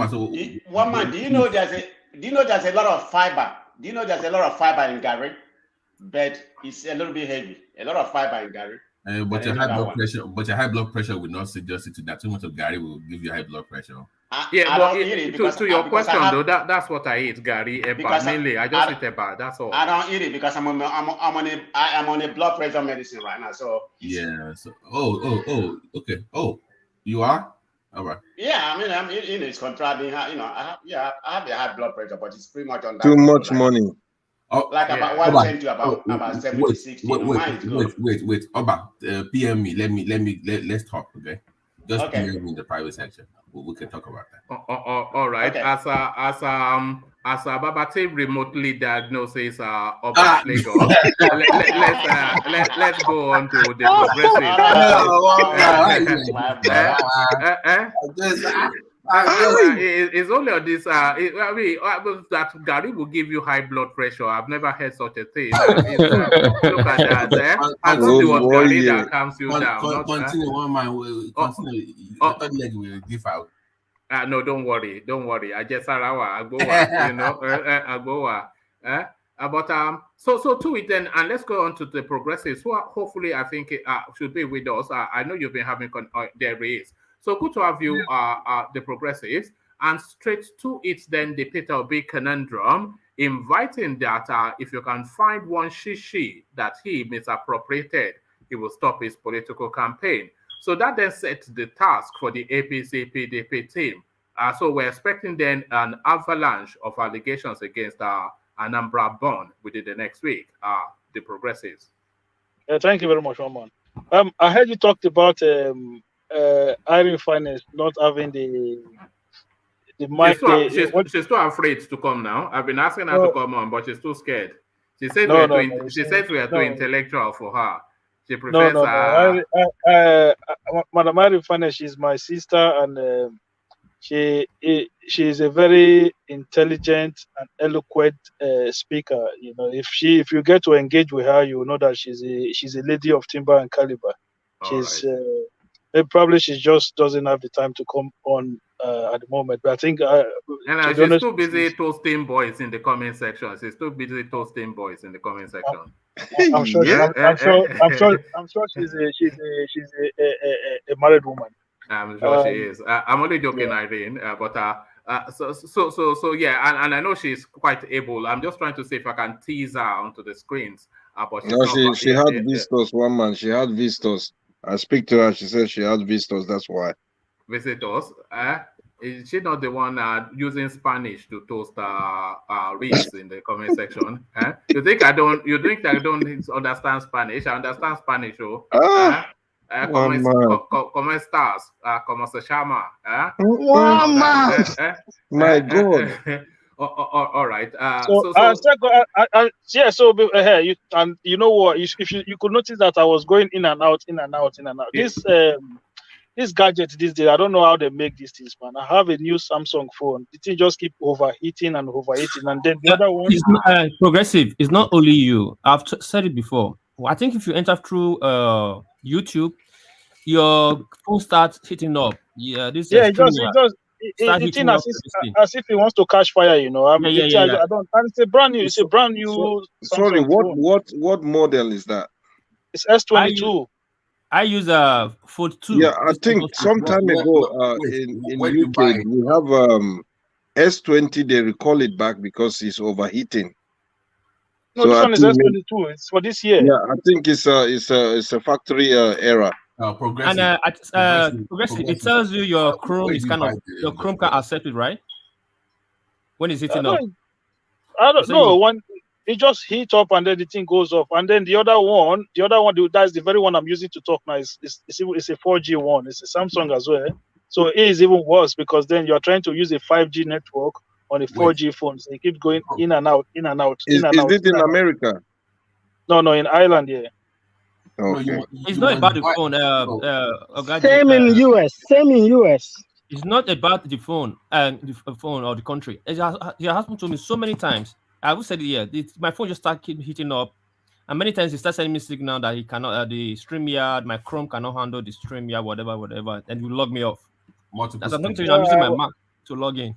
man, do you know there's a lot of fiber? Do you know there's a lot of fiber in gari? But it's a little bit heavy. A lot of fiber in gari. But your high blood pressure will not suggest it to that. Too much of gari will give you high blood pressure. Yeah, I but don't eat it because to your because I question have, though, that's what I eat, Gary. Eba, because mainly, I just eat eba. That's all. I don't eat it because I'm on a blood pressure medicine right now. So Yeah. So okay. Oh, you are? All right. yeah, I mean, it's controlling. I have a high blood pressure, but it's pretty much under Too control. much money. Oh, Like about 110 to about 70, 60. Mine is good. Wait. Oba, PM me. Let's talk. Okay. Just Okay. PM me in the private section. We can talk about that. All right. Okay. As a Babate remotely diagnosis Oba Lagos, let's go on to the progressive. It's only on this. I mean, that Gary will give you high blood pressure. I've never heard such a thing. Look at that. I thought it was Gary that calms you down. Continue one man. Continue. I thought leg will differ. No, don't worry. I just Agboa. But so to it then, and let's go on to the progressives. Who hopefully I think should be with us. I know you've been having there is. So good to have you, the progressives, and straight to it then the Peter Obi conundrum, inviting that if you can find one shishi that he misappropriated, he will stop his political campaign. So that then sets the task for the APC PDP team. So we're expecting then an avalanche of allegations against Anambra Bond within the next week. The progressives. Thank you very much, Roman. I heard you talked about Irene Finance not having the mic. She's too afraid to come now. I've been asking her to come on, but she's too scared. She says she says we are too intellectual for her. She prefers. Madam Irene Finance, she's my sister, and she is a very intelligent and eloquent speaker. You know, if you get to engage with her, you will know that she's a lady of timber and caliber. She's probably she just doesn't have the time to come on at the moment. But I think she's too busy toasting boys in the comment section. She's too busy toasting boys in the comment section. I'm sure. I'm sure she's a married woman. I'm sure she is. I'm only joking, Irene. But so yeah, and I know she's quite able. I'm just trying to see if I can tease her onto the screens. But she had visitors. One man, she had visitors. I speak to her. She says she had visitors. That's why. Visitors? Is she not the one using Spanish to toast reads in the comment section? You think I don't understand Spanish? I understand Spanish, oh. Como estás? Como se llama? My God. All right. You know what? If you could notice that I was going in and out. This gadget these days, I don't know how they make these things, man. I have a new Samsung phone. The thing just keep overheating, and then the other one. It's progressive. It's not only you. I've said it before. I think if you enter through YouTube, your phone starts hitting up. Yeah, this. Yeah, it thing as if it wants to catch fire. You know. I don't. And it's a brand new. Sorry, what model is that? It's S22. I use a Fold 2. Yeah, I think some time ago in UK we have S20. They recall it back because it's overheating. No, this one is S22. It's for this year. Yeah, I think it's a factory error. Progressive. And progressive, it tells you your Chrome is your Chrome can accept it, right? When it's hitting up. I don't know. When it just heat up and then the thing goes off, and then the other one, that's the very one I'm using to talk now. It's a 4G one. It's a Samsung as well. So it is even worse because then you're trying to use a 5G network on a 4G phone. So you keep going in and out, in and out, is it in America? No, in Ireland, yeah. Okay. It's not about the phone. Same in US. It's not about the phone and the phone or the country. It has happened to me so many times. I will say it here. My phone just started hitting up, and many times it starts sending me signal that he cannot. The StreamYard, my Chrome cannot handle the StreamYard, whatever, and you log me off. As I'm using my Mac to log in.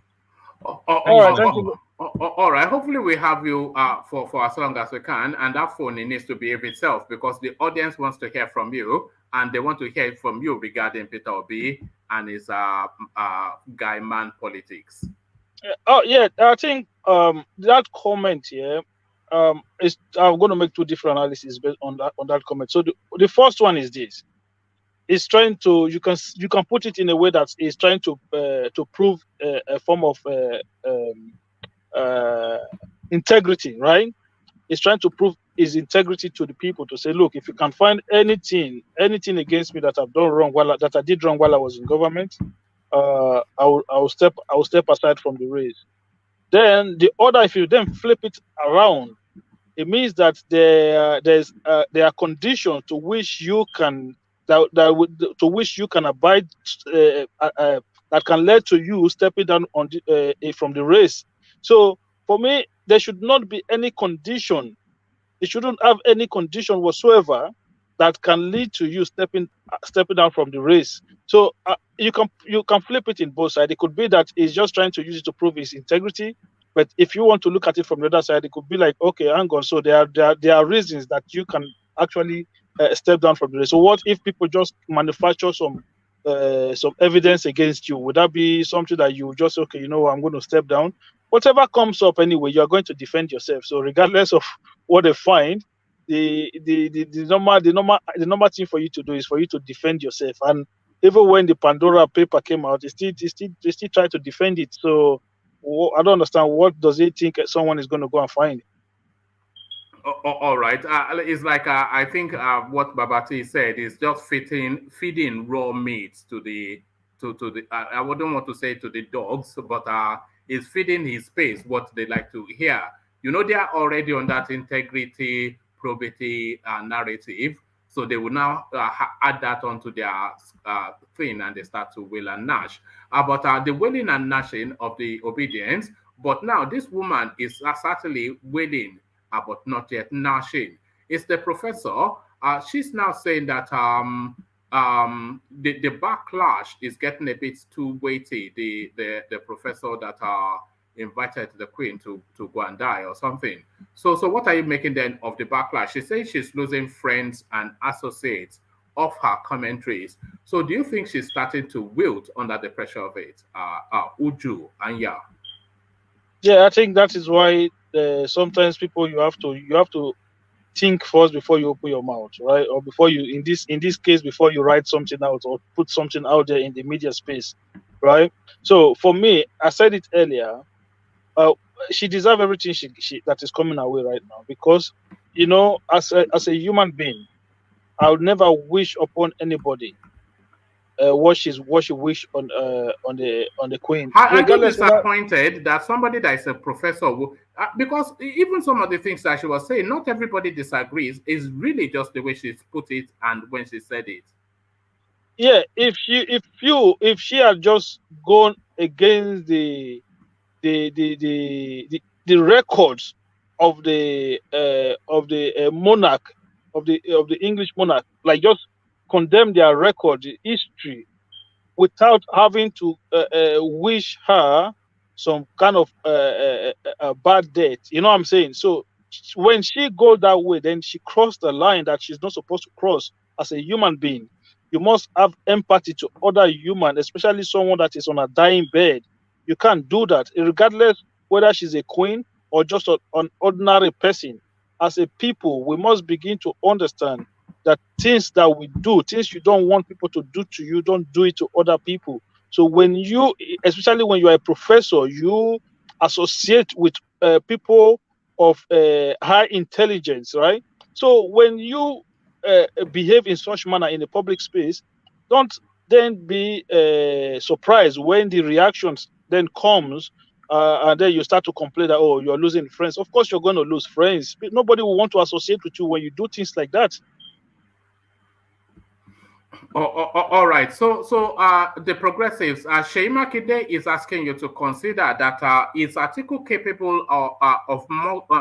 All right. Hopefully we have you for as long as we can, and that phone needs to behave itself because the audience wants to hear from you, and they want to hear from you regarding Peter Obi and his guy man politics. Oh yeah, I think that comment here is I'm going to make two different analyses based on that comment. So the first one is this: is trying to you can put it in a way that is trying to prove a form of integrity, right? He's trying to prove his integrity to the people to say, look, if you can find anything against me that I've done wrong that I did wrong while I was in government, I'll step aside from the race. Then the order, if you then flip it around, it means that there are conditions to which you can to which you can abide that can lead to you stepping down on from the race. So for me, there should not be any condition. It shouldn't have any condition whatsoever that can lead to you stepping down from the race. So you can flip it in both sides. It could be that he's just trying to use it to prove his integrity. But if you want to look at it from the other side, it could be like, okay, hang on. So there are reasons that you can actually step down from the race. So what if people just manufacture some evidence against you? Would that be something that you just, okay, you know, I'm going to step down? Whatever comes up anyway, you're going to defend yourself. So regardless of what they find, the normal thing for you to do is for you to defend yourself. And even when the Pandora paper came out, they still try to defend it. So I don't understand, what does he think someone is going to go and find? All right. It's like I think what Babati said is just feeding raw meat to the I wouldn't want to say to the dogs, but is feeding his space what they like to hear. You know, they are already on that integrity, probity narrative, so they will now add that onto their thing, and they start to wail and gnash. But the wailing and gnashing of the obedience. But now this woman is certainly wailing, but not yet gnashing. It's the professor. She's now saying that the backlash is getting a bit too weighty. The professor that invited the queen to go and die or something. So what are you making then of the backlash? She says she's losing friends and associates of her commentaries. So do you think she's starting to wilt under the pressure of it? Uju and yeah. Yeah, I think that is why sometimes people you have to think first before you open your mouth, right? Or before you, in this case, before you write something out or put something out there in the media space, right? So for me, I said it earlier, she deserves everything she that is coming her way right now, because, you know, as a human being, I would never wish upon anybody what she wish on the queen. Are you Regardless whether, disappointed that somebody that is a professor because even some of the things that she was saying, not everybody disagrees, is really just the way she's put it and when she said it. yeah, if she had just gone against the records of the monarch, of the English monarch, like just condemn their record, the history, without having to wish her some kind of bad death. You know what I'm saying? So when she go that way, then she crossed the line that she's not supposed to cross as a human being. You must have empathy to other human, especially someone that is on a dying bed. You can't do that, regardless whether she's a queen or just an ordinary person. As a people, we must begin to understand that things that we do, things you don't want people to do to you, don't do it to other people. So when you, especially when you are a professor, you associate with people of high intelligence, right? So when you behave in such manner in a public space, don't then be surprised when the reactions then comes, and then you start to complain that, oh, you're losing friends. Of course you're going to lose friends. Nobody will want to associate with you when you do things like that. All right. So the progressives, Shey Makinde is asking you to consider that is article capable of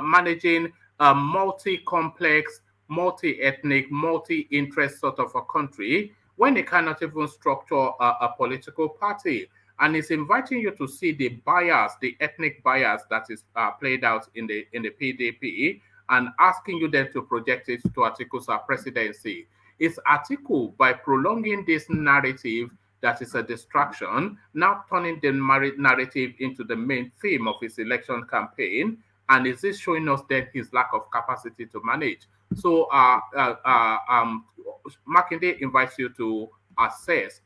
managing a multi-complex, multi-ethnic, multi-interest sort of a country when it cannot even structure a political party, and is inviting you to see the bias, the ethnic bias that is played out in the PDP, and asking you then to project it to Atiku's presidency. Is Atiku, by prolonging this narrative, that is a distraction, now turning the narrative into the main theme of his election campaign? And is this showing us then his lack of capacity to manage? So Makinde invites you to assess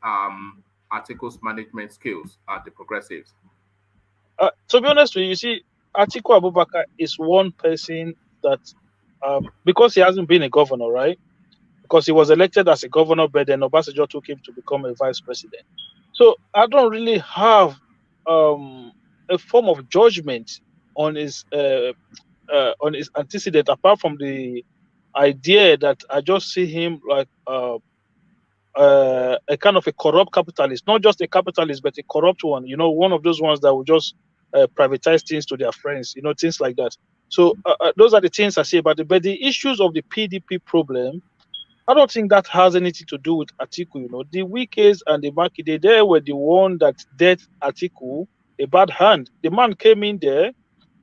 Atiku's management skills at the Progressives. To be honest with you, see, Atiku Abubakar is one person that, because he hasn't been a governor, right? Because he was elected as a governor, but then Obasanjo took him to become a vice president. So I don't really have a form of judgment on his antecedent, apart from the idea that I just see him like a kind of a corrupt capitalist, not just a capitalist, but a corrupt one. You know, one of those ones that will just privatize things to their friends. You know, things like that. So those are the things I say about it. But the issues of the PDP problem, I don't think that has anything to do with Atiku. You know, the Wikis and the Makinde, they were the one that dealt Atiku a bad hand. The man came in there,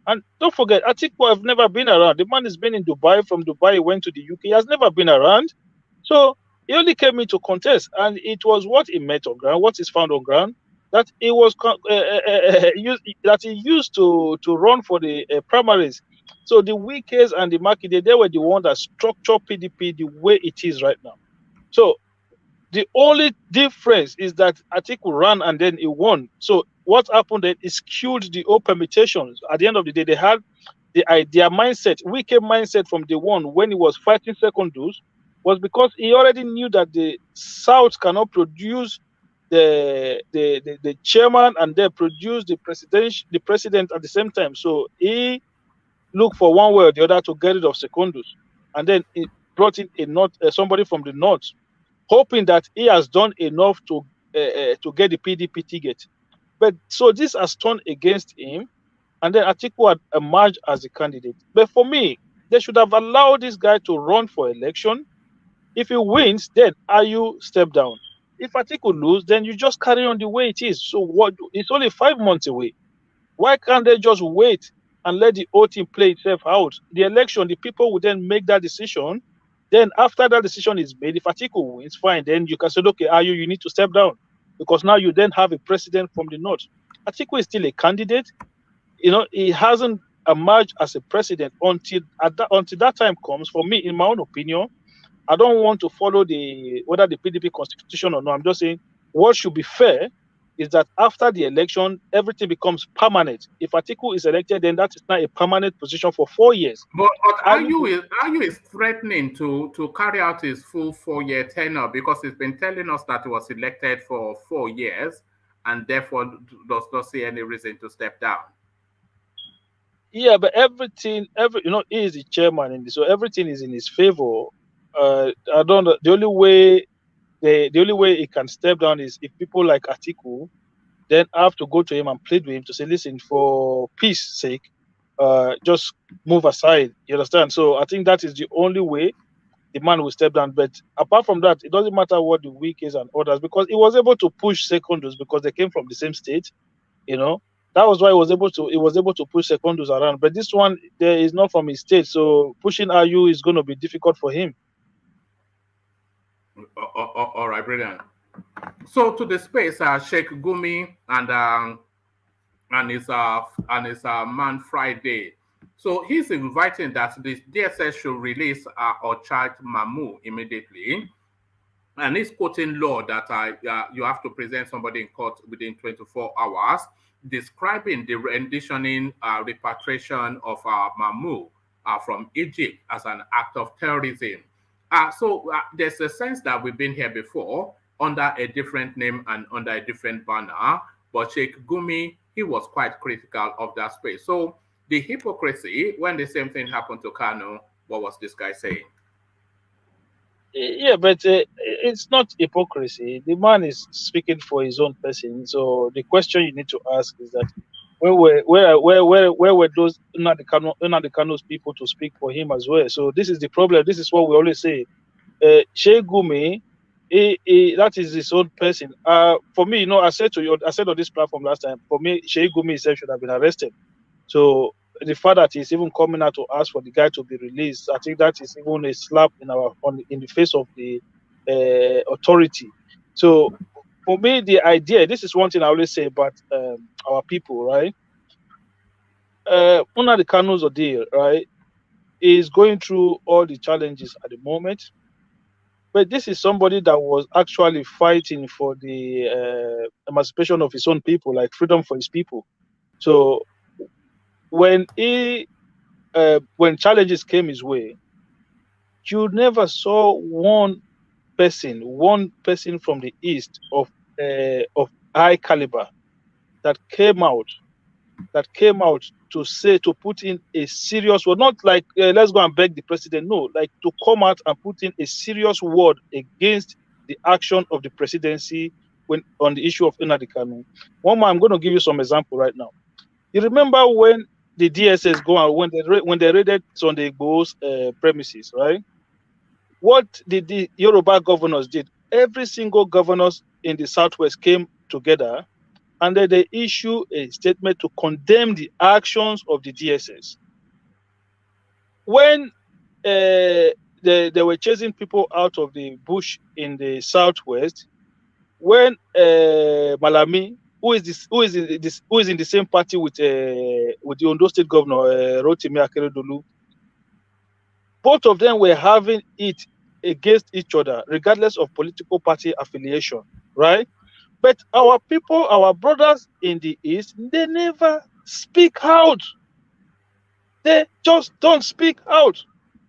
and don't forget, Atiku have never been around. The man has been in Dubai. From Dubai, he went to the UK. He has never been around. So he only came in to contest, and it was what he met on ground, what is found on ground, that he was that he used to run for the primaries. So the Wikis and the Makinde, they were the one that structured PDP the way it is right now. So the only difference is that Atiku ran and then he won. So what happened then is skewed the whole permutations. At the end of the day, they had their mindset, Wike mindset from the one when he was fighting Secondus, was because he already knew that the South cannot produce the chairman and then produce the president at the same time. So he looked for one way or the other to get rid of Secondus, and then he brought in somebody from the north, hoping that he has done enough to get the PDP ticket. But so this has turned against him, and then Atiku had emerged as a candidate. But for me, they should have allowed this guy to run for election. If he wins, then Ayu step down. If Atiku lose, then you just carry on the way it is. So what? It's only 5 months away. Why can't they just wait and let the whole thing play itself out? The election, the people will then make that decision. Then after that decision is made, if Atiku wins, fine. Then you can say, okay, Ayu, you need to step down, because now you then have a president from the north. Atiku is still a candidate. You know, he hasn't emerged as a president until that time comes. For me, in my own opinion, I don't want to follow whether the PDP constitution or not. I'm just saying what should be fair is that after the election, everything becomes permanent. If Atiku is elected, then that is now a permanent position for 4 years. But Ayu is threatening to carry out his full 4-year tenure, because he's been telling us that he was elected for 4 years and therefore does not see any reason to step down. Yeah, but he is the chairman in this, so everything is in his favor. I don't know. The only way he can step down is if people like Atiku then have to go to him and plead with him to say, listen, for peace sake, just move aside. You understand? So I think that is the only way the man will step down. But apart from that, it doesn't matter what the Wikis and others, because he was able to push Secondus because they came from the same state. You know, that was why he was able to push Secondus around. But this one, there is not from his state, so pushing Ayu is going to be difficult for him. All right, brilliant. So to the space, Sheikh Gumi and his man Friday. So he's inviting that the DSS should release or charge Mamu immediately, and he's quoting law that you have to present somebody in court within 24 hours, describing the renditioning repatriation of Mamu from Egypt as an act of terrorism. So there's a sense that we've been here before under a different name and under a different banner, but Sheikh Gumi, he was quite critical of that space. So the hypocrisy, when the same thing happened to Kanu, what was this guy saying? Yeah, but it's not hypocrisy. The man is speaking for his own person. So the question you need to ask is that where were those Nnamdi Kanu's people to speak for him as well? So this is the problem. This is what we always say. Sheikh Gumi, that is his own person. For me, I said on this platform last time, for me, Sheikh Gumi himself should have been arrested. So the fact that he's even coming out to ask for the guy to be released, I think that is even a slap in the face of the authority. So for me, the idea, this is one thing I always say about our people, right? Una the Kanu's ordeal, right, is going through all the challenges at the moment. But this is somebody that was actually fighting for the emancipation of his own people, like freedom for his people. So when challenges came his way, you never saw one person from the east of high caliber that came out to put in a serious word, not like let's go and beg the president, no, like to come out and put in a serious word against the action of the presidency when on the issue of Nnamdi Kanu. One man, I'm going to give you some example right now. You remember when the DSS go out when they raided Sunday Igbo's premises, right? What did the Yoruba governors did? Every single governors in the Southwest came together and then they issue a statement to condemn the actions of the DSS. When they were chasing people out of the bush in the Southwest, when Malami, who is in the same party with the Ondo State Governor Rotimi Akeredolu, both of them were having it against each other, regardless of political party affiliation, right? But our people, our brothers in the East, they never speak out. They just don't speak out.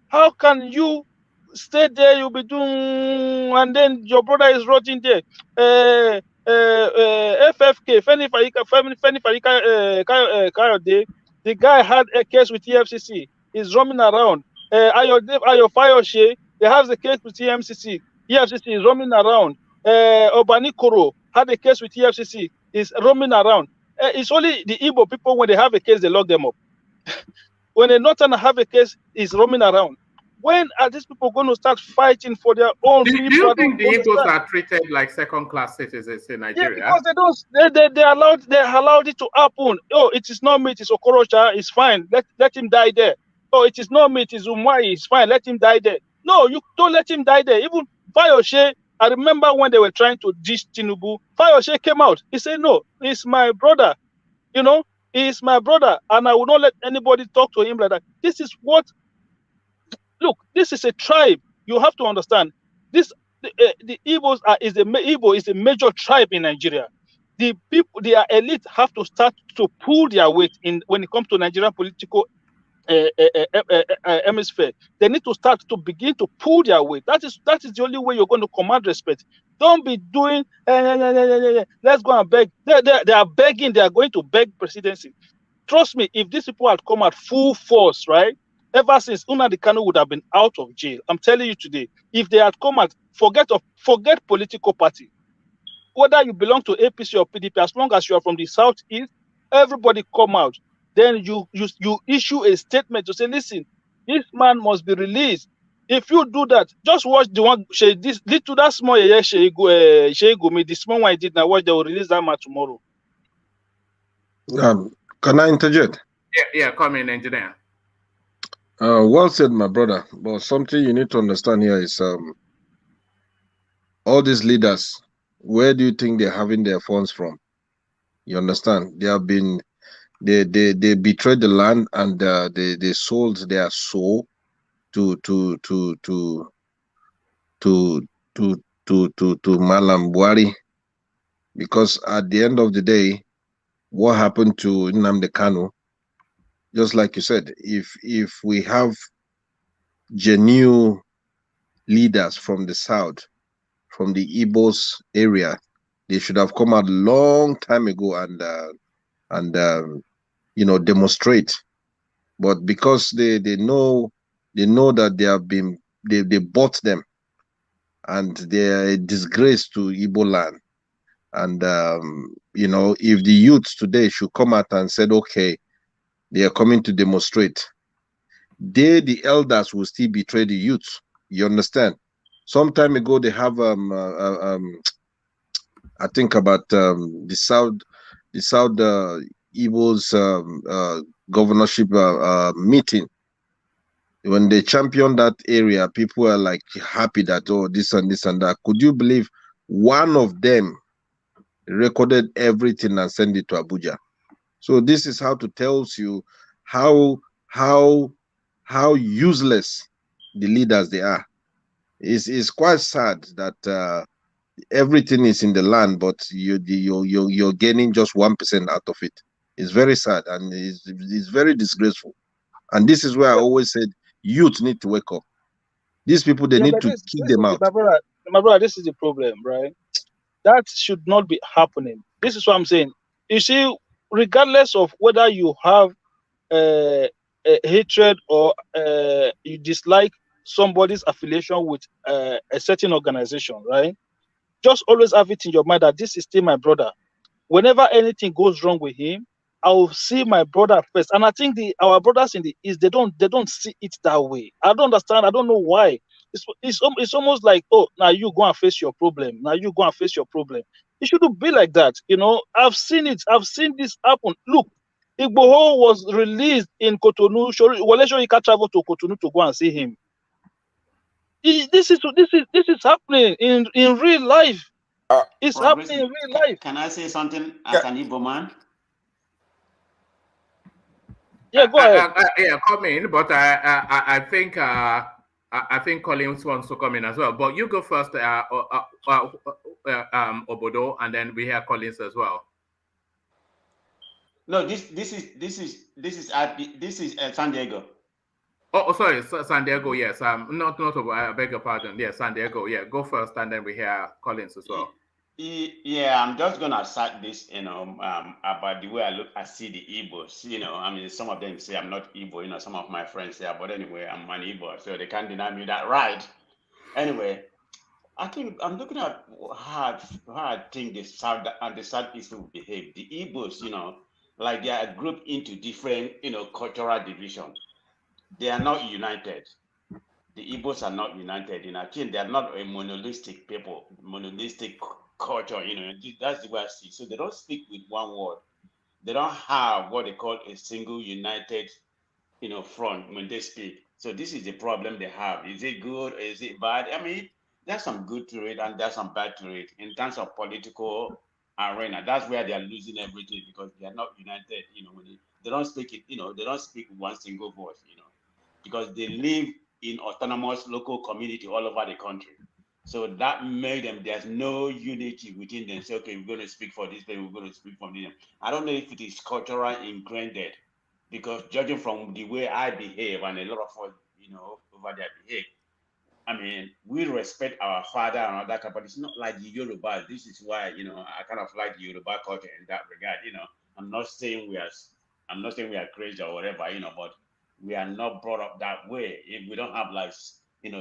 How can you stay there, you'll be doing, and then your brother is rotting there? FFK, Feni Farika Kayode, the guy had a case with EFCC. He's roaming around. Ayo Fayoshe, they have the case with EFCC. EFCC is roaming around. Obani Koro had a case with EFCC. Is roaming around. It's only the Igbo people, when they have a case, they lock them up. When a Northern have a case, is roaming around. When are these people going to start fighting for their own people? Do you think the Igbos are treated like second-class citizens in Nigeria? Yeah, because they allowed it to happen. Oh, it is not me, it is Okorocha, it's fine. Let him die there. Oh, it is not me, it is Umwai, it's fine, let him die there. No, you don't let him die there. Even Fayoshe, I remember when they were trying to dish Tinubu, Fayoshe came out. He said, no, he's my brother. You know, he's my brother, and I will not let anybody talk to him like that. This is what, look, this is a tribe. You have to understand. This the Igbos Igbo is a major tribe in Nigeria. The people, their elite, have to start to pull their weight in when it comes to Nigerian political hemisphere. They need to start to begin to pull their weight. That is the only way you're going to command respect. Don't be doing let's go and beg. They are begging. They are going to beg presidency. Trust me, if these people had come at full force, right, ever since Nnamdi Kanu would have been out of jail. I'm telling you today, if they had come at forget political party, whether you belong to APC or PDP, as long as you are from the Southeast, everybody come out. Then you issue a statement to say, listen, this man must be released. If you do that, just watch the one this to that small the small one I did now. Watch, they will release that man tomorrow. Can I interject? Yeah, come in, engineer. Well said, my brother. But something you need to understand here is all these leaders, where do you think they're having their funds from? You understand? They have been they betrayed the land, and they sold their soul to Malam Buhari, because at the end of the day, what happened to Nnamdi Kanu, just like you said, if we have genuine leaders from the south, from the Igbos area, they should have come out a long time ago and demonstrate. But because they know that they bought them, and they're a disgrace to Igbo land. And if the youths today should come out and said, okay, they are coming to demonstrate, the elders will still betray the youths. You understand? Some time ago, they have I think about the South Igbo's governorship meeting. When they championed that area, people are like happy that, oh, this and this and that. Could you believe one of them recorded everything and sent it to Abuja. So this is how to tells you how useless the leaders they are. It's quite sad that everything is in the land, but you're gaining just 1% out of it. It's very sad and it's very disgraceful. And this is where I always said youth need to wake up. These people, they Yeah, need but to this, kick this them is out. my brother, this is the problem, right? That should not be happening. This is what I'm saying. You see, regardless of whether you have hatred or you dislike somebody's affiliation with a certain organization, right? Just always have it in your mind that this is still my brother. Whenever anything goes wrong with him, I will see my brother first. And I think our brothers in the East, they don't see it that way. I don't understand. I don't know why. It's almost like, oh, now you go and face your problem. Now you go and face your problem. It shouldn't be like that. You know, I've seen it. I've seen this happen. Look, Igboho was released in Cotonou. Wale Soyinka traveled to Cotonou to go and see him. This is happening in real life. It's happening in real life. Can I say something as an Igbo man? Yeah, go ahead. Yeah, come in, but I think I think Collins wants to come in as well. But you go first, Obodo, and then we have Collins as well. No, this is San Diego. Oh, sorry, San Diego. Yes, not I beg your pardon. Yes, San Diego. Yeah, go first, and then we hear Collins as well. Yeah, I'm just gonna start this, about the way I see the Igbos. I mean, some of them say I'm not Igbo. Some of my friends say, but anyway, I'm an Igbo, so they can't deny me that right. Anyway, I think I'm looking at how I think the South and the Southeast will behave. The Igbos, like they are grouped into different, cultural division. They are not united. The Igbos are not united. I think they are not a monolithic people, monolithic culture. That's the way I see. So they don't speak with one word. They don't have what they call a single united, front when they speak. So this is the problem they have. Is it good? Is it bad? I mean, there's some good to it and there's some bad to it in terms of political arena. That's where they are losing everything because they are not united. When they don't speak it, they don't speak one single voice. Because they live in autonomous local community all over the country. So that made them, there's no unity within them. Say, okay, we're going to speak for this, then we're going to speak for this. I don't know if it is cultural ingrained, because judging from the way I behave and a lot of us, over there behave, I mean, we respect our father and all that, but it's not like the Yoruba. This is why, I kind of like the Yoruba culture in that regard. I'm not saying we are crazy or whatever, but we are not brought up that way. If we don't have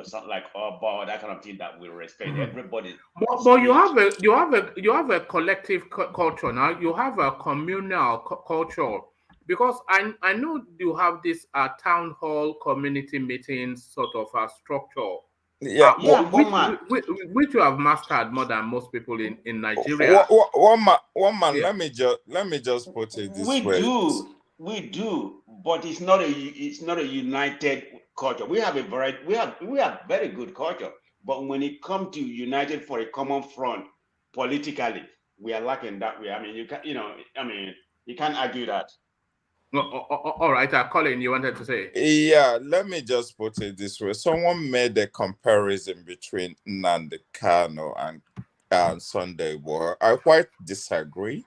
something like Oba or that kind of thing that we respect, everybody. But you have a collective culture now. You have a communal culture because I know you have this town hall community meetings sort of structure. Which you have mastered more than most people in Nigeria. One man. Yeah. Let me just put it this way. We do, but it's not a united culture. We have very good culture, but when it comes to united for a common front politically, we are lacking that way. I mean, you can't argue that. All right, Colin, you wanted to say? Yeah, let me just put it this way. Someone made a comparison between Nnamdi Kanu and Sunday War. I quite disagree.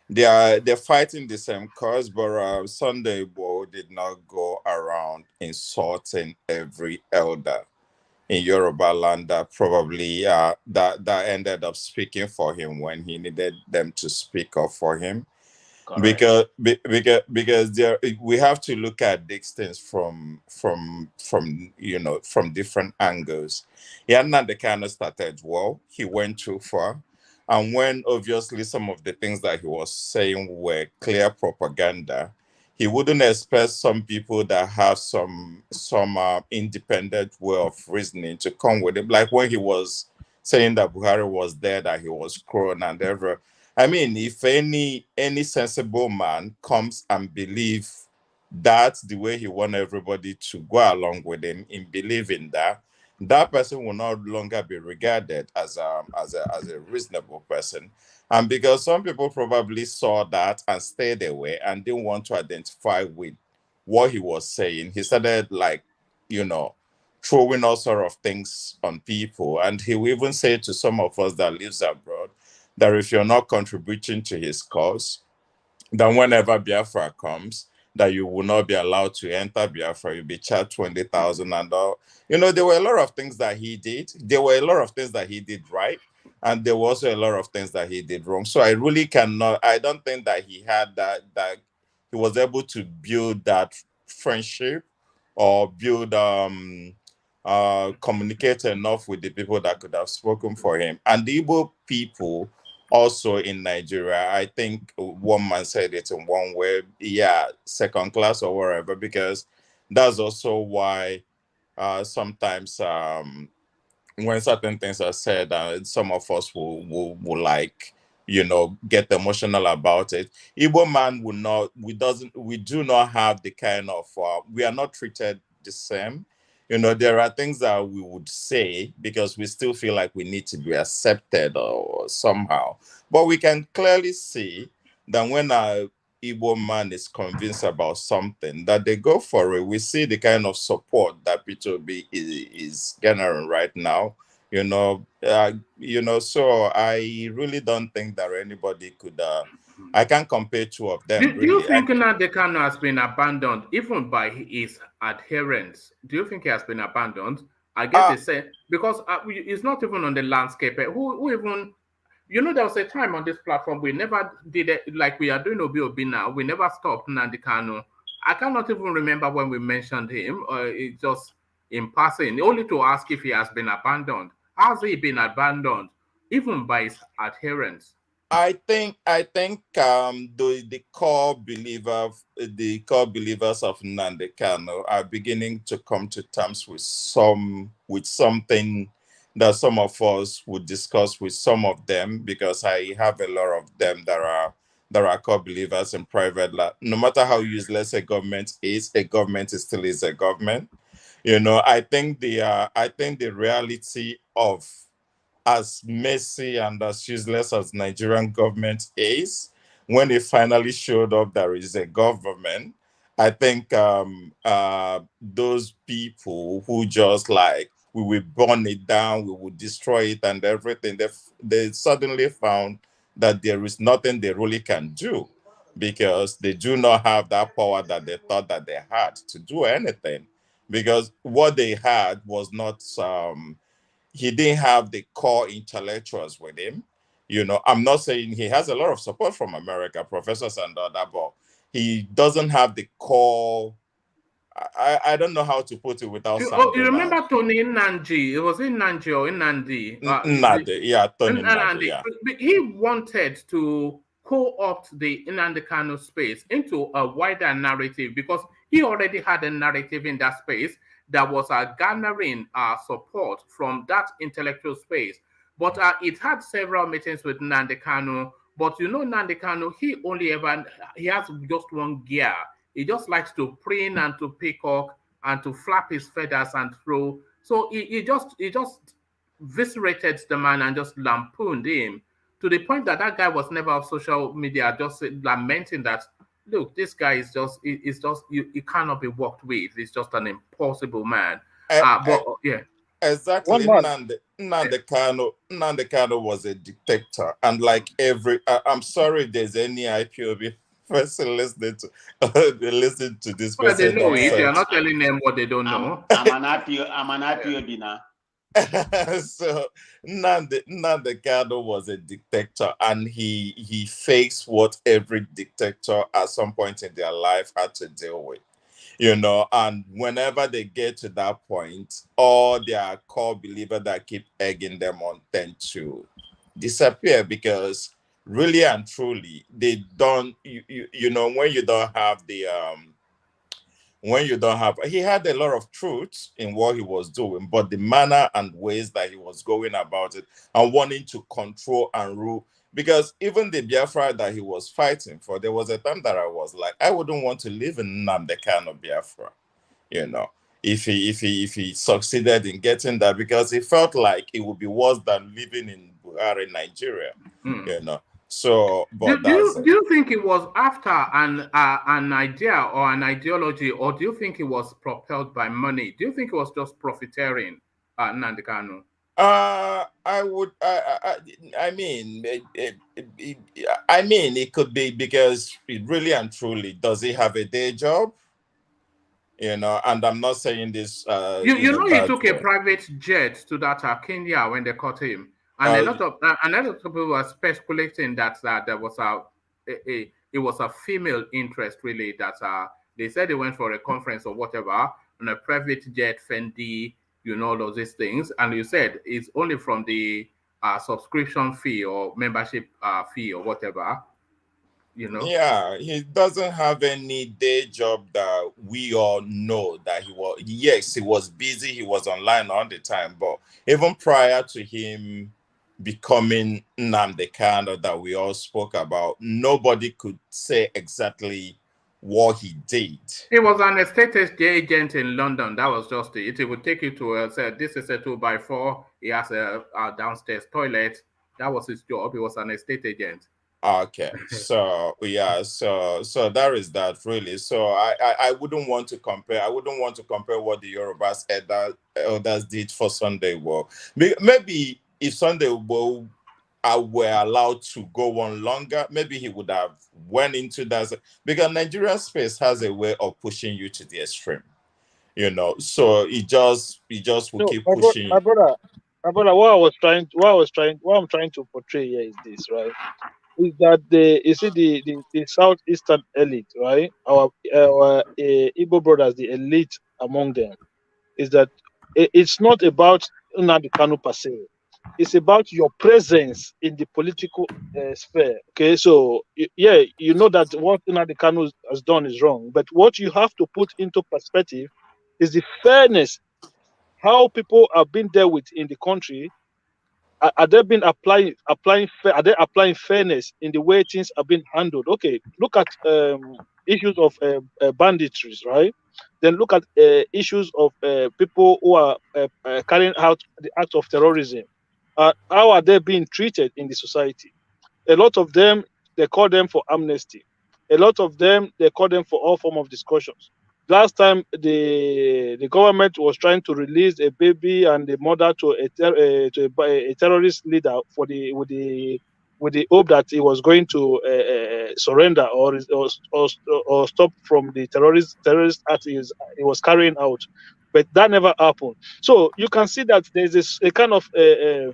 They're fighting the same cause, but Sunday War did not go around insulting every elder in Yoruba land that probably that ended up speaking for him when he needed them to speak up for him. Correct. Because there we have to look at these things from different angles. Nnamdi Kanu started well. He went too far. And when obviously some of the things that he was saying were clear propaganda, he wouldn't expect some people that have some independent way of reasoning to come with him. Like when he was saying that Buhari was there, that he was cloned and everything. I mean, if any sensible man comes and believes that's the way he wants everybody to go along with him in believing that, that person will no longer be regarded as a reasonable person. And because some people probably saw that and stayed away and didn't want to identify with what he was saying, he started like, you know, throwing all sort of things on people. And he will even say to some of us that lives abroad that if you're not contributing to his cause, then whenever Biafra comes, that you will not be allowed to enter Biafra, you'll be charged 20,000 and all. You know, there were a lot of things that he did. There were a lot of things that he did right, and there were also a lot of things that he did wrong. So I really cannot, I don't think that he had that he was able to build that friendship or build communicate enough with the people that could have spoken for him. And the Igbo people also in Nigeria, I think one man said it in one way, yeah, second class or whatever, because that's also why sometimes when certain things are said, some of us will like, you know, get emotional about it. Igbo man will not, we do not have the kind of, we are not treated the same. You know, there are things that we would say because we still feel like we need to be accepted or somehow. But we can clearly see that when a Igbo man is convinced about something, that they go for it. We see the kind of support that Peter B is garnering right now. So I really don't think that anybody could. I can't compare two of them. Do you Really, think Nnamdi Kanu has been abandoned even by his adherents? Do you think he has been abandoned? I get the sense because it's not even on the landscape. Who even, you know, there was a time on this platform we never did it like we are doing OBOB now. We never stopped Nnamdi Kanu. I cannot even remember when we mentioned him. It just in passing, only to ask if he has been abandoned. Has he been abandoned even by his adherents? I think the core believers of Nnamdi Kanu are beginning to come to terms with something that some of us would discuss with some of them, because I have a lot of them that are core believers in private life. No matter how useless a government is still is a government. You know, I think the reality of as messy and as useless as Nigerian government is, when it finally showed up there is a government, I think those people who just like, we will burn it down, we will destroy it and everything, they suddenly found that there is nothing they really can do, because they do not have that power that they thought that they had to do anything. Because what they had was not he didn't have the core intellectuals with him. You know, I'm not saying he has a lot of support from America, professors and all that, but he doesn't have the core. I don't know how to put it without You sounding remember Tony Nanji? It was in Nanji or in Nandi. Nnadi, yeah, Tony Nnadi, Nandi. yeah. He wanted to co-opt the Nnamdi Kanu space into a wider narrative because he already had a narrative in that space that was garnering support from that intellectual space. But it had several meetings with Nnamdi Kanu. But you know, Nnamdi Kanu, he has just one gear. He just likes to preen and to peacock and to flap his feathers and throw. So he just viscerated the man and just lampooned him to the point that that guy was never on social media, just lamenting that, look, this guy is just, he cannot be worked with. He's just an impossible man. Yeah. Exactly. Nnamdi Kanu was a dictator, and like I'm sorry, if there's any IPOB person listening to this Well, they person know it. You're nonsense. not telling them what they don't know. I'm an IPOB now. So Nnamdi Kanu was a dictator, and he faced what every dictator at some point in their life had to deal with. You know, and whenever they get to that point, all their core believers that keep egging them on tend to disappear, because really and truly they don't, you know, when you don't have he had a lot of truth in what he was doing, but the manner and ways that he was going about it and wanting to control and rule. Because even the Biafra that he was fighting for, there was a time that I was like, I wouldn't want to live in Nnamdi Kanu Biafra. You know, if he succeeded in getting that, because he felt like it would be worse than living in Buhari, Nigeria. You know. So, but do you think it was after an idea or an ideology, or do you think it was propelled by money? Do you think it was just profiteering, Nnamdi Kanu? I mean, it could be because it really and truly, does he have a day job? You know, and I'm not saying this you know, he took way. a private jet to that Kenya when they caught him, and a lot of people were speculating that there was it was a female interest, really, that they said they went for a conference or whatever on a private jet, Fendi, you know, all of these things, and you said it's only from the subscription fee or membership fee or whatever. You know? Yeah, he doesn't have any day job that we all know that he was. Yes, he was busy, he was online all the time, but even prior to him becoming Nnamdi Kanu that we all spoke about, nobody could say exactly what he did. He was an estate agent in London. That was just it. It would take you to say this is a 2x4. He has a downstairs toilet. That was his job. He was an estate agent. Okay, so yeah, so there is that, really. So I wouldn't want to compare. I wouldn't want to compare what the Yorubas elders did for Sunday War. Maybe if Sunday War were allowed to go on longer, maybe he would have went into that, because Nigerian space has a way of pushing you to the extreme. You know, so he just will keep pushing. My brother, what I'm trying to portray here is this, right? Is that the southeastern elite, right? Our Igbo brothers, the elite among them, is that it's not about Nnamdi Kanu per se. It's about your presence in the political sphere. Okay, so yeah, you know that what Nnamdi Kanu has done is wrong, but what you have to put into perspective is the fairness, how people have been dealt with in the country. Are they been applying are they applying fairness in the way things are being handled? Okay, look at issues of banditries, right? Then look at issues of people who are carrying out the acts of terrorism. How are they being treated in the society? A lot of them, they call them for amnesty. A lot of them, they call them for all form of discussions. Last time, the government was trying to release a baby and the mother to a terrorist leader with the hope that he was going to surrender or stop from the terrorist act he was carrying out, but that never happened. So you can see that there's a kind of a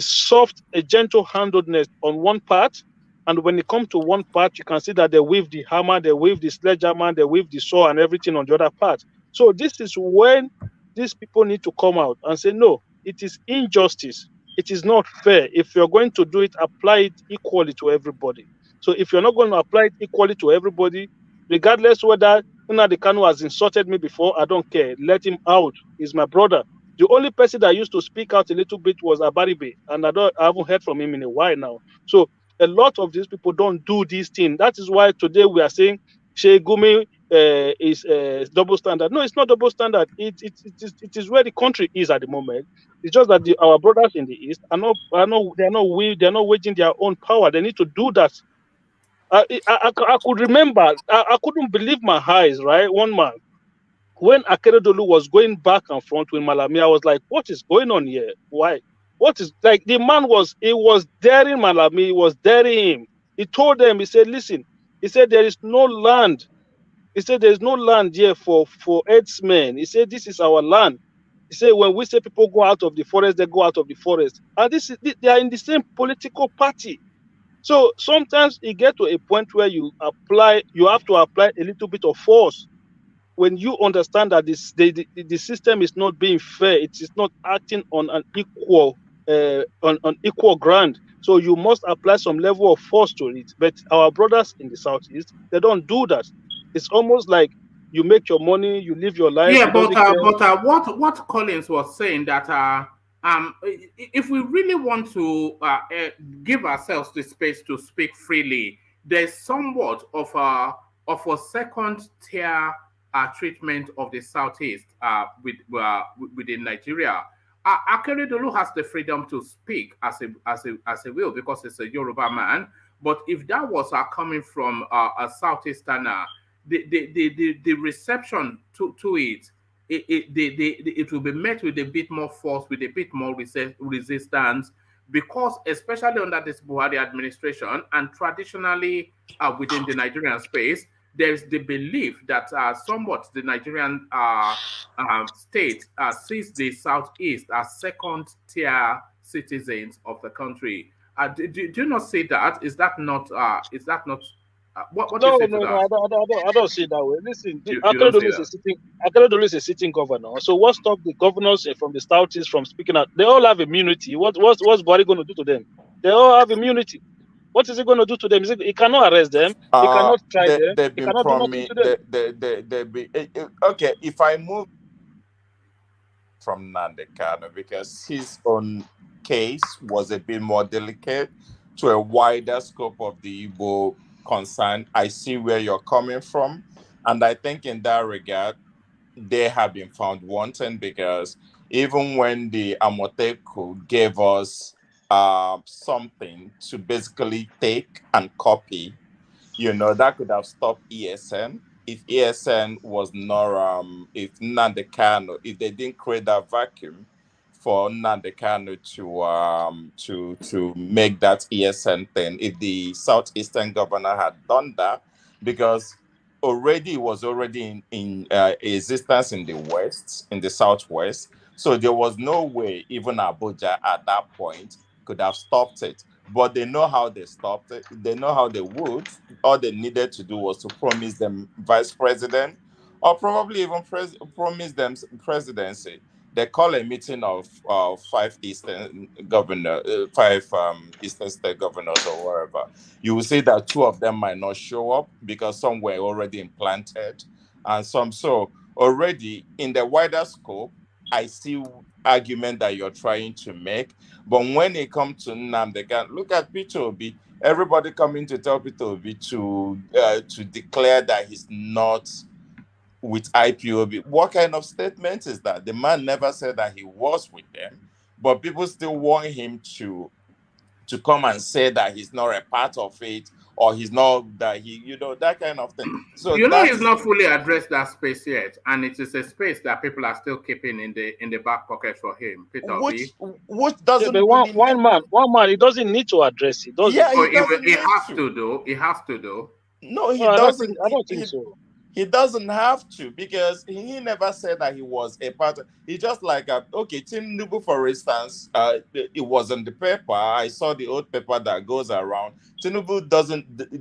soft, a gentle handedness on one part. And when it comes to one part, you can see that they wave the hammer, they wave the sledgehammer, they wave the saw and everything on the other part. So this is when these people need to come out and say, no, it is injustice. It is not fair. If you're going to do it, apply it equally to everybody. So if you're not going to apply it equally to everybody, regardless whether Nnamdi Kanu has insulted me before, I don't care. Let him out. He's my brother. The only person that used to speak out a little bit was Abaribe, and I haven't heard from him in a while now. So a lot of these people don't do these things. That is why today we are saying Shey Gumi is double standard. No, it's not double standard. It is where the country is at the moment. It's just that our brothers in the east are not waging their own power. They need to do that. I could remember. I couldn't believe my eyes. Right, one man. When Akeredolu was going back and front with Malami, I was like, what is going on here? Why? What is, like, the man was daring Malami, he was daring him. He told them, he said, listen, he said, there is no land. He said, there is no land here for herdsmen. He said, this is our land. He said, when we say people go out of the forest, they go out of the forest. And they are in the same political party. So sometimes you get to a point where you have to apply a little bit of force. When you understand that the system is not being fair, it is not acting on an equal on equal ground. So you must apply some level of force to it. But our brothers in the southeast, they don't do that. It's almost like you make your money, you live your life. Yeah, but what Collins was saying that if we really want to give ourselves the space to speak freely, there's somewhat of a second tier treatment of the Southeast within Nigeria. Akeredolu has the freedom to speak as a will because he's a Yoruba man. But if that was coming from a Southeasterner, the reception to it, it will be met with a bit more force, with a bit more resistance, because especially under this Buhari administration and traditionally within the Nigerian space, there's the belief that somewhat the Nigerian state sees the Southeast as second-tier citizens of the country. Do you not see that? Is that not? What do you say to that? I don't see it that way. Listen, You don't see that? Akeredolu is a sitting governor. So what stopped the governors from the Southeast from speaking out? They all have immunity. What's Buhari going to do to them? They all have immunity. What is he going to do to them? He cannot arrest them. He cannot try them. They've He been cannot do nothing to them. okay. If I move from Nandekano, because his own case was a bit more delicate to a wider scope of the Igbo concern, I see where you're coming from. And I think in that regard, they have been found wanting, because even when the Amoteku gave us something to basically take and copy, that could have stopped ESN. If ESN was not, if Nandekano, if they didn't create that vacuum for Nandekano to make that ESN thing, if the Southeastern governor had done that, because already it was already in existence in the West, in the Southwest, so there was no way even Abuja at that point could have stopped it. But they know how they stopped it. They know how they would. All they needed to do was to promise them vice president, or probably even promise them presidency. They call a meeting of five Eastern state governors or wherever. You will see that two of them might not show up because some were already implanted, and some. So already in the wider scope, I see argument that you're trying to make. But when it comes to Nnamdi, look at Peter Obi. Everybody coming to tell Peter Obi to declare that he's not with IPOB. What kind of statement is that? The man never said that he was with them, but people still want him to come and say that he's not a part of it, or he's not, that he, that kind of thing. So he's not fully addressed that space yet, and it is a space that people are still keeping in the back pocket for him. Peter Obi. Which doesn't really one man, he doesn't need to address it. Doesn't he has to do. He has to do. No, he doesn't. doesn't. I don't think so. He doesn't have to, because he never said that he was a part of. He just like okay, Tinubu, for instance, it was on the paper. I saw the old paper that goes around. Tinubu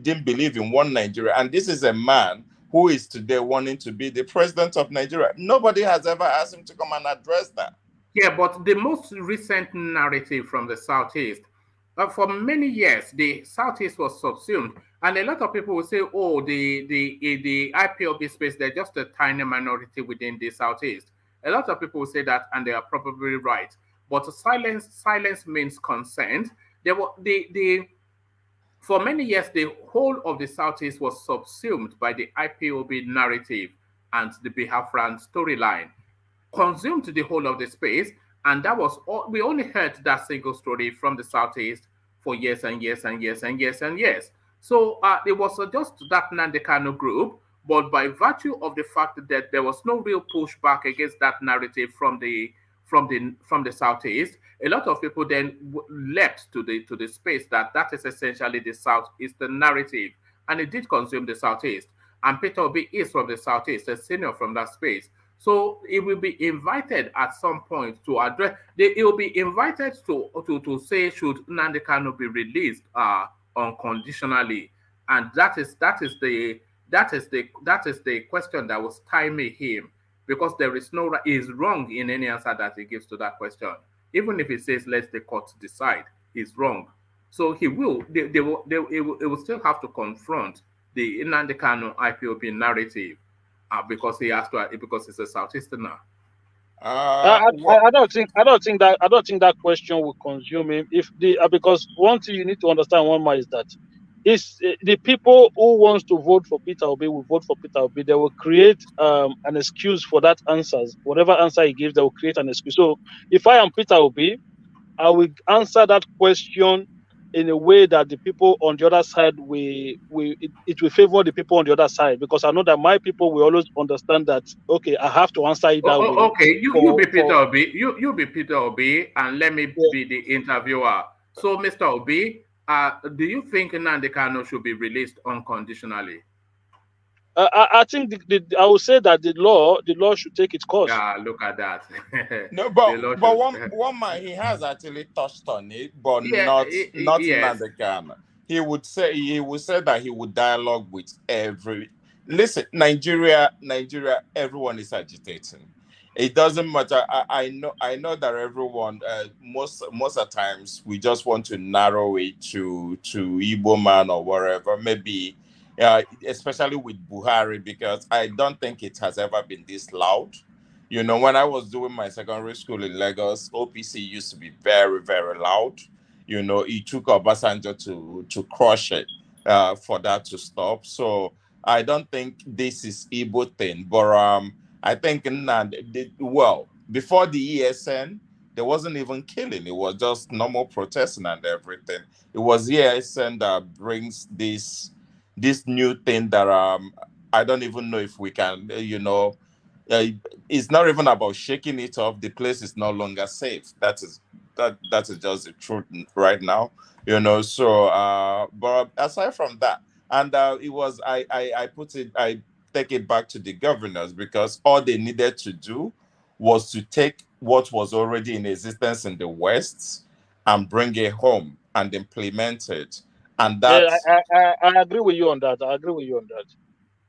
didn't believe in one Nigeria, and this is a man who is today wanting to be the president of Nigeria. Nobody has ever asked him to come and address that. Yeah, but the most recent narrative from the Southeast, for many years, the Southeast was subsumed. And a lot of people will say, oh, the IPOB space, they're just a tiny minority within the Southeast. A lot of people will say that, and they are probably right. But silence means consent. For many years, the whole of the Southeast was subsumed by the IPOB narrative and the Biafran storyline, consumed the whole of the space. And that was all. We only heard that single story from the Southeast for years and years and years and years and years. So it was just that Nandekano group, but by virtue of the fact that there was no real pushback against that narrative from the Southeast, a lot of people then leapt to the space that is essentially the Southeastern narrative, and it did consume the Southeast. And Peter Obi is from the Southeast, a senior from that space. So it will be invited at some point to address. It will be invited to say, should Nnamdi Kanu be released unconditionally, and that is the question that will stymie him, because there is no, he is wrong in any answer that he gives to that question. Even if he says let the court decide, he's wrong. So he will still have to confront the Nnamdi Kanu IPOB narrative because he's a Southeasterner. I don't think that question will consume him. Because one thing you need to understand, one man, is that It's the people who wants to vote for Peter Obi will vote for Peter Obi. They will create an excuse for that answers. Whatever answer he gives, they will create an excuse. So if I am Peter Obi, I will answer that question in a way that the people on the other side it will favor the people on the other side, because I know that my people will always understand that, okay, I have to answer it that way. Okay, you be Peter Obi. You be Peter Obi, and let me be the interviewer. So, Mr. Obi, do you think Nnamdi Kanu should be released unconditionally? I think I would say that the law should take its course. Yeah, look at that. No, but one man, he has actually touched on it, but not yes. Nnamdi Kanu. He would say that he would dialogue with every. Listen, Nigeria, everyone is agitating. It doesn't matter. I know that everyone, most of the times, we just want to narrow it to Igbo man or whatever. Maybe, especially with Buhari, because I don't think it has ever been this loud. You know, when I was doing my secondary school in Lagos, OPC used to be very, very loud. You know, it took Obasanjo to crush it for that to stop. So I don't think this is Igbo thing, but I think before the ESN, there wasn't even killing. It was just normal protesting and everything. It was ESN that brings this new thing that I don't even know if we can, it's not even about shaking it off. The place is no longer safe. That is just the truth right now, you know. So but aside from that, and it was I take it back to the governors, because all they needed to do was to take what was already in existence in the West and bring it home and implement it. And that's I agree with you on that.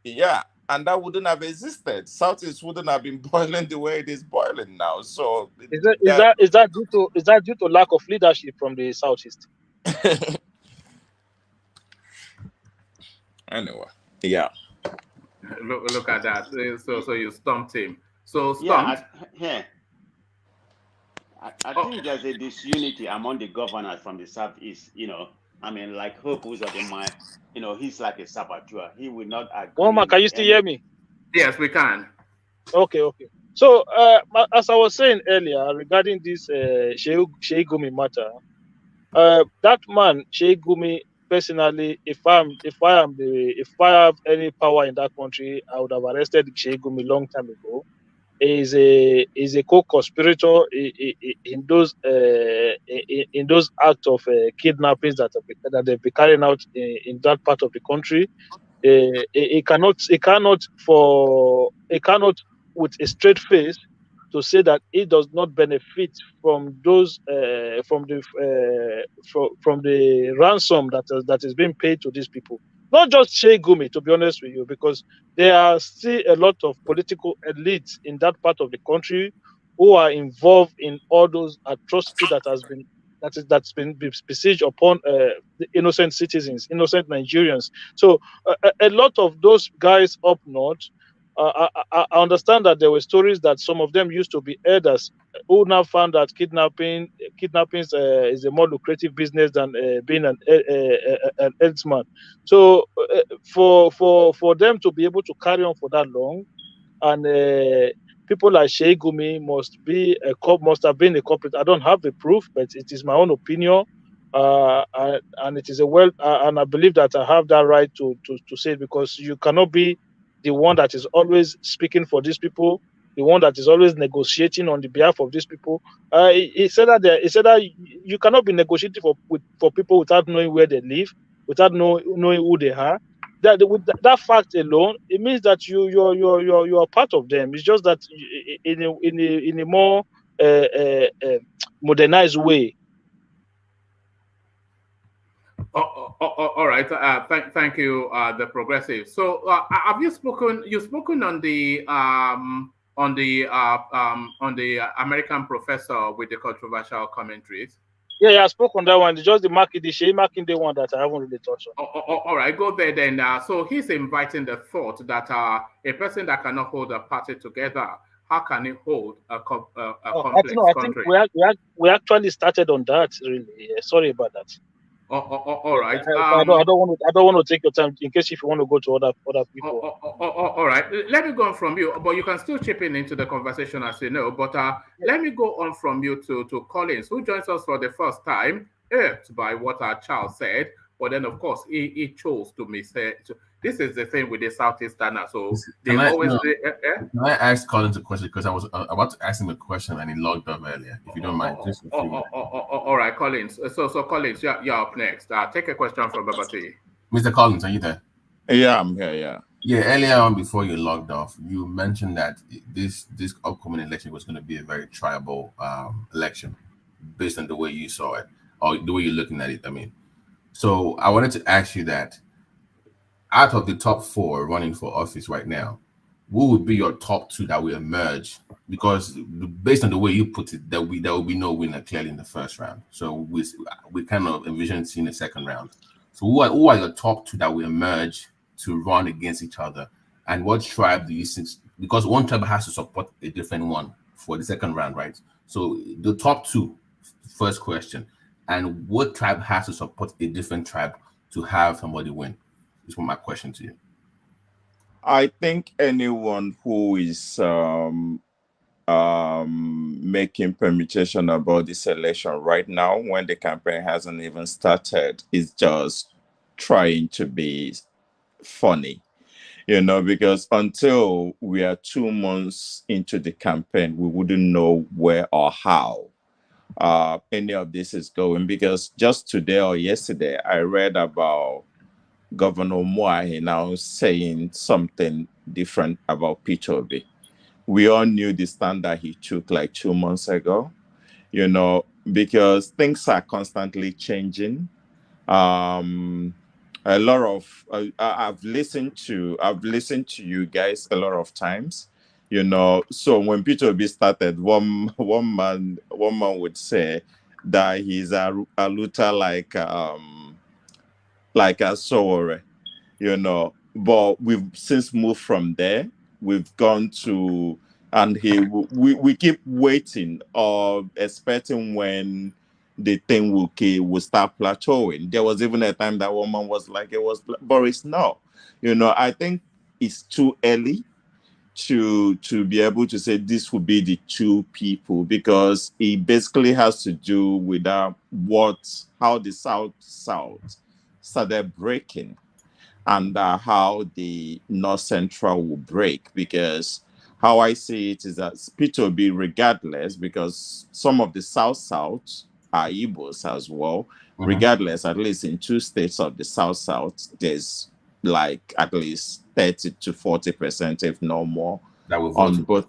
Yeah, and that wouldn't have existed. Southeast wouldn't have been boiling the way it is boiling now. So is that due to lack of leadership from the Southeast? Anyway, yeah. Look at that. So you stumped him. So stumped. Yeah, I think there's a disunity among the governors from the Southeast. You know, I mean, like Hope Uzodinma, you know, he's like a saboteur. He will not agree. Oma, can you still hear me? Yes, we can. Okay. So, as I was saying earlier regarding this Shehu Gumi matter, that man Shehu Gumi, personally, if I have any power in that country, I would have arrested Shehu Gumi long time ago. Is a co-conspirator in those acts of kidnappings that they've been carrying out in that part of the country. It cannot with a straight face to say that it does not benefit from those from the ransom that is being paid to these people. Not just Shehu Gumi, to be honest with you, because there are still a lot of political elites in that part of the country who are involved in all those atrocities that's been besieged upon the innocent citizens, innocent Nigerians. So a lot of those guys up north, I understand that there were stories that some of them used to be elders who now found that kidnapping is a more lucrative business than being an herdsman. So for them to be able to carry on for that long, and people like Shehu Gumi must have been a culprit. I don't have the proof, but it is my own opinion, and it is and I believe that I have that right to say it, because you cannot be the one that is always speaking for these people, the one that is always negotiating on the behalf of these people. He said that you cannot be negotiating for people without knowing where they live, without knowing who they are. With that fact alone, it means that you are part of them. It's just that in a more modernized way. All right. Thank you, the progressive. So, have you spoken? You've spoken on the American professor with the controversial commentaries. Yeah, I spoke on that one. It's just the Makinde one that I haven't really touched on. All right, go there then. So he's inviting the thought that a person that cannot hold a party together, how can he hold a complex I country? think we actually started on that. Really, sorry about that. All right. I don't want to take your time in case if you want to go to other people. All right. Let me go on from you, but you can still chip in into the conversation as you know. But let me go on from you to Collins, who joins us for the first time, irked by what our child said. But then, of course, he chose to miss it. This is the thing with the Southeasterner. So they always. Can I ask Collins a question? Because I was about to ask him a question and he logged off earlier. If you don't mind, just a few minutes. All right, Collins. So Collins, you're up next. Take a question from Babati. Mr. Collins, are you there? Yeah, I'm here. Yeah. Yeah, earlier on before you logged off, you mentioned that this upcoming election was going to be a very tribal election, based on the way you saw it or the way you're looking at it. I mean, so I wanted to ask you that out of the top 4 running for office right now, who would be your top 2 that will emerge? Because based on the way you put it, there will be no winner clearly in the first round. So we kind of envision seeing a second round. So who are your top 2 that will emerge to run against each other? And what tribe do you think? Because one tribe has to support a different one for the second round, right? So the top 2, first question, and what tribe has to support a different tribe to have somebody win? Is my question to you. I think anyone who is making permutation about this election right now, when the campaign hasn't even started, is just trying to be funny, because until we are 2 months into the campaign, we wouldn't know where or how any of this is going. Because just today or yesterday, I read about Governor Moahi now saying something different about P2B. We all knew the stand that he took like 2 months ago, because things are constantly changing. A lot of I've listened to you guys a lot of times, So when P2B started, one man would say that he's a looter like a Sowore, But we've since moved from there. We've gone to, and we keep waiting or expecting when the thing will start plateauing. There was even a time that woman was like, it was, but it's not. I think it's too early to be able to say this will be the 2 people, because it basically has to do with how the South started breaking, and how the North Central will break. Because how I see it is that P2B, regardless, because some of the South are Igbos as well, regardless, at least in 2 states of the South, there's like at least 30 to 40%, if no more, that will on both.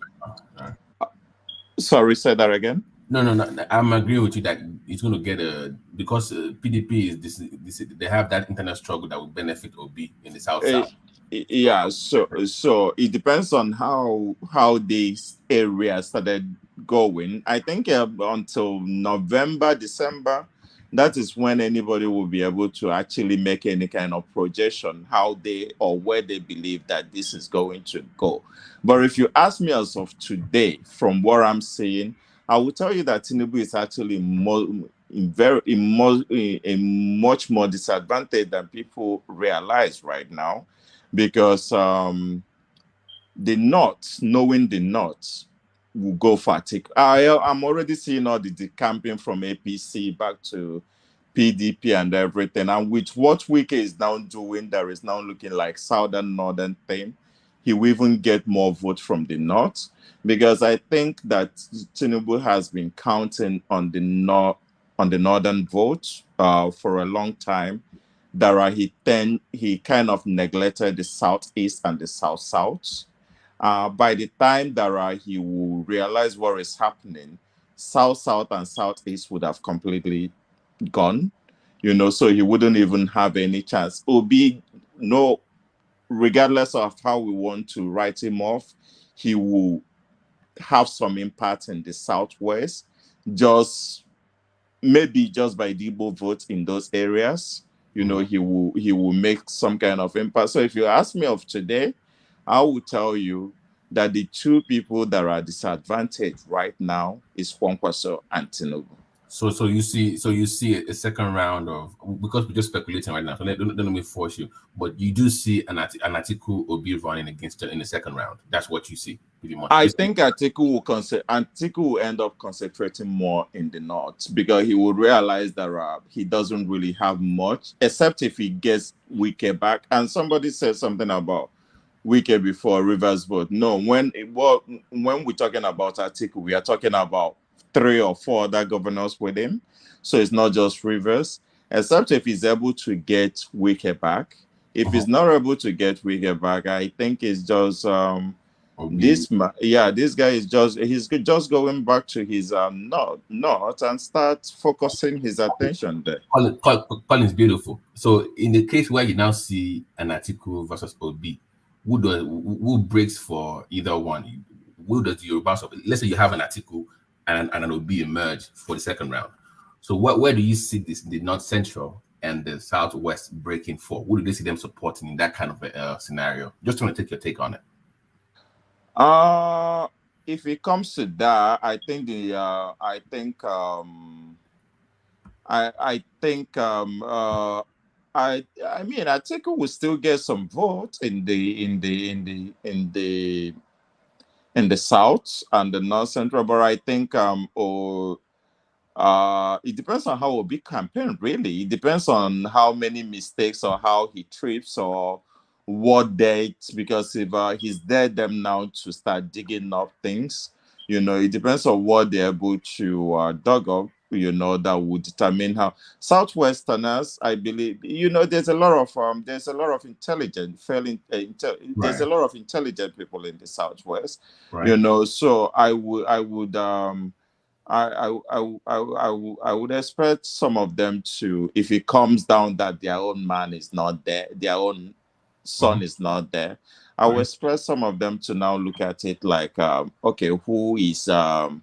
Sorry, say that again. No. I'm agreeing with you that it's going to get because PDP is this. They have that internal struggle that will benefit OB in the South. Yeah, so it depends on how this area started going. I think until November, December, that is when anybody will be able to actually make any kind of projection how they or where they believe that this is going to go. But if you ask me as of today, from what I'm seeing, I will tell you that Tinubu is actually much more disadvantaged than people realize right now, because the North, knowing the North, will go for a tick. I'm already seeing all the campaign from APC back to PDP and everything. And with what Wike is now doing, there is now looking like Southern Northern thing. He will even get more votes from the North, because I think that Tinubu has been counting on the Northern vote for a long time. He kind of neglected the Southeast and the South. By the time he will realize what is happening, South and Southeast would have completely gone, so he wouldn't even have any chance. Regardless of how we want to write him off, he will have some impact in the Southwest, maybe just by the Igbo vote in those areas. He will make some kind of impact. So if you ask me of today, I will tell you that the 2 people that are disadvantaged right now is Kwankwaso and Tinubu. So you see a second round of, because we're just speculating right now. So don't let me force you, but you do see an Atiku Obi running against in the second round. That's what you see, pretty much. I think Atiku will end up concentrating more in the north because he will realize that he doesn't really have much, except if he gets Wike back. And somebody said something about Wike before Rivers vote. No, when we're talking about Atiku, we are talking about 3 or 4 other governors with him. So it's not just Rivers, except if he's able to get Wike back. If he's not able to get Wike back, I think it's just this guy is just going back to his north and start focusing his attention there. Colin's beautiful. So in the case where you now see an Atiku versus Obi, who breaks for either one? Who does the Yoruba? Let's say you have an Atiku and an Obi emerge for the second round. So where do you see this, the North Central and the Southwest breaking for? Who do they see them supporting in that kind of a scenario? Just want to take your take on it. If it comes to that, I think I think we will still get some votes in the South and the North Central, but I think it depends on how Obi campaign, really. It depends on how many mistakes or how he trips or what dates, because if he's there them now to start digging up things, it depends on what they're able to dug up, that would determine how Southwesterners, I believe, there's a lot of intelligent, there's a lot of intelligent people in the Southwest, right. So I would expect some of them to, if it comes down that their own man is not there, their own son is not there, I would expect some of them to now look at it like, okay, who is but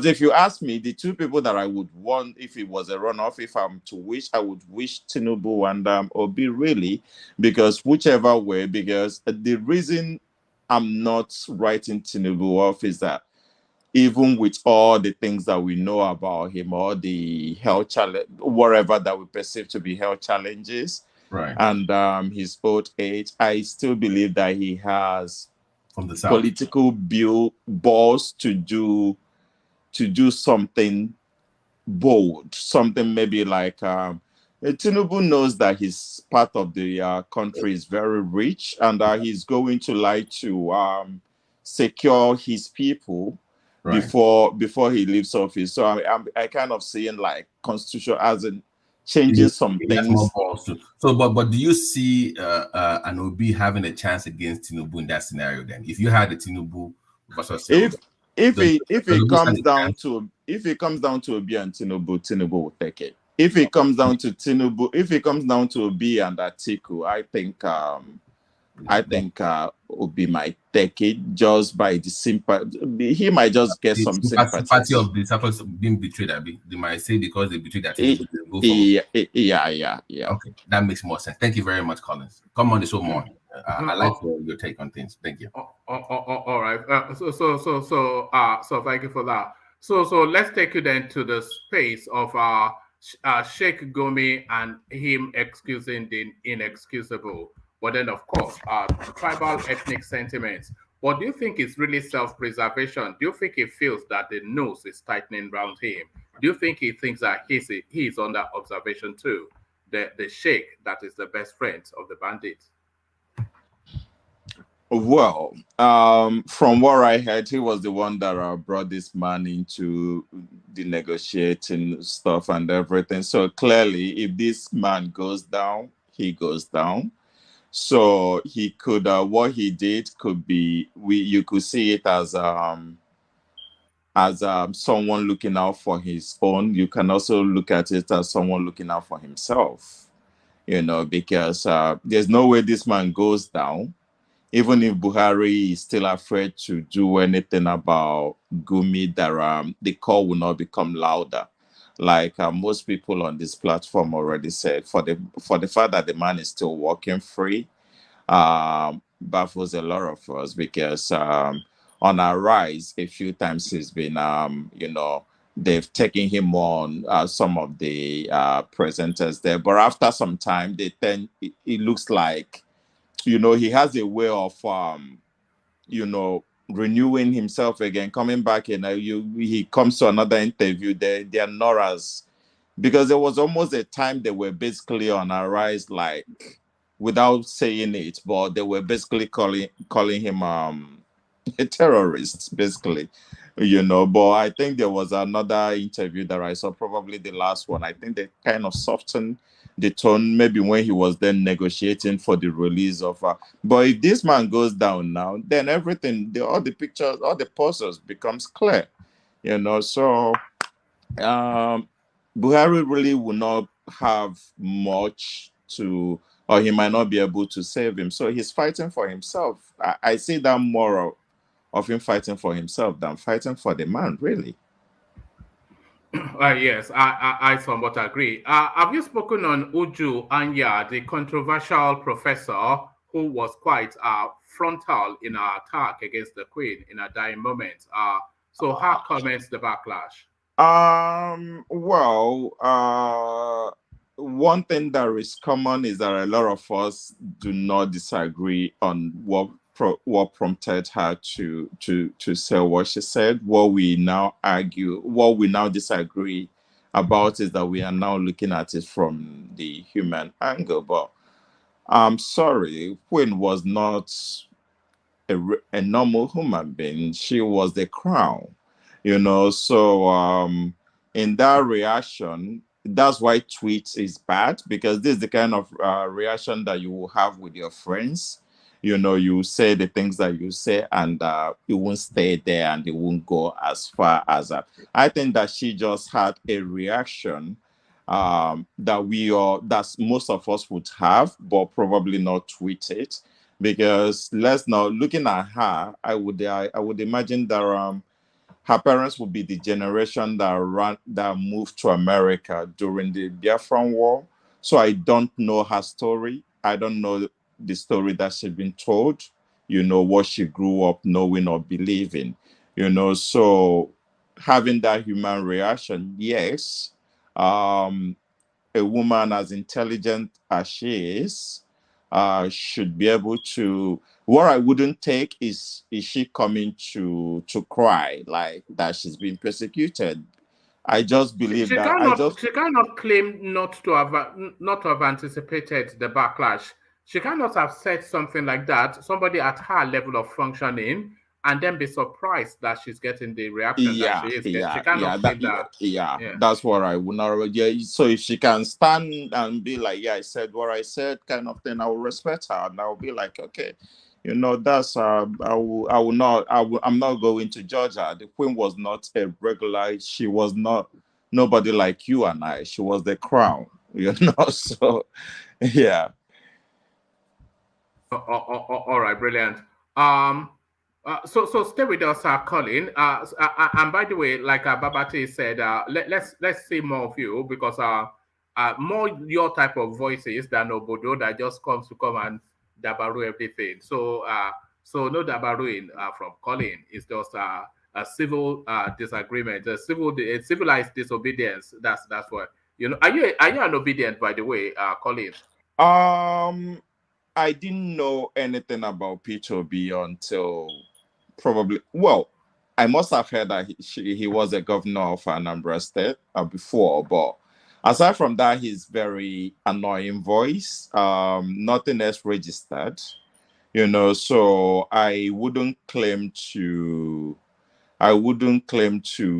if you ask me, the 2 people that I would want if it was a runoff, if I'm to wish, I would wish Tinubu and Obi, really, because whichever way, because the reason I'm not writing Tinubu off is that even with all the things that we know about him, all the health challenge, whatever that we perceive to be health challenges, right, and his old age, I still believe that he has from the South political balls to do something bold, something maybe like Tinubu knows that his part of the country is very rich, and he's going to like to secure his people before he leaves office. So I kind of seeing like constitution as in changing some things. So, but do you see an Obi having a chance against Tinubu in that scenario? Then, if you had a Tinubu versus if it comes down to Obi and Tinubu will take it. If it comes down to Obi and Atiku, I think Obi might take it just by the sympathy. He might just get some sympathy. Sympathy of the Southwest being betrayed. They might say because they betrayed that. Yeah. Okay, that makes more sense. Thank you very much, Collins. Come on the show more. I like your take on things. Thank you. All right. So thank you for that. So let's take you then to the space of Sheikh Gumi and him excusing the inexcusable. But then, of course, tribal ethnic sentiments. But do you think it's really self-preservation? Do you think he feels that the noose is tightening around him? Do you think he thinks that he's under observation too? The Sheikh that is the best friend of the bandits. Well, from what I heard, he was the one that brought this man into the negotiating stuff and everything. So clearly, if this man goes down, he goes down. So he could, what he did could be, you could see it as someone looking out for his own. You can also look at it as someone looking out for himself, because there's no way this man goes down. Even if Buhari is still afraid to do anything about Gumi, that the call will not become louder. Like most people on this platform already said, for the fact that the man is still walking free, baffles a lot of us, because on a rise a few times. He's been, they've taken him on some of the presenters there. But after some time, it looks like, he has a way of, renewing himself again, coming back, he comes to another interview. They are not as, because there was almost a time they were basically on a rise, like without saying it, but they were basically calling him a terrorist, basically, But I think there was another interview that I saw, probably the last one. I think they kind of softened the tone, maybe when he was then negotiating for the release of. But if this man goes down now, then everything, all the pictures, all the posters becomes clear, So Buhari really will not have much to, or he might not be able to save him. So he's fighting for himself. I see that more of him fighting for himself than fighting for the man, really. Yes, I somewhat agree. Have you spoken on Uju Anya, the controversial professor who was quite frontal in her attack against the Queen in her dying moment? So her comments the backlash. Well, one thing that is common is that a lot of us do not disagree on what prompted her to say what she said. What we now disagree about is that we are now looking at it from the human angle. But I'm sorry, Queen was not a normal human being. She was the crown, So in that reaction, that's why tweets is bad, because this is the kind of reaction that you will have with your friends. You say the things that you say, and it won't stay there, and it won't go as far as that. I think that she just had a reaction that most of us would have, but probably not tweet it. Because looking at her, I would imagine that her parents would be the generation that moved to America during the Biafran War. So I don't know her story. I don't know the story that she's been told, what she grew up knowing or believing, So having that human reaction, yes. A woman as intelligent as she is should be able to. What I wouldn't take is she coming to cry like that she's been persecuted. I just believe She cannot claim not to have anticipated the backlash. She cannot have said something like that, somebody at her level of functioning, and then be surprised that she's getting the reaction that she is getting. She cannot claim that. Yeah, that's what I would not. Yeah, so if she can stand and be like, yeah, I said what I said, kind of thing, I will respect her, and I will be like, okay, that's I'm not going to judge her. The Queen was not a regular. She was not nobody like you and I. She was the crown, So yeah. All right, brilliant. So stay with us, Colin. And by the way, like Babate said, let's see more of you, because more your type of voices than Obodo that just comes to come and dabaru everything. So no dabaruing from Colin. It's just a civil disagreement, a civilized disobedience. That's what Are you an obedient, by the way, Colin? I didn't know anything about P2B until probably, well, I must have heard that he was a governor of Anambra State before, but aside from that, his very annoying voice, nothing else registered, so I wouldn't claim to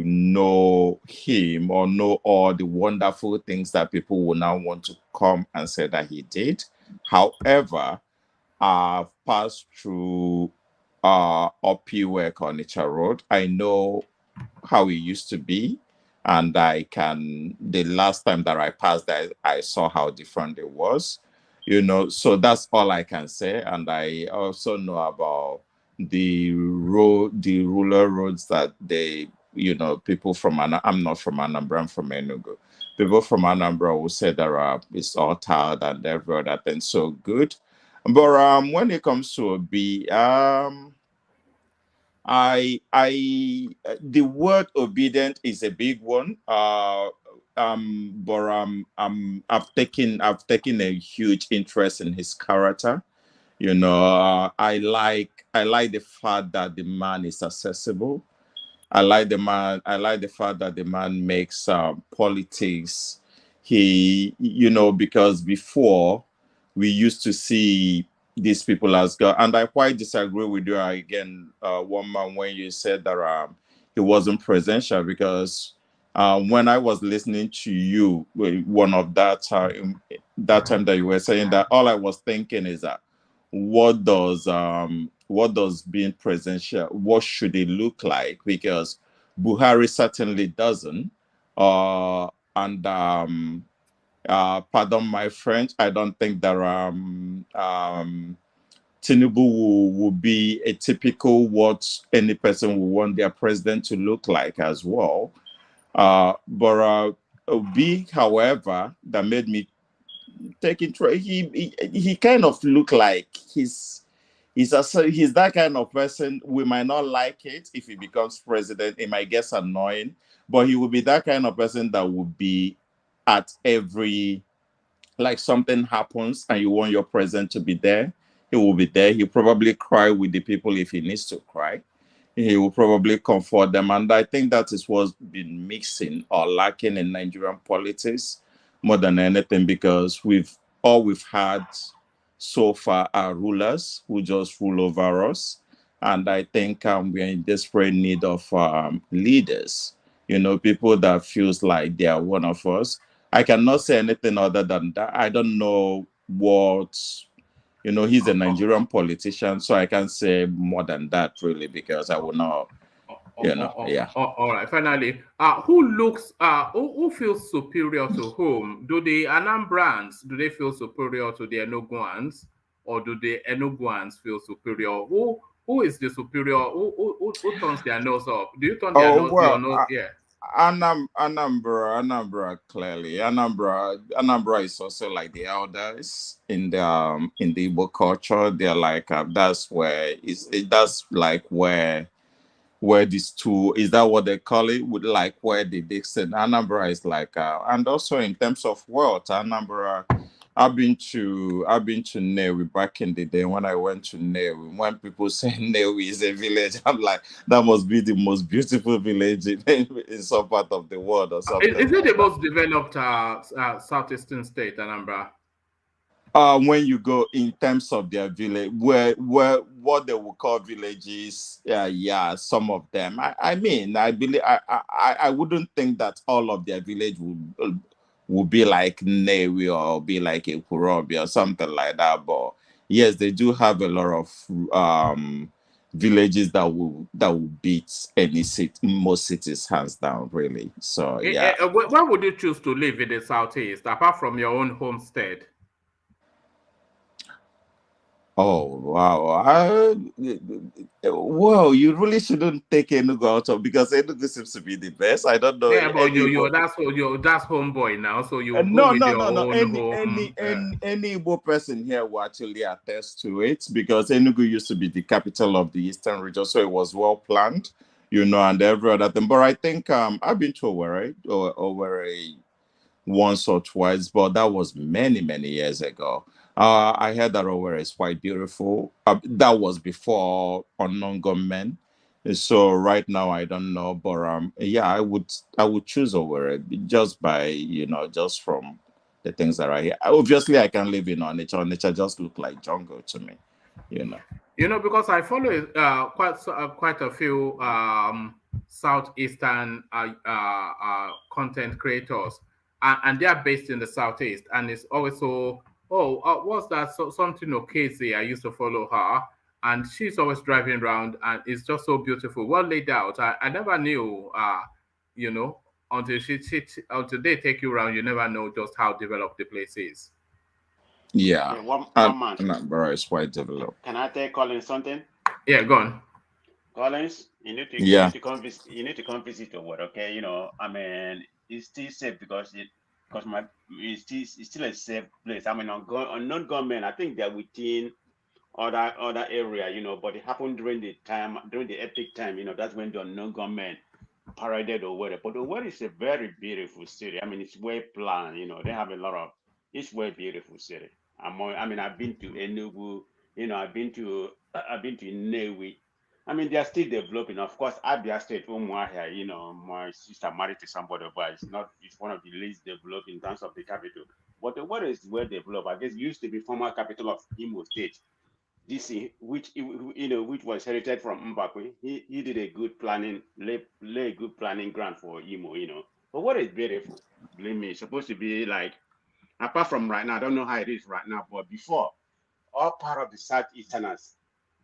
know him or know all the wonderful things that people will now want to come and say that he did. However, I've passed through UP work on Nature Road. I know how it used to be, and the last time that I passed there, I saw how different it was, so that's all I can say. And I also know about the rural roads that people from I'm not from Anambra, I'm from Enugu. People from Anambra will say that it's all tarred and every other thing so good. But when it comes to Obi, The word obedient is a big one. But I've taken a huge interest in his character. I like the fact that the man is accessible. I like the man. I like the fact that the man makes politics. Because before we used to see these people as God, and I quite disagree with you again, one man, when you said that he wasn't presidential because when I was listening to you, one of that time that you were saying that, all I was thinking is that what does being presidential, what should it look like? Because Buhari certainly doesn't. And Pardon my French, I don't think that Tinubu will be a typical what any person would want their president to look like as well. But B, however, that made me take interest. He kind of look like he's that kind of person. We might not like it if he becomes president. It might get annoying, but he will be that kind of person that will be at every, like, something happens and you want your president to be there, he will be there. He'll probably cry with the people if he needs to cry. He will probably comfort them. And I think that is what's been missing or lacking in Nigerian politics more than anything, because we've had so far are rulers who just rule over us. And I think we're in desperate need of leaders, people that feels like they are one of us. I cannot say anything other than that. I don't know what, he's a Nigerian politician, so I can't say more than that really, because I will not, yeah. All right. Finally, who feels superior to whom? Do the Anambrans, do they feel superior to the Enuguans, or do the Enuguans feel superior? Who is the superior? Who turns their nose up? Do you turn Oh your well, nose? Yeah. Anambra clearly. Anambra is also like the elders in the Igbo culture. They're like that's like where these two, is that what they call it? With like where the Dixon Anambra is like, and also in terms of wealth, Anambra. I've been to Newi back in the day when I went to Newi. When people say Newi is a village, I'm like, that must be the most beautiful village in some part of the world or something Is it like the that. most developed southeastern state, Anambra? When you go in terms of their village, where what they would call villages, yeah, some of them. I mean, I believe I wouldn't think that all of their village would be like Newi or be like a Kurobi or something like that. But yes, they do have a lot of villages that will beat most cities hands down, really. So yeah. Where would you choose to live in the southeast, apart from your own homestead? Oh wow! Well, you really shouldn't take Enugu out of, because Enugu seems to be the best. I don't know Yeah, but anybody. that's homeboy now, so you go No, with no, your no, no. own home. Any Igbo person here will actually attest to it, because Enugu used to be the capital of the Eastern region, so it was well planned, and every other thing. But I think I've been to Owerri once or twice, but that was many, many years ago. I heard that Owerri is quite beautiful. That was before unknown gunmen. So right now I don't know, but yeah, I would choose Owerri just by just from the things that are here. Obviously, I can live in Onitsha. Onitsha just look like jungle to me, you know. Because I follow quite a few southeastern content creators, and they are based in the southeast, and it's always so. Oh, what's that? Something Okezi. I used to follow her, and she's always driving around, and it's just so beautiful, well laid out. I never knew, you know, until until they take you around, you never know just how developed the place is. Yeah, Okay, one and man. Anambra is quite developed. Can I tell Collins something? Yeah, go on. Collins, you need to Yeah. come visit your word, okay? I mean, it's still safe because it's still a safe place. I mean, unknown gunmen, I think they're within other area, you know, but it happened during the epic time, you know, that's when the unknown gunmen paraded Owerri. But Owerri is a very beautiful city. I mean, it's well planned, you know, they have a lot of, it's well beautiful city. I mean, I've been to Enugu, you know, I've been to Nnewi. I mean, they are still developing. Of course, Abia State, Umuahia, you know, my sister married to somebody, but it's one of the least developed in terms of the capital. But the water is well developed. I guess it used to be former capital of Imo State. DC, which was inherited from Mbakwe. He did a good planning, lay a good planning grant for Imo, you know. But what is beautiful, believe me, it's supposed to be like, apart from right now, I don't know how it is right now, but before, all part of the Southeasterners,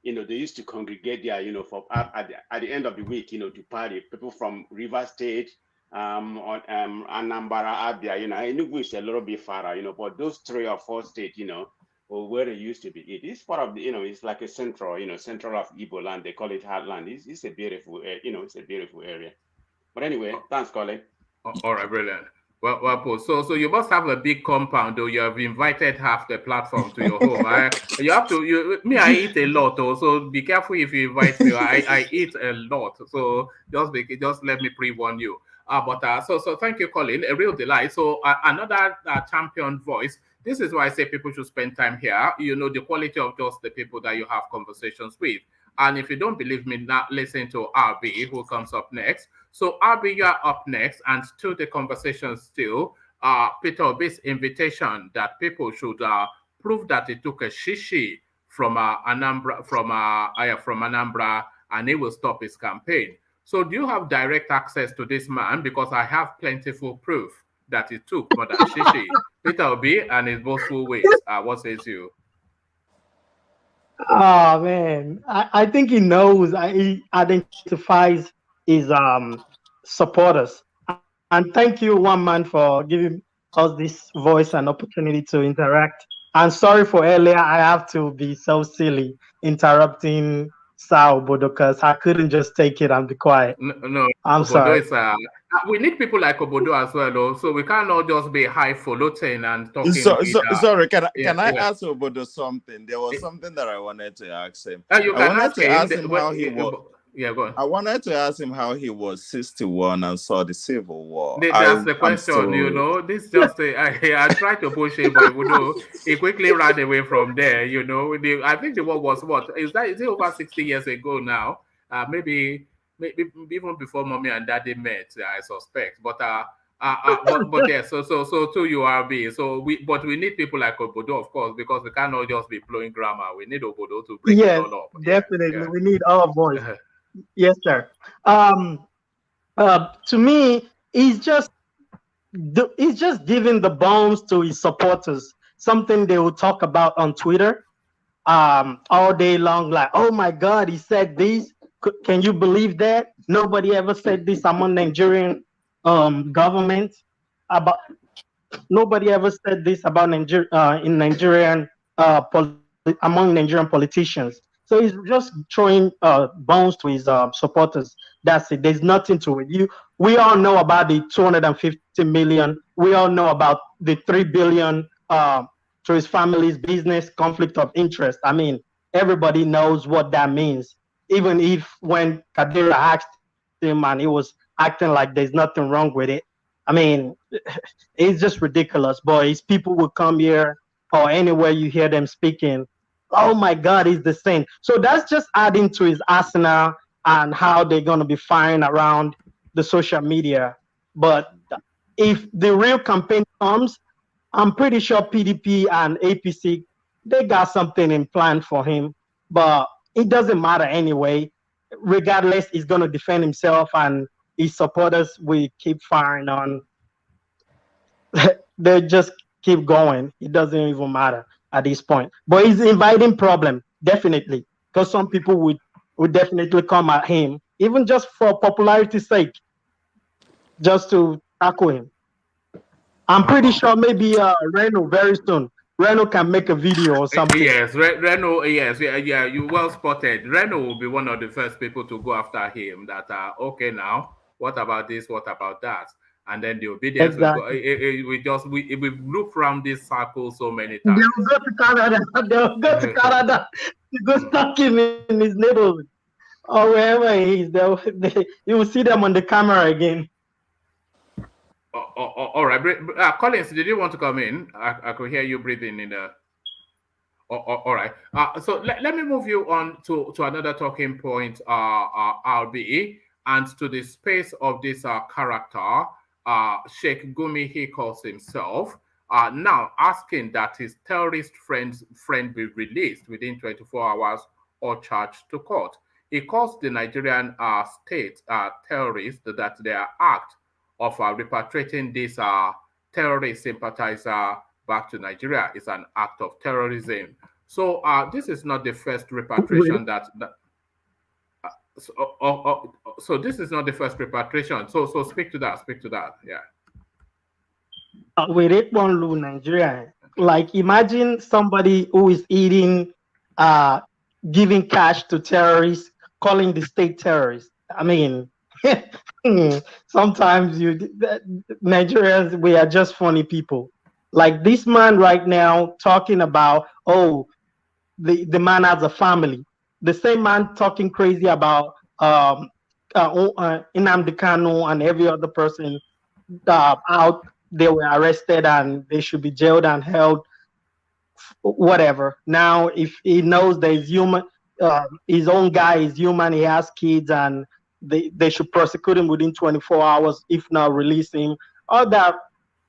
you know, they used to congregate there, you know, for at the end of the week, you know, to party. People from River State, Anambra, Abia, you know, Enugu is a little bit farther, you know, but those 3 or 4 states, you know, or where it used to be, it is part of the, you know, it's like a central, you know, central of Igbo land. They call it heartland. It's a beautiful, you know, it's a beautiful area. But anyway, thanks, Colin. All right, brilliant. Well, Paul. So you must have a big compound, though. You have invited half the platform to your home. You have to. I eat a lot, though. So be careful if you invite me. I eat a lot. So just let me pre-warn you. So thank you, Colin. A real delight. So another champion voice. This is why I say people should spend time here. You know, the quality of just the people that you have conversations with. And if you don't believe me, now listen to RB, who comes up next. So RB, you are up next, and to the conversation still, Peter Obi's invitation that people should prove that he took a shishi from Anambra, and he will stop his campaign. So do you have direct access to this man? Because I have plentiful proof that he took more than shishi. Peter Obi and his boastful ways. What says you? Oh man, I think he knows. He identifies his supporters. And thank you, one man, for giving us this voice and opportunity to interact. And sorry for earlier. I have to be so silly interrupting Sao Bodo because I couldn't just take it and be quiet. No, I'm Obodo sorry. is we need people like Obodo as well, though. So we cannot just be highfalutin and talking. Sorry, can I ask Obodo something? There was something that I wanted to ask him. You can ask him how he was. Yeah, go on. I wanted to ask him how he was 61 and saw the Civil War. That's the question, you know. This just I tried to push him, but he quickly ran away from there. You know, I think the war was what is it over 60 years ago now? Maybe even before mommy and daddy met, I suspect. But yeah. So to URB. So we need people like Obodo, of course, because we cannot just be blowing grammar. We need Obodo to break it all up. Definitely, we need our voice. Yes, sir. To me, he's just giving the bones to his supporters, something they will talk about on Twitter all day long. Like, oh my God, he said this. Can you believe that? Nobody ever said this among Nigerian government. Nobody ever said this about among Nigerian politicians. So he's just throwing bones to his supporters. That's it. There's nothing to it. We all know about the 250 million. We all know about the 3 billion to his family's business conflict of interest. I mean, everybody knows what that means. Even if when Kadira asked him and he was acting like there's nothing wrong with it. I mean, it's just ridiculous. Boys, people will come here or anywhere you hear them speaking. Oh my God, he's the same. So that's just adding to his arsenal and how they're going to be firing around the social media. But if the real campaign comes, I'm pretty sure PDP and APC, they got something in plan for him. But it doesn't matter anyway. Regardless, he's going to defend himself and his supporters will keep firing on. They just keep going. It doesn't even matter at this point. But he's inviting problem, definitely. Because some people would definitely come at him, even just for popularity's sake, just to tackle him. I'm pretty sure maybe Reno very soon. Reno can make a video or something. Yes, Reno. Yes, yeah. You well spotted. Reno will be one of the first people to go after him. That okay now. What about this? What about that? and then the obedience will go. Exactly. We loop around this circle so many They'll times. go to Canada. They'll go to Canada to go stalk him in his neighborhood or wherever he is. You will see them on the camera again. All right, Collins, did you want to come in? I could hear you breathing in the. All right. So let me move you on to another talking point, RB, and to the space of this character, Sheikh Gumi, he calls himself, now asking that his terrorist friend be released within 24 hours or charged to court. He calls the Nigerian state terrorists that their act of repatriating this terrorist sympathizer back to Nigeria is an act of terrorism. So this is not the first repatriation so this is not the first repatriation. So speak to that. Speak to that. Yeah. With it one Lu Nigeria, like imagine somebody who is eating, giving cash to terrorists, calling the state terrorists. I mean, sometimes Nigerians, we are just funny people. Like this man right now talking about, oh, the man has a family. The same man talking crazy about Nnamdi Kanu and every other person out. They were arrested and they should be jailed and held, whatever. Now, if he knows there is human, his own guy is human, he has kids, and they should prosecute him within 24 hours, if not release him, all that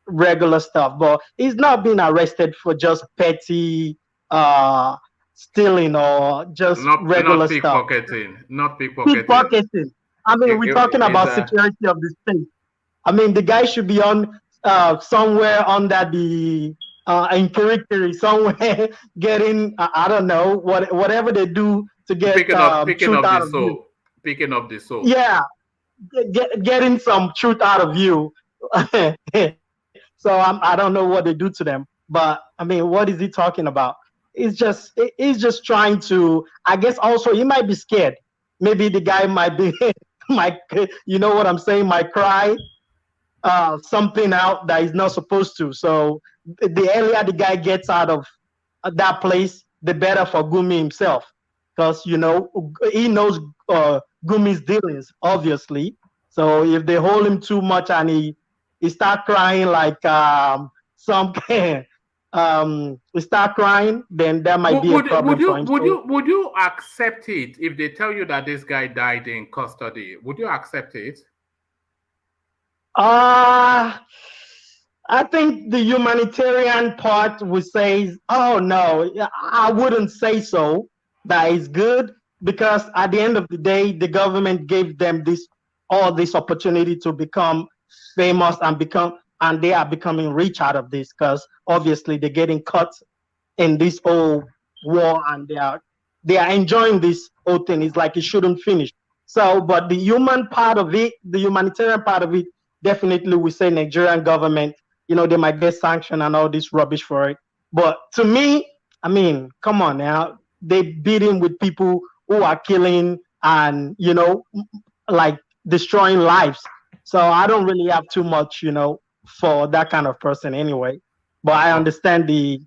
regular stuff. But he's not being arrested for just petty stealing or just regular stuff. Not pickpocketing. Pickpocketing. I mean, we're talking about security of the state. I mean, the guy should be on somewhere under the inquiry, somewhere getting I don't know whatever they do to get picking up the soul. Picking up the soul. Yeah, getting some truth out of you. So I don't know what they do to them, but I mean, what is he talking about? He's just trying to. I guess also he might be scared. Maybe the guy might be you know what I'm saying, might cry something out that he's not supposed to. So the earlier the guy gets out of that place, the better for Gumi himself, because he knows Gumi's dealings, obviously. So if they hold him too much and he start crying like we start crying, then there might be a problem for him. Would you accept it if they tell you that this guy died in custody? Would you accept it? I think the humanitarian part would say, oh no, I wouldn't say so. That is good, because at the end of the day, the government gave them all this opportunity to become famous and they are becoming rich out of this, because obviously they're getting cut in this whole war and they are enjoying this whole thing. It's like it shouldn't finish. So, but the human part of it, the humanitarian part of it, definitely we say Nigerian government, they might get sanctioned and all this rubbish for it. But to me, I mean, come on now. They beat him with people who are killing and, like destroying lives. So I don't really have too much, for that kind of person anyway. But I understand the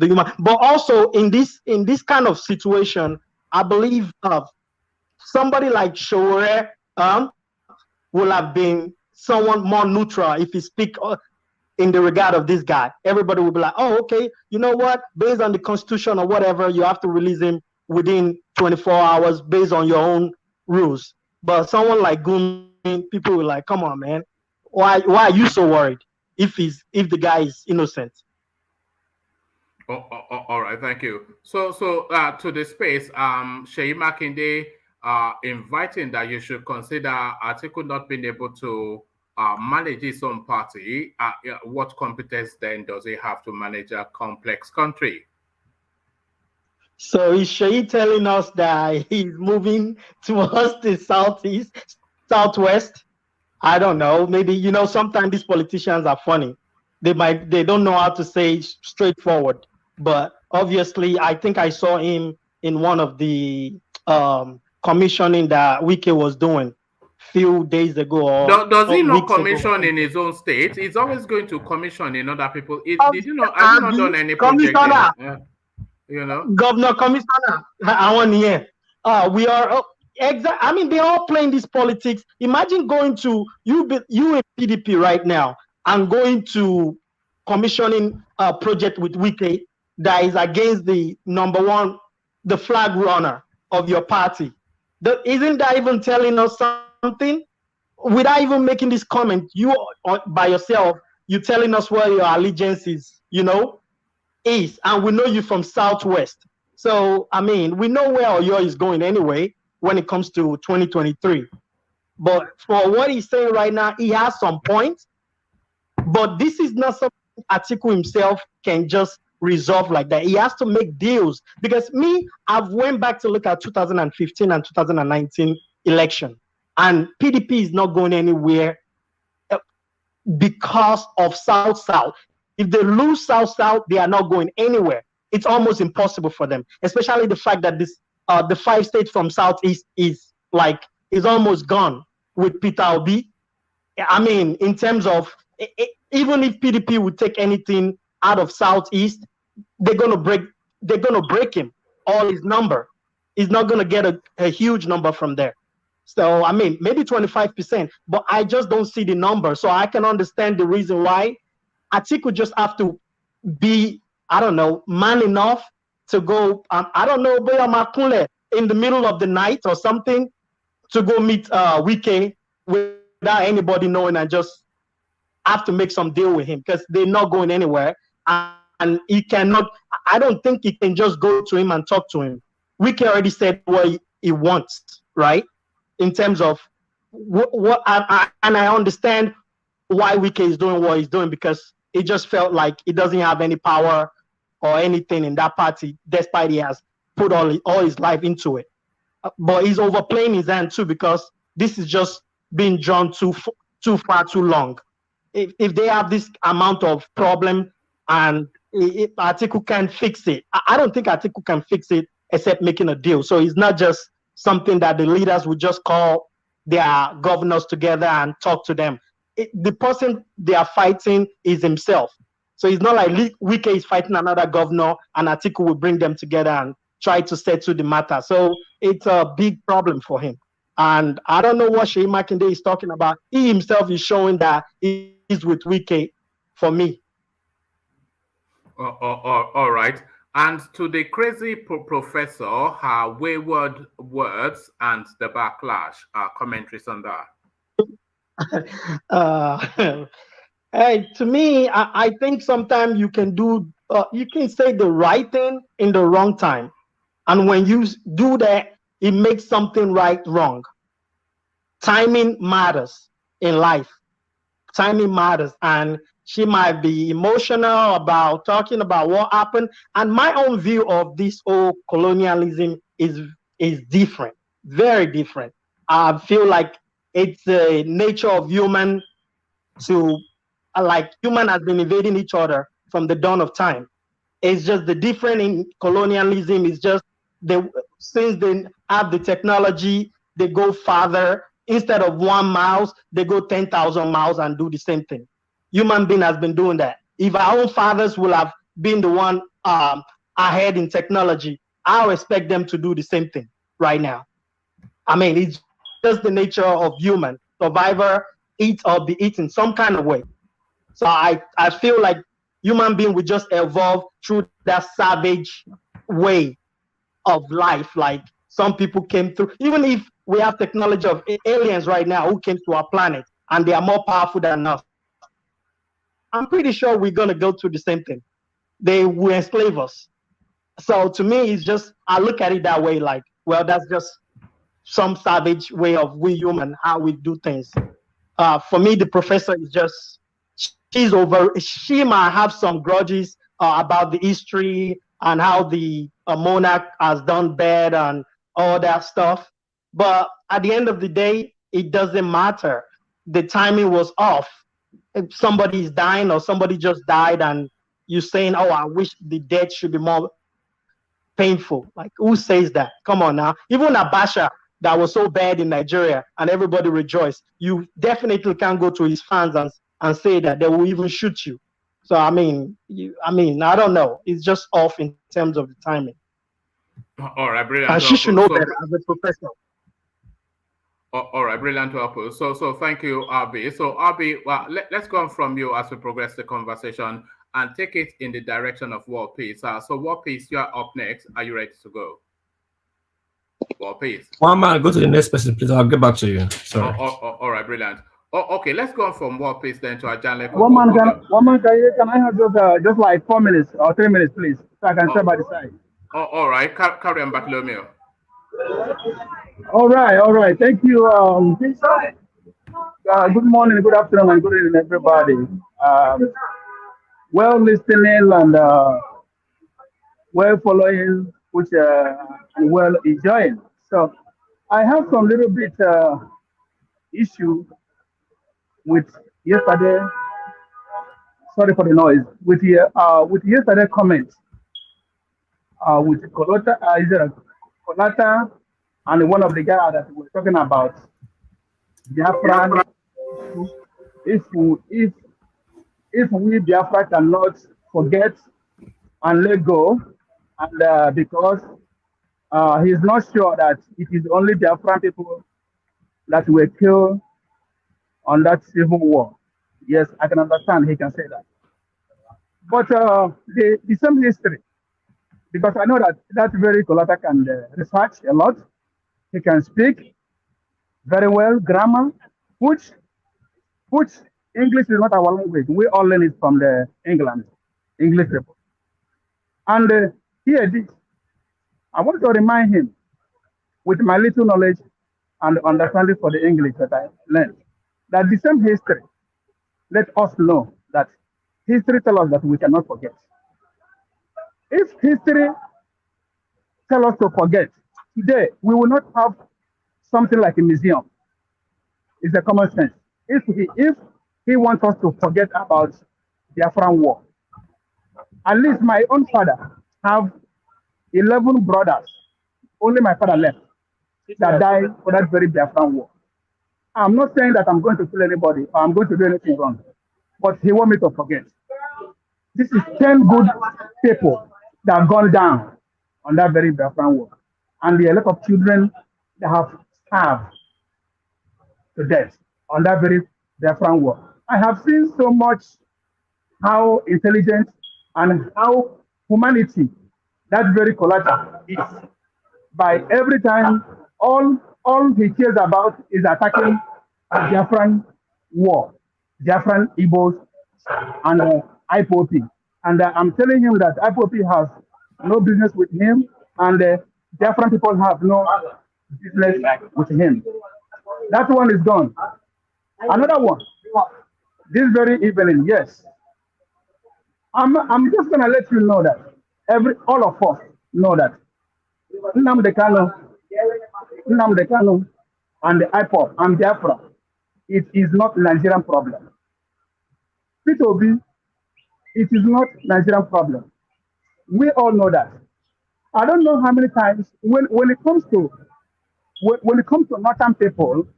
human. But also in this kind of situation, I believe somebody like Shore will have been someone more neutral if he speak in the regard of this guy. Everybody will be like, oh, okay, you know what? Based on the constitution or whatever, you have to release him within 24 hours based on your own rules. But someone like Gumi, people will like, come on, man. Why are you so worried if the guy is innocent? All right, thank you. So to the space, Sheyi Makinde inviting that you should consider Atiku not being able to manage his own party. What competence then does he have to manage a complex country? So is Sheyi telling us that he's moving towards the southwest? I don't know. Maybe, sometimes these politicians are funny. They don't know how to say straightforward. But obviously, I think I saw him in one of the commissioning that Wike was doing few days ago Does he or not weeks ago. commission in his own state? He's always going to commission in other people. Did you not? Have you not Abi, done any project Commissioner, in? You know. Governor, Commissioner, I want here. We are exact. I mean, they're all playing this politics. Imagine going to you in PDP right now and going to commissioning a project with Wike that is against the number one, the flag runner of your party. Isn't that even telling us something? Without even making this comment, you by yourself, you telling us where your allegiance is, is, and we know you from Southwest. So, I mean, we know where Oyo is going anyway when it comes to 2023. But for what he's saying right now, he has some points, but this is not something Atiku himself can just resolve like that. He has to make deals, because I've went back to look at 2015 and 2019 election, and PDP is not going anywhere because of South-South. If they lose South-South, they are not going anywhere. It's almost impossible for them, especially the fact that the 5 states from Southeast is almost gone with Peter Obi. I mean, in terms of even if PDP would take anything out of Southeast, they're gonna break him, all his number. He's not gonna get a huge number from there. So, I mean, maybe 25%, but I just don't see the number. So I can understand the reason why Atiku just have to be, I don't know, man enough to go, I don't know, Makinde in the middle of the night or something, to go meet Wike without anybody knowing, and just have to make some deal with him, because they're not going anywhere. And he cannot, I don't think he can just go to him and talk to him. Wike already said what he wants, right? In terms of what and I understand why Wike is doing what he's doing, because it just felt like he doesn't have any power or anything in that party, despite he has put all his life into it. But he's overplaying his hand too, because this is just being drawn too far too long. If they have this amount of problem and if Atiku can fix it, I don't think Atiku can fix it except making a deal. So it's not just something that the leaders would just call their governors together and talk to them. The person they are fighting is himself. So it's not like Wike is fighting another governor and Atiku will bring them together and try to settle the matter. So it's a big problem for him. And I don't know what Sheyi Makinde is talking about. He himself is showing that he is with Wike for me. All right. And to the crazy professor, her wayward words and the backlash, commentaries on that. Hey, to me, I think sometimes you can say the right thing in the wrong time. And when you do that, it makes something wrong. Timing matters in life. Timing matters. And she might be emotional about talking about what happened. And my own view of this whole colonialism is different, very different. I feel like it's the nature of human to, human has been invading each other from the dawn of time. It's just the difference in colonialism is just since they have the technology, they go farther. Instead of 1 mile, they go 10,000 miles and do the same thing. Human being has been doing that. If our own fathers will have been the one ahead in technology, I expect them to do the same thing right now. I mean, it's just the nature of human. Survivor, eat or be eaten some kind of way. So I feel like human being will just evolve through that savage way of life. Like some people came through, even if we have technology of aliens right now who came to our planet and they are more powerful than us, I'm pretty sure we're going to go through the same thing. They will enslave us. So to me, it's just, I look at it that way, like, well, that's just some savage way of we human, how we do things. For me, the professor is just, she might have some grudges about the history and how the monarch has done bad and all that stuff. But at the end of the day, it doesn't matter. The timing was off. If somebody is dying or somebody just died and you're saying, oh, I wish the death should be more painful. Like, who says that? Come on now. Even Abacha, that was so bad in Nigeria and everybody rejoiced, you definitely can't go to his fans and say that they will even shoot you. So I mean, I don't know. It's just off in terms of the timing. All right, brilliant. And she should know better as a professional. All right, brilliant. So thank you, Abi. So Abi, well, let's go on from you as we progress the conversation and take it in the direction of War Peace. So War Peace, you are up next. Are you ready to go? War Peace. One man, go to the next person, please. I'll get back to you. Sorry. All right, brilliant. Okay, let's go on from War Peace then to Ajanle. Can I have just like 4 minutes or 3 minutes, please, so I can step by the side. All right, carry on, Bartholomew. All right. Thank you. Good morning, good afternoon, and good evening, everybody. Well listening and well following, which and well enjoying. So I have some little bit issue with yesterday. Sorry for the noise. With yesterday comment with Kolata and one of the guys that we were talking about Biafra. If we Biafra cannot forget and let go, and because he's not sure that it is only Biafran people that were killed on that civil war. Yes, I can understand he can say that. But the same history, because I know that very Kolata can research a lot. He can speak very well, grammar, which English is not our language. We all learn it from the English people. And here this, I want to remind him with my little knowledge and understanding for the English that I learned, that the same history, let us know that history tells us that we cannot forget. If history tells us to forget, today we will not have something like a museum. It's a common sense. If he wants us to forget about the Afghan war, at least my own father have 11 brothers. Only my father left that died for that very Biafran war. I'm not saying that I'm going to kill anybody or I'm going to do anything wrong, but he want me to forget. This is 10 good people that have gone down on that very Biafran war. And there are a lot of children that have starved to death on that very Biafran war. I have seen so much how intelligent and how humanity that very collateral is. By every time, all he cares about is attacking the Biafran war, Biafran Igbos and IPOP. And I'm telling him that IPOP has no business with him, and Biafran people have no business with him. That one is gone. Another one, this very evening, yes. I'm just gonna let you know that all of us know that Nnamdi Kanu and the IPOP and Biafra, it is not Nigerian problem. P2B, it is not Nigerian problem. We all know that. I don't know how many times when it comes to northern people,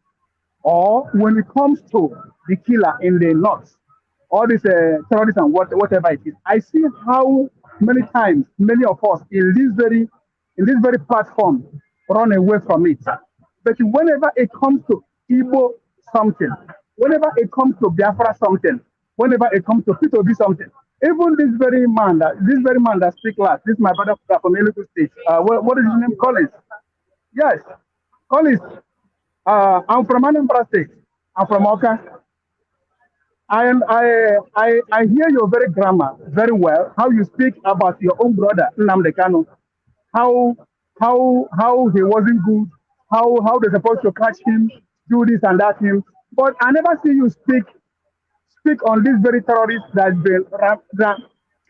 or when it comes to the killer in the north, all these terrorists and whatever it is, I see how many times many of us in this very platform run away from it. But whenever it comes to Igbo something, whenever it comes to Biafra something, whenever it comes to P2B something, even this very man that speaks last, this is my brother from Enugu State. What is his name? Collins. Yes, Collins. I'm from Anambra State. I'm from Oka. I hear your very grammar very well. How you speak about your own brother Nnamdi Kanu, how he wasn't good, how they're supposed to catch him, do this and that him. But I never see you speak on this very terrorist that's been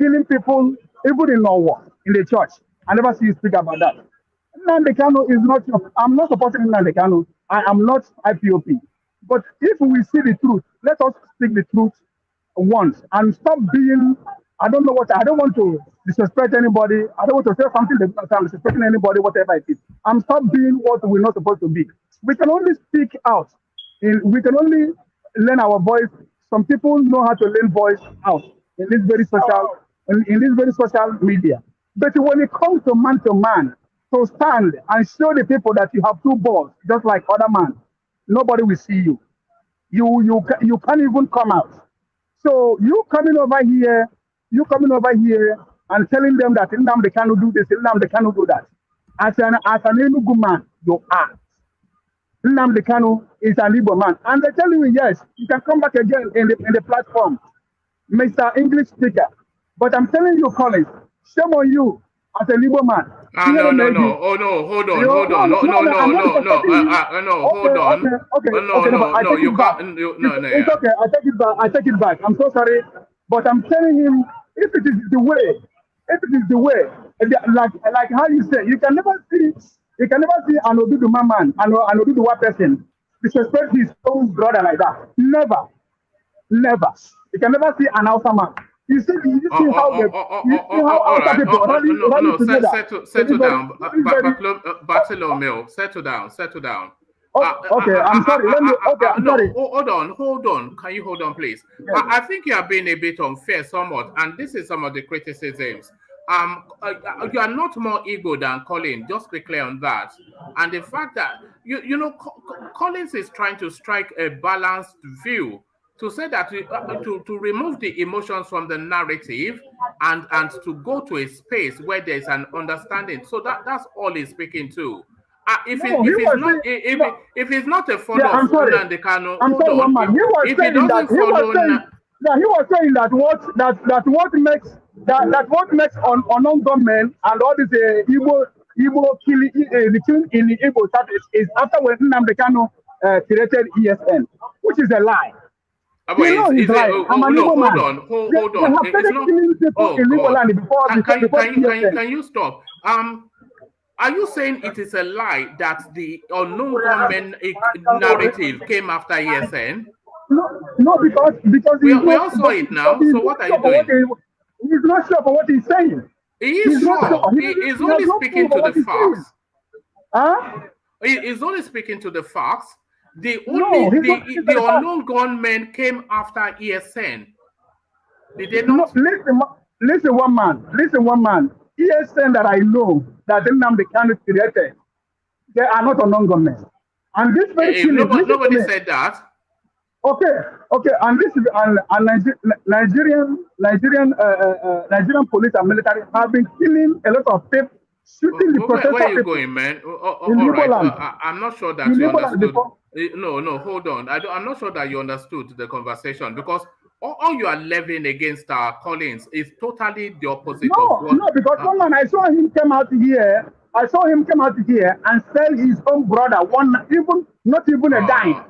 killing people, even in Norway, in the church. I never see you speak about that. Nnamdi Kanu is not. I'm not supporting Nnamdi Kanu. I am not IPOP. But if we see the truth, let us speak the truth once and stop being I don't know what, I don't want to disrespect anybody. I don't want to say something that I'm disrespecting anybody, whatever it is. I'm stop being what we're not supposed to be. We can only speak out. We can only learn our voice. Some people know how to learn voice out in this very social media. But when it comes to man, to stand and show the people that you have two balls, just like other man, nobody will see you. You can't even come out. So you coming over here and telling them that they cannot do this, they cannot do that. As an Enugu man, you are. Nnamdi Kanu is an Igbo man. And they're telling you, yes, you can come back again in the platform, Mr. English speaker. But I'm telling you, Collins, shame on you as an Igbo man. No. Oh no, hold on. No, hold on. No, you can't. No. It's okay. I take it back. I'm so sorry, but I'm telling him if it is the way, like how you say, you can never see an Oduduwa man, an Oduduwa person disrespect his own brother like that. Never. You can never see an Hausa man. You see how Hausa people rally together. Settle down, Bartholomew. Settle down. Okay, I'm sorry. I'm sorry. Hold on. Can you hold on, please? Yes. I think you are being a bit unfair somewhat, and this is some of the criticisms. You are not more Igbo than Colin. Just be clear on that. And the fact that Collins is trying to strike a balanced view to say that to remove the emotions from the narrative and to go to a space where there's an understanding. So that's all he's speaking to. If he's not a follower of Nnamdi Kanu, hold on. If he doesn't follow, he was saying that what makes unknown government and all this Igbo killing the killing in the Igbo status is after when Nnamdi Kanu created ESN, which is a lie. Hold on. Can you stop? Are you saying it is a lie that the unknown gunmen narrative came after ESN? No, because we all saw it now. So what are you doing? He's not sure for what he's saying. He is sure. He is only speaking to the facts. Huh? He is only speaking to the facts. The unknown gunmen came after ESN. Did they not? Listen, one man. ESN that I know that Nnamdi Kanu created, they are not unknown gunmen. And this nobody said that. Okay, and this is Nigerian police and military have been killing a lot of people, shooting the protesters. Where are you going, man? All right, I'm not sure that you understood. No, hold on. I'm not sure that you understood the conversation because all you are levying against Collins is totally the opposite of what. No, because someone I saw him come out here and sell his own brother not even a dime.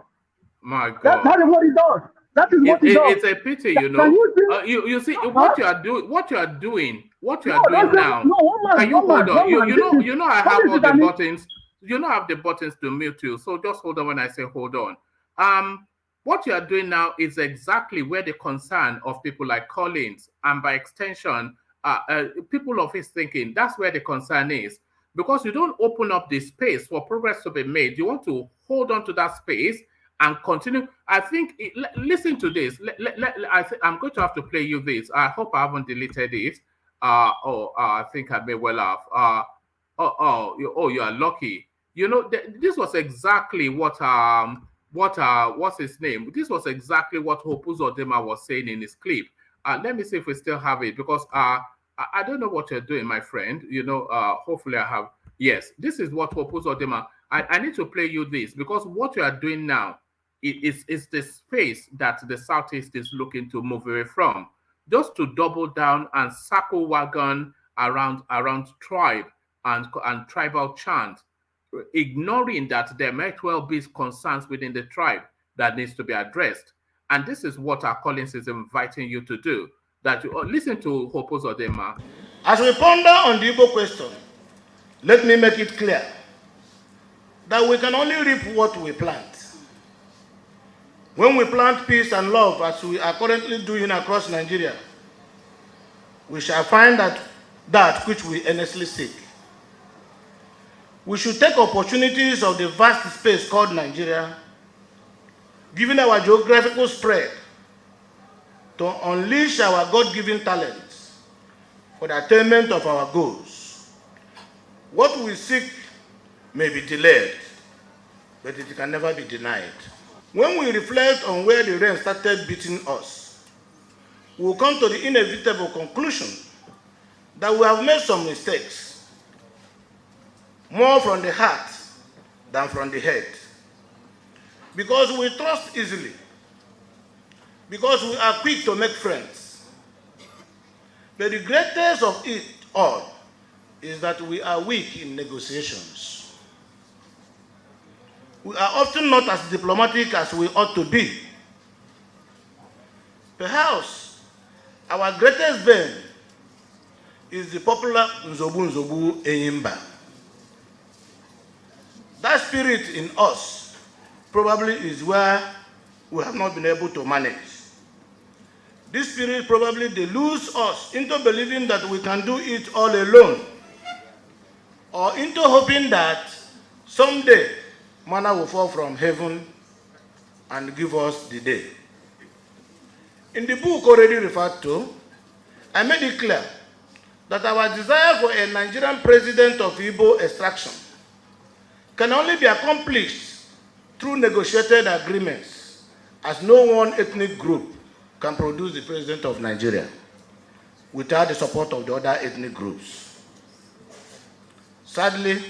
My God. That's what he does. That is what he does. It's a pity, you know. You see what you are doing now. Can you hold on? You know I have all the buttons. You know I have the buttons to mute you. So just hold on when I say hold on. What you are doing now is exactly where the concern of people like Collins and by extension, people of his thinking, that's where the concern is. Because you don't open up the space for progress to be made. You want to hold on to that space and continue. I think, listen to this. I'm going to have to play you this. I hope I haven't deleted it. I think I may well have. You are lucky. You know, this was exactly what's his name? This was exactly what Hope Uzodinma was saying in his clip. Let me see if we still have it because I don't know what you're doing, my friend. You know, hopefully I have. Yes, this is what Hope Uzodinma. I need to play you this because what you are doing now is the space that the Southeast is looking to move away from. Just to double down and circle wagon around tribe and tribal chant, ignoring that there might well be concerns within the tribe that needs to be addressed. And this is what our Collins is inviting you to do. That you listen to Hope Uzodinma. As we ponder on the Igbo question, let me make it clear that we can only reap what we plant. When we plant peace and love, as we are currently doing across Nigeria, we shall find that which we earnestly seek. We should take opportunities of the vast space called Nigeria, given our geographical spread, to unleash our God-given talents for the attainment of our goals. What we seek may be delayed, but it can never be denied. When we reflect on where the rain started beating us, we will come to the inevitable conclusion that we have made some mistakes, more from the heart than from the head. Because we trust easily, because we are quick to make friends. But the greatest of it all is that we are weak in negotiations. We are often not as diplomatic as we ought to be. Perhaps our greatest bane is the popular Nzobu Nzobu Enyimba. That spirit in us probably is where we have not been able to manage. This spirit probably deludes us into believing that we can do it all alone, or into hoping that someday manna will fall from heaven and give us the day. In the book already referred to, I made it clear that our desire for a Nigerian president of Igbo extraction can only be accomplished through negotiated agreements, as no one ethnic group can produce the president of Nigeria without the support of the other ethnic groups. Sadly,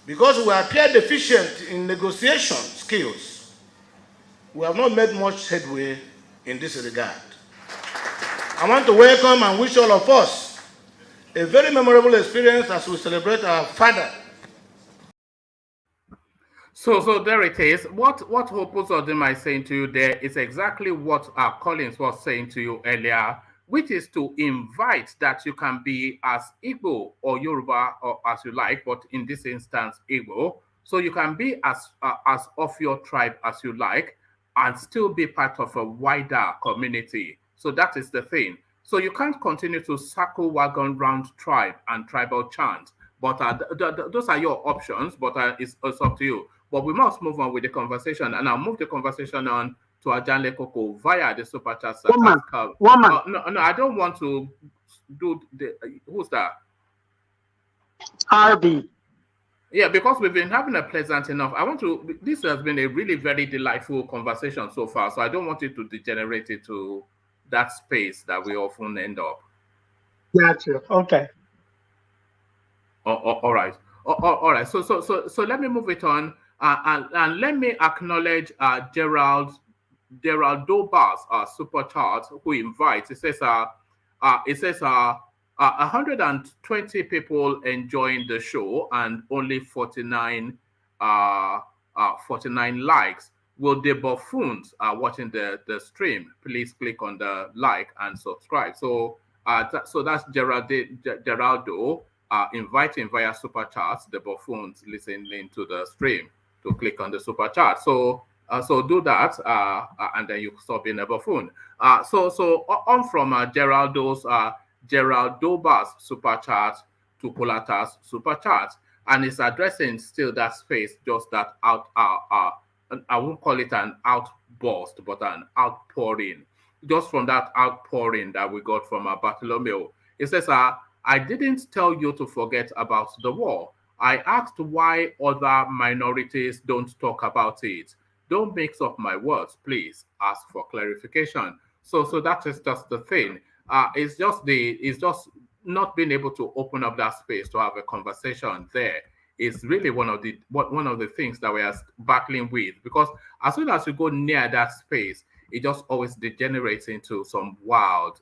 because we appear deficient in negotiation skills, we have not made much headway in this regard. I want to welcome and wish all of us a very memorable experience as we celebrate our father. So there it is. What Hope Uzodinma is saying to you there is exactly what Collins was saying to you earlier, which is to invite that you can be as Igbo or Yoruba or as you like, but in this instance Igbo. So you can be as of your tribe as you like and still be part of a wider community. So that is the thing. So you can't continue to circle wagon round tribe and tribal chant. But those are your options, but it's up to you. But we must move on with the conversation, and I'll move the conversation on to Ajanle Koko via the super chat. One man. No, I don't want to do the. Who's that? RB. Yeah, because we've been having a pleasant enough. This has been a really very delightful conversation so far, so I don't want it to degenerate into that space that we often end up. Gotcha. Okay. All right. All right. So let me move it on, and let me acknowledge Gerald Dobas, super chat, who invites. It says 120 people enjoying the show and only 49 likes. Will the buffoons watching the stream please click on the like and subscribe? So that's Geraldo. Inviting via super chats the buffoons listening to the stream to click on the super chat. So do that, and then you stop being a buffoon. So on from Geraldobas super chat to Kulata's super chat, and it's addressing still that space, just that I won't call it an outburst, but an outpouring, just from that outpouring that we got from Bartholomew. It says, I didn't tell you to forget about the war. I asked why other minorities don't talk about it. Don't mix up my words, please. Ask for clarification. So that is just the thing. It's just not being able to open up that space to have a conversation there is really one of the things that we are battling with, because as soon as you go near that space, it just always degenerates into some wild,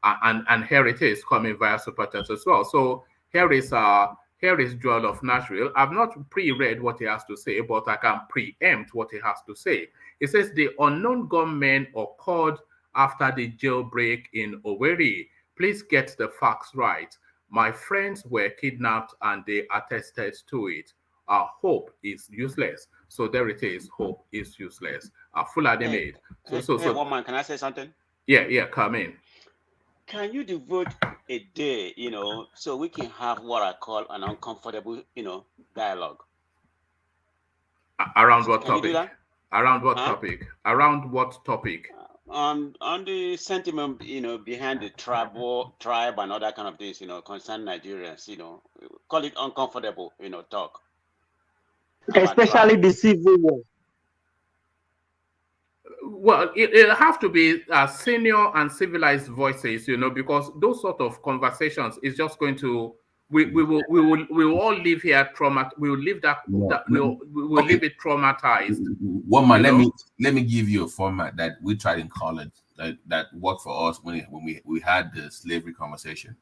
and here it is coming via super chat as well. So here is Joel of Nashville. I've not pre-read what he has to say, but I can preempt what he has to say. It says the unknown gunmen occurred after the jailbreak in Owerri. Please get the facts right. My friends were kidnapped and they attested to it. Hope is useless. So there it is. Hope is useless. Fulani made. So, one man, can I say something? Yeah, come in. can you devote a day, so we can have what I call an uncomfortable, dialogue? Around what Can you do topic? that? Around what Huh? topic? Around what topic? On the sentiment, behind the tribe and other kind of things, concern Nigerians, call it uncomfortable, talk. About Especially tribe. the civil war. Well, it have to be senior and civilized voices, because those sort of conversations is just going to we will all live here we will live we will Okay. live it traumatized. One man, let me give you a format that we tried in college that worked for us when we had the slavery conversation,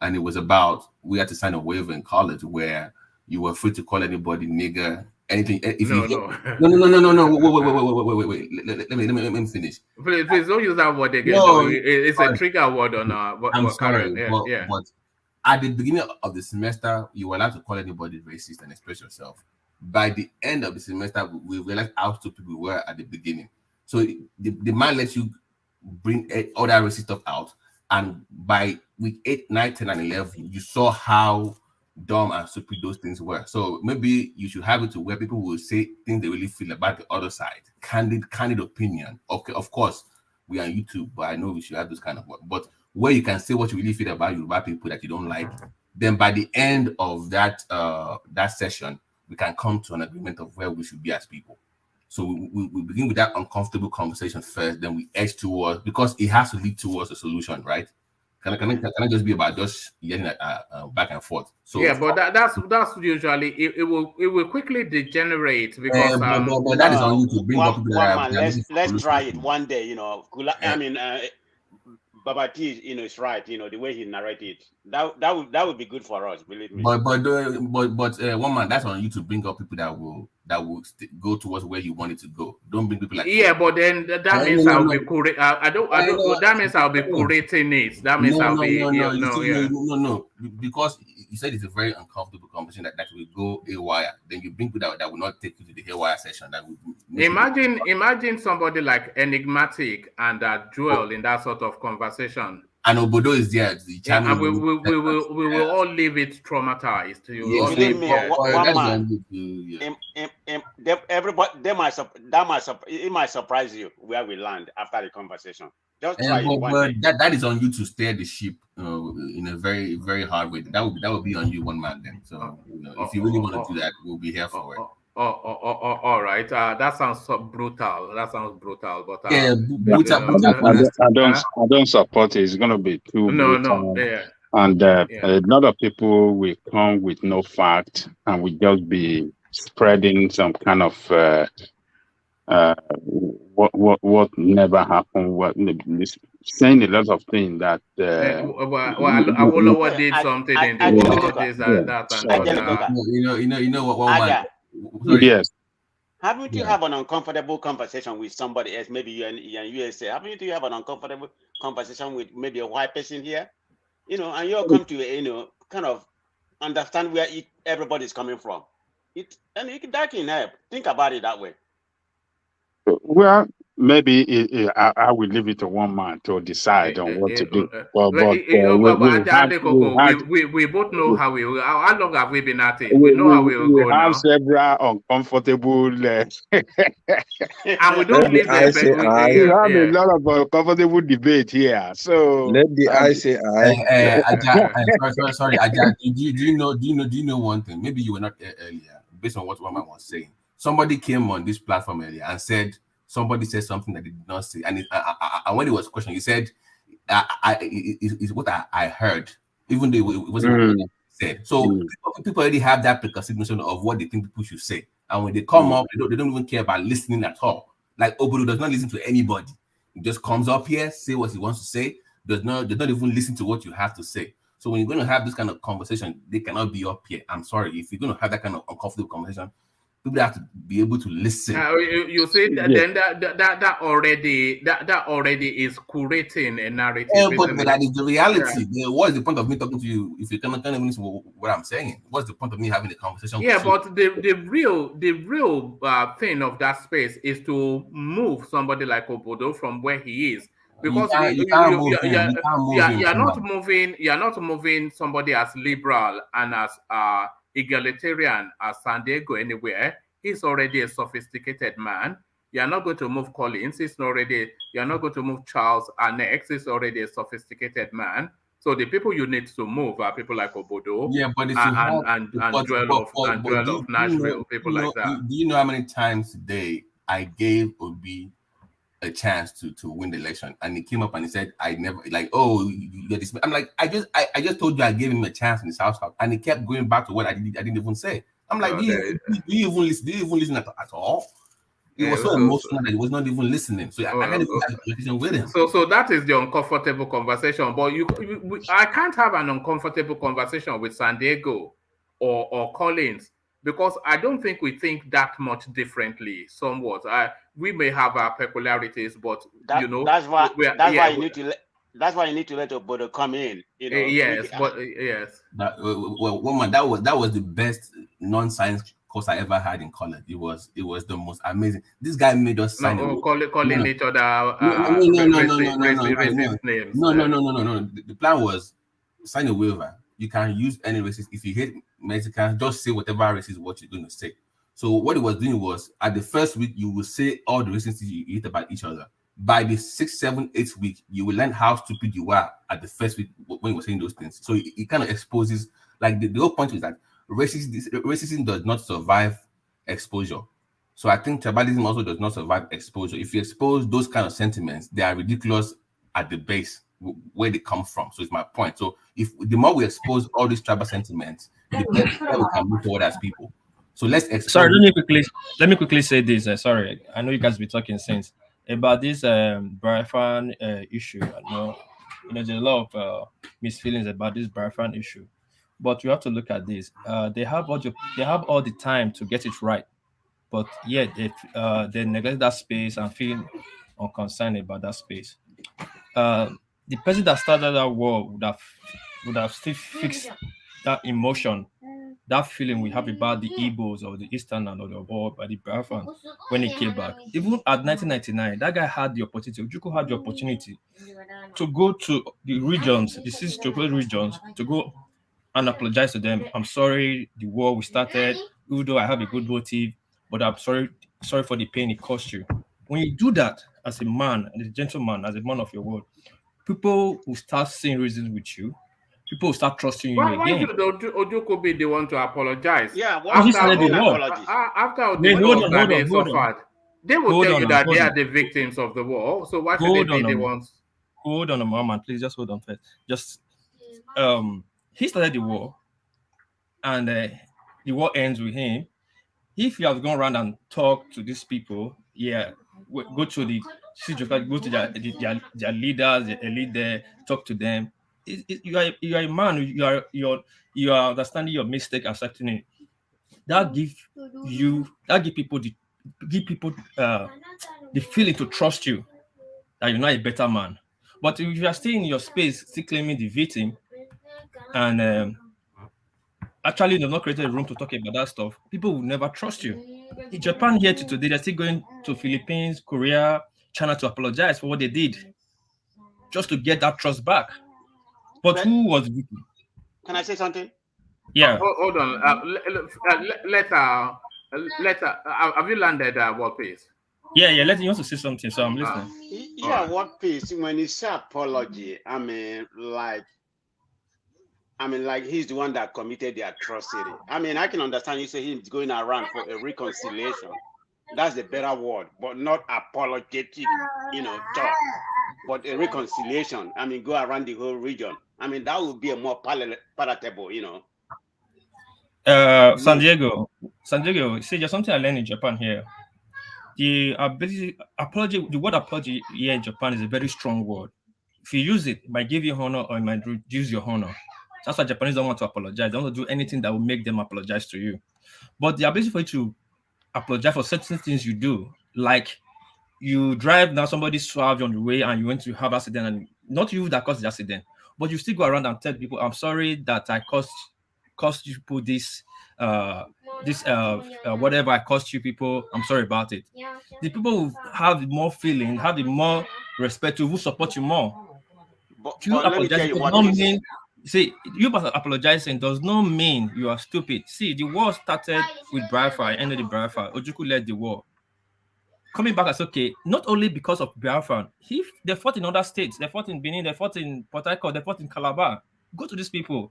and it was about we had to sign a waiver in college where you were free to call anybody nigger, anything. If No. Wait. Let me finish. Please don't use that word again. No, Though. It's a trigger word on I'm sorry, yeah. but at the beginning of the semester, you were allowed to call anybody racist and express yourself. By the end of the semester, we realized how stupid we were at the beginning. So the man lets you bring all that racist stuff out, and by week 8, 9, 10, and 11, you saw how dumb and stupid those things were. So maybe you should have it to where people will say things they really feel about the other side. Candid opinion. Okay, of course, we are on YouTube, but I know we should have those kind of work. But where you can say what you really feel about Yoruba people that you don't like, then by the end of that session, we can come to an agreement of where we should be as people. So we begin with that uncomfortable conversation first, then we edge towards, because it has to lead towards a solution, right? Can I just be about just getting back and forth? So yeah, but that's usually it will quickly degenerate because but that is on you to bring up people that are let's try it one day. I mean, Baba T, is right. The way he narrated that would be good for us. Believe me. But one man, that's on you to bring up people that will go towards where you want it to go. Don't bring people like but then that means I'll be correct. I don't. That means I'll be correcting it. That means I'll be no, because you said it's a very uncomfortable conversation that will go haywire. Then you bring people that will not take you to the haywire session. That will imagine somebody like Enigmatic and Joel in that sort of conversation. And Obodo is there. And we will all leave it traumatized. Believe me, everybody, it might surprise you where we land after the conversation. Just try it. That is on you to steer the ship in a very, very hard way. That would be on you, one man. Then, so if you really want to do that, we'll be here for it. All right. That sounds brutal. But I don't support it. It's gonna be too brutal. Yeah. And a lot of people will come with no fact and will just be spreading some kind of what never happened. Saying a lot of things that. Awolowo did something in the you know what? Yes. Haven't you have an uncomfortable conversation with somebody else? Maybe you and USA. Haven't you have an uncomfortable conversation with maybe a white person here? And you'll come to kind of understand where everybody's coming from. That can help. Think about it that way. Well, maybe I will leave it to one man to decide on what to do. We both know how long have we been at it? We know how we will go now. We have several uncomfortable. And we don't live there. We have a lot of uncomfortable debate here. So let the I say I. Sorry, Aja, do you know one thing? Maybe you were not there earlier, based on what one man was saying. Somebody came on this platform earlier and said somebody said something that they did not say, and when it was questioned, he said, "It's what I heard," even though it wasn't what he said. So people already have that preconception of what they think people should say, and when they come up, they don't even care about listening at all. Like Obodo does not listen to anybody; he just comes up here, say what he wants to say. Does not even listen to what you have to say. So when you're going to have this kind of conversation, they cannot be up here. I'm sorry, if you're going to have that kind of uncomfortable conversation, people have to be able to listen. You say that then that already is curating a narrative. But that is the reality. Yeah. What is the point of me talking to you if you can't even listen to what I'm saying? What's the point of me having a conversation? Yeah, but the real thing of that space is to move somebody like Obodo from where he is because you can't move him. You can't move him. you're not moving somebody as liberal and as egalitarian as San Diego anywhere. He's already a sophisticated man. You're not going to move Collins. You're not going to move Charles Annex. He's already a sophisticated man. So the people you need to move are people like Obodo, but it's and Joel of Nashville, people like that. Do you know how many times today I gave Obi a chance to win the election, and he came up and he said, "I never like, oh, you're this." I'm like, I just told you I gave him a chance in the South, and he kept going back to what I didn't even say. I'm like, do you even listen at all? He was so emotional that he was not even listening. So I can't even have a conversation with him. So that is the uncomfortable conversation. But I can't have an uncomfortable conversation with San Diego or Collins, because I don't think we think that much differently. Somewhat, we may have our peculiarities, but that's why you need to let Obodo come in. Yes. That was the best non-science course I ever had in college. It was the most amazing. This guy made us sign calling each other racist names. No. The plan was sign a waiver. You can use any racist. If you hate Mexicans, just say whatever racist what you're going to say. So what it was doing was, at the first week, you will say all the racist things you hate about each other. By the 6th, 7th, 8th week, you will learn how stupid you are at the first week when you were saying those things. So it kind of exposes, like the whole point is that racism does not survive exposure. So I think tribalism also does not survive exposure. If you expose those kind of sentiments, they are ridiculous at the base where they come from. So it's my point. So if the more we expose all these tribal sentiments, the better we can move forward as people. So let's expose. Sorry, let me quickly say this. Sorry, I know you guys be talking since about this Biafran issue. I know there's a lot of misfeelings about this Biafran issue, but you have to look at this. They have all the time to get it right, but yet they neglect that space and feel unconcerned about that space. The person that started that war would have still fixed that emotion, that feeling we have about the Igbos or the Eastern and the war by the Biafran when he came back. Even at 1999, that guy had the opportunity, Ojukwu had the opportunity to go to the regions, the 6 geographical regions, to go and apologize to them. I'm sorry, the war we started, even though I have a good motive, but I'm sorry for the pain it cost you. When you do that as a man, as a gentleman, as a man of your word, people will start seeing reasons with you. People will start trusting you again. Why should Ojukwu be the one to apologize? Yeah, after the suffered, they will tell you that they are the victims of the war. So why should they be the ones? Hold on a moment, please. Just hold on first. He started the war, and the war ends with him. If you have gone around and talked to these people, go to the go to their leaders, the elite there, talk to them. You are a man. You are understanding your mistake, accepting it. That give people the feeling to trust you, that you're not a better man. But if you are still in your space, still claiming the victim, and actually they've not created a room to talk about that stuff, people will never trust you. In Japan here to today, they're still going to Philippines, Korea, China to apologize for what they did, just to get that trust back. But who was the victim? Can I say something? Yeah. Hold on. Have you landed World Peace? Yeah. Let you want to say something, so I'm listening. World Peace. When you say apology, I mean, like he's the one that committed the atrocity. I mean, I can understand you say he's going around for a reconciliation. That's the better word, but not apologetic, talk, but a reconciliation. I mean, go around the whole region. I mean, that would be a more palatable, San Diego, see, there's something I learned in Japan here. The word apology here in Japan is a very strong word. If you use it might give you honor or it might reduce your honor. That's why Japanese don't want to apologize. They don't want to do anything that will make them apologize to you. But the ability for you to apologize for certain things you do, like you drive now, somebody swerved you on the way and you went to have an accident, and not you that caused the accident, but you still go around and tell people, I'm sorry that I cost you people this whatever I cost you people, I'm sorry about it. The people who have more feeling, have the more respect you, who support you more. But You let me tell apologizing you does what not is. mean you apologizing does not mean you are stupid. See, the war started with Biafra, ended in Biafra. Ojukwu led the war. Coming back as okay, not only because of Biafra. If they fought in other states, they fought in Benin, they fought in Port Harcourt, they fought in Calabar. Go to these people.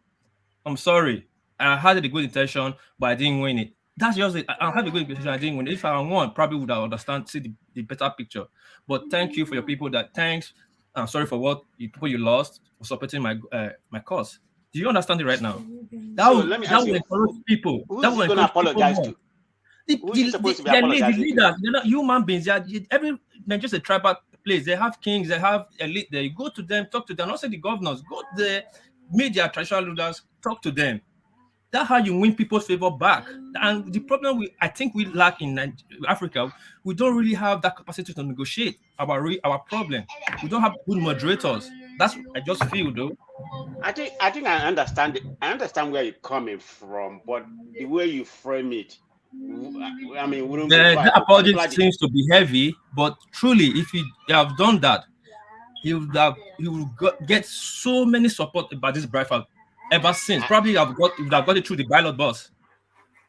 I'm sorry. I had a good intention, but I didn't win it. That's just it. I had a good intention, I didn't win it. If I won, probably would have understand, see the better picture. But thank you for your people that thanks. I'm sorry for what people you lost for supporting my cause. Do you understand it right now? So let me ask Will you, encourage people. That who's will he going to encourage people apologize more. to? Who's he supposed to be apologizing to? Leaders, they're not human beings. Every Nigeria's a tribal place. They have kings, they have elite there. You go to them, talk to them. Not say the governors, go there, meet their traditional leaders, talk to them. That's how you win people's favor back. And the problem I think we lack in Africa, we don't really have that capacity to negotiate our problem. We don't have good moderators. That's I just feel though. I think I understand it. I understand where you're coming from, but the way you frame it, I mean, wouldn't be The right. apology Particularly, seems to be heavy, but truly, if you have done that, he will get so many support about this Bradford ever since. Probably you would have got it through the ballot box.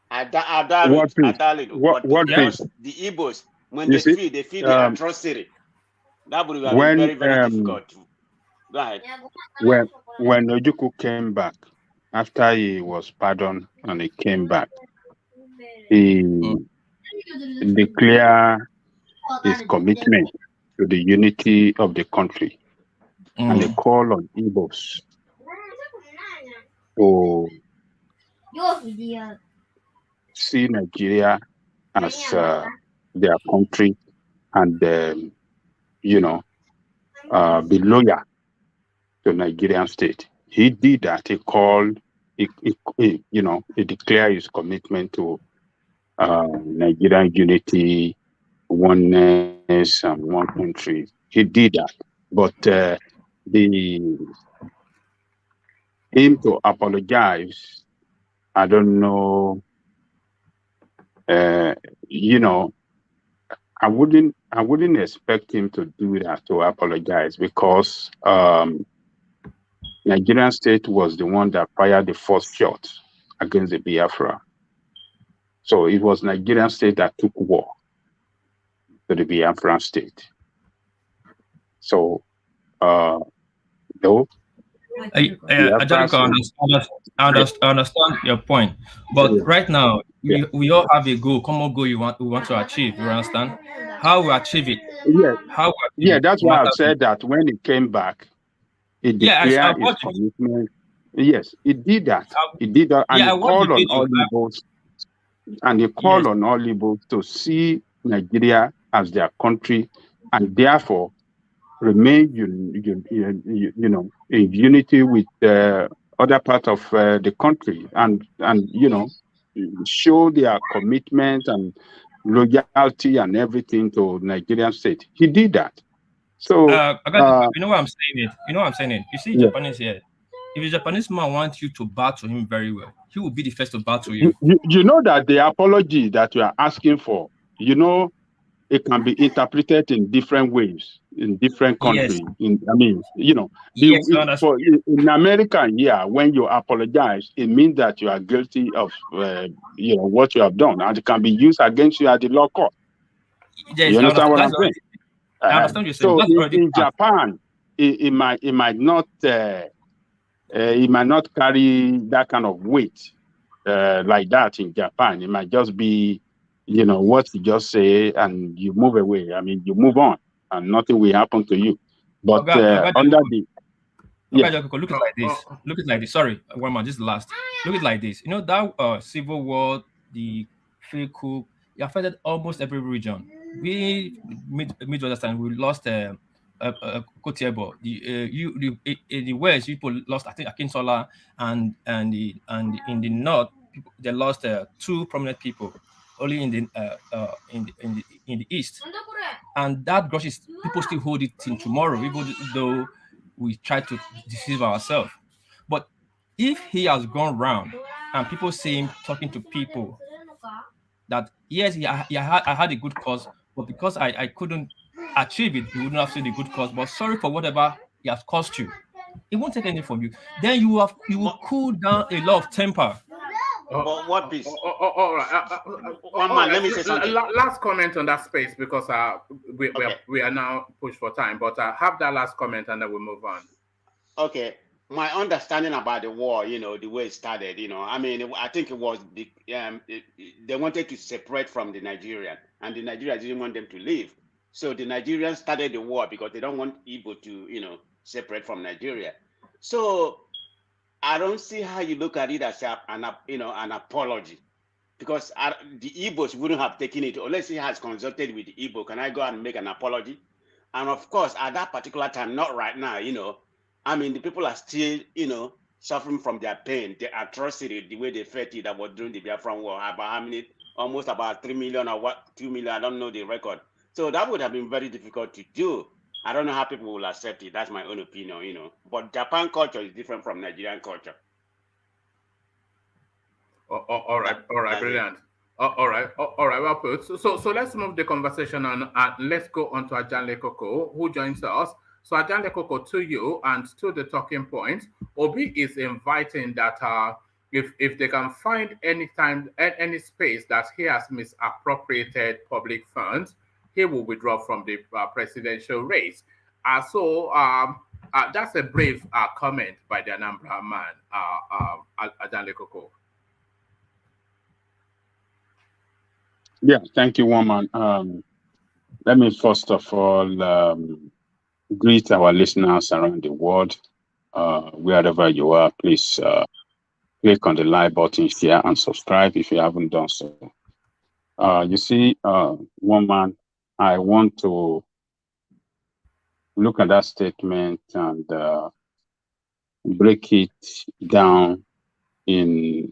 I doubt What it. I please? doubt it. What But what please? because the Igbos, when You they see, feel the atrocity, that would have been when very, very difficult. Go ahead. when Ojuku came back after he was pardoned and he came back, he declared his commitment to the unity of the country, and he called on Igbos to see Nigeria as their country and be loyal to Nigerian state. He did that. He called, he declared his commitment to Nigerian unity, oneness, and one country. He did that. But him to apologize, I don't know. I wouldn't expect him to do that, to apologize, because Nigerian state was the one that fired the first shot against the Biafra. So it was Nigerian state that took war to the Biafran state. So though I understand your point, but right now we all have a goal, common goal we want to achieve. You understand? How we achieve it? That's why I've said that when he came back, he declared his commitment. Yes, he did that. He did that, and he called on all Igbos, on all Igbos to see Nigeria as their country, and therefore remain in unity with other parts of the country, and show their commitment and loyalty and everything to Nigerian state. He did that. So you know what I'm saying? You see, Japanese here. If a Japanese man wants you to battle him very well, he will be the first to battle you. You know that the apology that you are asking for, it can be interpreted in different ways in different countries. Yes. In America, when you apologize, it means that you are guilty of what you have done, and it can be used against you at the law court. Yes, you understand what I'm saying? I understand what you're So saying. in Japan, it might not carry that kind of weight like that in Japan. It might just be, what you just say and you move away. I mean, you move on and nothing will happen to you. But look at it like this. Look at it like this. Sorry, one more, just last. Look at it like this. You know that civil war, the fake coup, it affected almost every region. We understand we lost Kotiebo. The West people lost, I think, Akintola, and in the North they lost two prominent people. Only in the East, and that grudge people still hold it till tomorrow, even though we try to deceive ourselves. But if he has gone round and people see him talking to people that yes, I had a good cause, but because I couldn't achieve it, you wouldn't have seen the good cause. But sorry for whatever he has cost you. It won't take anything from you. Then you will cool down a lot of temper. But what peace? All right. One man, let me say something. Last comment on that space because we are now pushed for time. But have that last comment and then we'll move on. Okay. My understanding about the war, the way it started, I mean, I think it was they wanted to separate from the Nigerian, and the Nigerians didn't want them to leave. So the Nigerians started the war because they don't want Igbo to, separate from Nigeria. So I don't see how you look at it as an apology, because the Igbos wouldn't have taken it unless he has consulted with the Igbo. Can I go and make an apology? And of course, at that particular time, not right now, I mean, the people are still, suffering from their pain, the atrocity, the way they felt it that was during the Biafran War, about how many, almost about 3 million or 2 million, I don't know the record. So that would have been very difficult to do. I don't know how people will accept it. That's my own opinion, But Japan culture is different from Nigerian culture. All right, brilliant. All right, well put. So let's move the conversation on. Let's go on to Ajanle Koko, who joins us. So Ajanle Koko, to you and to the talking point, Obi is inviting that if they can find any space that he has misappropriated public funds, he will withdraw from the presidential race. So that's a brave comment by the Anambra man, Ajanle Koko. Yeah, thank you, woman. Let me first of all greet our listeners around the world. Wherever you are, please click on the like button, share, and subscribe if you haven't done so. You see, woman, I want to look at that statement and break it down into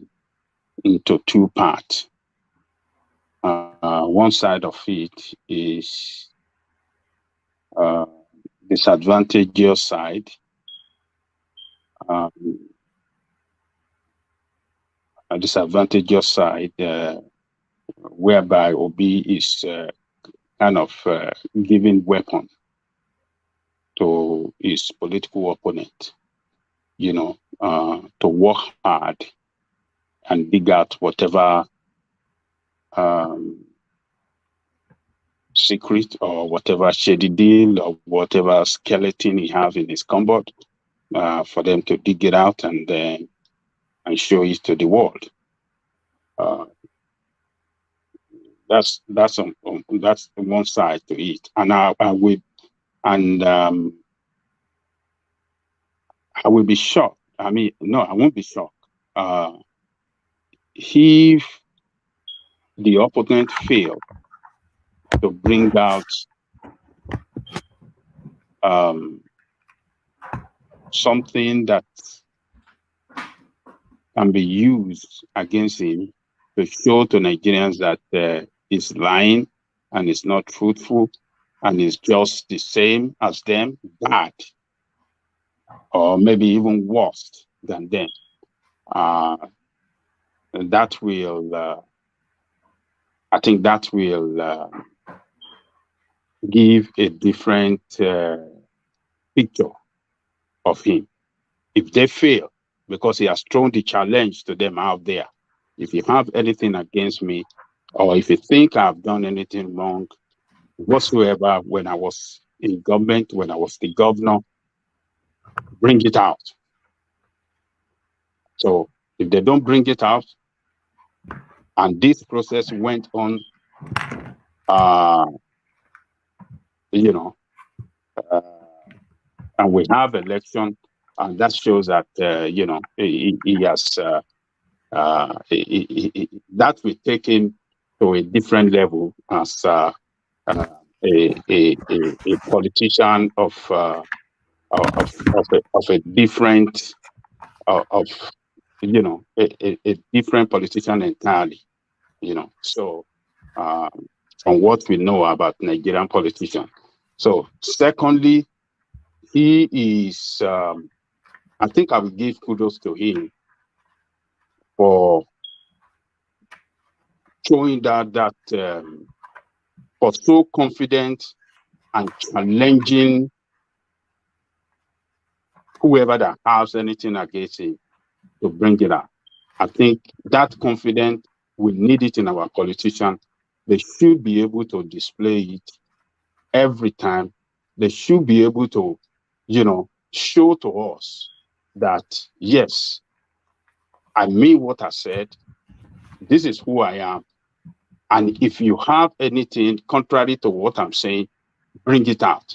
two parts. One side of it is disadvantageous side. A disadvantageous side whereby Obi is kind of giving weapon to his political opponent, to work hard and dig out whatever secret or whatever shady deal or whatever skeleton he have in his cupboard, for them to dig it out and show it to the world. That's one side to it, and I will be shocked. I mean, no, I won't be shocked if the opponent fail to bring out something that can be used against him to show to Nigerians that he's lying and is not truthful and is just the same as them, bad, or maybe even worse than them. That will, I think that will give a different picture of him. If they fail, because he has thrown the challenge to them out there, if you have anything against me, or if you think I've done anything wrong whatsoever when I was in government, when I was the governor, bring it out. So if they don't bring it out, and this process went on, and we have election, and that shows that he has that will take him to a different level as a politician of a different a different politician entirely. So from what we know about Nigerian politicians. So secondly, he is, I think I will give kudos to him for showing that for so confident and challenging whoever that has anything against him to bring it out. I think that confidence, we need it in our politicians. They should be able to display it every time. They should be able to, show to us that, yes, I mean what I said. This is who I am. And if you have anything contrary to what I'm saying, bring it out.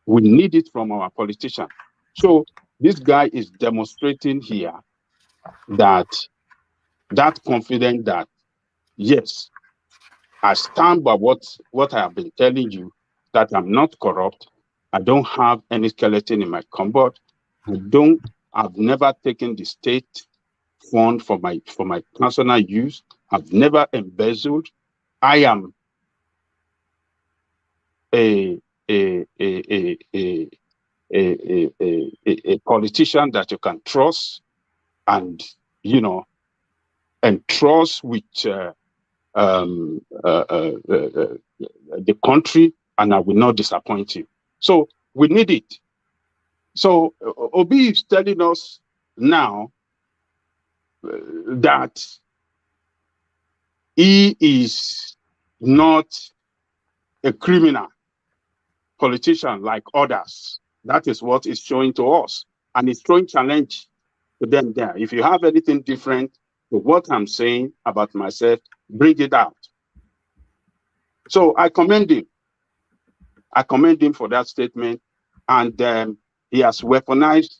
We need it from our politicians. So this guy is demonstrating here that confidence that, yes, I stand by what I have been telling you, that I'm not corrupt. I don't have any skeleton in my cupboard. I've never taken the state fund for my personal use. I've never embezzled. I am a politician that you can trust, and trust with the country, and I will not disappoint you. So we need it. So Obi is telling us now that he is not a criminal politician like others. That is what is showing to us. And it's throwing challenge to them there. If you have anything different to what I'm saying about myself, bring it out. So I commend him. I commend him for that statement. And he has weaponized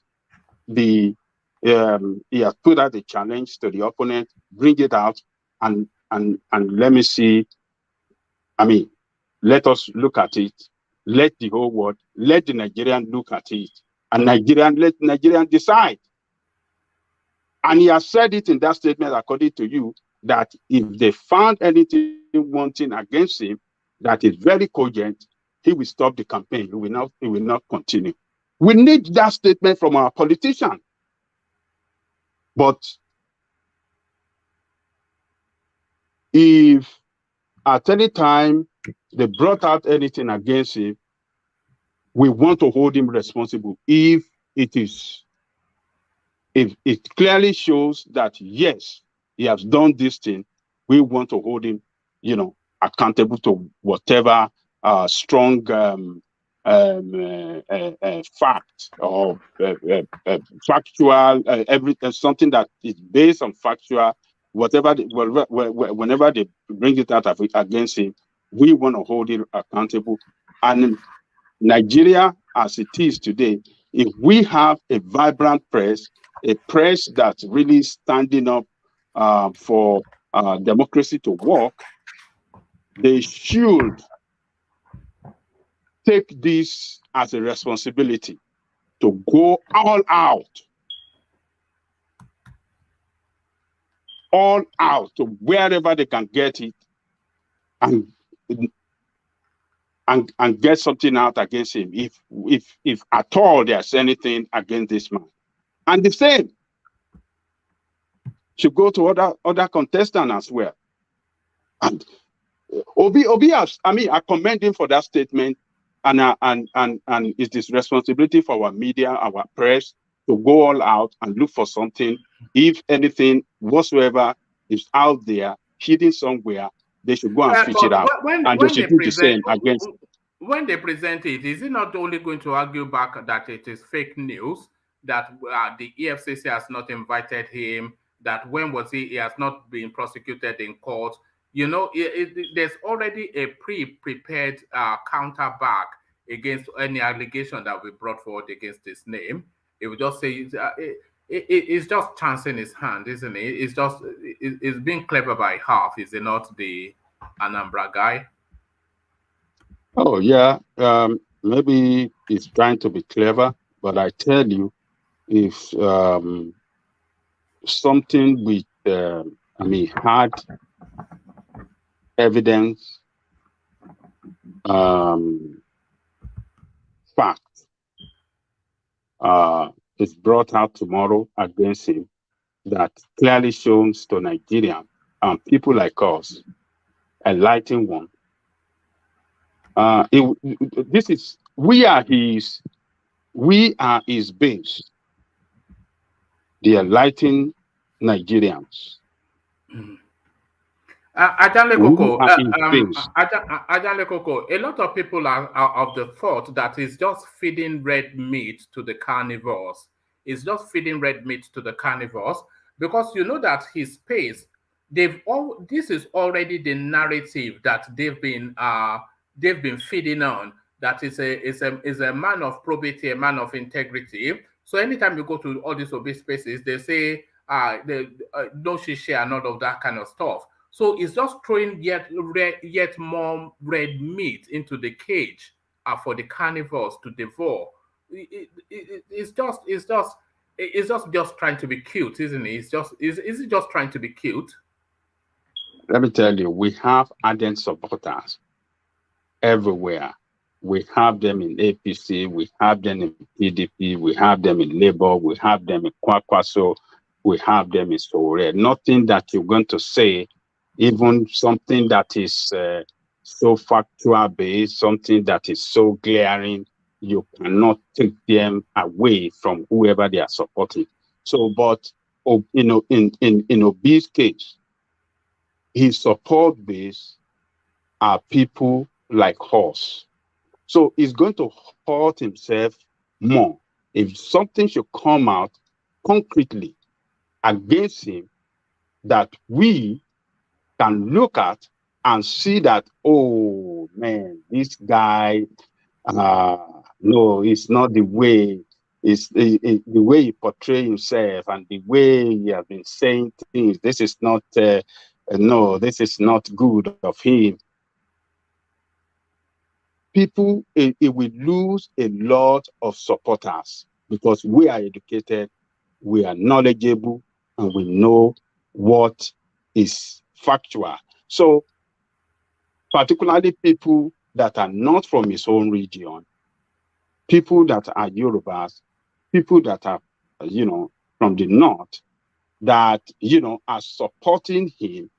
he has put out a challenge to the opponent, bring it out, and let me see. I mean, let us look at it. Let the whole world, let the Nigerian look at it, and let Nigerian decide. And he has said it in that statement, according to you, that if they found anything wanting against him that is very cogent, he will stop the campaign. He will not continue. We need that statement from our politicians. But if at any time they brought out anything against him, we want to hold him responsible. If it clearly shows that, yes, he has done this thing, we want to hold him, accountable to whatever strong fact or factual, everything, something that is based on factual, whenever they bring it out against him, we want to hold him accountable. And Nigeria, as it is today, if we have a vibrant press, a press that's really standing up for democracy to work, they should take this as a responsibility to go all out to wherever they can get it, and get something out against him, if at all there's anything against this man. And the same should go to other contestants as well. And Obi has, I commend him for that statement, and it's his responsibility for our media, our press, to go all out and look for something. If anything whatsoever is out there, hidden somewhere, they should go and fish it out. And they should do the same against. When they present it, is it not only going to argue back that it is fake news, that the EFCC has not invited him, that when was he has not been prosecuted in court? There's already a pre-prepared counterback against any allegation that we brought forward against his name. It would just say it's just chancing his hand, isn't it? It's being clever by half, is it not, the Anambra guy? Oh yeah, maybe he's trying to be clever, but I tell you, if something with hard evidence, fact is brought out tomorrow against him, that clearly shows to Nigerians and people like us, enlightened one, We are his base. The enlightened Nigerians. Ajahn Lekoko, Ajahn Lekoko, a lot of people are of the thought that it's just feeding red meat to the carnivores. It's just feeding red meat to the carnivores because you know that his space, this is already the narrative that they've been feeding on. That is a man of probity, a man of integrity. So anytime you go to all these obese spaces, they say no share and all of that kind of stuff. So it's just throwing yet more red meat into the cage for the carnivores to devour. It's just trying to be cute, isn't it? Is it just trying to be cute? Let me tell you, we have ardent supporters everywhere. We have them in APC, we have them in PDP, we have them in Labour, we have them in Kwakwaso, we have them in Sowore. Nothing that you're going to say, even something that is so factual based, something that is so glaring, you cannot take them away from whoever they are supporting. So, but in Obi's case, his support base are people like us. So he's going to hurt himself more if something should come out concretely against him that we can look at and see that, oh man, this guy, no, it's not the way. It's the way he portrays himself and the way he has been saying things. This is not, no, this is not good of him. People, it will lose a lot of supporters because we are educated, we are knowledgeable, and we know what is factual. So, particularly people that are not from his own region, people that are Yorubas, people that are, from the north, that, are supporting him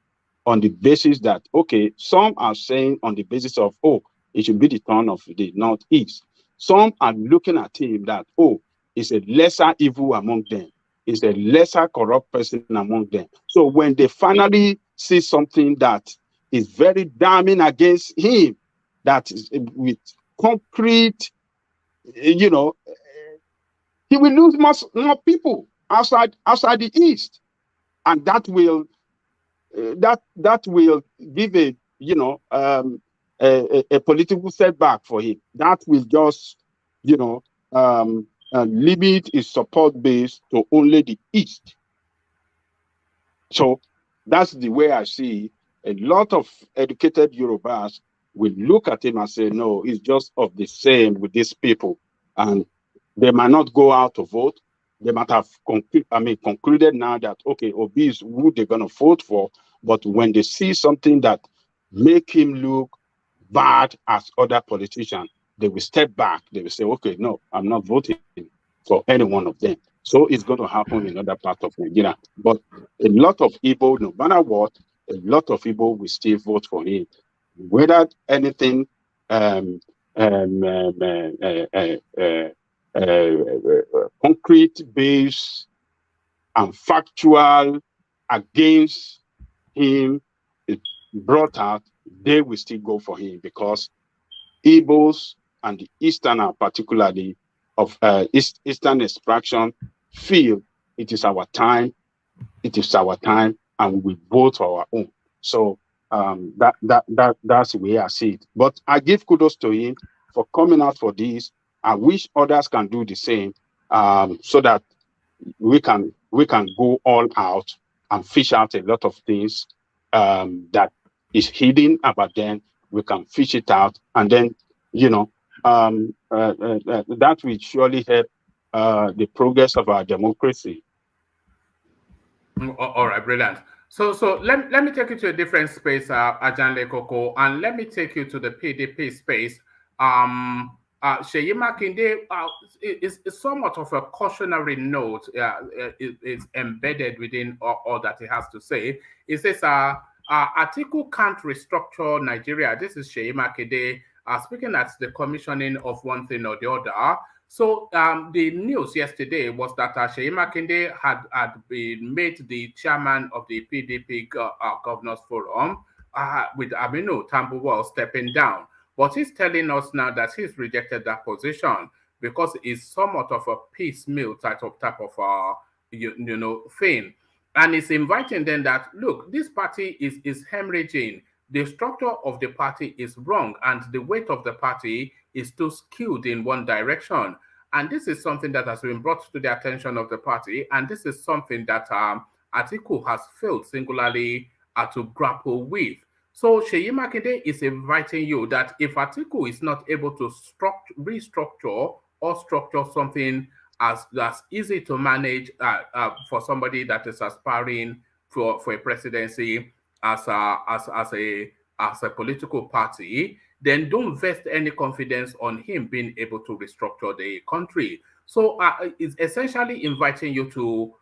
on the basis that, okay, some are saying on the basis of, oh, it should be the turn of the Northeast. Some are looking at him that, oh, it's a lesser evil among them. It's a lesser corrupt person among them. So when they finally see something that is very damning against him, that is with concrete, he will lose more people outside the East. And that will give a political setback for him. That will just, limit his support base to only the East. So that's the way I see a lot of educated Yorubas will look at him and say, no, it's just of the same with these people. And they might not go out to vote. They might have concluded now that, okay, Obi is who they're going to vote for. But when they see something that make him look bad as other politicians, they will step back. They will say, okay, no, I'm not voting for any one of them. So it's going to happen in other parts of Nigeria. But a lot of people, no matter what, a lot of people will still vote for him. Whether anything concrete base and factual against him is brought out, they will still go for him because Igbos and the Easterners, particularly of Eastern extraction, feel it is our time, and we vote for our own. So that's the way I see it. But I give kudos to him for coming out for this. I wish others can do the same, so that we can go all out and fish out a lot of things that is hidden about them. We can fish it out, and then that will surely help the progress of our democracy. All right, brilliant. So let me take you to a different space, Ajahn Lekoko, and let me take you to the PDP space. Seyi Makinde is somewhat of a cautionary note. It's embedded within all that he has to say. It says, Atiku can't restructure Nigeria. This is Seyi Makinde speaking at the commissioning of one thing or the other. So the news yesterday was that Seyi Makinde had been made the chairman of the PDP Governors Forum with Aminu Tambuwal stepping down. But he's telling us now that he's rejected that position because it's somewhat of a piecemeal type of thing. And it's inviting them that, look, this party is hemorrhaging. The structure of the party is wrong, and the weight of the party is too skewed in one direction. And this is something that has been brought to the attention of the party, and this is something that Atiku has failed singularly to grapple with. So Seyi Makinde is inviting you that if Atiku is not able to restructure or structure something as easy to manage for somebody that is aspiring for a presidency as a political party, then don't vest any confidence on him being able to restructure the country. So it's essentially inviting you to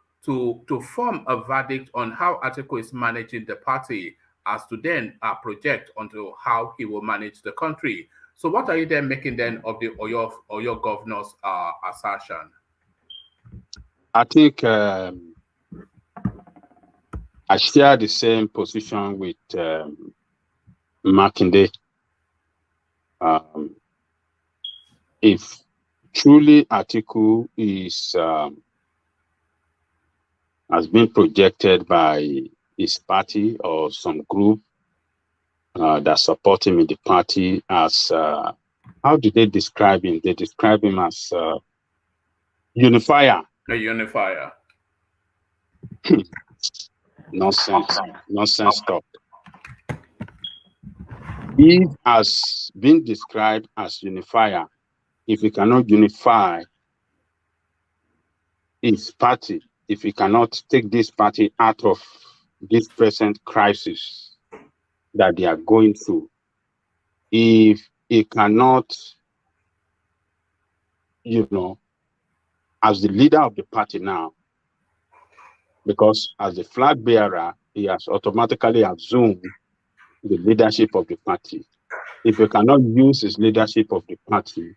form a verdict on how Atiku is managing the party, as to then project onto how he will manage the country. So what are you then making then of the Oyo governor's assertion? I think I share the same position with Makinde. If truly Atiku is has been projected by his party or some group that support him in the party as how do they describe him? They describe him as unifier. A unifier. Nonsense talk. He has been described as unifier. If he cannot unify his party, if he cannot take this party out of this present crisis that they are going through, if he cannot, as the leader of the party now, because as the flag bearer, he has automatically assumed the leadership of the party. If he cannot use his leadership of the party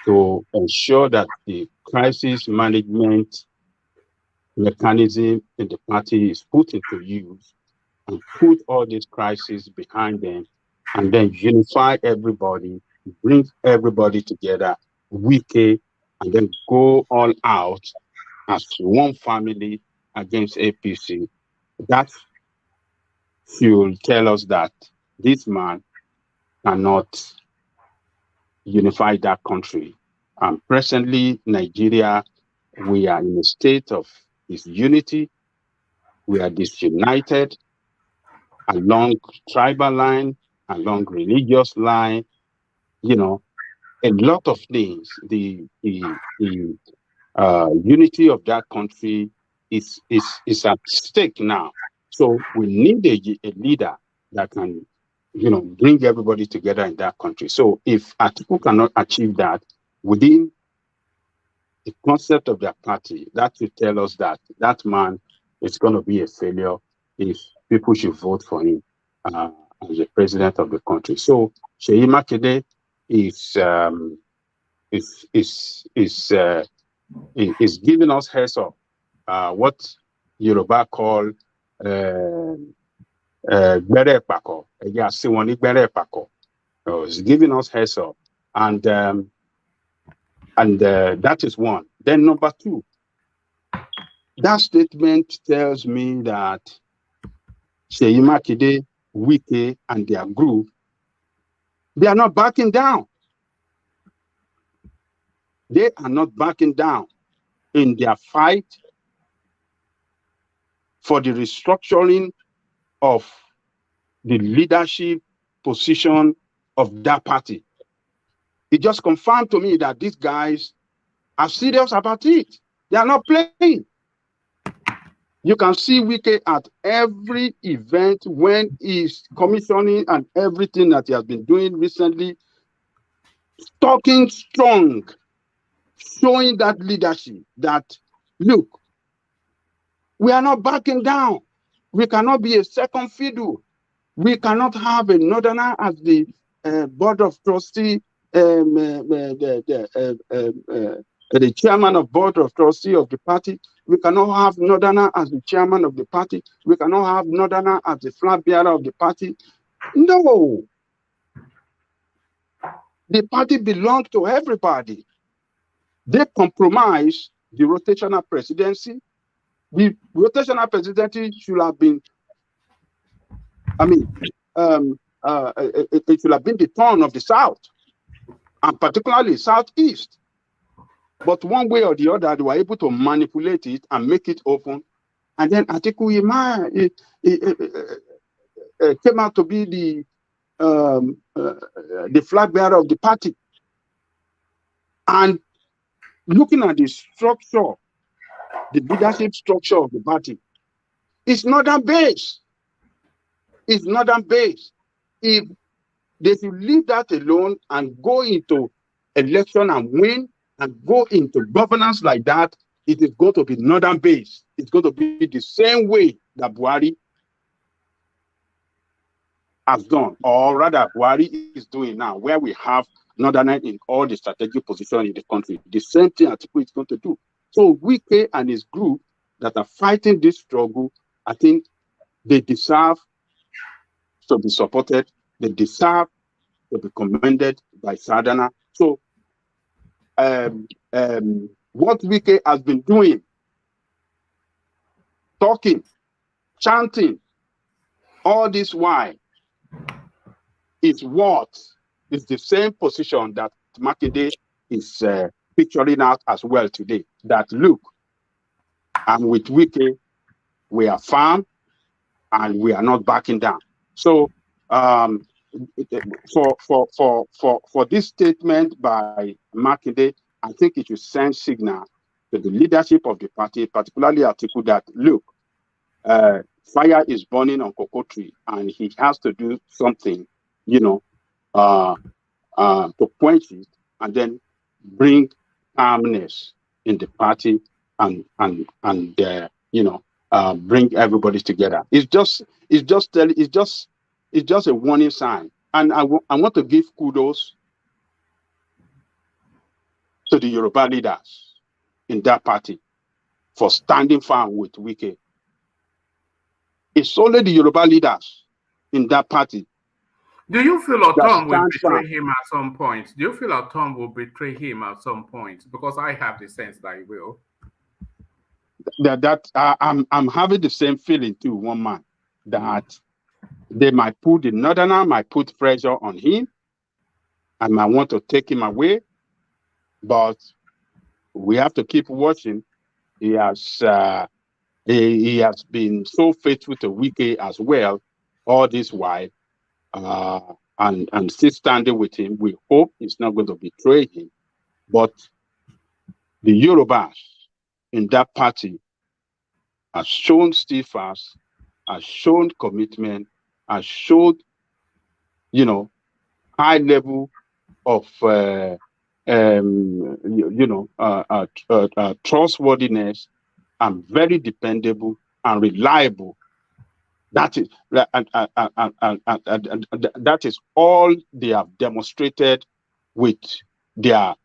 to ensure that the crisis management mechanism in the party is put into use and put all these crises behind them, and then unify everybody, bring everybody together, weekly, and then go all out as one family against APC, that should tell us that this man cannot unify that country. And presently, Nigeria, we are in a state of disunity. We are disunited along tribal line, along religious line, a lot of things. The unity of that country is at stake now. So we need a leader that can, bring everybody together in that country. So if Atiku cannot achieve that within the concept of their party, that will tell us that that man is going to be a failure if people should vote for him as the president of the country. So Seyi Makinde is giving us heads up, what Yoruba call gbere pako. It's giving us heads up, and that is one. Then number two, that statement tells me that Seyi Makinde, Wike, and their group, they are not backing down. They are not backing down in their fight for the restructuring of the leadership position of that party. It just confirmed to me that these guys are serious about it. They are not playing. You can see Wike at every event when he's commissioning and everything that he has been doing recently, talking strong, showing that leadership that, look, we are not backing down. We cannot be a second fiddle. We cannot have a northerner as the board of trustee, the chairman of board of trustee of the party. We cannot have Northerner as the chairman of the party. We cannot have Northerner as the flag bearer of the party. No. The party belongs to everybody. They compromise the rotational presidency. The rotational presidency should have been, it should have been the turn of the South, and particularly Southeast. But one way or the other, they were able to manipulate it and make it open. And then Atiku Ima came out to be the flag bearer of the party. And looking at the structure, the leadership structure of the party, it's northern based. It's northern based. If they should leave that alone and go into election and win and go into governance like that, it is going to be northern based. It's going to be the same way that Buhari has done, or rather Buhari is doing now, where we have Northerners in all the strategic positions in the country. The same thing Atiku is going to do. So Wike and his group that are fighting this struggle, I think they deserve to be supported. They deserve to be commended by Southerners. So what Wike has been doing, talking, chanting, all this while, is what is the same position that Makinde is picturing out as well today. That look, and with Wike, we are firm and we are not backing down. So for this statement by Makinde, I think it should send signal to the leadership of the party, particularly Atiku, that look, fire is burning on cocoa tree, and he has to do something, to quench it, and then bring calmness in the party and bring everybody together. It's just a warning sign, and I want to give kudos to the Yoruba leaders in that party for standing firm with Wike. It's only the Yoruba leaders in that party. Do you feel Otom will betray him at some point? Do you feel Otom will betray him at some point? Because I have the sense that he will. I'm having the same feeling too, one man, that they might put the Northerner, might put pressure on him, and might want to take him away. But we have to keep watching. He has been so faithful to Wike as well all this while, and still standing with him. We hope he's not going to betray him. But the Yorubas in that party has shown steadfast, has shown commitment, has showed, high level of trustworthiness, and very dependable and reliable. That is all they have demonstrated with their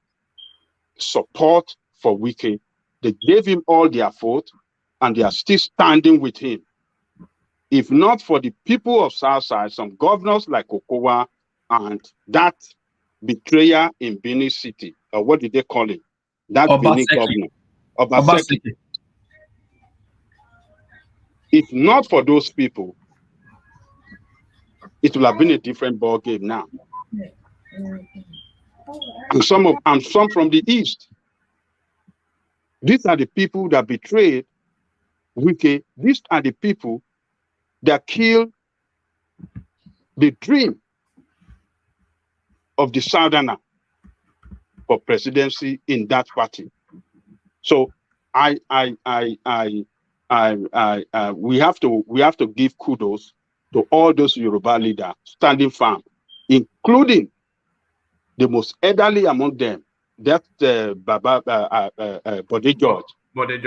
support for Wike. They gave him all their vote, and they are still standing with him. If not for the people of Southside, some governors like Okowa and that betrayer in Benin City, or what did they call him? That Benin governor, Obaseki. If not for those people, it will have been a different ball game now. And some from the East. These are the people that betrayed Wike. These are the people that killed the dream of the Southerner for presidency in that party. So we have to give kudos to all those Yoruba leaders standing firm, including the most elderly among them, that's Bode George. Bode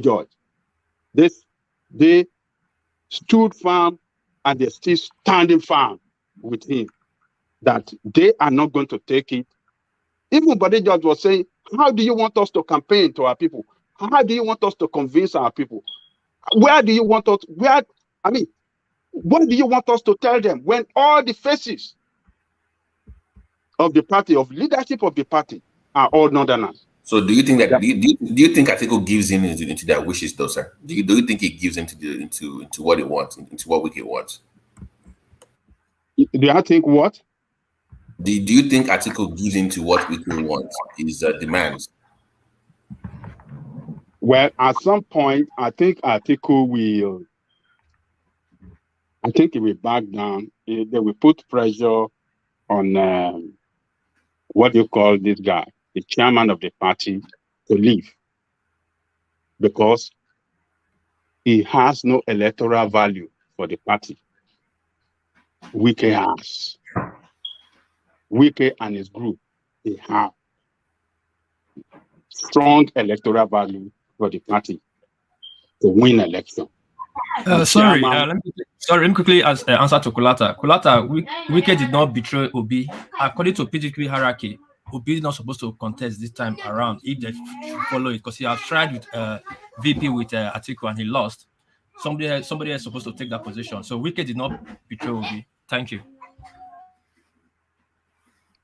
George. They stood firm, and they're still standing firm with him. that they are not going to take it. Even Body George was saying, how do you want us to campaign to our people? How do you want us to convince our people? Where do you want us, what do you want us to tell them when all the faces of the party, of leadership of the party, are all Northerners? So do you think that do you think Atiku gives in into their wishes though, sir? Do you think he gives into what he wants, into what Wike wants? Do I think what? Do you think Atiku gives into what Wike wants, his demands? Well, at some point, I think Atiku will. I think he will back down. They will put pressure on what do you call this guy, the chairman of the party, to leave, because he has no electoral value for the party. Wike has. Wike and his group, they have strong electoral value for the party to win election. Sorry, let me quickly answer to Kulata. Kulata, Wike did not betray Obi. According to PDP hierarchy, Obi is not supposed to contest this time around if they follow it, because he has tried with VP with Atiku and he lost. Somebody else is supposed to take that position. So Wike did not betray Obi. Thank you.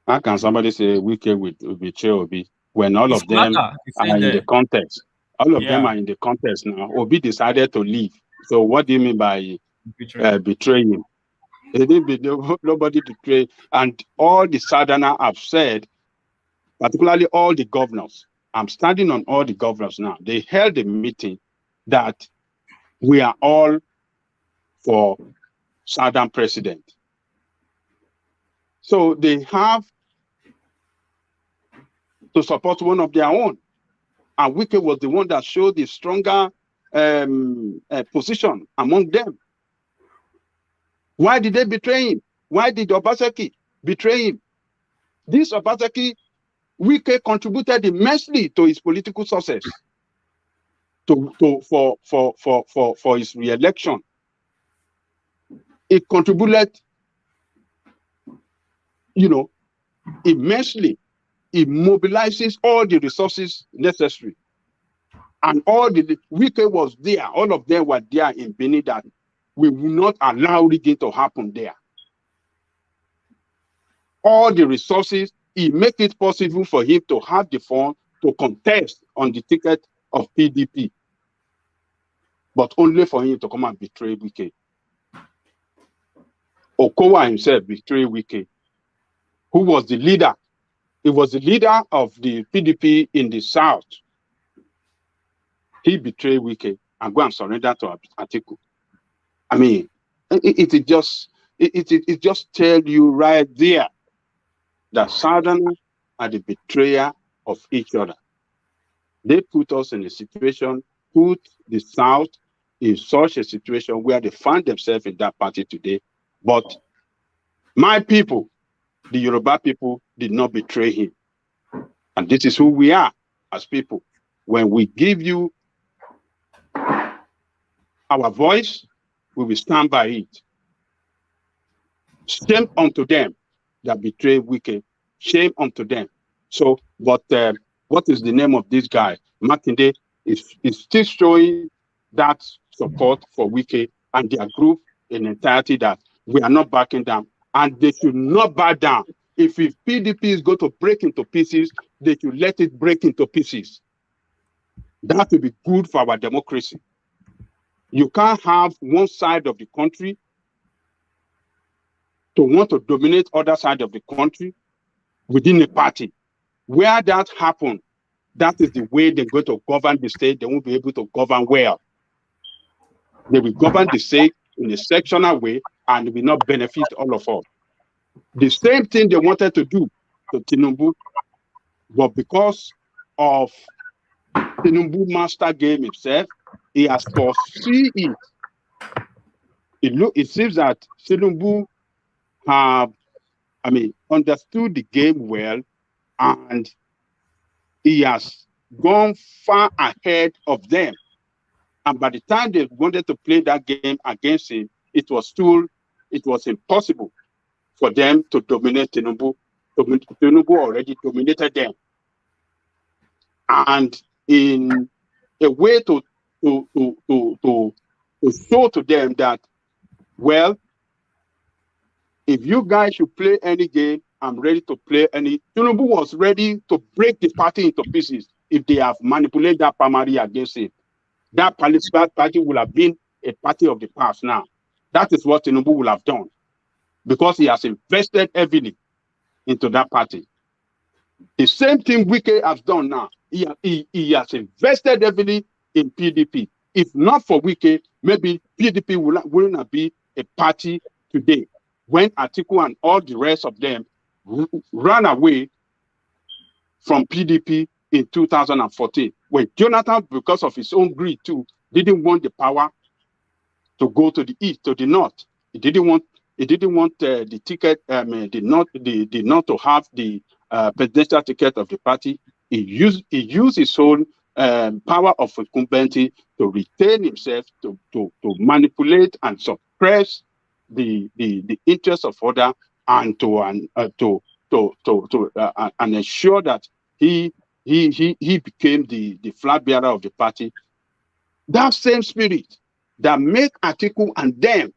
How can somebody say Wike will betray Obi when all of them are in the contest? All of them are in the contest now. Obi decided to leave. So what do you mean by betraying? He didn't nobody betray. And all the Southerners have said, particularly all the governors, I'm standing on all the governors now. They held a meeting that we are all for Southern president. So they have to support one of their own. And Wike was the one that showed the stronger position among them. Why did they betray him? Why did Obaseki betray him? This Obaseki, Wike contributed immensely to his political success, for his re-election. It contributed, immensely. It mobilizes all the resources necessary. And all the Wike was there, all of them were there in Benin, that we will not allow rigging to happen there. All the resources, he make it possible for him to have the fund to contest on the ticket of PDP, but only for him to come and betray Wike. Okowa himself betrayed Wike, who was the leader. He was the leader of the PDP in the South. He betrayed Wike and go and surrender to Atiku. I mean, it just tell you right there that Southerners are the betrayer of each other. They put us in a situation, put the South in such a situation where they find themselves in that party today. But my people, the Yoruba people, did not betray him. And this is who we are as people. When we give you our voice, we will stand by it. Shame unto them that betray Wike. Shame unto them. So, but what is the name of this guy? Makinde is still showing that support for Wike and their group in entirety, that we are not backing down. And they should not back down. If PDP is going to break into pieces, they should let it break into pieces. That will be good for our democracy. You can't have one side of the country to want to dominate other side of the country within a party. Where that happens, that is the way they're going to govern the state. They won't be able to govern well. They will govern the state in a sectional way and will not benefit all of us. The same thing they wanted to do to Tinubu, but because of Tinubu master game himself, he has foreseen it. It seems that Tinubu have, understood the game well, and he has gone far ahead of them. And by the time they wanted to play that game against him, it was impossible for them to dominate Tinubu. Tinubu already dominated them. And in a way to show to them that, well, if you guys should play any game, I'm ready to play any. Tinubu was ready to break the party into pieces if they have manipulated that primary against it. That party will have been a party of the past now. That is what Tinubu will have done because he has invested heavily into that party. The same thing Wike has done now. He has invested heavily in PDP. If not for Wike, maybe PDP will not be a party today. When Atiku and all the rest of them ran away from PDP in 2014, when Jonathan, because of his own greed too, didn't want the power to go to the east, to the north. He didn't want the ticket, the not to have the presidential ticket of the party. He used his own power of incumbency to retain himself, to manipulate and suppress the interests of others, and to ensure that he became the flag bearer of the party. That same spirit that made Atiku and them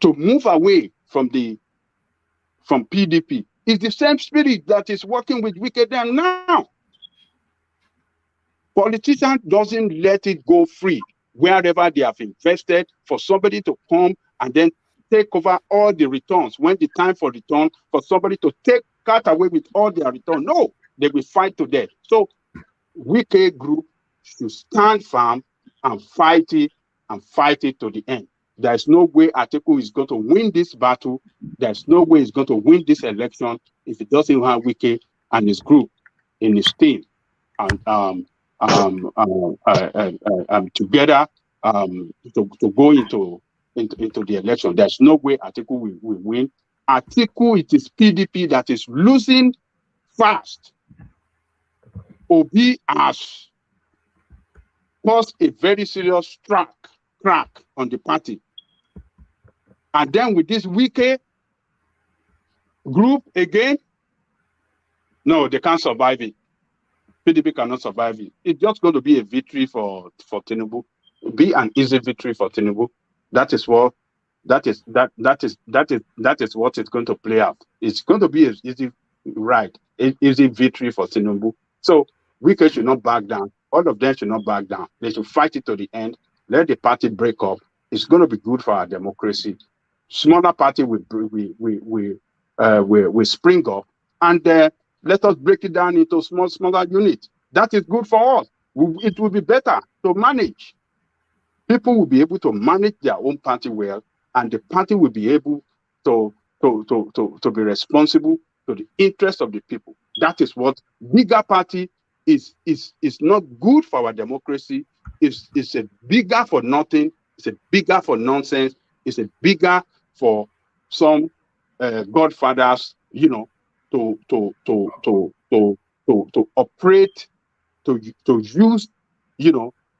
to move away from PDP is the same spirit that is working with Wike them now. Politicians doesn't let it go free wherever they have invested for somebody to come and then take over all the returns. When the time for return, for somebody to cut away with all their return, no, they will fight to death. So Wike group should stand firm and fight it to the end. There's no way Atiku is going to win this battle. There's no way he's going to win this election if he doesn't have Wike and his group in his team and together to go into the election. There's no way Atiku will win. Atiku, it is PDP that is losing fast. Obi has caused a very serious crack on the party. And then with this Wike group again, no, they can't survive it. PDP cannot survive it. It's just going to be a victory for Tinubu. Be an easy victory for Tinubu. That is what it's going to play out. It's going to be an easy victory for Tinubu. So Wike should not back down. All of them should not back down. They should fight it to the end. Let the party break up. It's going to be good for our democracy. Smaller party will spring up, and let us break it down into smaller units. That is good for us. It will be better to manage. People will be able to manage their own party well, and the party will be able to be responsible to the interest of the people. That is what bigger party is not good for our democracy. It's a bigger for nothing. It's a bigger for nonsense. It's a bigger for some godfathers, to operate, to use,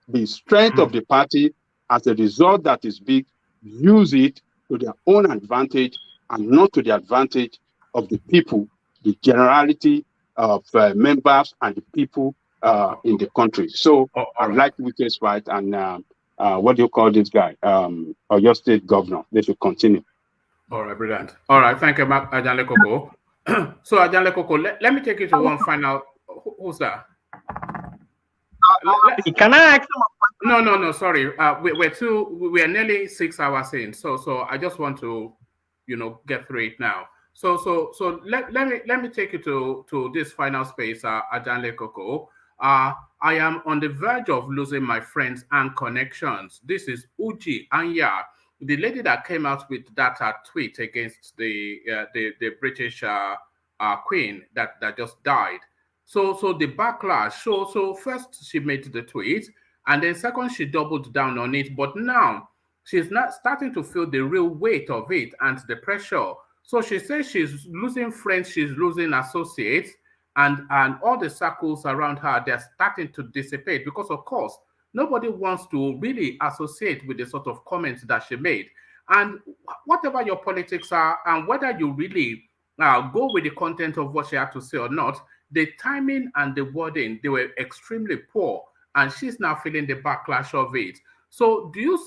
the strength of the party as a result that is big, use it to their own advantage and not to the advantage of the people, the generality of members and the people in the country. So I like Wike's fight, and what do you call this guy? Or your state governor. They should continue. All right, brilliant. All right, thank you, Ajanle Koko. So Ajanle Koko, let me take you to one final. Who's that? Can I ask? No. Sorry, we're nearly 6 hours in. So I just want to, get through it now. So let me take you to this final space, Ajanle Koko. I am on the verge of losing my friends and connections. This is Uji Anya, the lady that came out with that tweet against the British queen that just died. So the backlash. So first she made the tweet, and then second she doubled down on it. But now she's not starting to feel the real weight of it and the pressure. So she says she's losing friends, she's losing associates, and all the circles around her, they're starting to dissipate because, of course, nobody wants to really associate with the sort of comments that she made. And whatever your politics are, and whether you really go with the content of what she had to say or not, the timing and the wording, they were extremely poor. And she's now feeling the backlash of it. So do you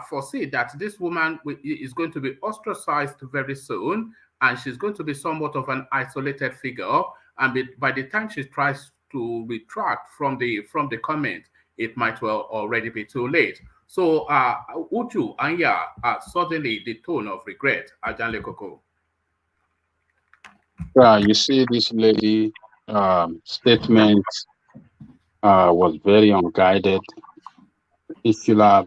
foresee that this woman is going to be ostracized very soon, and she's going to be somewhat of an isolated figure, and by the time she tries to retract from the comment, it might well already be too late? So Uju, Anya, suddenly the tone of regret, Ajanle Koko. You see, this lady statement was very unguided. If you have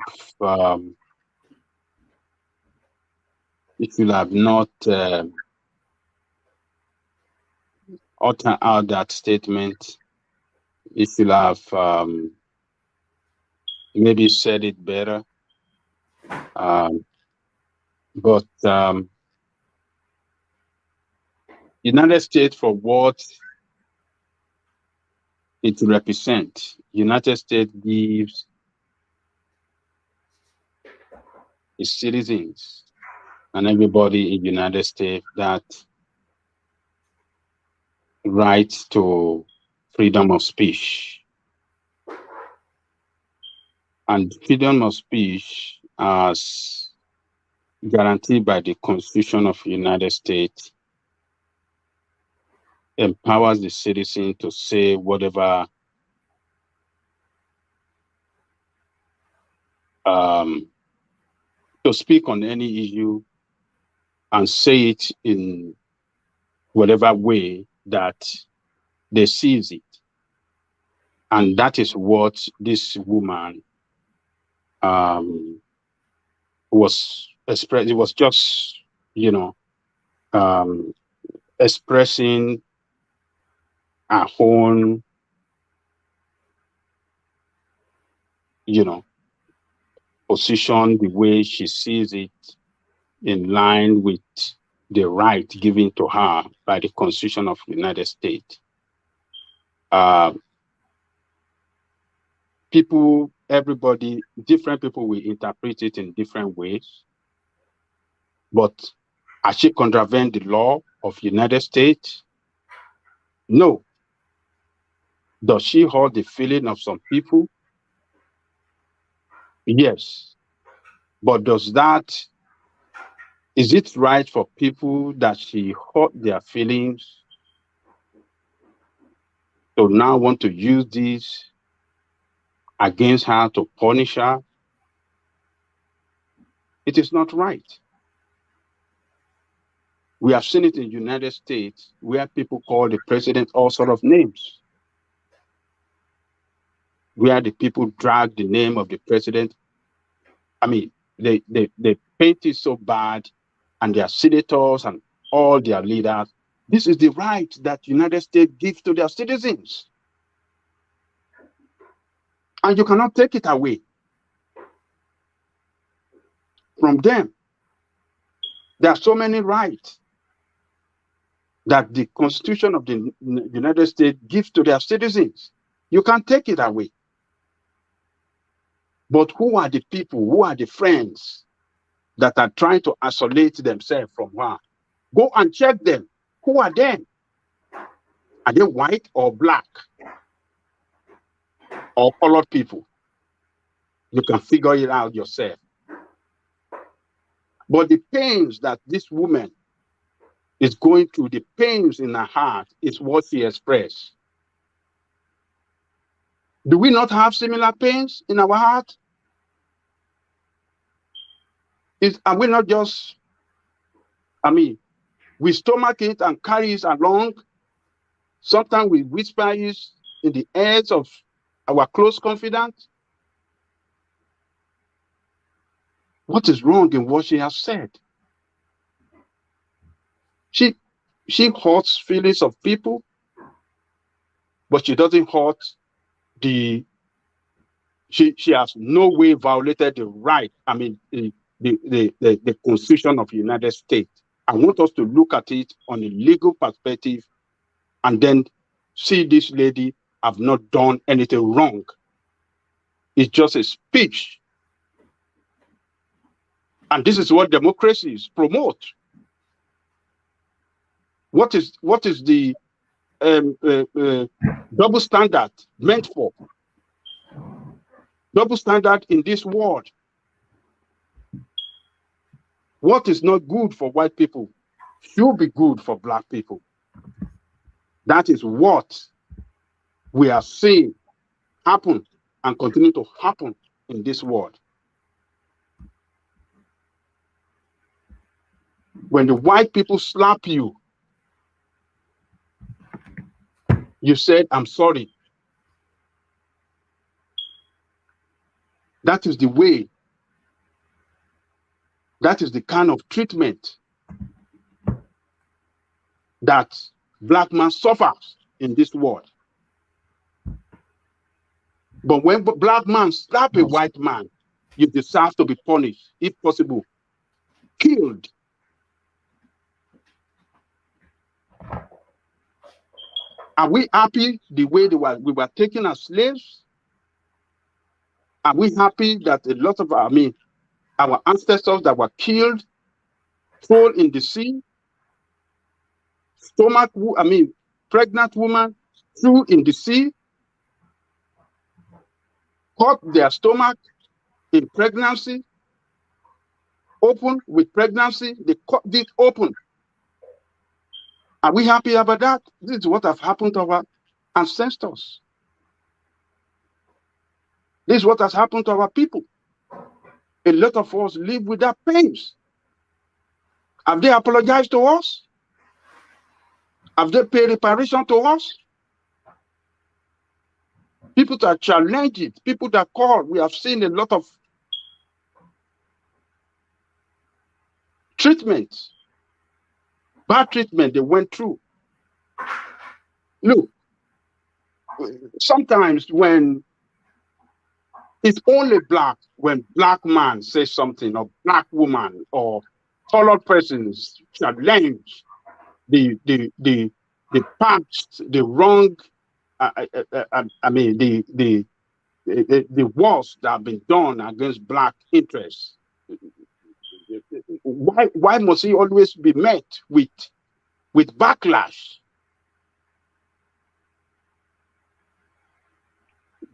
not uttered out that statement, if you have maybe said it better, but United States, for what it represents, United States gives its citizens and everybody in United States that right to freedom of speech. And freedom of speech, as guaranteed by the Constitution of the United States, empowers the citizen to say whatever to speak on any issue and say it in whatever way that they sees it. And that is what this woman was expressing. It was just, expressing her own, position, the way she sees it, in line with the right given to her by the Constitution of the United States. People, everybody, different people will interpret it in different ways. But has she contravened the law of the United States? No. Does she hurt the feeling of some people? Yes. But is it right for people that she hurt their feelings to now want to use this against her to punish her? It is not right. We have seen it in the United States where people call the president all sort of names, where the people drag the name of the president. I mean, they paint it so bad, and their senators and all their leaders. This is the right that the United States gives to their citizens. And you cannot take it away from them. There are so many rights that the Constitution of the United States gives to their citizens. You can't take it away. But who are the people, who are the friends that are trying to isolate themselves from her? Go and check them. Who are they? Are they white or black or colored people? You can figure it out yourself. But the pains that this woman is going through, the pains in her heart, is what she expressed. Do we not have similar pains in our heart? Are we not just, we stomach it and carry it along? Sometimes we whisper it in the ears of our close confidants. What is wrong in what she has said? She hurts feelings of people, but she doesn't hurt she has no way violated the right, the Constitution of the United States. I want us to look at it on a legal perspective and then see this lady have not done anything wrong. It's just a speech. And this is what democracies promote. What is the double standard meant for? Double standard in this world. What is not good for white people should be good for black people. That is what we are seeing happen and continue to happen in this world. When the white people slap you, you said, I'm sorry. That is the way. That is the kind of treatment that black man suffers in this world. But when black man slap a white man, you deserve to be punished, if possible, killed. Are we happy the way we were taken as slaves? Are we happy that a lot of our ancestors that were killed, thrown in the sea, pregnant woman threw in the sea, cut their stomach in pregnancy, open with pregnancy, they cut it open. Are we happy about that? This is what has happened to our ancestors. This is what has happened to our people. A lot of us live with that pains. Have they apologized to us? Have they paid reparation to us? People that challenge it, people that call, we have seen a lot of treatment, bad treatment they went through. Look, sometimes when it's only black, when black man says something, or black woman, or colored persons challenge the past, the wrong, the wars that have been done against black interests. Why must he always be met with backlash?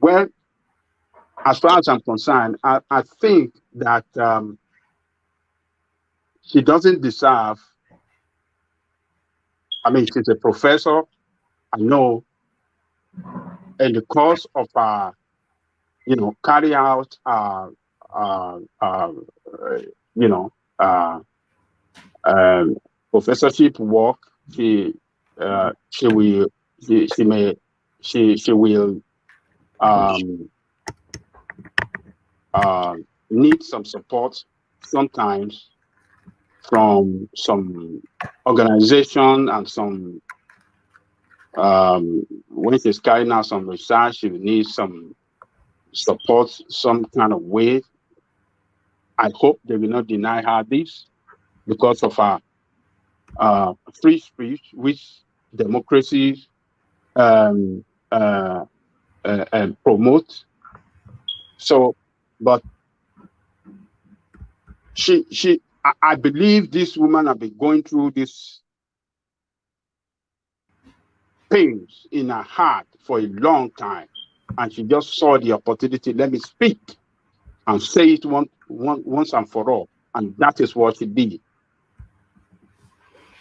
Well, as far as I'm concerned, I think that she doesn't deserve. She's a professor. I know in the course of carry out professorship work, she will need some support sometimes from some organization and some when she's carrying out some research, she will need some support some kind of way. I hope they will not deny her this because of her free speech, which democracy promote. So, but I believe this woman has been going through this pains in her heart for a long time, and she just saw the opportunity. Let me speak and say it once and for all, and that is what she did.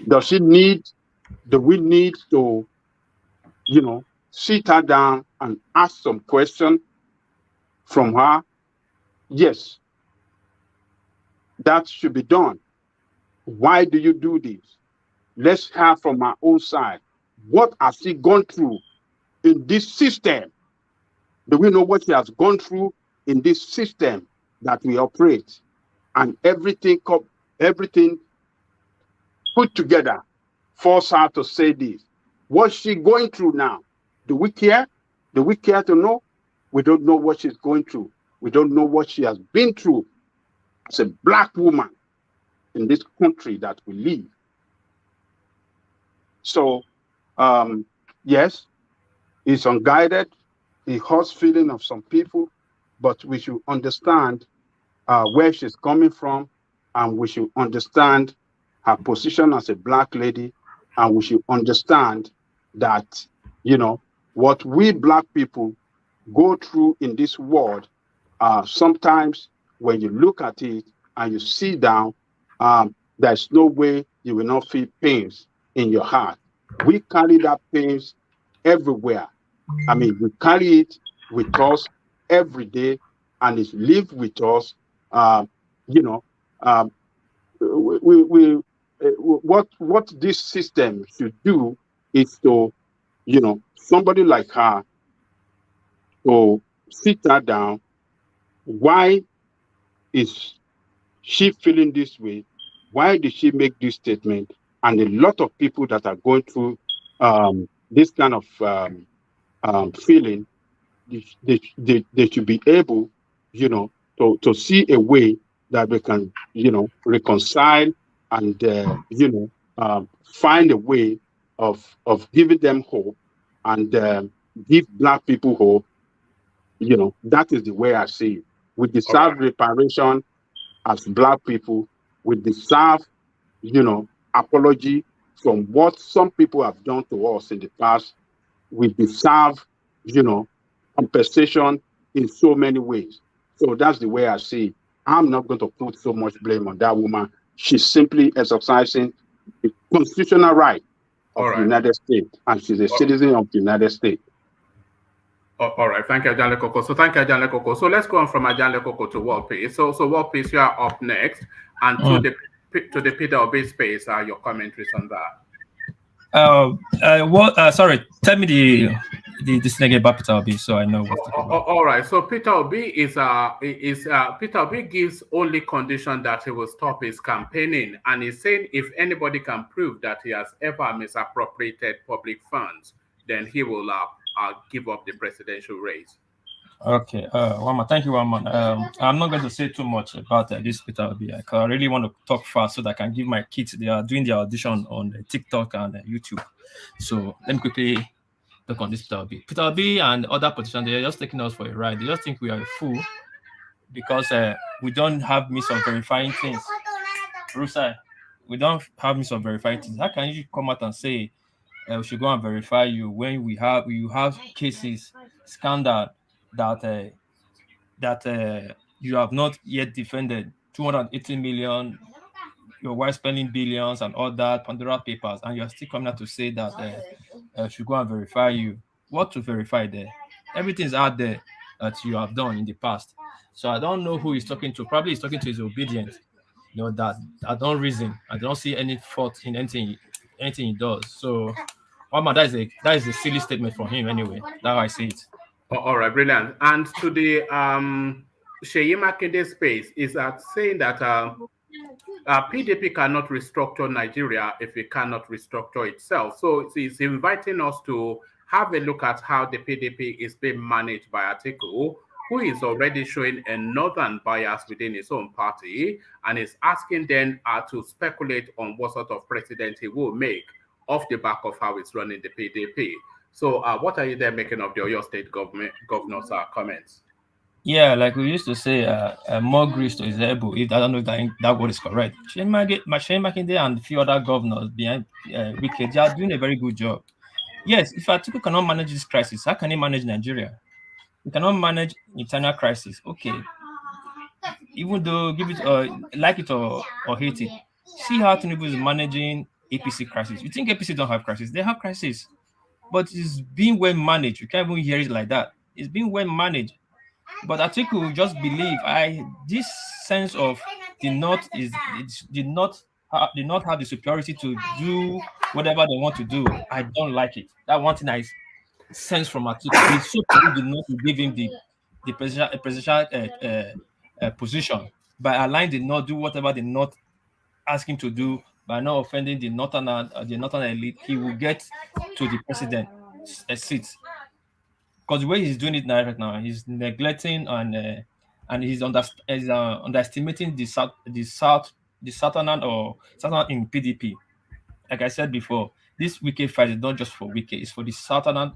Do we need to, sit her down and ask some question from her? Yes, that should be done. Why do you do this? Let's have from our own side. What has she gone through in this system? Do we know what she has gone through in this system that we operate? And everything put together force her to say this. What's she going through now? Do we care? Do we care to know? We don't know what she's going through. We don't know what she has been through as a black woman in this country that we live. So, yes, it's unguided, it hurts feeling of some people, but we should understand where she's coming from and we should understand her position as a Black lady, and we should understand that, what we Black people go through in this world, sometimes when you look at it and you sit down, there's no way you will not feel pains in your heart. We carry that pains everywhere. I mean, we carry it with us every day, and it's lived with us. You know, what this system should do is to, somebody like her, to sit her down. Why is she feeling this way? Why did she make this statement? And a lot of people that are going through this kind of feeling, they should be able, to see a way that we can, reconcile and, find a way of giving them hope and give Black people hope. That is the way I see it. We deserve reparation as Black people. We deserve, apology from what some people have done to us in the past. We deserve, compensation in so many ways. So that's the way I see it. I'm not going to put so much blame on that woman. She's simply exercising the constitutional right of the United States, and she's a citizen of the United States. All right, thank you, Ajanle Koko. So thank you, Ajanle Koko. So let's go on from Ajanle Koko to World Peace. So World Peace, you are up next, and to the Peter Obi space are your commentaries on that. Sorry, tell me this thing about Peter Obi, so I know what's talking about. All right. So Peter Obi Peter Obi gives only condition that he will stop his campaigning, and he's saying if anybody can prove that he has ever misappropriated public funds, then he will give up the presidential race. Okay, Wama, thank you, Wama. I'm not going to say too much about this Peter Obi. I really want to talk fast so that I can give my kids. They are doing their audition on TikTok and YouTube. So let me quickly talk on this Peter Obi. Peter Obi and other politicians, they are just taking us for a ride. They just think we are a fool because we don't have means of verifying things. Rusai, we don't have means of verifying things. How can you come out and say we should go and verify you when you have cases, scandal that you have not yet defended? 280 million, your wife spending billions and all that, Pandora Papers, and you're still coming out to say that should go and verify you. What to verify there? Everything's out there that you have done in the past. So I don't know who he's talking to. Probably he's talking to his obedient. That I don't reason. I don't see any fault in anything he does. So Mama, that is a silly statement from him anyway. That's how I see it. All right, brilliant. And to the Seyi Makinde space is saying that PDP cannot restructure Nigeria if it cannot restructure itself. So it's inviting us to have a look at how the PDP is being managed by Atiku, who is already showing a northern bias within his own party, and is asking them to speculate on what sort of president he will make off the back of how it's running the PDP. So what are you there making of the Oyo State governor's comments? Yeah, like we used to say, more grease to his elbow. If I don't know if that word is correct. Seyi Makinde and a few other governors behind Wike, they are doing a very good job. Yes, if Atiku cannot manage this crisis, how can he manage Nigeria? He cannot manage internal crisis. Okay. Even though give it like it or hate it, see how Tinubu is managing APC crisis. You think APC don't have crisis? They have crisis, but it's being well managed. You can't even hear it like that. It's being well managed. But Atiku just believe this sense of the North did not have the superiority to do whatever they want to do. I don't like it. That one thing I sense from Atiku. It's so the North to give him the presidential position by allowing the North do whatever the North ask him to do, by not offending the northern elite. He will get to the president seat. Because the way he's doing it right now, he's neglecting and he's underestimating the Southern in PDP. Like I said before, this Wike fight is not just for Wike; it's for the Southern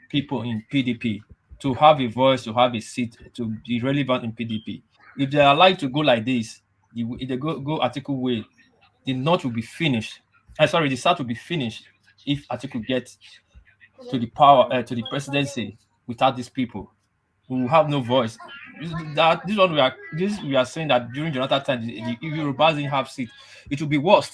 people in PDP to have a voice, to have a seat, to be relevant in PDP. If they are allowed to go like this, if they go Atiku way, the North will be finished. Sorry, the South will be finished if Atiku gets to the power, to the presidency without these people. We will have no voice. This we are saying that during Jonathan time, the Yorubas didn't have seat. It will be worse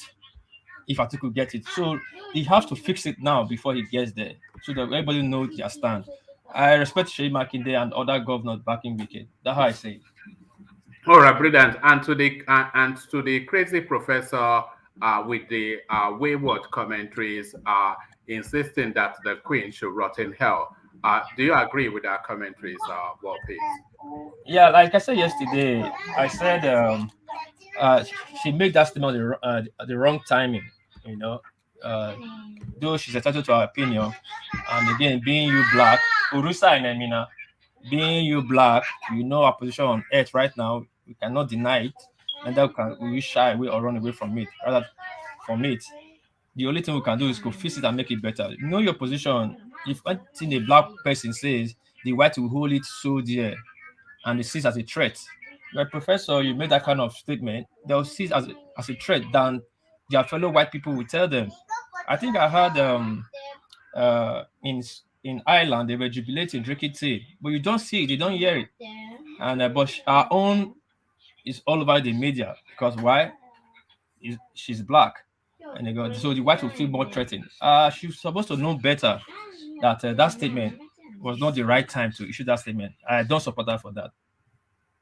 if Atiku get it. So he has to fix it now before he gets there, so that everybody knows their stand. I respect Shea Makinde and other governors backing Wike. That's how I say it. All right, brilliant. And to the crazy professor with the wayward commentaries, insisting that the Queen should rot in hell. Do you agree with our commentaries, Walpis? Yeah, like I said yesterday, I said she made that statement the wrong timing. You know, though she's entitled to her opinion, and again, being you black, Urusa and Emina, being you black, you know our position on earth right now. We cannot deny it, and that we shy away or run away from it. Rather, from it, the only thing we can do is to fix it and make it better. You know your position. If anything a black person says, the white will hold it so dear and they see it as a threat. You're a professor, you made that kind of statement, they'll see it as a threat than their fellow white people will tell them. I think I heard in Ireland they were jubilating, drinking tea, but you don't see it, you don't hear it. And but our own is all over the media because why? She's black, and they go so the white will feel more threatened. She's supposed to know better that that statement was not the right time to issue that statement. I don't support her for that.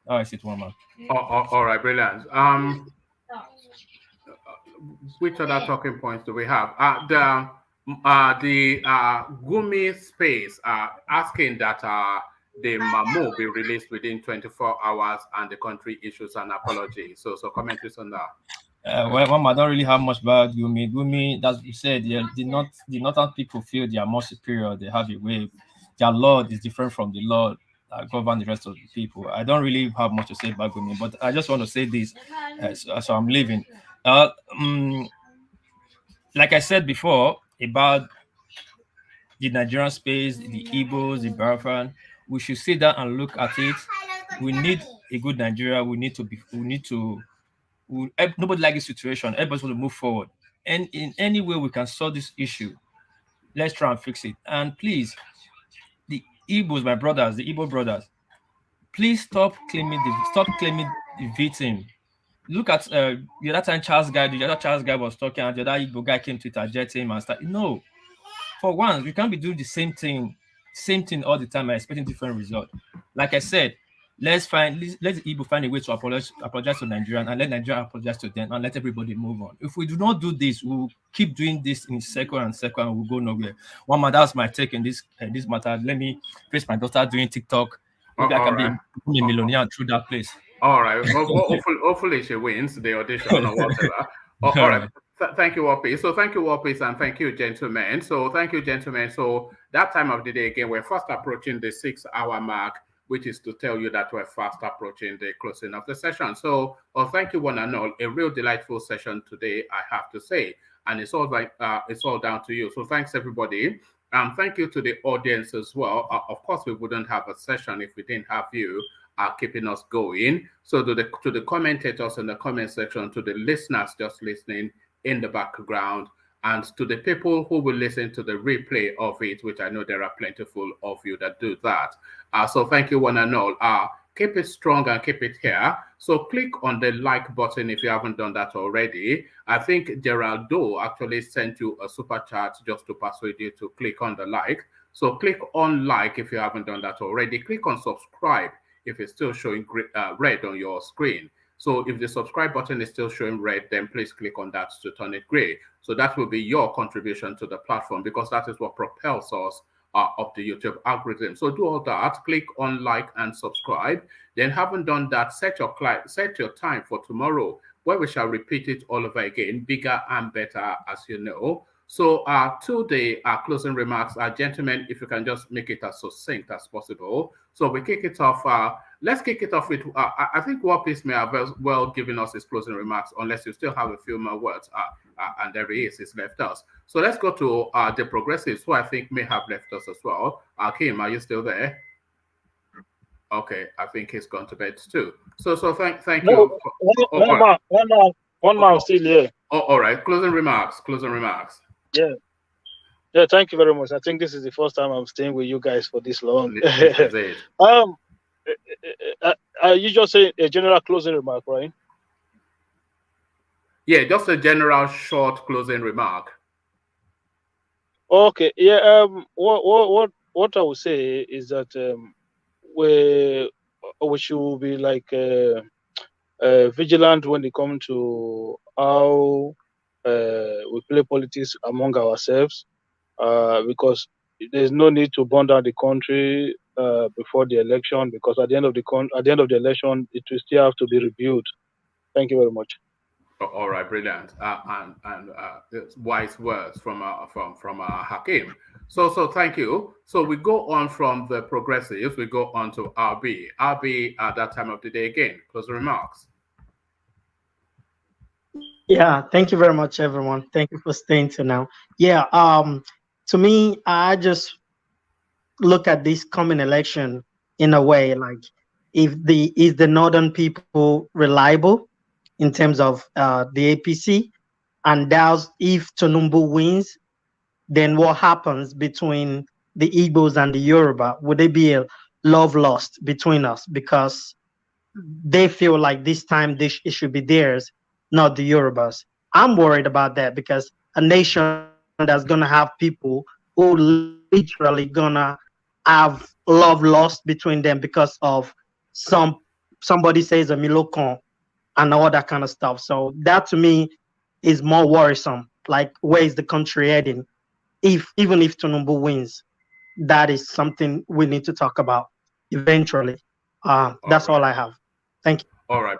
I see it, one man. All right, brilliant. Which other talking points do we have? The Gumi Space asking that the Mamu be released within 24 hours and the country issues an apology. So commentaries on that. Well, Mama, I don't really have much about Gumi. Gumi, as you said, the northern people feel they are more superior. They have a way. Their Lord is different from the Lord that govern the rest of the people. I don't really have much to say about Gumi, but I just want to say this. So I'm leaving. Like I said before about the Nigerian space, the Igbos, the Biafran, we should sit down and look at it. We need a good Nigeria. Nobody like this situation. Everybody's going to move forward. And in any way we can solve this issue, let's try and fix it. And please, the Igbos, my brothers, the Igbo brothers, please stop claiming the victim. Look at the other time the other Charles guy was talking, and the other Igbo guy came to interject him and start. No, for once, we can't be doing the same thing all the time and expecting different results. Like I said, let the Igbo find a way to apologize to Nigerian and let Nigeria apologize to them and let everybody move on. If we do not do this, we'll keep doing this in second and we'll go nowhere. One man, that's my take in this matter. Let me face my daughter doing TikTok. Maybe I can be a millionaire through that place. All right. Hopefully she wins the audition or whatever. All right. Thank you, Wapis. So thank you, Wapis, and thank you, gentlemen. So that time of the day again, we're fast approaching the 6-hour mark, which is to tell you that we're fast approaching the closing of the session. So thank you, one and all. A real delightful session today, I have to say. And it's all down to you. So thanks, everybody. Thank you to the audience as well. Of course, we wouldn't have a session if we didn't have you keeping us going. So to the commentators in the comment section, to the listeners just listening in the background, and to the people who will listen to the replay of it, which I know there are plentiful of you that do that. So thank you, one and all. Keep it strong and keep it here. So click on the like button if you haven't done that already. I think Geraldo actually sent you a super chat just to persuade you to click on the like. So click on like if you haven't done that already. Click on subscribe if it's still showing red on your screen. So if the subscribe button is still showing red, then please click on that to turn it gray. So that will be your contribution to the platform, because that is what propels us of the YouTube algorithm. So do all that, click on like and subscribe. Then having done that, set your time for tomorrow, where we shall repeat it all over again, bigger and better, as you know. So to the closing remarks, gentlemen, if you can just make it as succinct as possible. So we kick it off. Let's kick it off with, I think Wapis may have well given us his closing remarks, unless you still have a few more words. And there he is, he's left us. So let's go to the progressives, who I think may have left us as well. Kim, are you still there? Okay, I think he's gone to bed too. So thank No, you. one man still here. Oh, all right. Closing remarks. Yeah. Yeah, thank you very much. I think this is the first time I'm staying with you guys for this long. This is it. You just say a general closing remark, right? Yeah, just a general short closing remark. Okay. Yeah. What I would say is that we should be like vigilant when it comes to how we play politics among ourselves, because there's no need to burn down the country before the election, because at the end of the election, it will still have to be reviewed. Thank you very much. All right, brilliant, and wise words from Hakim. So thank you. So we go on from the progressives. We go on to RB. RB at that time of the day again. Closing remarks. Yeah, thank you very much, everyone. Thank you for staying till now. Yeah, to me, I just look at this coming election in a way like, is the northern people reliable in terms of the APC, and that's if Tinubu wins, then what happens between the Igbos and the Yoruba? Would there be a love lost between us because they feel like this time it should be theirs, not the Yorubas? I'm worried about that because a nation that's gonna have people who literally gonna have love lost between them because of somebody says a milocon and all that kind of stuff. So that to me is more worrisome. Like, where is the country heading? Even if Tinubu wins, that is something we need to talk about eventually. That's all I have. Thank you. All right,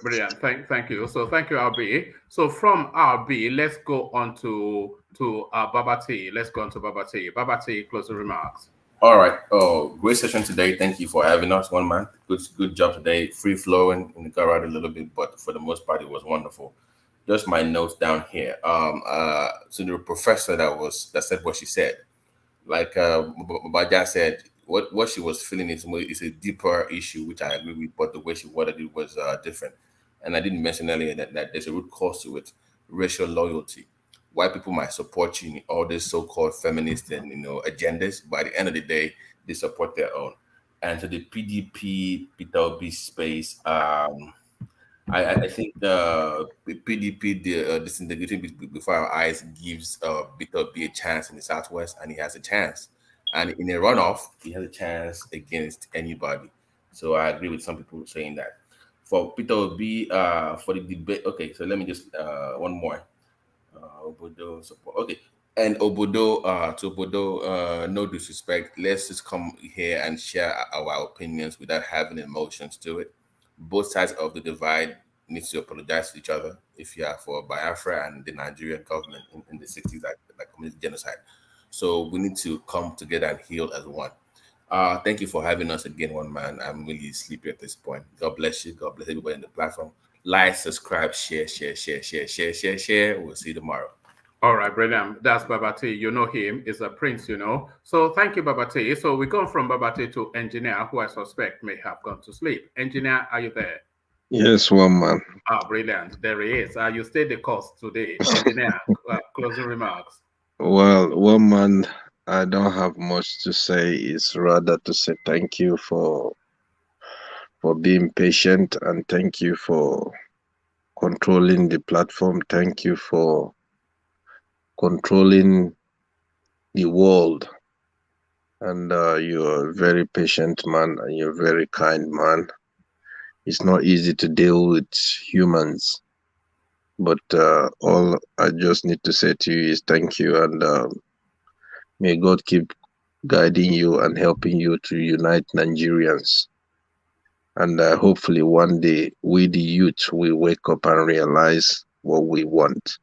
brilliant. Thank you. So thank you, RB. So from RB, let's go on to Babati. Let's go on to Babati. Babati, closing remarks. All right. Oh, great session today. Thank you for having us, one man. Good job today. Free flowing and got out a little bit, but for the most part, it was wonderful. Just my notes down here. So the professor that said what she said, like Baja said, what she was feeling is a deeper issue, which I agree with, but the way she worded it was different. And I didn't mention earlier that there's a root cause to it: racial loyalty. White people might support you in all these so-called feminist and agendas, but at the end of the day, they support their own. And to the PDP Peter Obi space, I think the PDP disintegrating before our eyes gives Peter Obi a chance in the Southwest, and he has a chance. And in a runoff, he has a chance against anybody. So I agree with some people saying that. For Peter Obi, for the debate, okay, so let me just, one more. Obodo support. Okay. And Obodo, to Obodo, no disrespect. Let's just come here and share our opinions without having emotions to it. Both sides of the divide needs to apologize to each other if you are for Biafra and the Nigerian government in the 60s, like communist genocide. So we need to come together and heal as one. Thank you for having us again, one man. I'm really sleepy at this point. God bless you. God bless everybody on the platform. Like, subscribe, share. We'll see you tomorrow. All right, brilliant. That's Babati. You know him. He's a prince, So thank you, Babati. So we go from Babati to Engineer, who I suspect may have gone to sleep. Engineer, are you there? Yes, one man. Brilliant. There he is. You stayed the course today. Engineer, closing remarks. Well, one man, I don't have much to say. It's rather to say thank you for being patient, and thank you for controlling the platform. Thank you for controlling the world. And you're a very patient man, and you're a very kind man. It's not easy to deal with humans, but all I just need to say to you is thank you, and may God keep guiding you and helping you to unite Nigerians. And hopefully one day we, the youth, will wake up and realize what we want.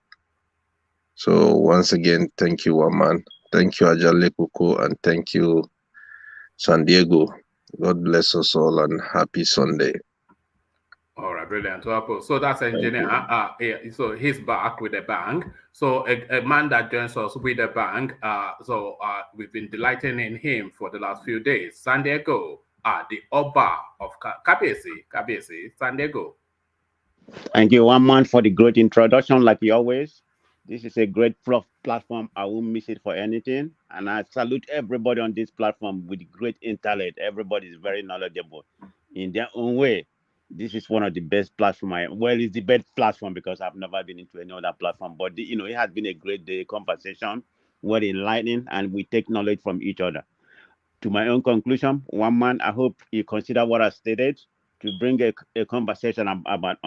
So once again, thank you, Waman. Thank you, Ajale Kuku, and thank you, San Diego. God bless us all, and happy Sunday. All right, brilliant. So that's Engineer. So he's back with a bang. So a man that joins us with a bang. So we've been delighting in him for the last few days. San Diego, the Oba of Kabesi, San Diego. Thank you, one man, for the great introduction, like you always. This is a great platform. I won't miss it for anything. And I salute everybody on this platform with great intellect. Everybody is very knowledgeable in their own way. This is one of the best platforms. Well, it's the best platform because I've never been into any other platform. But, it has been a great day conversation, very enlightening, and we take knowledge from each other. To my own conclusion, one man, I hope you consider what I stated to bring a conversation about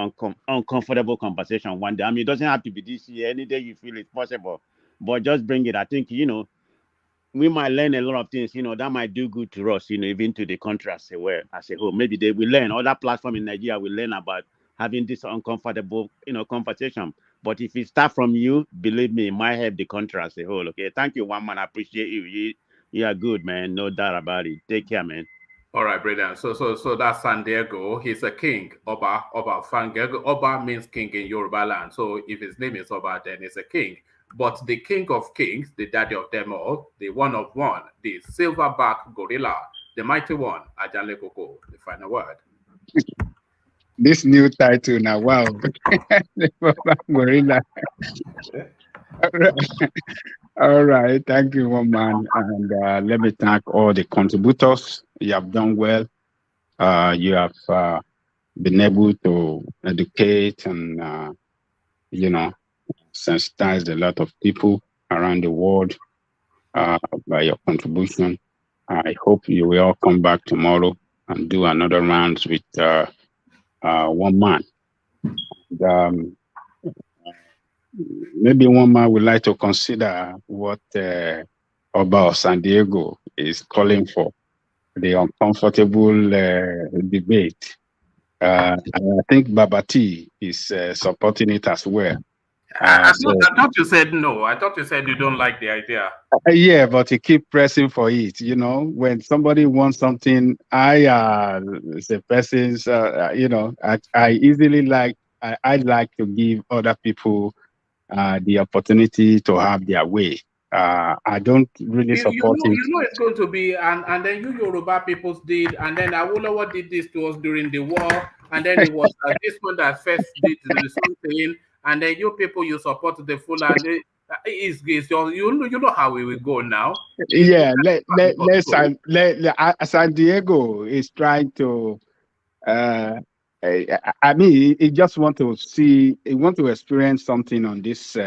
uncomfortable conversation one day. I mean, it doesn't have to be this year. Any day you feel it's possible, but just bring it. I think, we might learn a lot of things, that might do good to us, even to the country as a whole. Maybe they will learn. Other platform in Nigeria will learn about having this uncomfortable, conversation. But if it start from you, believe me, it might help the country as a whole. Okay. Thank you, one man. I appreciate you. You are good, man. No doubt about it. Take care, man. All right, brilliant. So that's San Diego. He's a king, Oba Fangego. Oba means king in Yoruba land. So if his name is Oba, then he's a king. But the king of kings, the daddy of them all, the one of one, the silverback gorilla, the mighty one, Ajanle Koko, the final word. This new title now, wow. Gorilla. All right, thank you, one man, and let me thank all the contributors. You have done well. You have been able to educate and sensitize a lot of people around the world by your contribution. I hope you will all come back tomorrow and do another round with one man. And, maybe one man would like to consider what Oba of San Diego is calling for, the uncomfortable debate. And I think Babati is supporting it as well. I thought you said no. I thought you said you don't like the idea. Yeah, but you keep pressing for it. When somebody wants something, the person's, I easily I like to give other people the opportunity to have their way. I don't really support it. It's going to be, and then you Yoruba peoples did, and then Awolowo did this to us during the war, and then it was this one that first did something, and then you people, you support the Fulani. You know how we will go now. Yeah, San Diego is trying to. I mean, he just want to experience something on this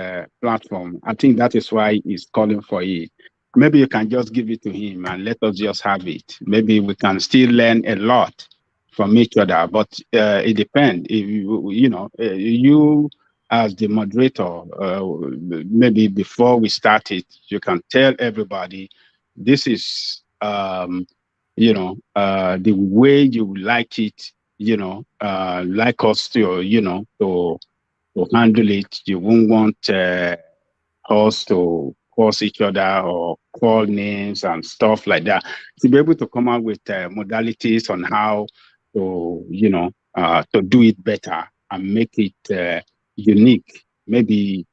platform. I think that is why he's calling for it. Maybe you can just give it to him and let us just have it. Maybe we can still learn a lot from each other. But it depends. If you as the moderator, maybe before we start it, you can tell everybody this is the way you like it. Like us to, to handle it. You won't want us to cross each other or call names and stuff like that. To be able to come out with modalities on how to, to do it better and make it unique. Maybe,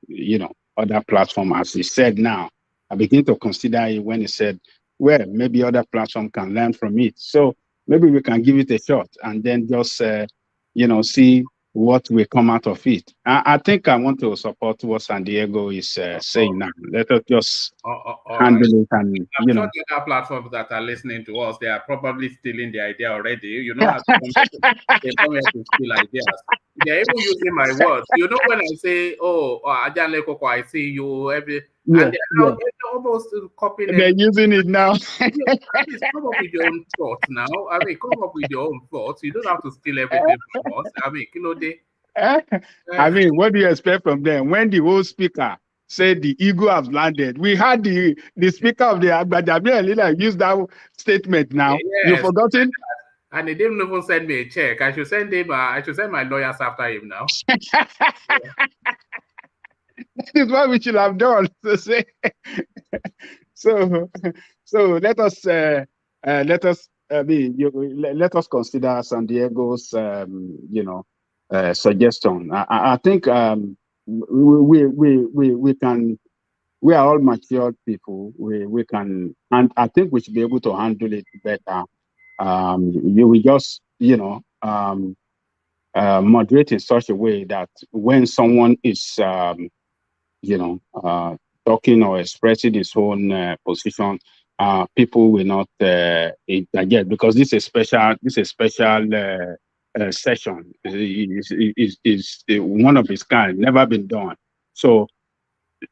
other platform, as he said now, I begin to consider it when he said, well, maybe other platform can learn from it. So maybe we can give it a shot and then just, see what will come out of it. I think I want to support what San Diego is saying now. Let us just handle it. And, I'm sure the other platforms that are listening to us, they are probably stealing the idea already. As they come here to steal ideas. They're even using my words. When I say, Ajanle Koko, I see you every... and they're almost copying They're using it now. Please come up with your own thoughts now. I mean, come up with your own thoughts. You don't have to steal everything from us. I mean, I mean, what do you expect from them? When the whole speaker said the eagle has landed, we had the speaker of the Agbadabi use that statement now. Yes, you've forgotten? And he didn't even send me a check. I should send him. I should send my lawyers after him now. That is what we should have done. So let us let us consider San Diego's suggestion. I think we can. We are all mature people. We can, and I think we should be able to handle it better. you will just, moderate in such a way that when someone is, talking or expressing his own position, people will not interject, because this is a special session. Is one of its kind, never been done. So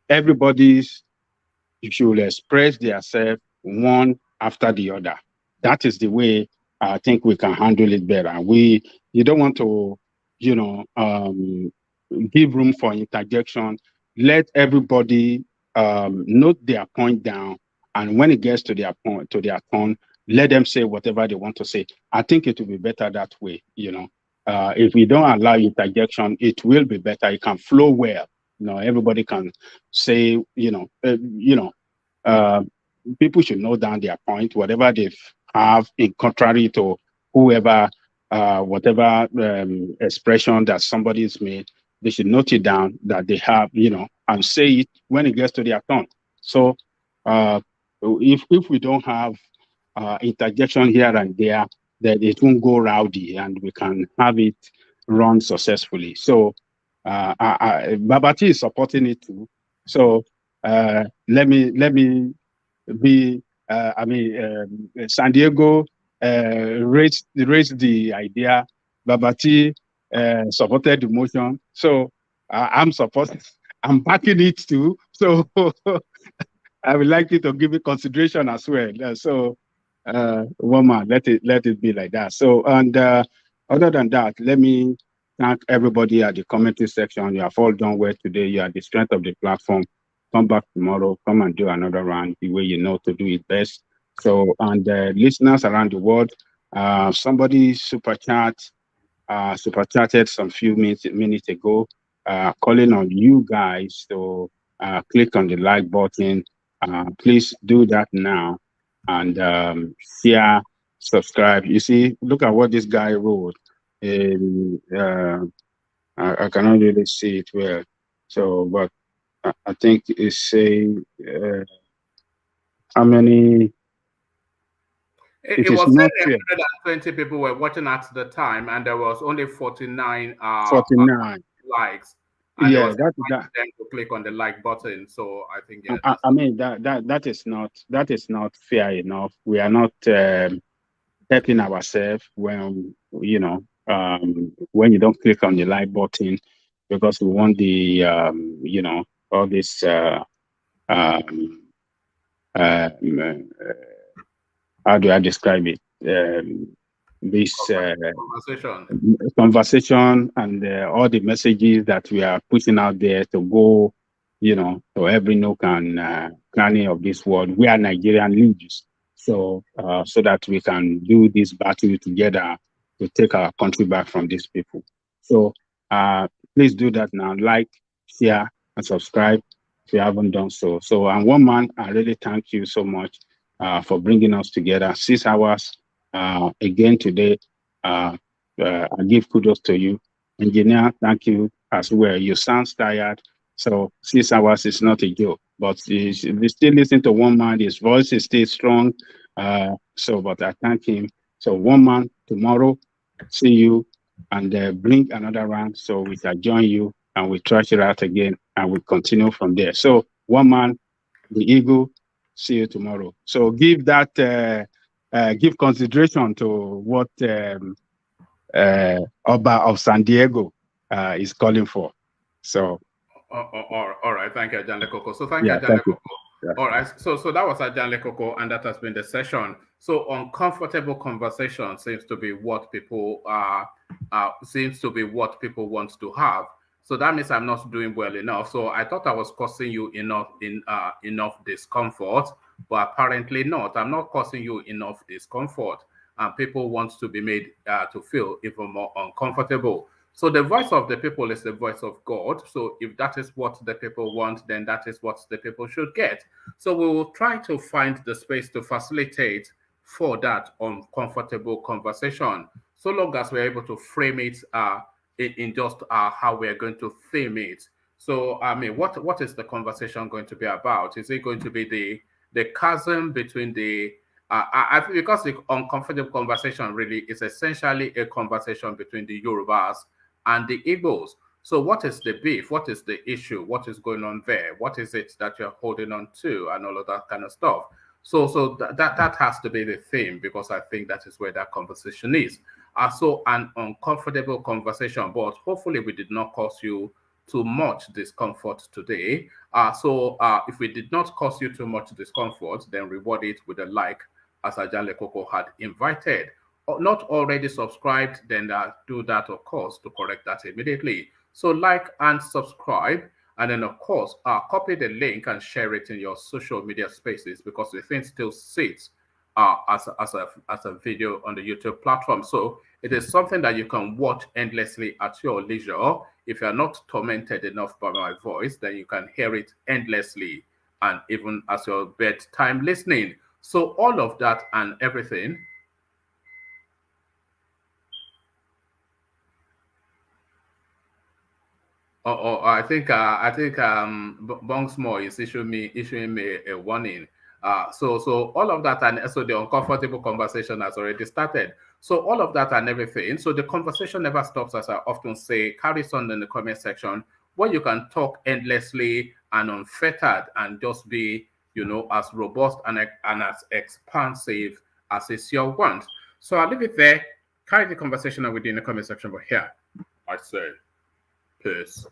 everybody's should express themselves one after the other. That is the way I think we can handle it better. You don't want to, give room for interjection. Let everybody note their point down, and when it gets to their turn, let them say whatever they want to say. I think it will be better that way. If we don't allow interjection, it will be better. It can flow well. Everybody can say, people should note down their point, whatever they have, in contrary to whoever, whatever expression that somebody's made, they should note it down that they have, and say it when it gets to their turn. So if we don't have interjection here and there, then it won't go rowdy, and we can have it run successfully. So Babati is supporting it too. So let me be. San Diego raised the idea. Babati supported the motion. So I'm supporting. I'm backing it too. So I would like you to give it consideration as well. Woman, let it be like that. So, and other than that, let me thank everybody at the commenting section. You have all done well today. You are the strength of the platform. Come back tomorrow. Come and do another round the way you know to do it best. So, and listeners around the world, somebody super chatted some few minutes ago, calling on you guys to click on the like button. Please do that now, and share, subscribe. You see, look at what this guy wrote. I cannot really see it well. So, but I think it's saying how many. It was not 120 people were watching at the time, and there was only 49 likes. And yeah, that them to click on the like button. So I think I mean that is not fair enough. We are not helping ourselves when when you don't click on the like button, because we want the all this how do I describe it? This conversation and all the messages that we are pushing out there to go, to every nook and cranny of this world. We are Nigerian leaders, so that we can do this battle together to take our country back from these people. So please do that now. Like, share, and subscribe if you haven't done so. So, and one man, I really thank you so much for bringing us together. 6 hours again today. I give kudos to you. Engineer, thank you as well. You sound tired. So 6 hours is not a joke, but we still listen to one man. His voice is still strong. But I thank him. So one man tomorrow, see you, and bring another round so we can join you and we trash it out again and we continue from there. So one man, the eagle, see you tomorrow. So give that, give consideration to what Oba of San Diego is calling for. So. All right. Thank you, Ajanle Koko. So thank you, Ajanle Koko. Yeah. All right. So that was Ajanle Koko, and that has been the session. So uncomfortable conversation seems to be what people want to have. So that means I'm not doing well enough. So I thought I was causing you enough discomfort, but apparently not. I'm not causing you enough discomfort, and people want to be made to feel even more uncomfortable. So the voice of the people is the voice of God. So if that is what the people want, then that is what the people should get. So we will try to find the space to facilitate for that uncomfortable conversation, so long as we're able to frame it in just how we're going to theme it. So, I mean, what is the conversation going to be about? Is it going to be the chasm between the I think because the uncomfortable conversation really is essentially a conversation between the Yorubas and the Igbos. So what is the beef? What is the issue? What is going on there? What is it that you're holding on to and all of that kind of stuff? So that has to be the theme, because I think that is where that conversation is. So an uncomfortable conversation, but hopefully we did not cause you too much discomfort today. If we did not cause you too much discomfort, then reward it with a like, as Ajale Koko had invited. Not already subscribed, then do that, of course, to correct that immediately. So like and subscribe, and then of course, copy the link and share it in your social media spaces, because the thing still sits as a video on the YouTube platform. So it is something that you can watch endlessly at your leisure. If you're not tormented enough by my voice, then you can hear it endlessly, and even as your bedtime listening. So all of that and everything. I think Bongsmore is issuing me a warning. So all of that, and so the uncomfortable conversation has already started. So all of that and everything. So the conversation never stops, as I often say. Carries on in the comment section, where you can talk endlessly and unfettered, and just be, as robust and as expansive as is your want. So I'll leave it there. Carry the conversation on within the comment section. But here, I say, peace.